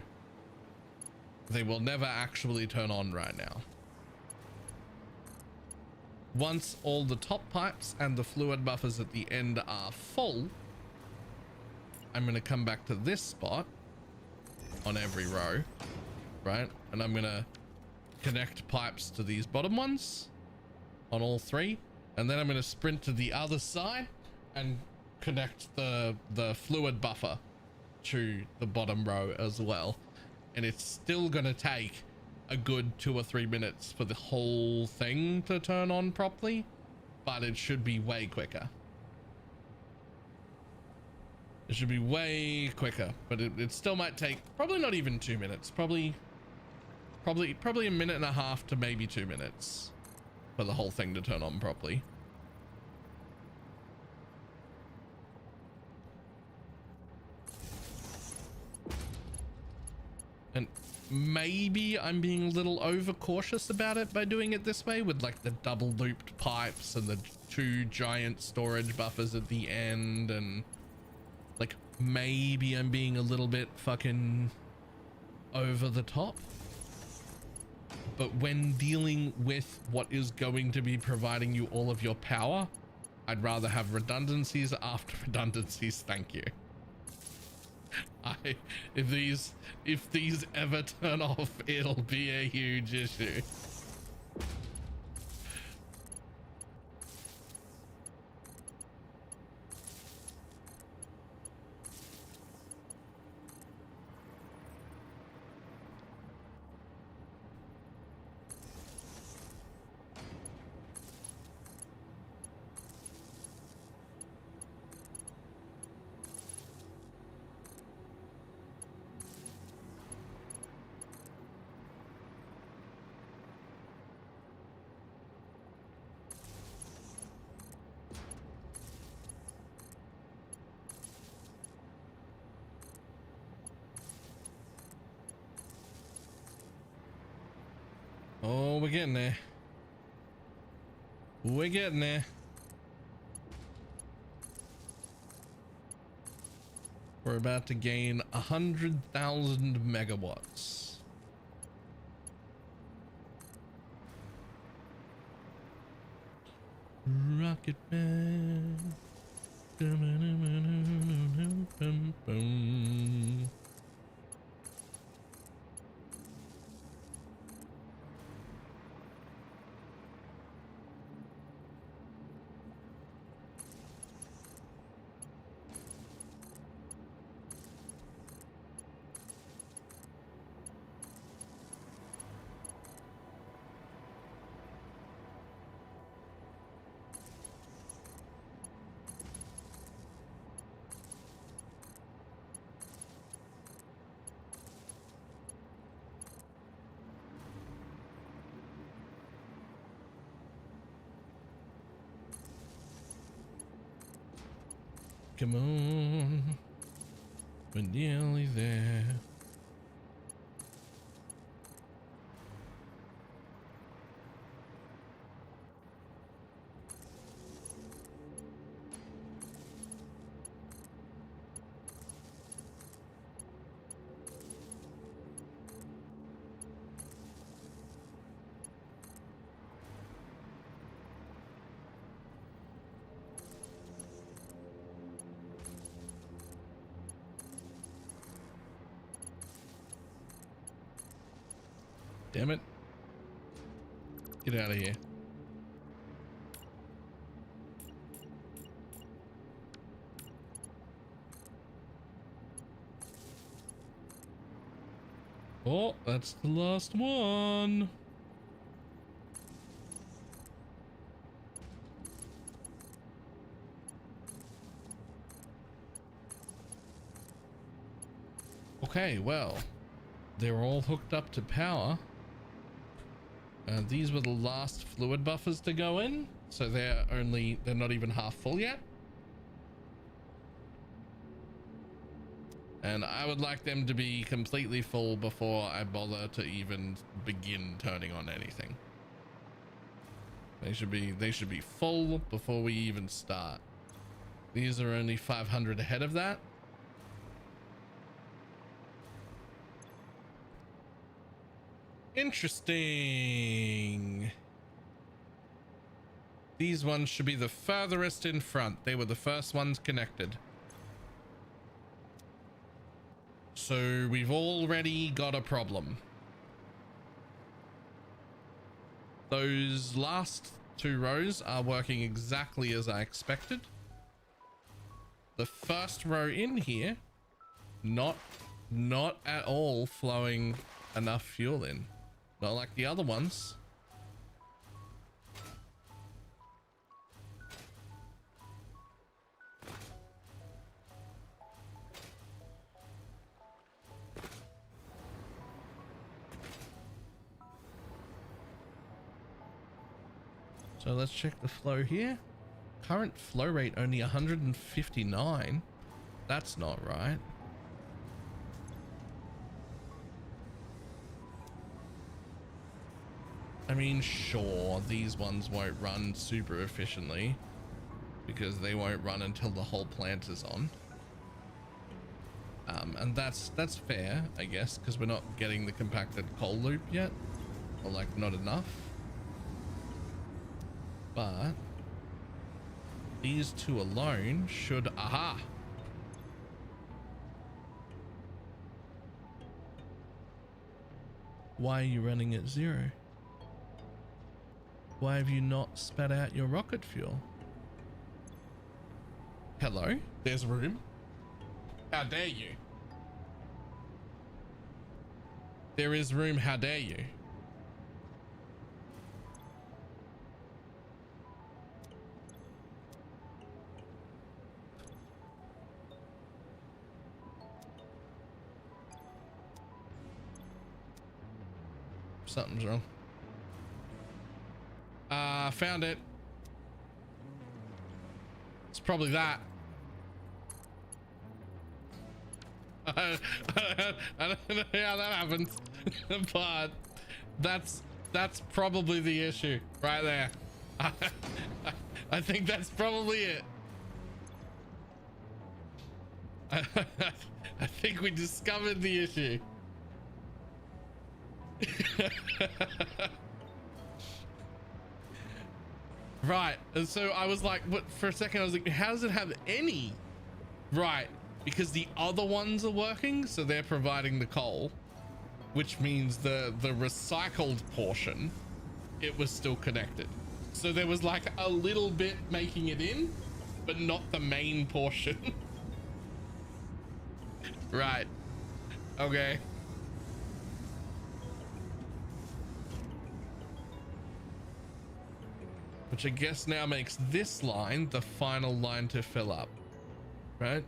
they will never actually turn on right now. Once all the top pipes and the fluid buffers at the end are full, I'm going to come back to this spot on every row, right? And I'm going to connect pipes to these bottom ones on all three. And then I'm going to sprint to the other side and connect the fluid buffer to the bottom row as well. And it's still going to take a good 2 or 3 minutes for the whole thing to turn on properly, but it should be way quicker. It should be way quicker, but it still might take probably not even 2 minutes, probably a minute and a half to maybe 2 minutes for the whole thing to turn on properly. And maybe I'm being a little overcautious about it by doing it this way, with like the double looped pipes and the 2 giant storage buffers at the end, and like maybe I'm being a little bit fucking over the top. But when dealing with what is going to be providing you all of your power, I'd rather have redundancies after redundancies. Thank you. If these ever turn off, it'll be a huge issue. Oh, we're getting there. We're getting there. We're about to gain 100,000 megawatts. Rocket Man. Come on, we're nearly there. Damn it. Get out of here. Oh, that's the last one. Okay, well, they're all hooked up to power. These were the last fluid buffers to go in, so they're not even half full yet. And I would like them to be completely full before I bother to even begin turning on anything. They should be full before we even start. These are only 500 ahead of that. Interesting. These ones should be the furthest in front. They were the first ones connected. So we've already got a problem. Those last two rows are working exactly as I expected. The first row in here, not at all flowing enough fuel in. Not like the other ones. So let's check the flow here. Current flow rate only 159. That's not right. I mean, sure, these ones won't run super efficiently because they won't run until the whole plant is on. And that's fair, I guess, because we're not getting the compacted coal loop yet, or like not enough. But these two alone should, aha! Why are you running at 0? Why have you not spat out your rocket fuel? Hello, there's room. How dare you? There is room, how dare you? Something's wrong. Found it. It's probably that. I don't know how that happens, but that's That's probably the issue right there. I think that's probably it. I think we discovered the issue. Right, and so I was like, what, for a second I was like, how does it have any? Right, because the other ones are working, so they're providing the coal, which means the recycled portion, it was still connected. So there was like a little bit making it in, but not the main portion. Right, okay. Which I guess now makes this line the final line to fill up, right?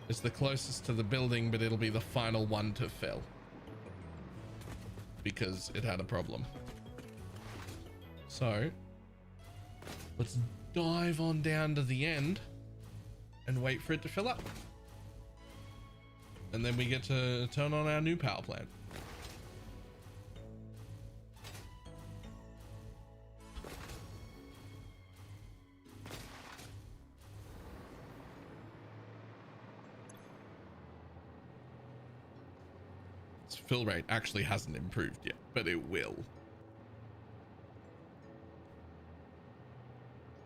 It's the closest to the building, but it'll be the final one to fill because it had a problem. So let's dive on down to the end and wait for it to fill up. And then we get to turn on our new power plant. Fill rate actually hasn't improved yet, but it will.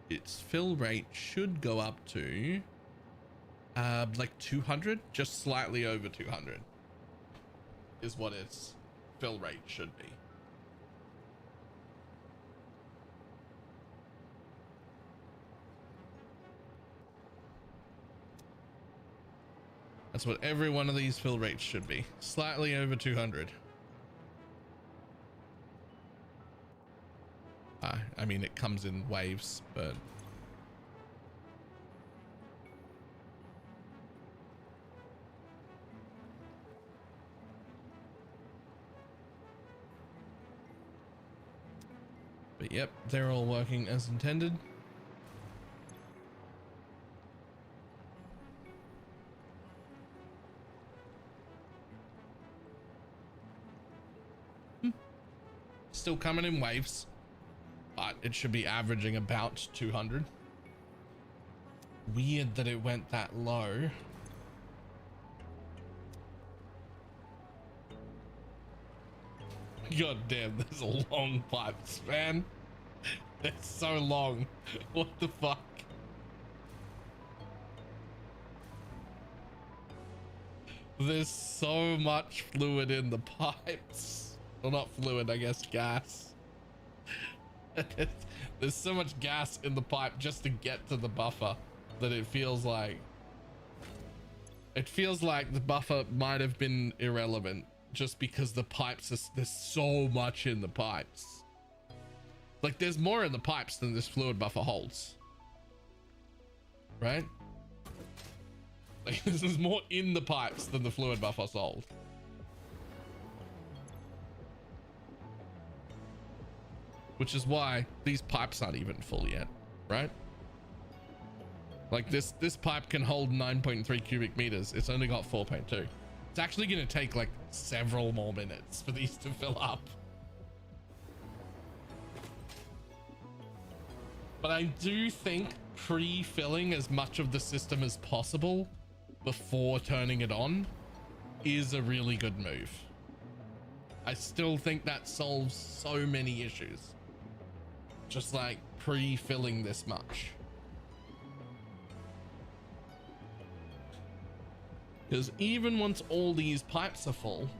Its fill rate should go up to like 200, just slightly over 200 is what its fill rate should be. That's what every one of these fill rates should be. Slightly over 200. I mean, it comes in waves, but... But yep, they're all working as intended. Still coming in waves, but it should be averaging about 200. Weird that it went that low. God damn, there's a long pipes, man. It's so long. What the fuck? There's so much fluid in the pipes. Well, not fluid, I guess gas. There's so much gas in the pipe just to get to the buffer that it feels like the buffer might have been irrelevant just because the pipes there's so much in the pipes. Like there's more in the pipes than this fluid buffer holds, right? Like there's more in the pipes than the fluid buffers hold. Which is why these pipes aren't even full yet, right? Like this pipe can hold 9.3 cubic meters. It's only got 4.2. It's actually going to take like several more minutes for these to fill up. But I do think pre-filling as much of the system as possible before turning it on is a really good move. I still think that solves so many issues. Just like pre-filling this much. Because even once all these pipes are full,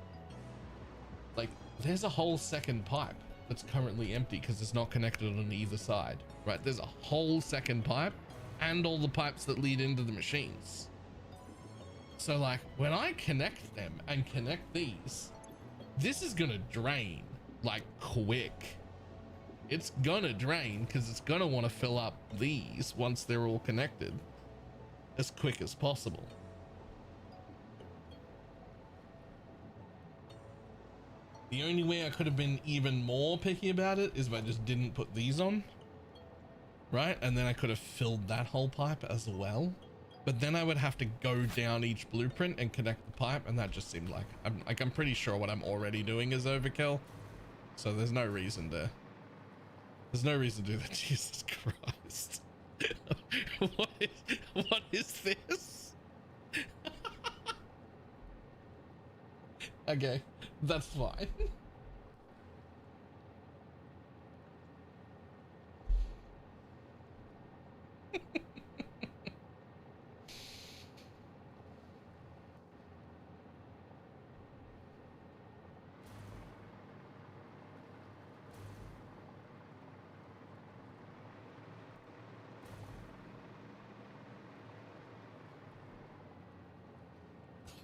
like there's a whole second pipe that's currently empty because it's not connected on either side, right? There's a whole second pipe and all the pipes that lead into the machines. So like when I connect them and connect these, this is gonna drain like quick. It's gonna drain because it's gonna want to fill up these once they're all connected as quick as possible. The only way I could have been even more picky about it is if I just didn't put these on, right? And then I could have filled that whole pipe as well. But then I would have to go down each blueprint and connect the pipe, and that just seemed like I'm pretty sure what I'm already doing is overkill. So there's no reason to do that. Jesus Christ. What is this? Okay, that's fine.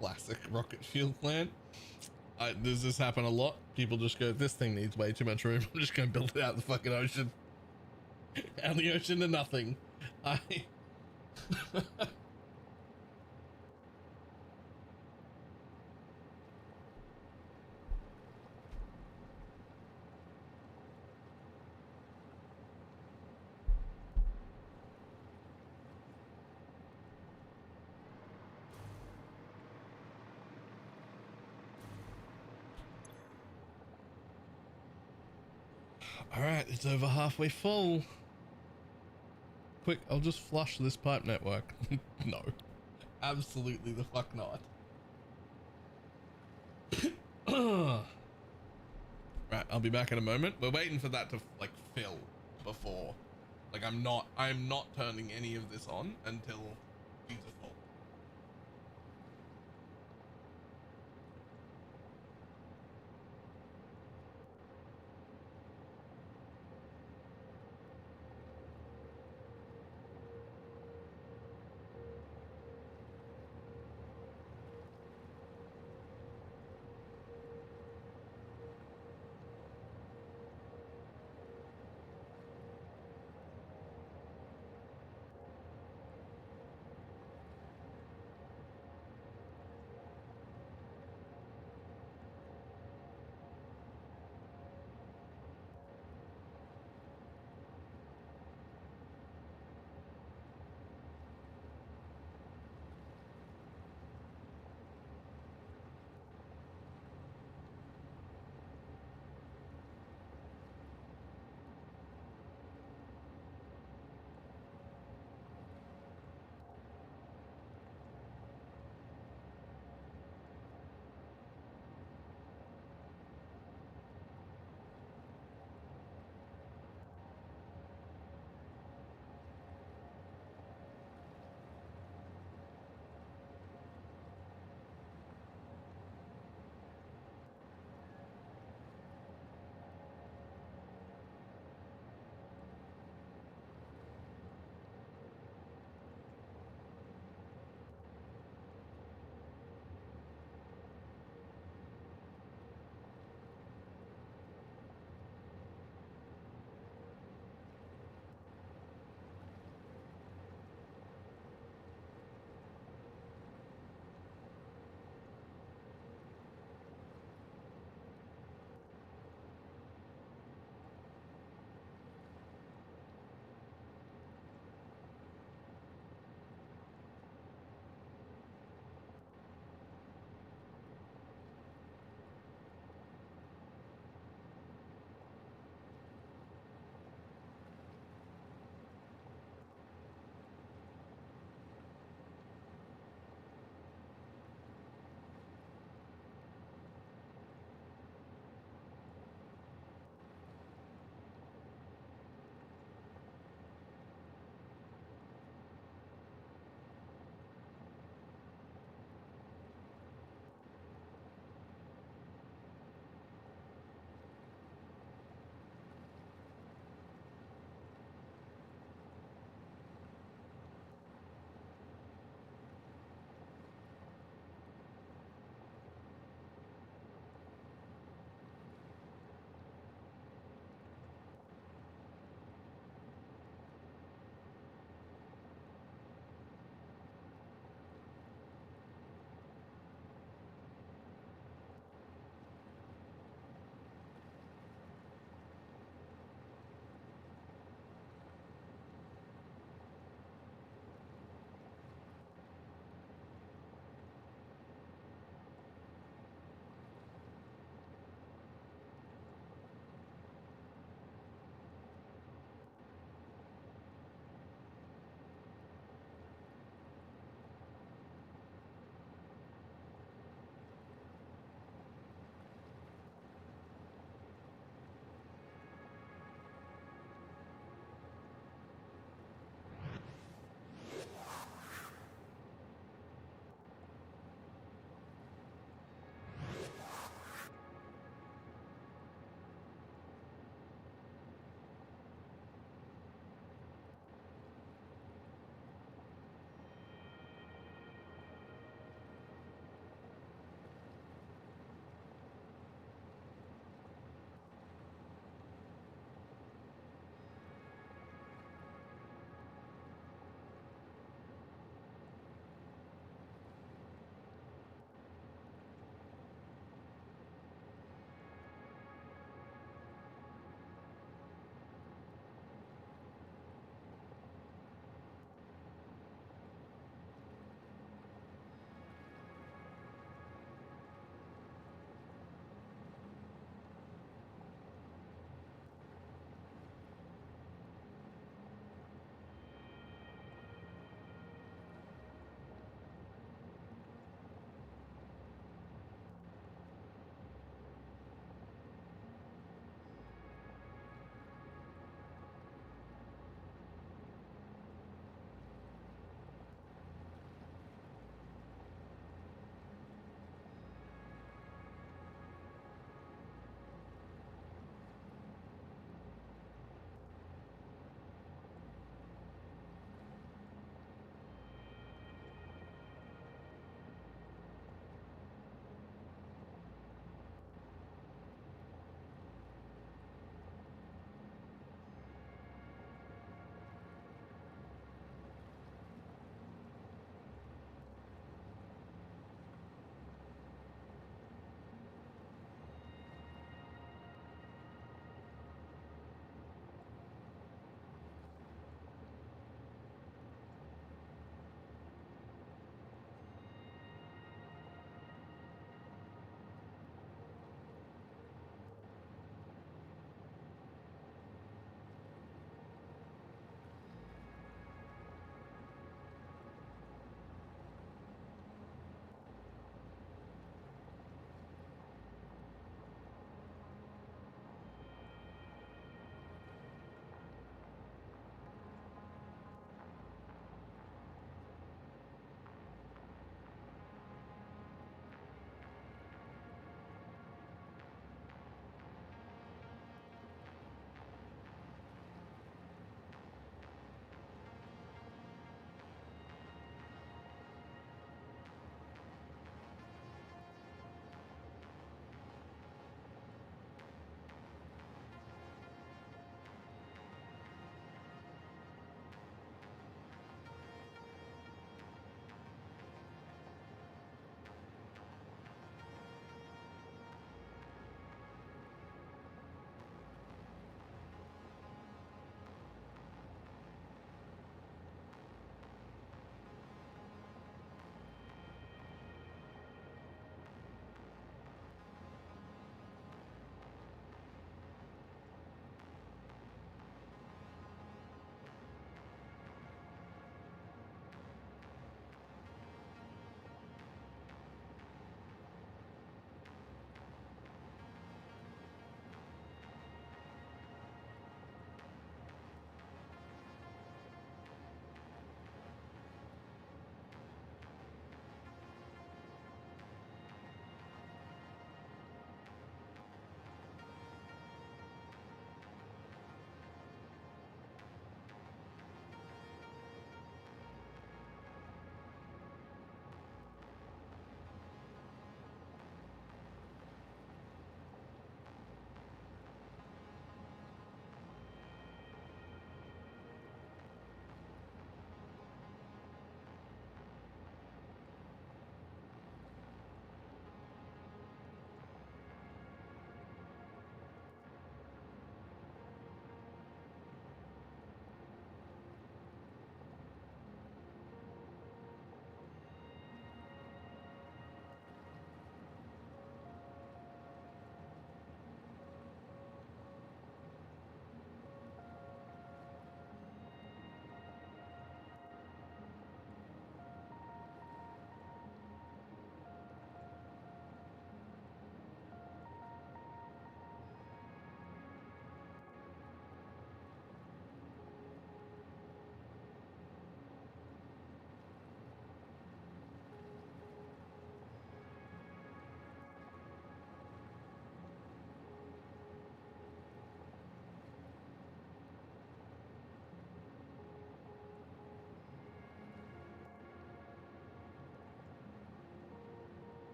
Classic rocket fuel plant. Does this happen a lot? People just go, this thing needs way too much room. I'm just going to build it out of the fucking ocean. Out of the ocean to nothing. All right, it's over halfway full. Quick, I'll just flush this pipe network. No, absolutely the fuck not. Right, I'll be back in a moment. We're waiting for that to like fill before, like I'm not turning any of this on until these are full.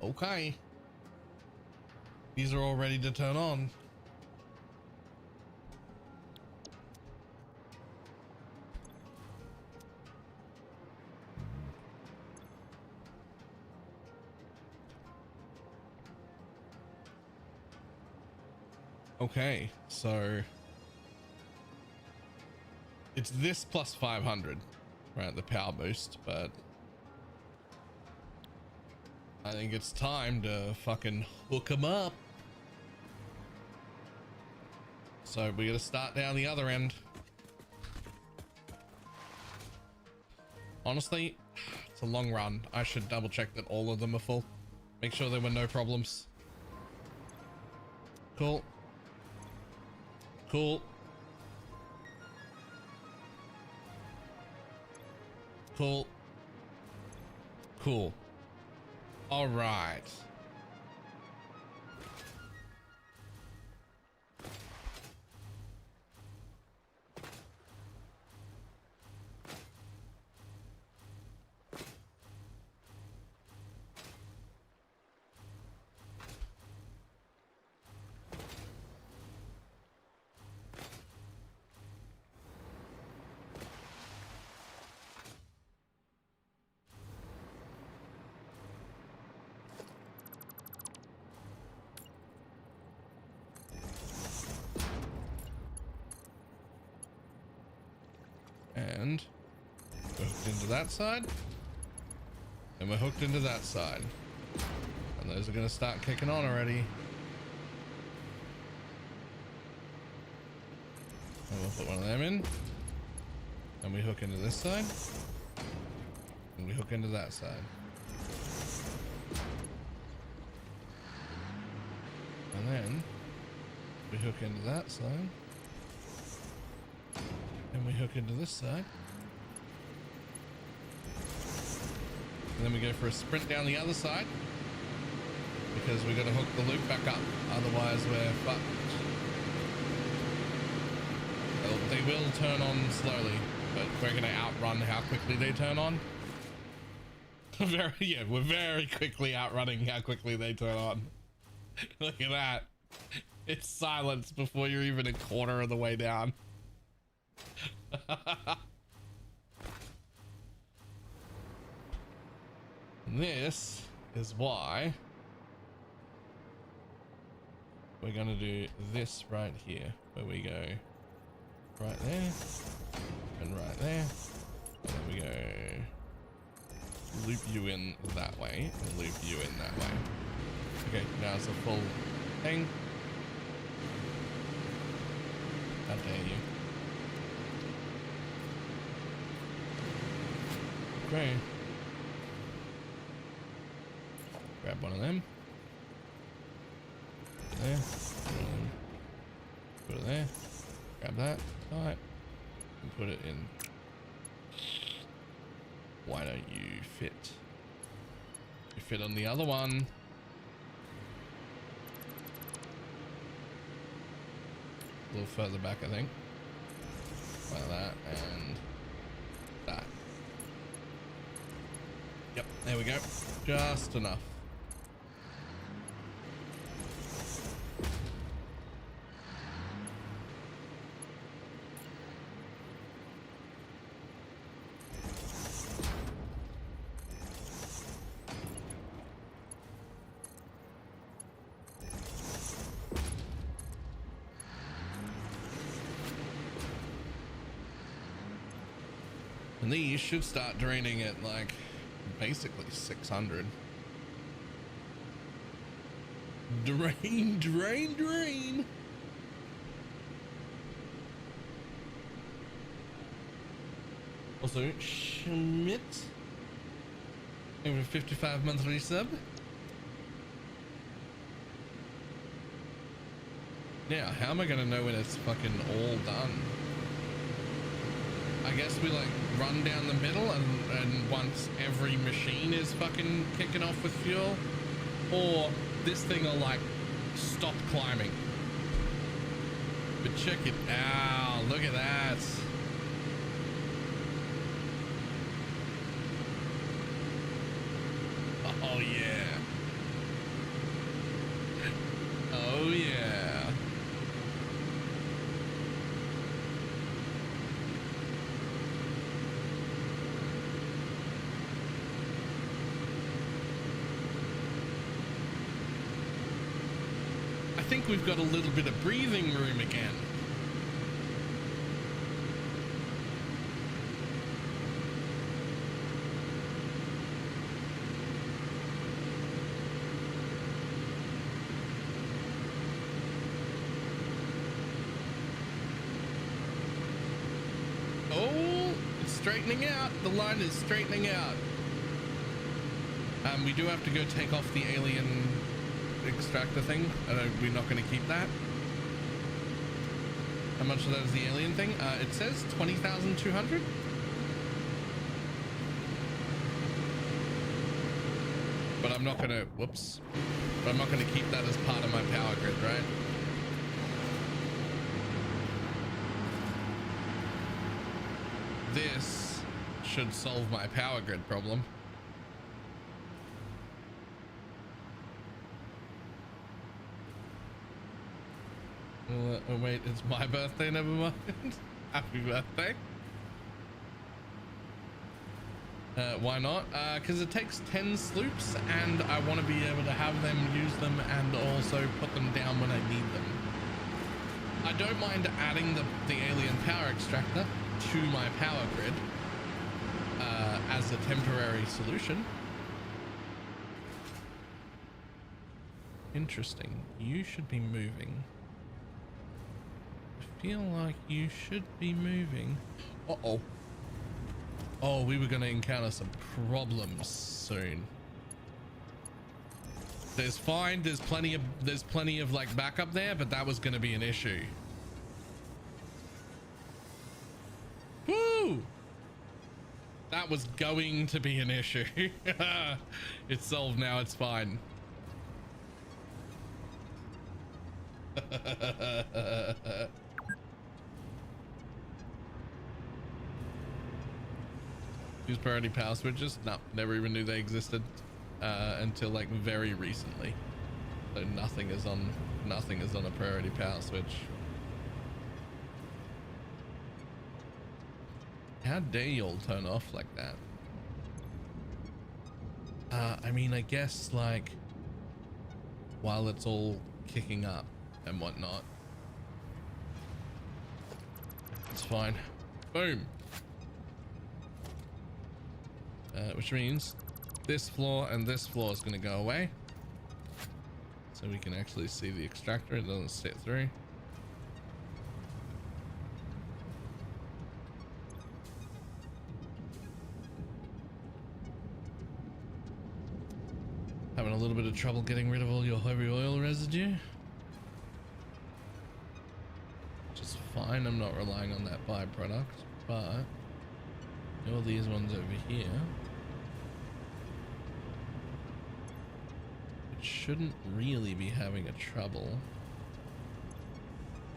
Okay. These are all ready to turn on. Okay, so it's this plus 500, right? The power boost, but I think it's time to fucking hook them up. So we gotta start down the other end. Honestly, it's a long run. I should double check that all of them are full. Make sure there were no problems. Cool. Cool. Cool. Cool. All right. And we're hooked into that side, and we're hooked into that side, and those are going to start kicking on already. And we'll put one of them in, and we hook into this side, and we hook into that side, and then we hook into that side. And we hook into this side. And then we go for a sprint down the other side. Because we got to hook the loop back up. Otherwise we're fucked. They will turn on slowly. But we're going to outrun how quickly they turn on. We're very quickly outrunning how quickly they turn on. Look at that. It's silence before you're even a quarter of the way down. This is why we're gonna do this right here, where we go right there and right there, and then we go loop you in that way and loop you in that way. Okay, now it's a full thing. How dare you? Okay. Grab one of them. Put it there. Put it there. Grab that. Alright. And put it in. Why don't you fit? You fit on the other one. A little further back, I think. Like that and that. Yep, there we go. Just enough. And these should start draining at like basically 600. Drain, drain, drain. Also, Schmidt, over 55 monthly sub. Now, how am I gonna know when it's fucking all done? I guess we like run down the middle and once every machine is fucking kicking off with fuel, or this thing will like stop climbing. But check it out, look at that. Oh yeah. think we've got a little bit of breathing room again. Oh, it's straightening out. The line is straightening out. We do have to go take off the alien extractor thing. We're not going to keep that. How much of that is the alien thing? It says 20,200. But I'm not going to, whoops. But I'm not going to keep that as part of my power grid, right? This should solve my power grid problem. Oh wait, it's my birthday, never mind. Happy birthday. Why not? Because it takes 10 sloops and I want to be able to have them, use them, and also put them down when I need them. I don't mind adding the alien power extractor to my power grid as a temporary solution. Interesting. You should be moving. Feel like you should be moving. Uh-oh. Oh, we were going to encounter some problems soon. There's fine. There's plenty of like backup there, but that was going to be an issue. Woo! That was going to be an issue. It's solved now. It's fine. Use priority power switches? No, never even knew they existed until like very recently. So nothing is on a priority power switch. How dare you all turn off like that? I mean, I guess like while it's all kicking up and whatnot, it's fine. Boom. Which means this floor and this floor is going to go away. So we can actually see the extractor. It doesn't sit through. Having a little bit of trouble getting rid of all your heavy oil residue. Which is fine. I'm not relying on that byproduct, but all these ones over here. Shouldn't really be having a trouble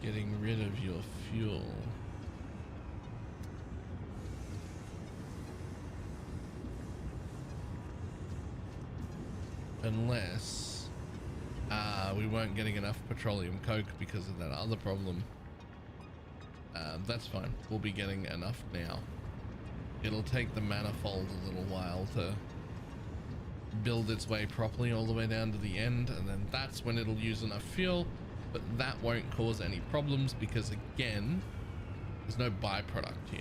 getting rid of your fuel. Unless we weren't getting enough petroleum coke because of that other problem. That's fine. We'll be getting enough now. It'll take the manifold a little while to build its way properly all the way down to the end, and then that's when it'll use enough fuel, but that won't cause any problems because again there's no byproduct here.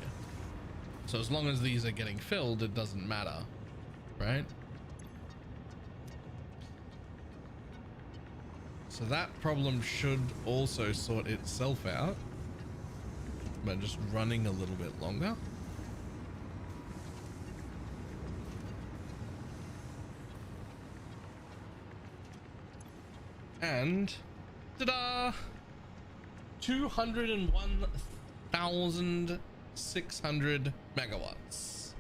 So as long as these are getting filled, it doesn't matter, right? So that problem should also sort itself out by just running a little bit longer. And ta-da! 201,600 megawatts.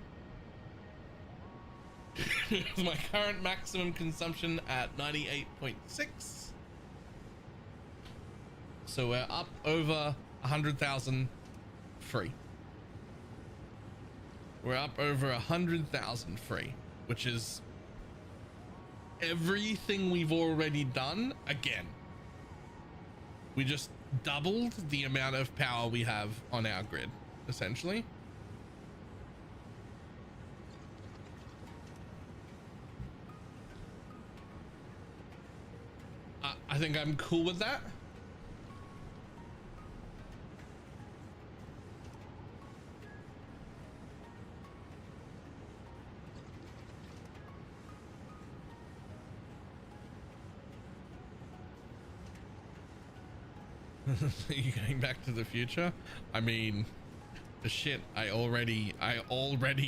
My current maximum consumption at 98.6. So we're up over 100,000 free. We're up over 100,000 free, which is everything we've already done again. We just doubled the amount of power we have on our grid, essentially. think I'm cool with that. You going back to the future? I mean, shit, I already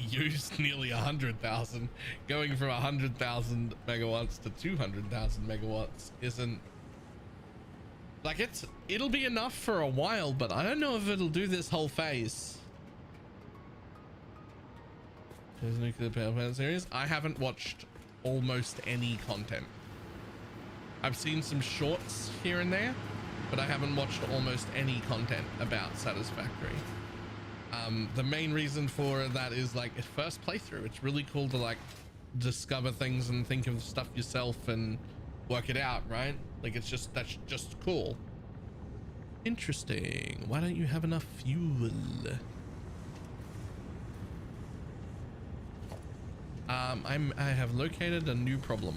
used nearly 100,000. Going from 100,000 megawatts to 200,000 megawatts isn't like, it'll be enough for a while, but I don't know if it'll do this whole phase. There's nuclear power plant series. I haven't watched almost any content. I've seen some shorts here and there, but I haven't watched almost any content about Satisfactory. The main reason for that is like its first playthrough. It's really cool to like discover things and think of stuff yourself and work it out, right? Like that's just cool. Interesting. Why don't you have enough fuel? I have located a new problem.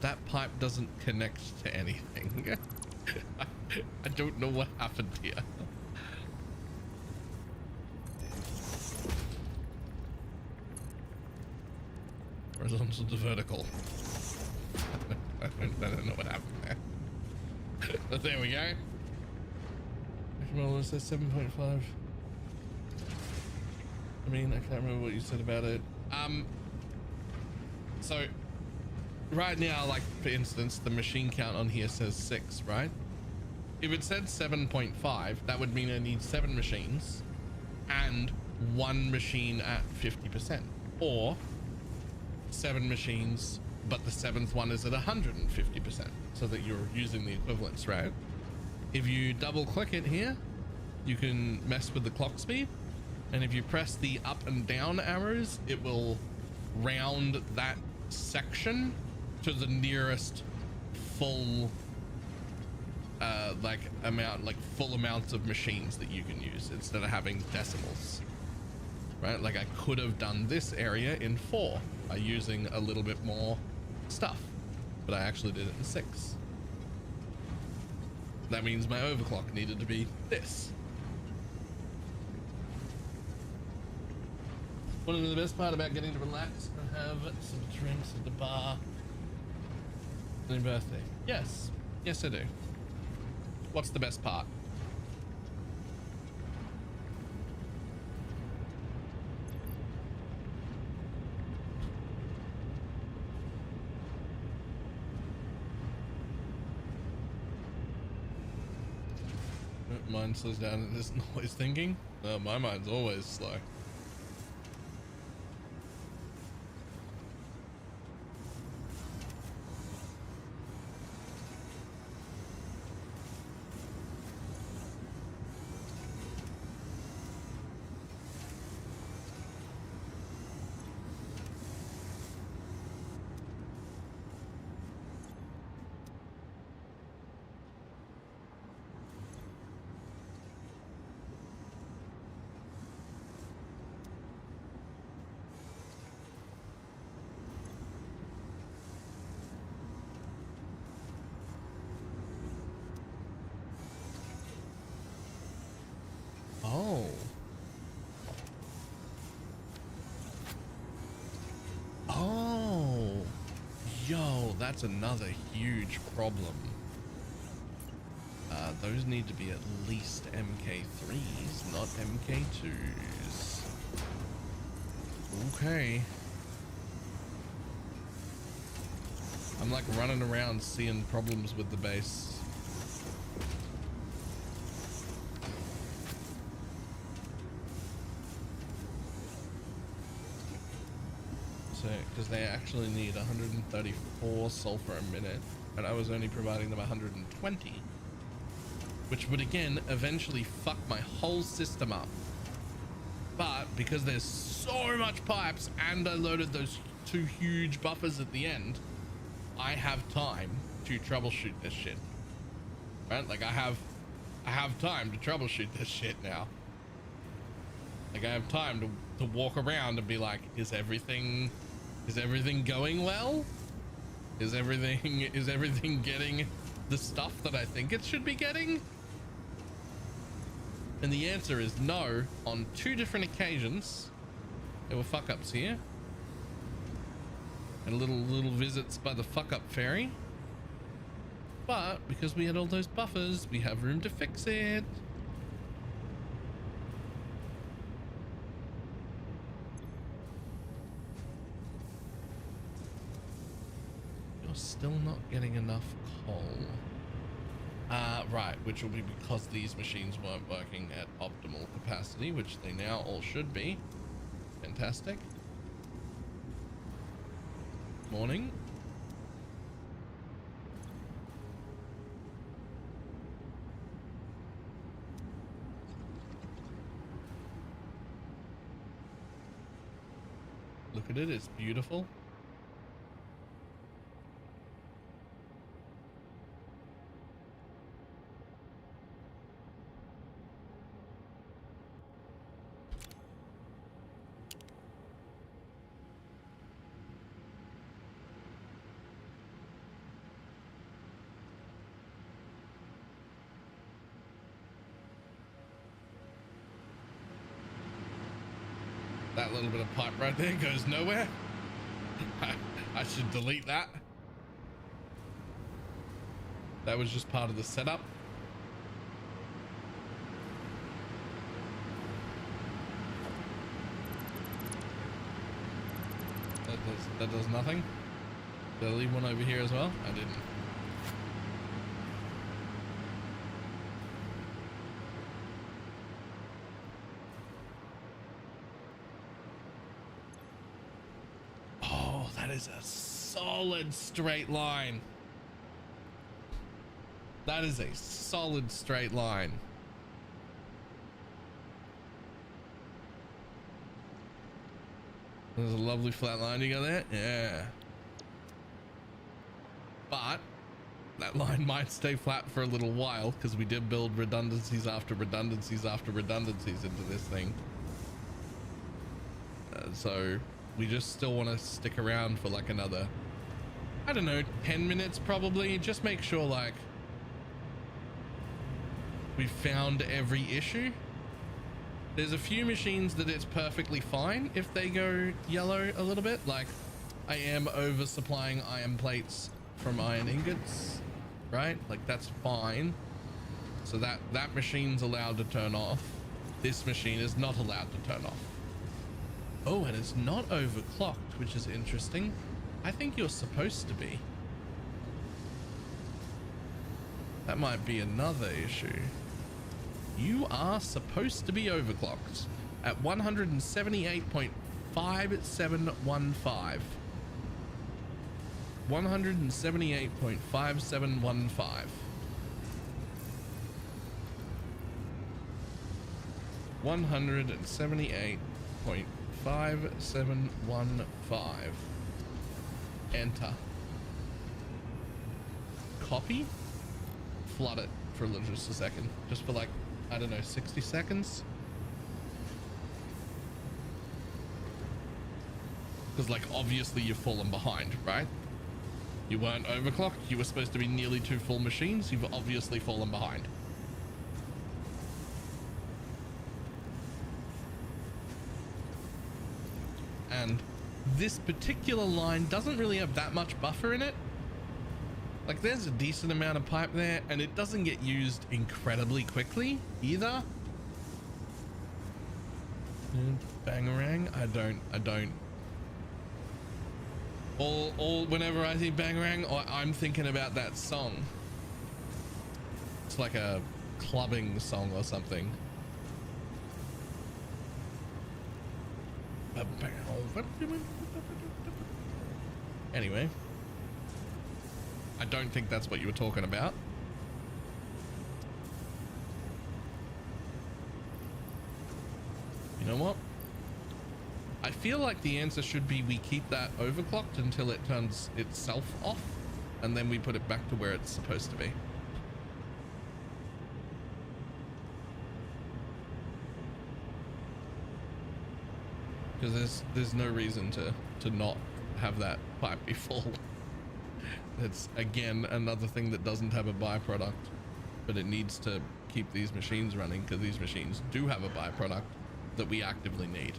That pipe doesn't connect to anything. I don't know what happened here. Horizontal to vertical. I don't know what happened there. But there we go. Well, it says 7.5. I mean, I can't remember what you said about it. So right now, like for instance, the machine count on here says 6, right? If it said 7.5, that would mean I need 7 machines and 1 machine at 50%, or 7 machines, but the 7th one is at 150%, so that you're using the equivalents, right? If you double click it here, you can mess with the clock speed, and if you press the up and down arrows, it will round that section to the nearest full full amounts of machines that you can use, instead of having decimals, right? Like I could have done this area in 4 by using a little bit more stuff, but I actually did it in 6. That means my overclock needed to be this. One of the best part about getting to relax and have some drinks at the bar. Any birthday? Yes. Yes, I do. What's the best part? Mine slows down and isn't always thinking. No, my mind's always slow. Oh. Oh. Yo, that's another huge problem. Those need to be at least MK3s, not MK2s. Okay. I'm like running around seeing problems with the base. So, because they actually need 134 sulfur a minute, and I was only providing them 120, which would again eventually fuck my whole system up. But because there's so much pipes and I loaded those 2 huge buffers at the end, I have time to troubleshoot this shit. Right? Like I have time to troubleshoot this shit now. Like I have time to walk around and be like, is everything going well? Is everything getting the stuff that I think it should be getting? And the answer is no. On 2 different occasions, there were fuck ups here. And little visits by the fuck up fairy. But because we had all those buffers, we have room to fix it. You're still not getting enough coal. Right, which will be because these machines weren't working at optimal capacity, which they now all should be. Fantastic. Morning. Look at it, it's beautiful. That little bit of pipe right there goes nowhere. I should delete that. That was just part of the setup. That does nothing. Did I leave one over here as well? I didn't. That is a solid straight line. That is a solid straight line. There's a lovely flat line you got there. Yeah. But that line might stay flat for a little while because we did build redundancies after redundancies after redundancies into this thing. So we just still want to stick around for like another, I don't know, 10 minutes probably. Just make sure like we found every issue. There's a few machines that it's perfectly fine if they go yellow a little bit. Like I am oversupplying iron plates from iron ingots, right? Like that's fine. So that machine's allowed to turn off. This machine is not allowed to turn off. Oh, and it's not overclocked, which is interesting. I think you're supposed to be. That might be another issue. You are supposed to be overclocked at 178.5715. 178.5715. 178.5715. Enter. Copy. Flood it for just a second, just for like, I don't know, 60 seconds. Because like obviously you've fallen behind, right? You weren't overclocked. You were supposed to be nearly 2 full machines. You've obviously fallen behind. And this particular line doesn't really have that much buffer in it. Like there's a decent amount of pipe there and it doesn't get used incredibly quickly either. Bangarang, I don't. All whenever I see Bangarang, I'm thinking about that song. It's like a clubbing song or something. Anyway, I don't think that's what you were talking about. You know what? I feel like the answer should be we keep that overclocked until it turns itself off, and then we put it back to where it's supposed to be. Because there's no reason to not have that pipe be full. It's again another thing that doesn't have a byproduct, but it needs to keep these machines running because these machines do have a byproduct that we actively need.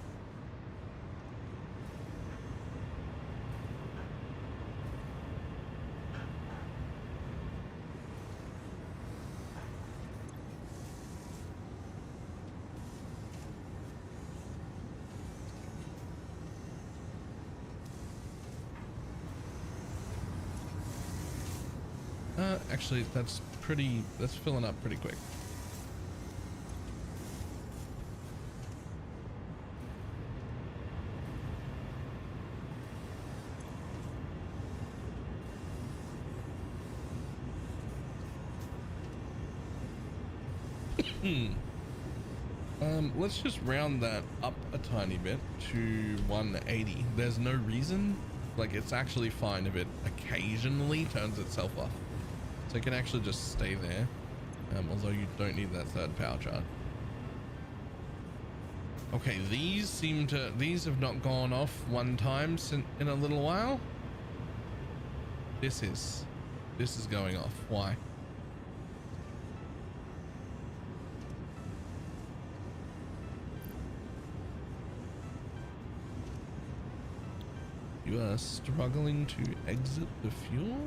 Actually, that's filling up pretty quick. Let's just round that up a tiny bit to 180. There's no reason, like it's actually fine if it occasionally turns itself off. So it can actually just stay there, although you don't need that third power chart. Okay, these have not gone off one time in a little while. This is going off. Why? You are struggling to exit the fuel?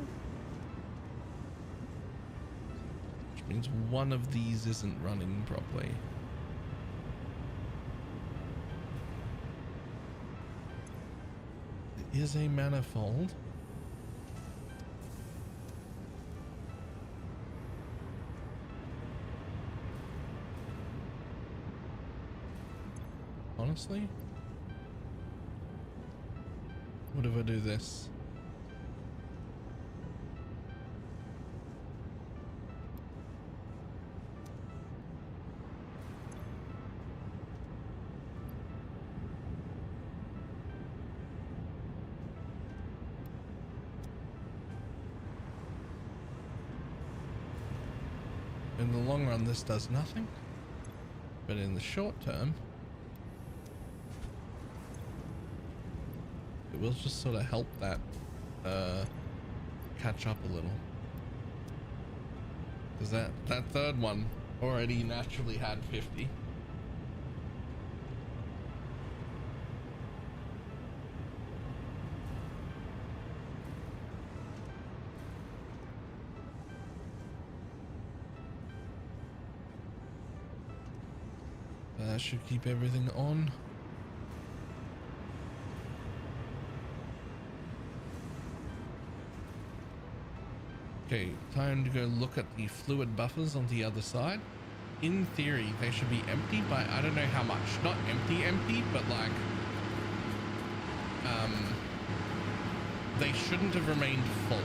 Which means one of these isn't running properly. There is a manifold. Honestly? What if I do this? In the long run, this does nothing, but in the short term, it will just sort of help that catch up a little. Because that third one already naturally had 50. That should keep everything on. Okay, time to go look at the fluid buffers on the other side. In theory, they should be empty by I don't know how much. Not empty, but like, they shouldn't have remained full.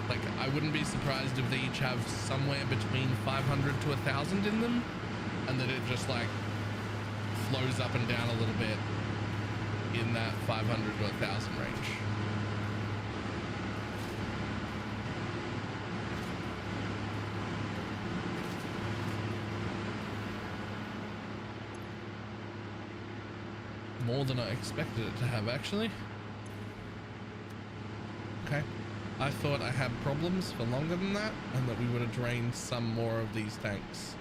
Like, I wouldn't be surprised if they each have somewhere between 500 to 1,000 in them, and that it just like flows up and down a little bit in that 500 to 1,000 range. More than I expected it to have, actually. Okay. I thought I had problems for longer than that, and that we would have drained some more of these tanks.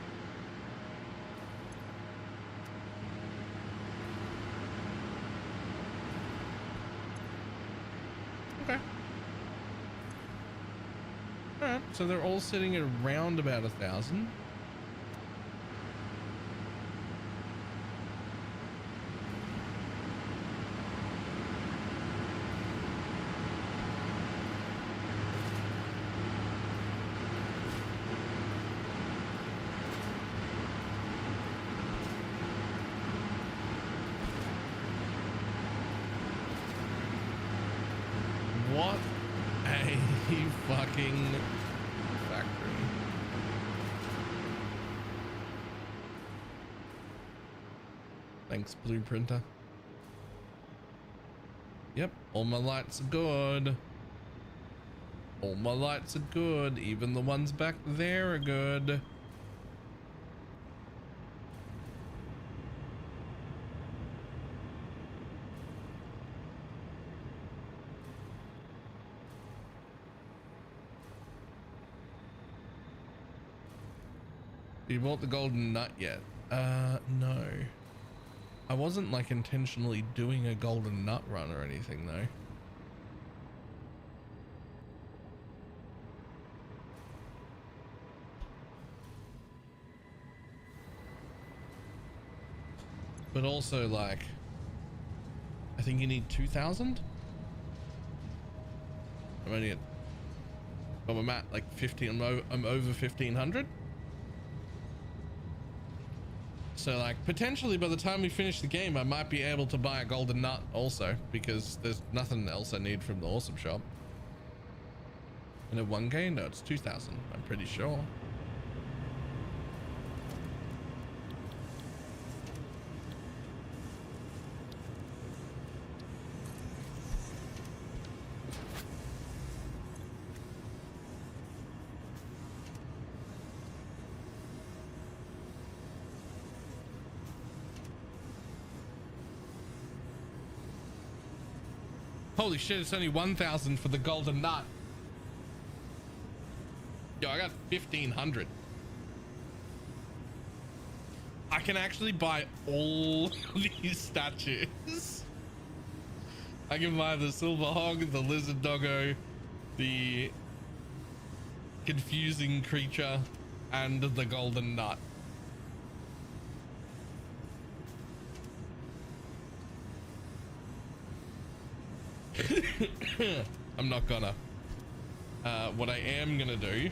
Okay. Alright, so they're all sitting at around about 1,000. What a fucking factory. Thanks, Blueprinter. Yep, all my lights are good. All my lights are good. Even the ones back there are good. You bought the golden nut yet? No. I wasn't like intentionally doing a golden nut run or anything though. But also like, I think you need 2,000. I'm only at, well, I'm at like 15, I'm over 1,500. So like potentially by the time we finish the game, I might be able to buy a golden nut also, because there's nothing else I need from the awesome shop. And at 1K? No, it's 2,000. I'm pretty sure. Holy shit, it's only 1,000 for the golden nut. Yo, I got 1,500. I can actually buy all these statues. I can buy the silver hog, the lizard doggo, the confusing creature, and the golden nut. I'm not gonna. What I am gonna do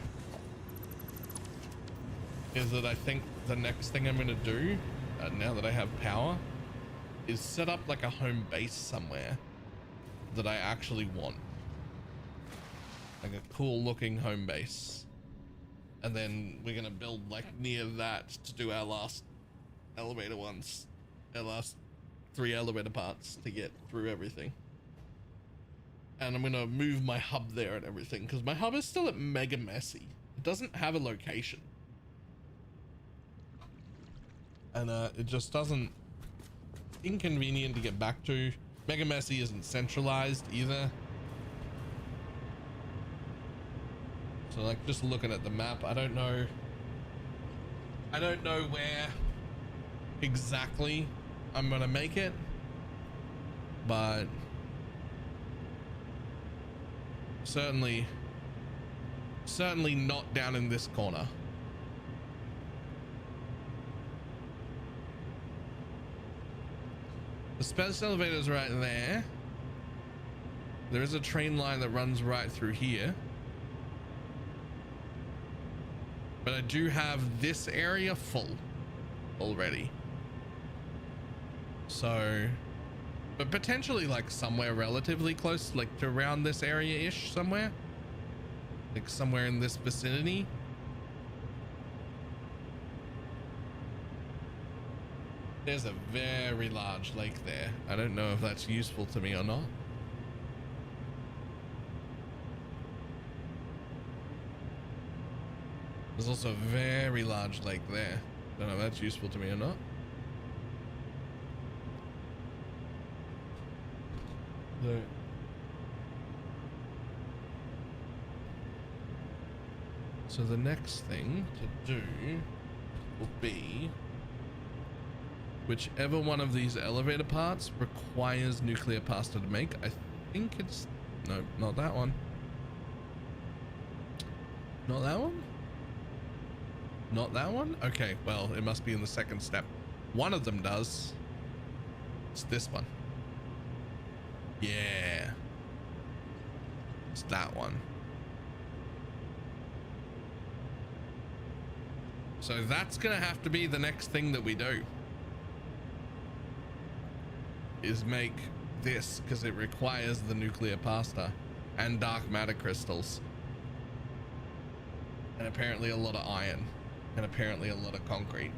is that I think the next thing I'm gonna do, now that I have power, is set up like a home base somewhere that I actually want. Like a cool looking home base. And then we're gonna build like near that to do our last elevator ones. Our last 3 elevator parts to get through everything. And I'm gonna move my hub there and everything, because my hub is still at Mega Messy. It doesn't have a location. And it just doesn't, inconvenient to get back to. Mega Messy isn't centralized either. So like just looking at the map, I don't know where exactly I'm gonna make it, but certainly not down in this corner. The special elevator is right there. There is a train line that runs right through here. But I do have this area full already. So, but potentially like somewhere relatively close, like to around this area-ish somewhere. Like somewhere in this vicinity. There's a very large lake there. I don't know if that's useful to me or not. There's also a very large lake there. Don't know if that's useful to me or not. So the next thing to do will be whichever one of these elevator parts requires nuclear pasta to make. I think it's, no, not that one. Not that one? Not that one? Okay, well, it must be in the second step. One of them does. It's this one. Yeah. It's that one. So that's gonna have to be the next thing that we do. Is make this, because it requires the nuclear pasta and dark matter crystals. And apparently a lot of iron. And apparently a lot of concrete.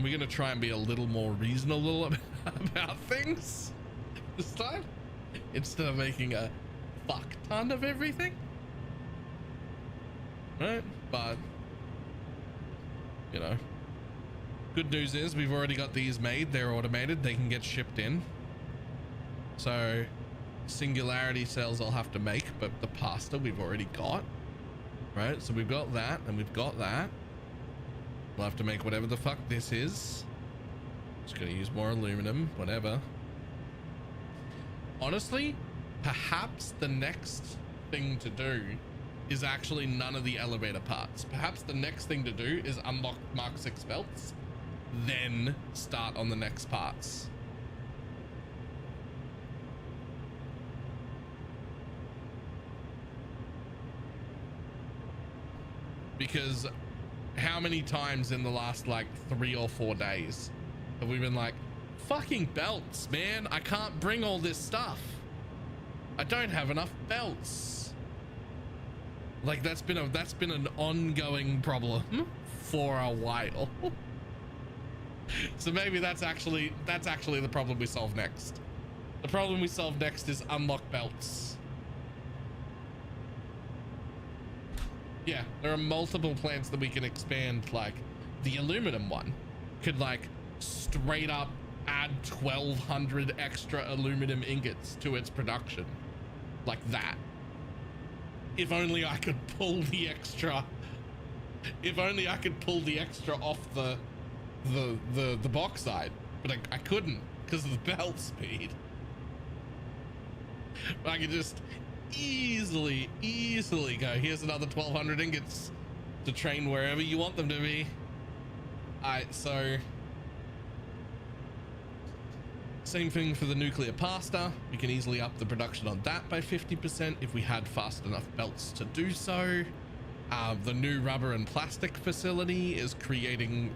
We're gonna try and be a little more reasonable about things this time, instead of making a fuck ton of everything. Right? But, you know, good news is we've already got these made. They're automated. They can get shipped in. So singularity cells I'll have to make, but the pasta we've already got, right? So we've got that and we've got that. We'll have to make whatever the fuck this is. Just gonna use more aluminum, whatever. Honestly, perhaps the next thing to do is actually none of the elevator parts. Perhaps the next thing to do is unlock Mark 6 belts, then start on the next parts. Because how many times in the last like 3 or 4 days have we been like, fucking belts, man, I can't bring all this stuff. I don't have enough belts. Like that's been an ongoing problem for a while. So maybe that's actually the problem we solve next. The problem we solve next is unlock belts. Yeah, there are multiple plants that we can expand. Like the aluminum one could like straight up add 1,200 extra aluminum ingots to its production, like that. If only I could pull the extra. If only I could pull the extra off the bauxite, but I couldn't because of the belt speed. But I could just easily go, here's another 1,200 ingots to train wherever you want them to be. Alright, so same thing for the nuclear pasta. We can easily up the production on that by 50% if we had fast enough belts to do so. The new rubber and plastic facility is creating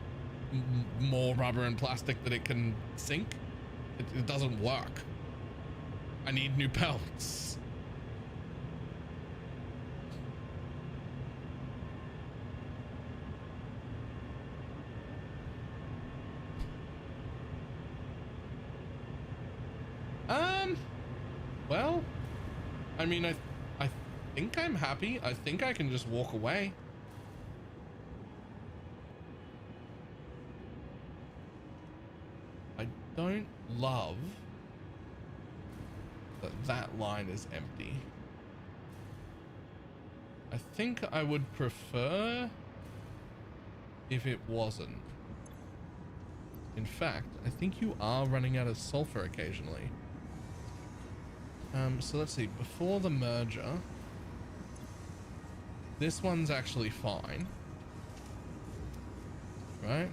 more rubber and plastic that it can sink. It doesn't work. I need new belts. Well, I mean, I think I'm happy. I think I can just walk away. I don't love that that line is empty. I think I would prefer if it wasn't. In fact, I think you are running out of sulfur occasionally. So let's see, before the merger, this one's actually fine, right?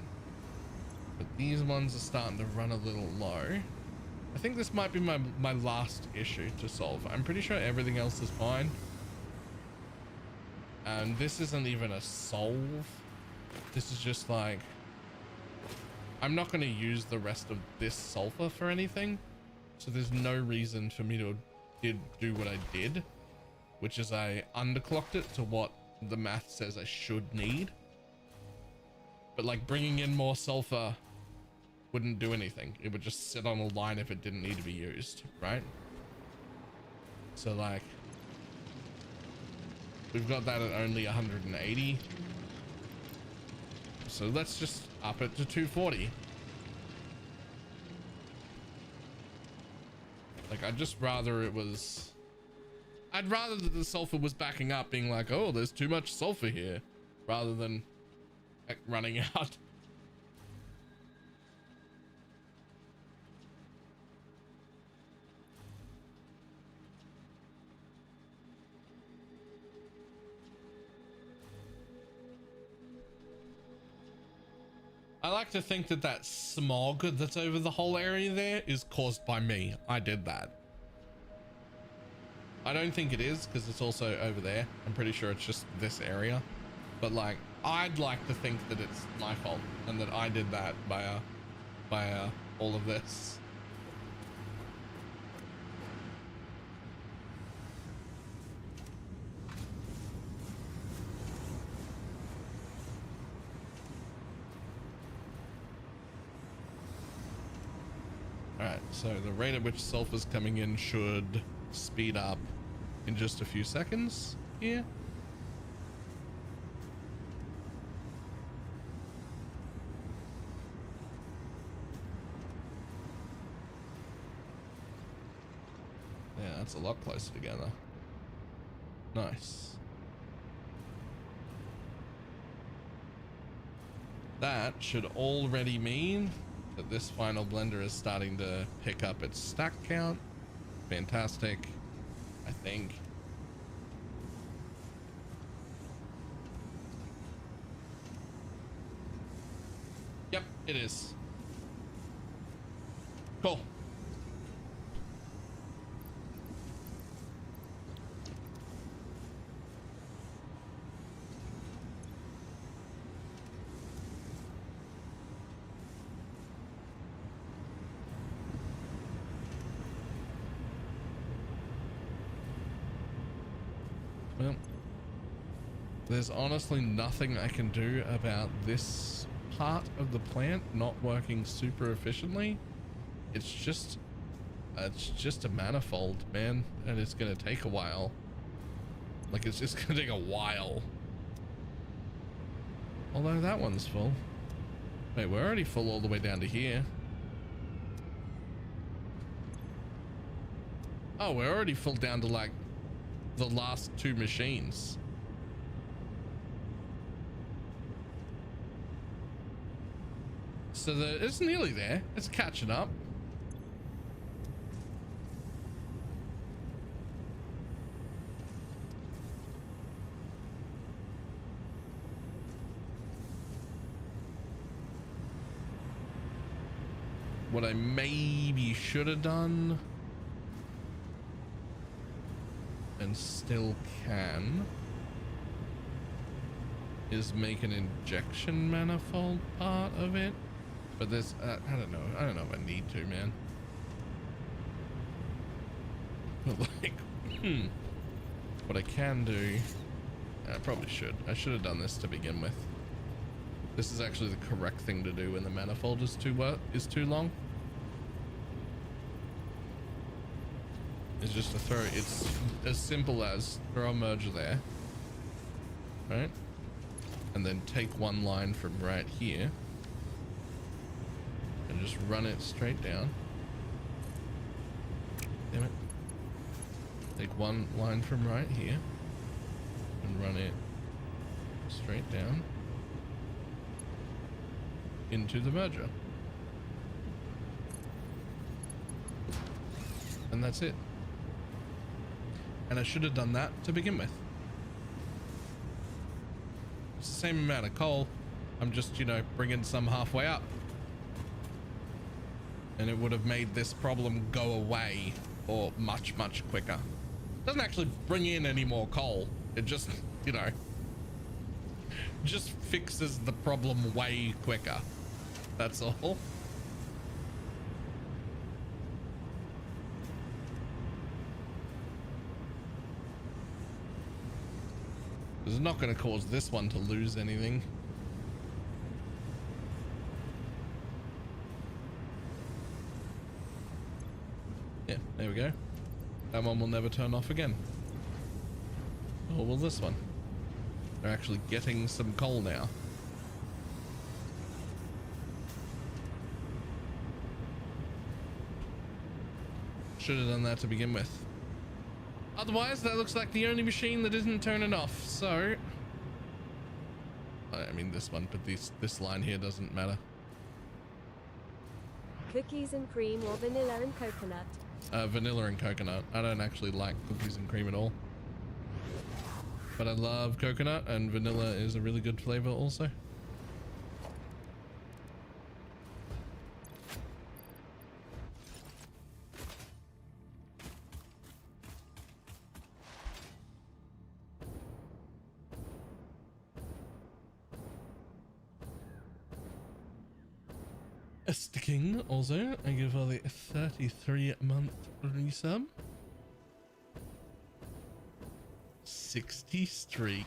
But these ones are starting to run a little low. I think this might be my last issue to solve. I'm pretty sure everything else is fine. And this isn't even a solve. This is just like, I'm not going to use the rest of this sulfur for anything. So there's no reason for me to do what I did, which is I underclocked it to what the math says I should need. But like bringing in more sulfur wouldn't do anything. It would just sit on a line if it didn't need to be used, right? So like, we've got that at only 180. So let's just up it to 240. Like, I'd just rather it was... I'd rather that the sulfur was backing up, being like, oh, there's too much sulfur here, rather than like, running out. I like to think that that smog that's over the whole area there is caused by me. I did that. I don't think it is, because it's also over there. I'm pretty sure it's just this area. But like, I'd like to think that it's my fault and that I did that by all of this. Alright, so the rate at which sulfur's coming in should speed up in just a few seconds here. Yeah, That's a lot closer together. Nice. That should already mean that this final blender is starting to pick up its stack count. Fantastic, I think. Yep, it is. Cool. Well, there's honestly nothing I can do about this part of the plant not working super efficiently. It's just a manifold, man, and it's gonna take a while. Like, it's just gonna take a while. Although that one's full. Wait, we're already full all the way down to here. Oh, we're already full down to like the last two machines. So it's nearly there. It's catching up. What I maybe should have done, and still can, is make an injection manifold part of it. But there's, I don't know if I need to, man. But like, what I can do, I probably should. I should have done this to begin with. This is actually the correct thing to do when the manifold is too long. Is just to throw, it's as simple as throw a merger there, right? And then take one line from right here and just run it straight down. Damn it. Take one line from right here and run it straight down into the merger. And that's it. And I should have done that to begin with. It's the same amount of coal. I'm just, you know, bringing some halfway up. And it would have made this problem go away or much, much quicker. It doesn't actually bring in any more coal. It just, you know, just fixes the problem way quicker. That's all. It's not going to cause this one to lose anything. Yeah, there we go. That one will never turn off again. Or will this one? They're actually getting some coal now. Should have done that to begin with. Otherwise, that looks like the only machine that isn't turning off. So, I mean this one, but this line here doesn't matter. Cookies and cream or vanilla and coconut? Vanilla and coconut. I don't actually like cookies and cream at all. But I love coconut, and vanilla is a really good flavor also. Sticking also, I give her the 33-month resub. 60 streak,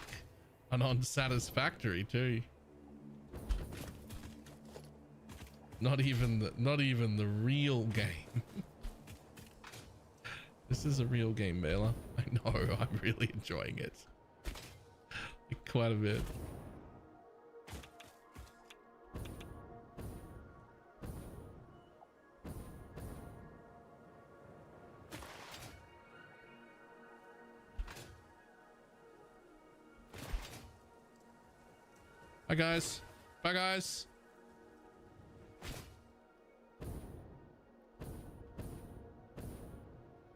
and unsatisfactory too. Not even the real game. This is a real game, Baylor. I know, I'm really enjoying it. Quite a bit. Bye, guys. Bye, guys.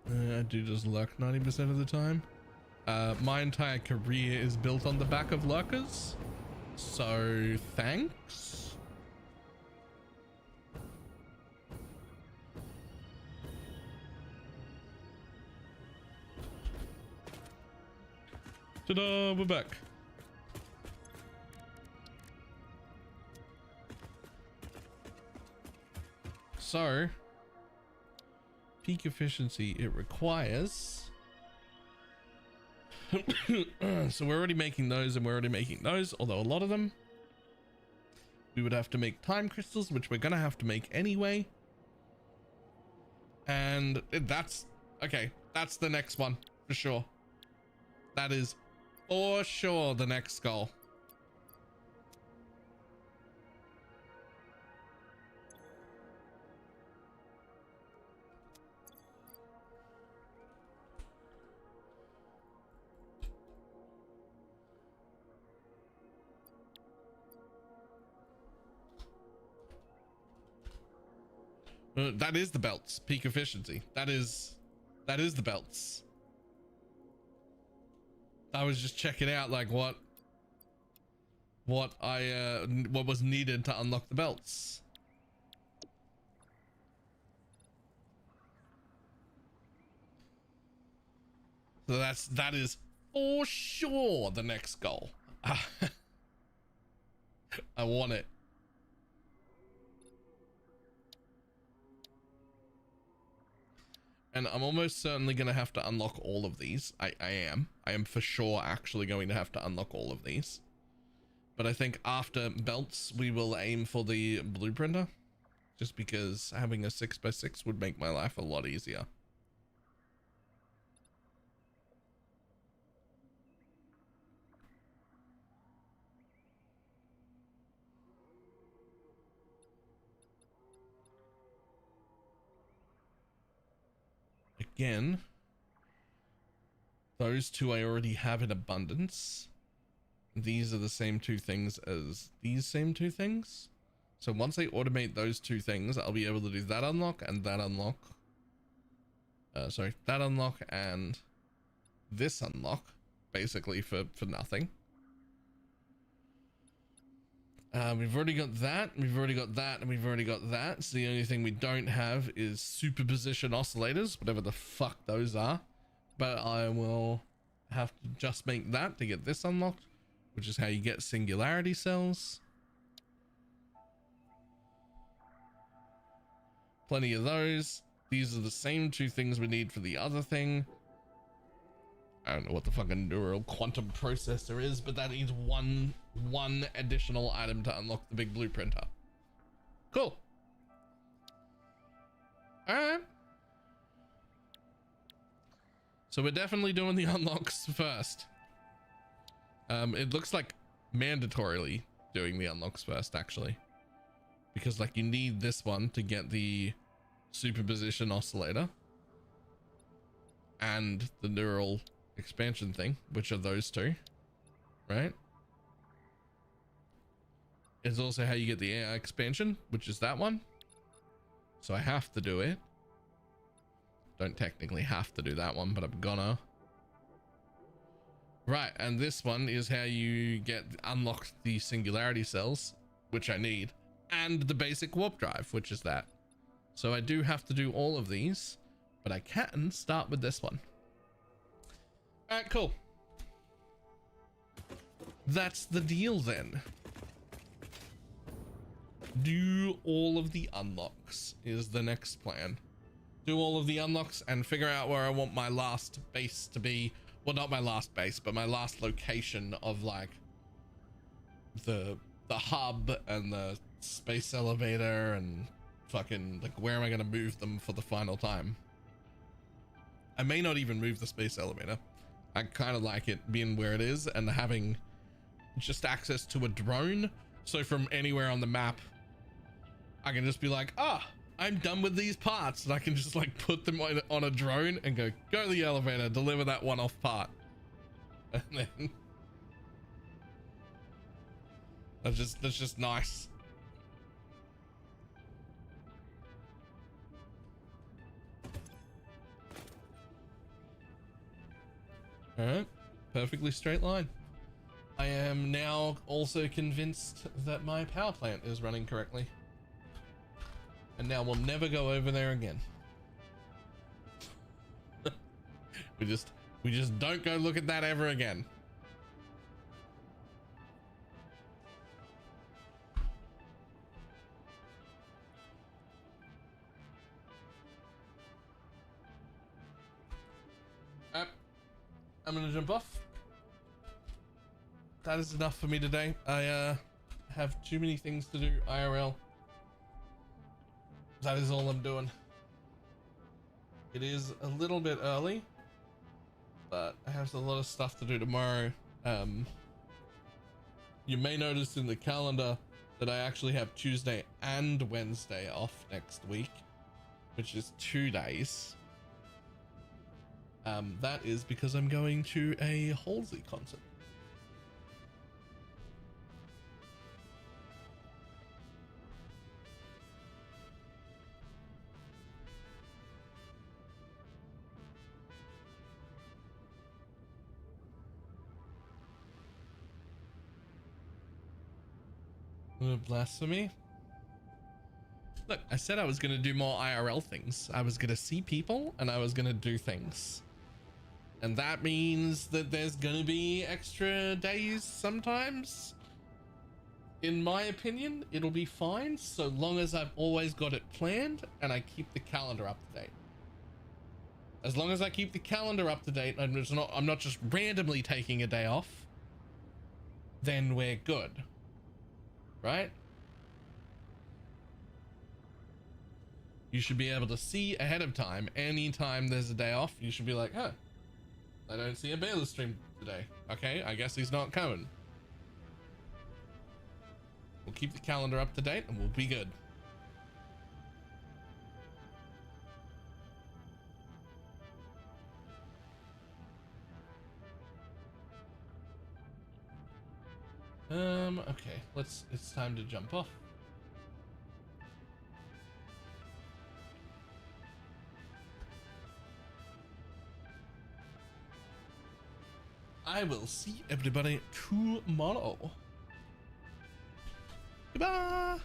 I do just lurk 90% of the time. My entire career is built on the back of lurkers. So, thanks. Ta-da, we're back. So, peak efficiency, it requires... so we're already making those and we're already making those, although a lot of them we would have to make time crystals, which we're gonna have to make anyway. And that's okay, that's the next one for sure. That is for sure the next goal. That is the belts, peak efficiency. That is the belts. I was just checking out like what was needed to unlock the belts. So that is for sure the next goal. I want it. And I'm almost certainly going to have to unlock all of these. I am for sure actually going to have to unlock all of these. But I think after belts, we will aim for the blueprinter. Just because having a 6x6 would make my life a lot easier. Again, those two I already have in abundance. These are the same two things as these same two things. So once I automate those two things, I'll be able to do that unlock and that unlock. Sorry, that unlock and this unlock, basically for nothing. We've already got that, we've already got that, and we've already got that. So the only thing we don't have is superposition oscillators, whatever the fuck those are. But I will have to just make that to get this unlocked, which is how you get singularity cells. Plenty of those. These are the same two things we need for the other thing. I don't know what the fucking neural quantum processor is, but that needs one additional item to unlock the big blueprinter. Cool. All right. So we're definitely doing the unlocks first. It looks like mandatorily doing the unlocks first, actually, because like you need this one to get the superposition oscillator and the neural expansion thing, which are those two, right? It's also how you get the AI expansion, which is that one. So I have to do it. Don't technically have to do that one, but I'm gonna. Right, and this one is how you get unlocked the singularity cells, which I need, and the basic warp drive, which is that. So I do have to do all of these, but I can start with this one. All right, cool. That's the deal then. Do all of the unlocks is the next plan. Do all of the unlocks and figure out where I want my last base to be. Well, not my last base, but my last location of like the hub and the space elevator and fucking like where am I gonna move them for the final time? I may not even move the space elevator. I kind of like it being where it is and having just access to a drone. So from anywhere on the map, I can just be like, I'm done with these parts. And I can just like put them on a drone and go to the elevator, deliver that one-off part. And then That's just nice. All right, perfectly straight line. I am now also convinced that my power plant is running correctly. And now we'll never go over there again. we just don't go look at that ever again. I'm gonna jump off. That is enough for me today. I have too many things to do IRL. That is all I'm doing. It is a little bit early, but I have a lot of stuff to do tomorrow. You may notice in the calendar that I actually have Tuesday and Wednesday off next week, which is 2 days. That is because I'm going to a Halsey concert. Blasphemy. Look, I said I was going to do more IRL things. I was going to see people and I was going to do things. And that means that there's going to be extra days sometimes. In my opinion, it'll be fine so long as I've always got it planned and I keep the calendar up to date. As long as I keep the calendar up to date, I'm not just randomly taking a day off, then we're good. Right? You should be able to see ahead of time. Anytime there's a day off, you should be like, huh, I don't see a Baylor stream today. Okay, I guess he's not coming. We'll keep the calendar up to date and we'll be good. Okay, it's time to jump off. I will see everybody tomorrow. Goodbye.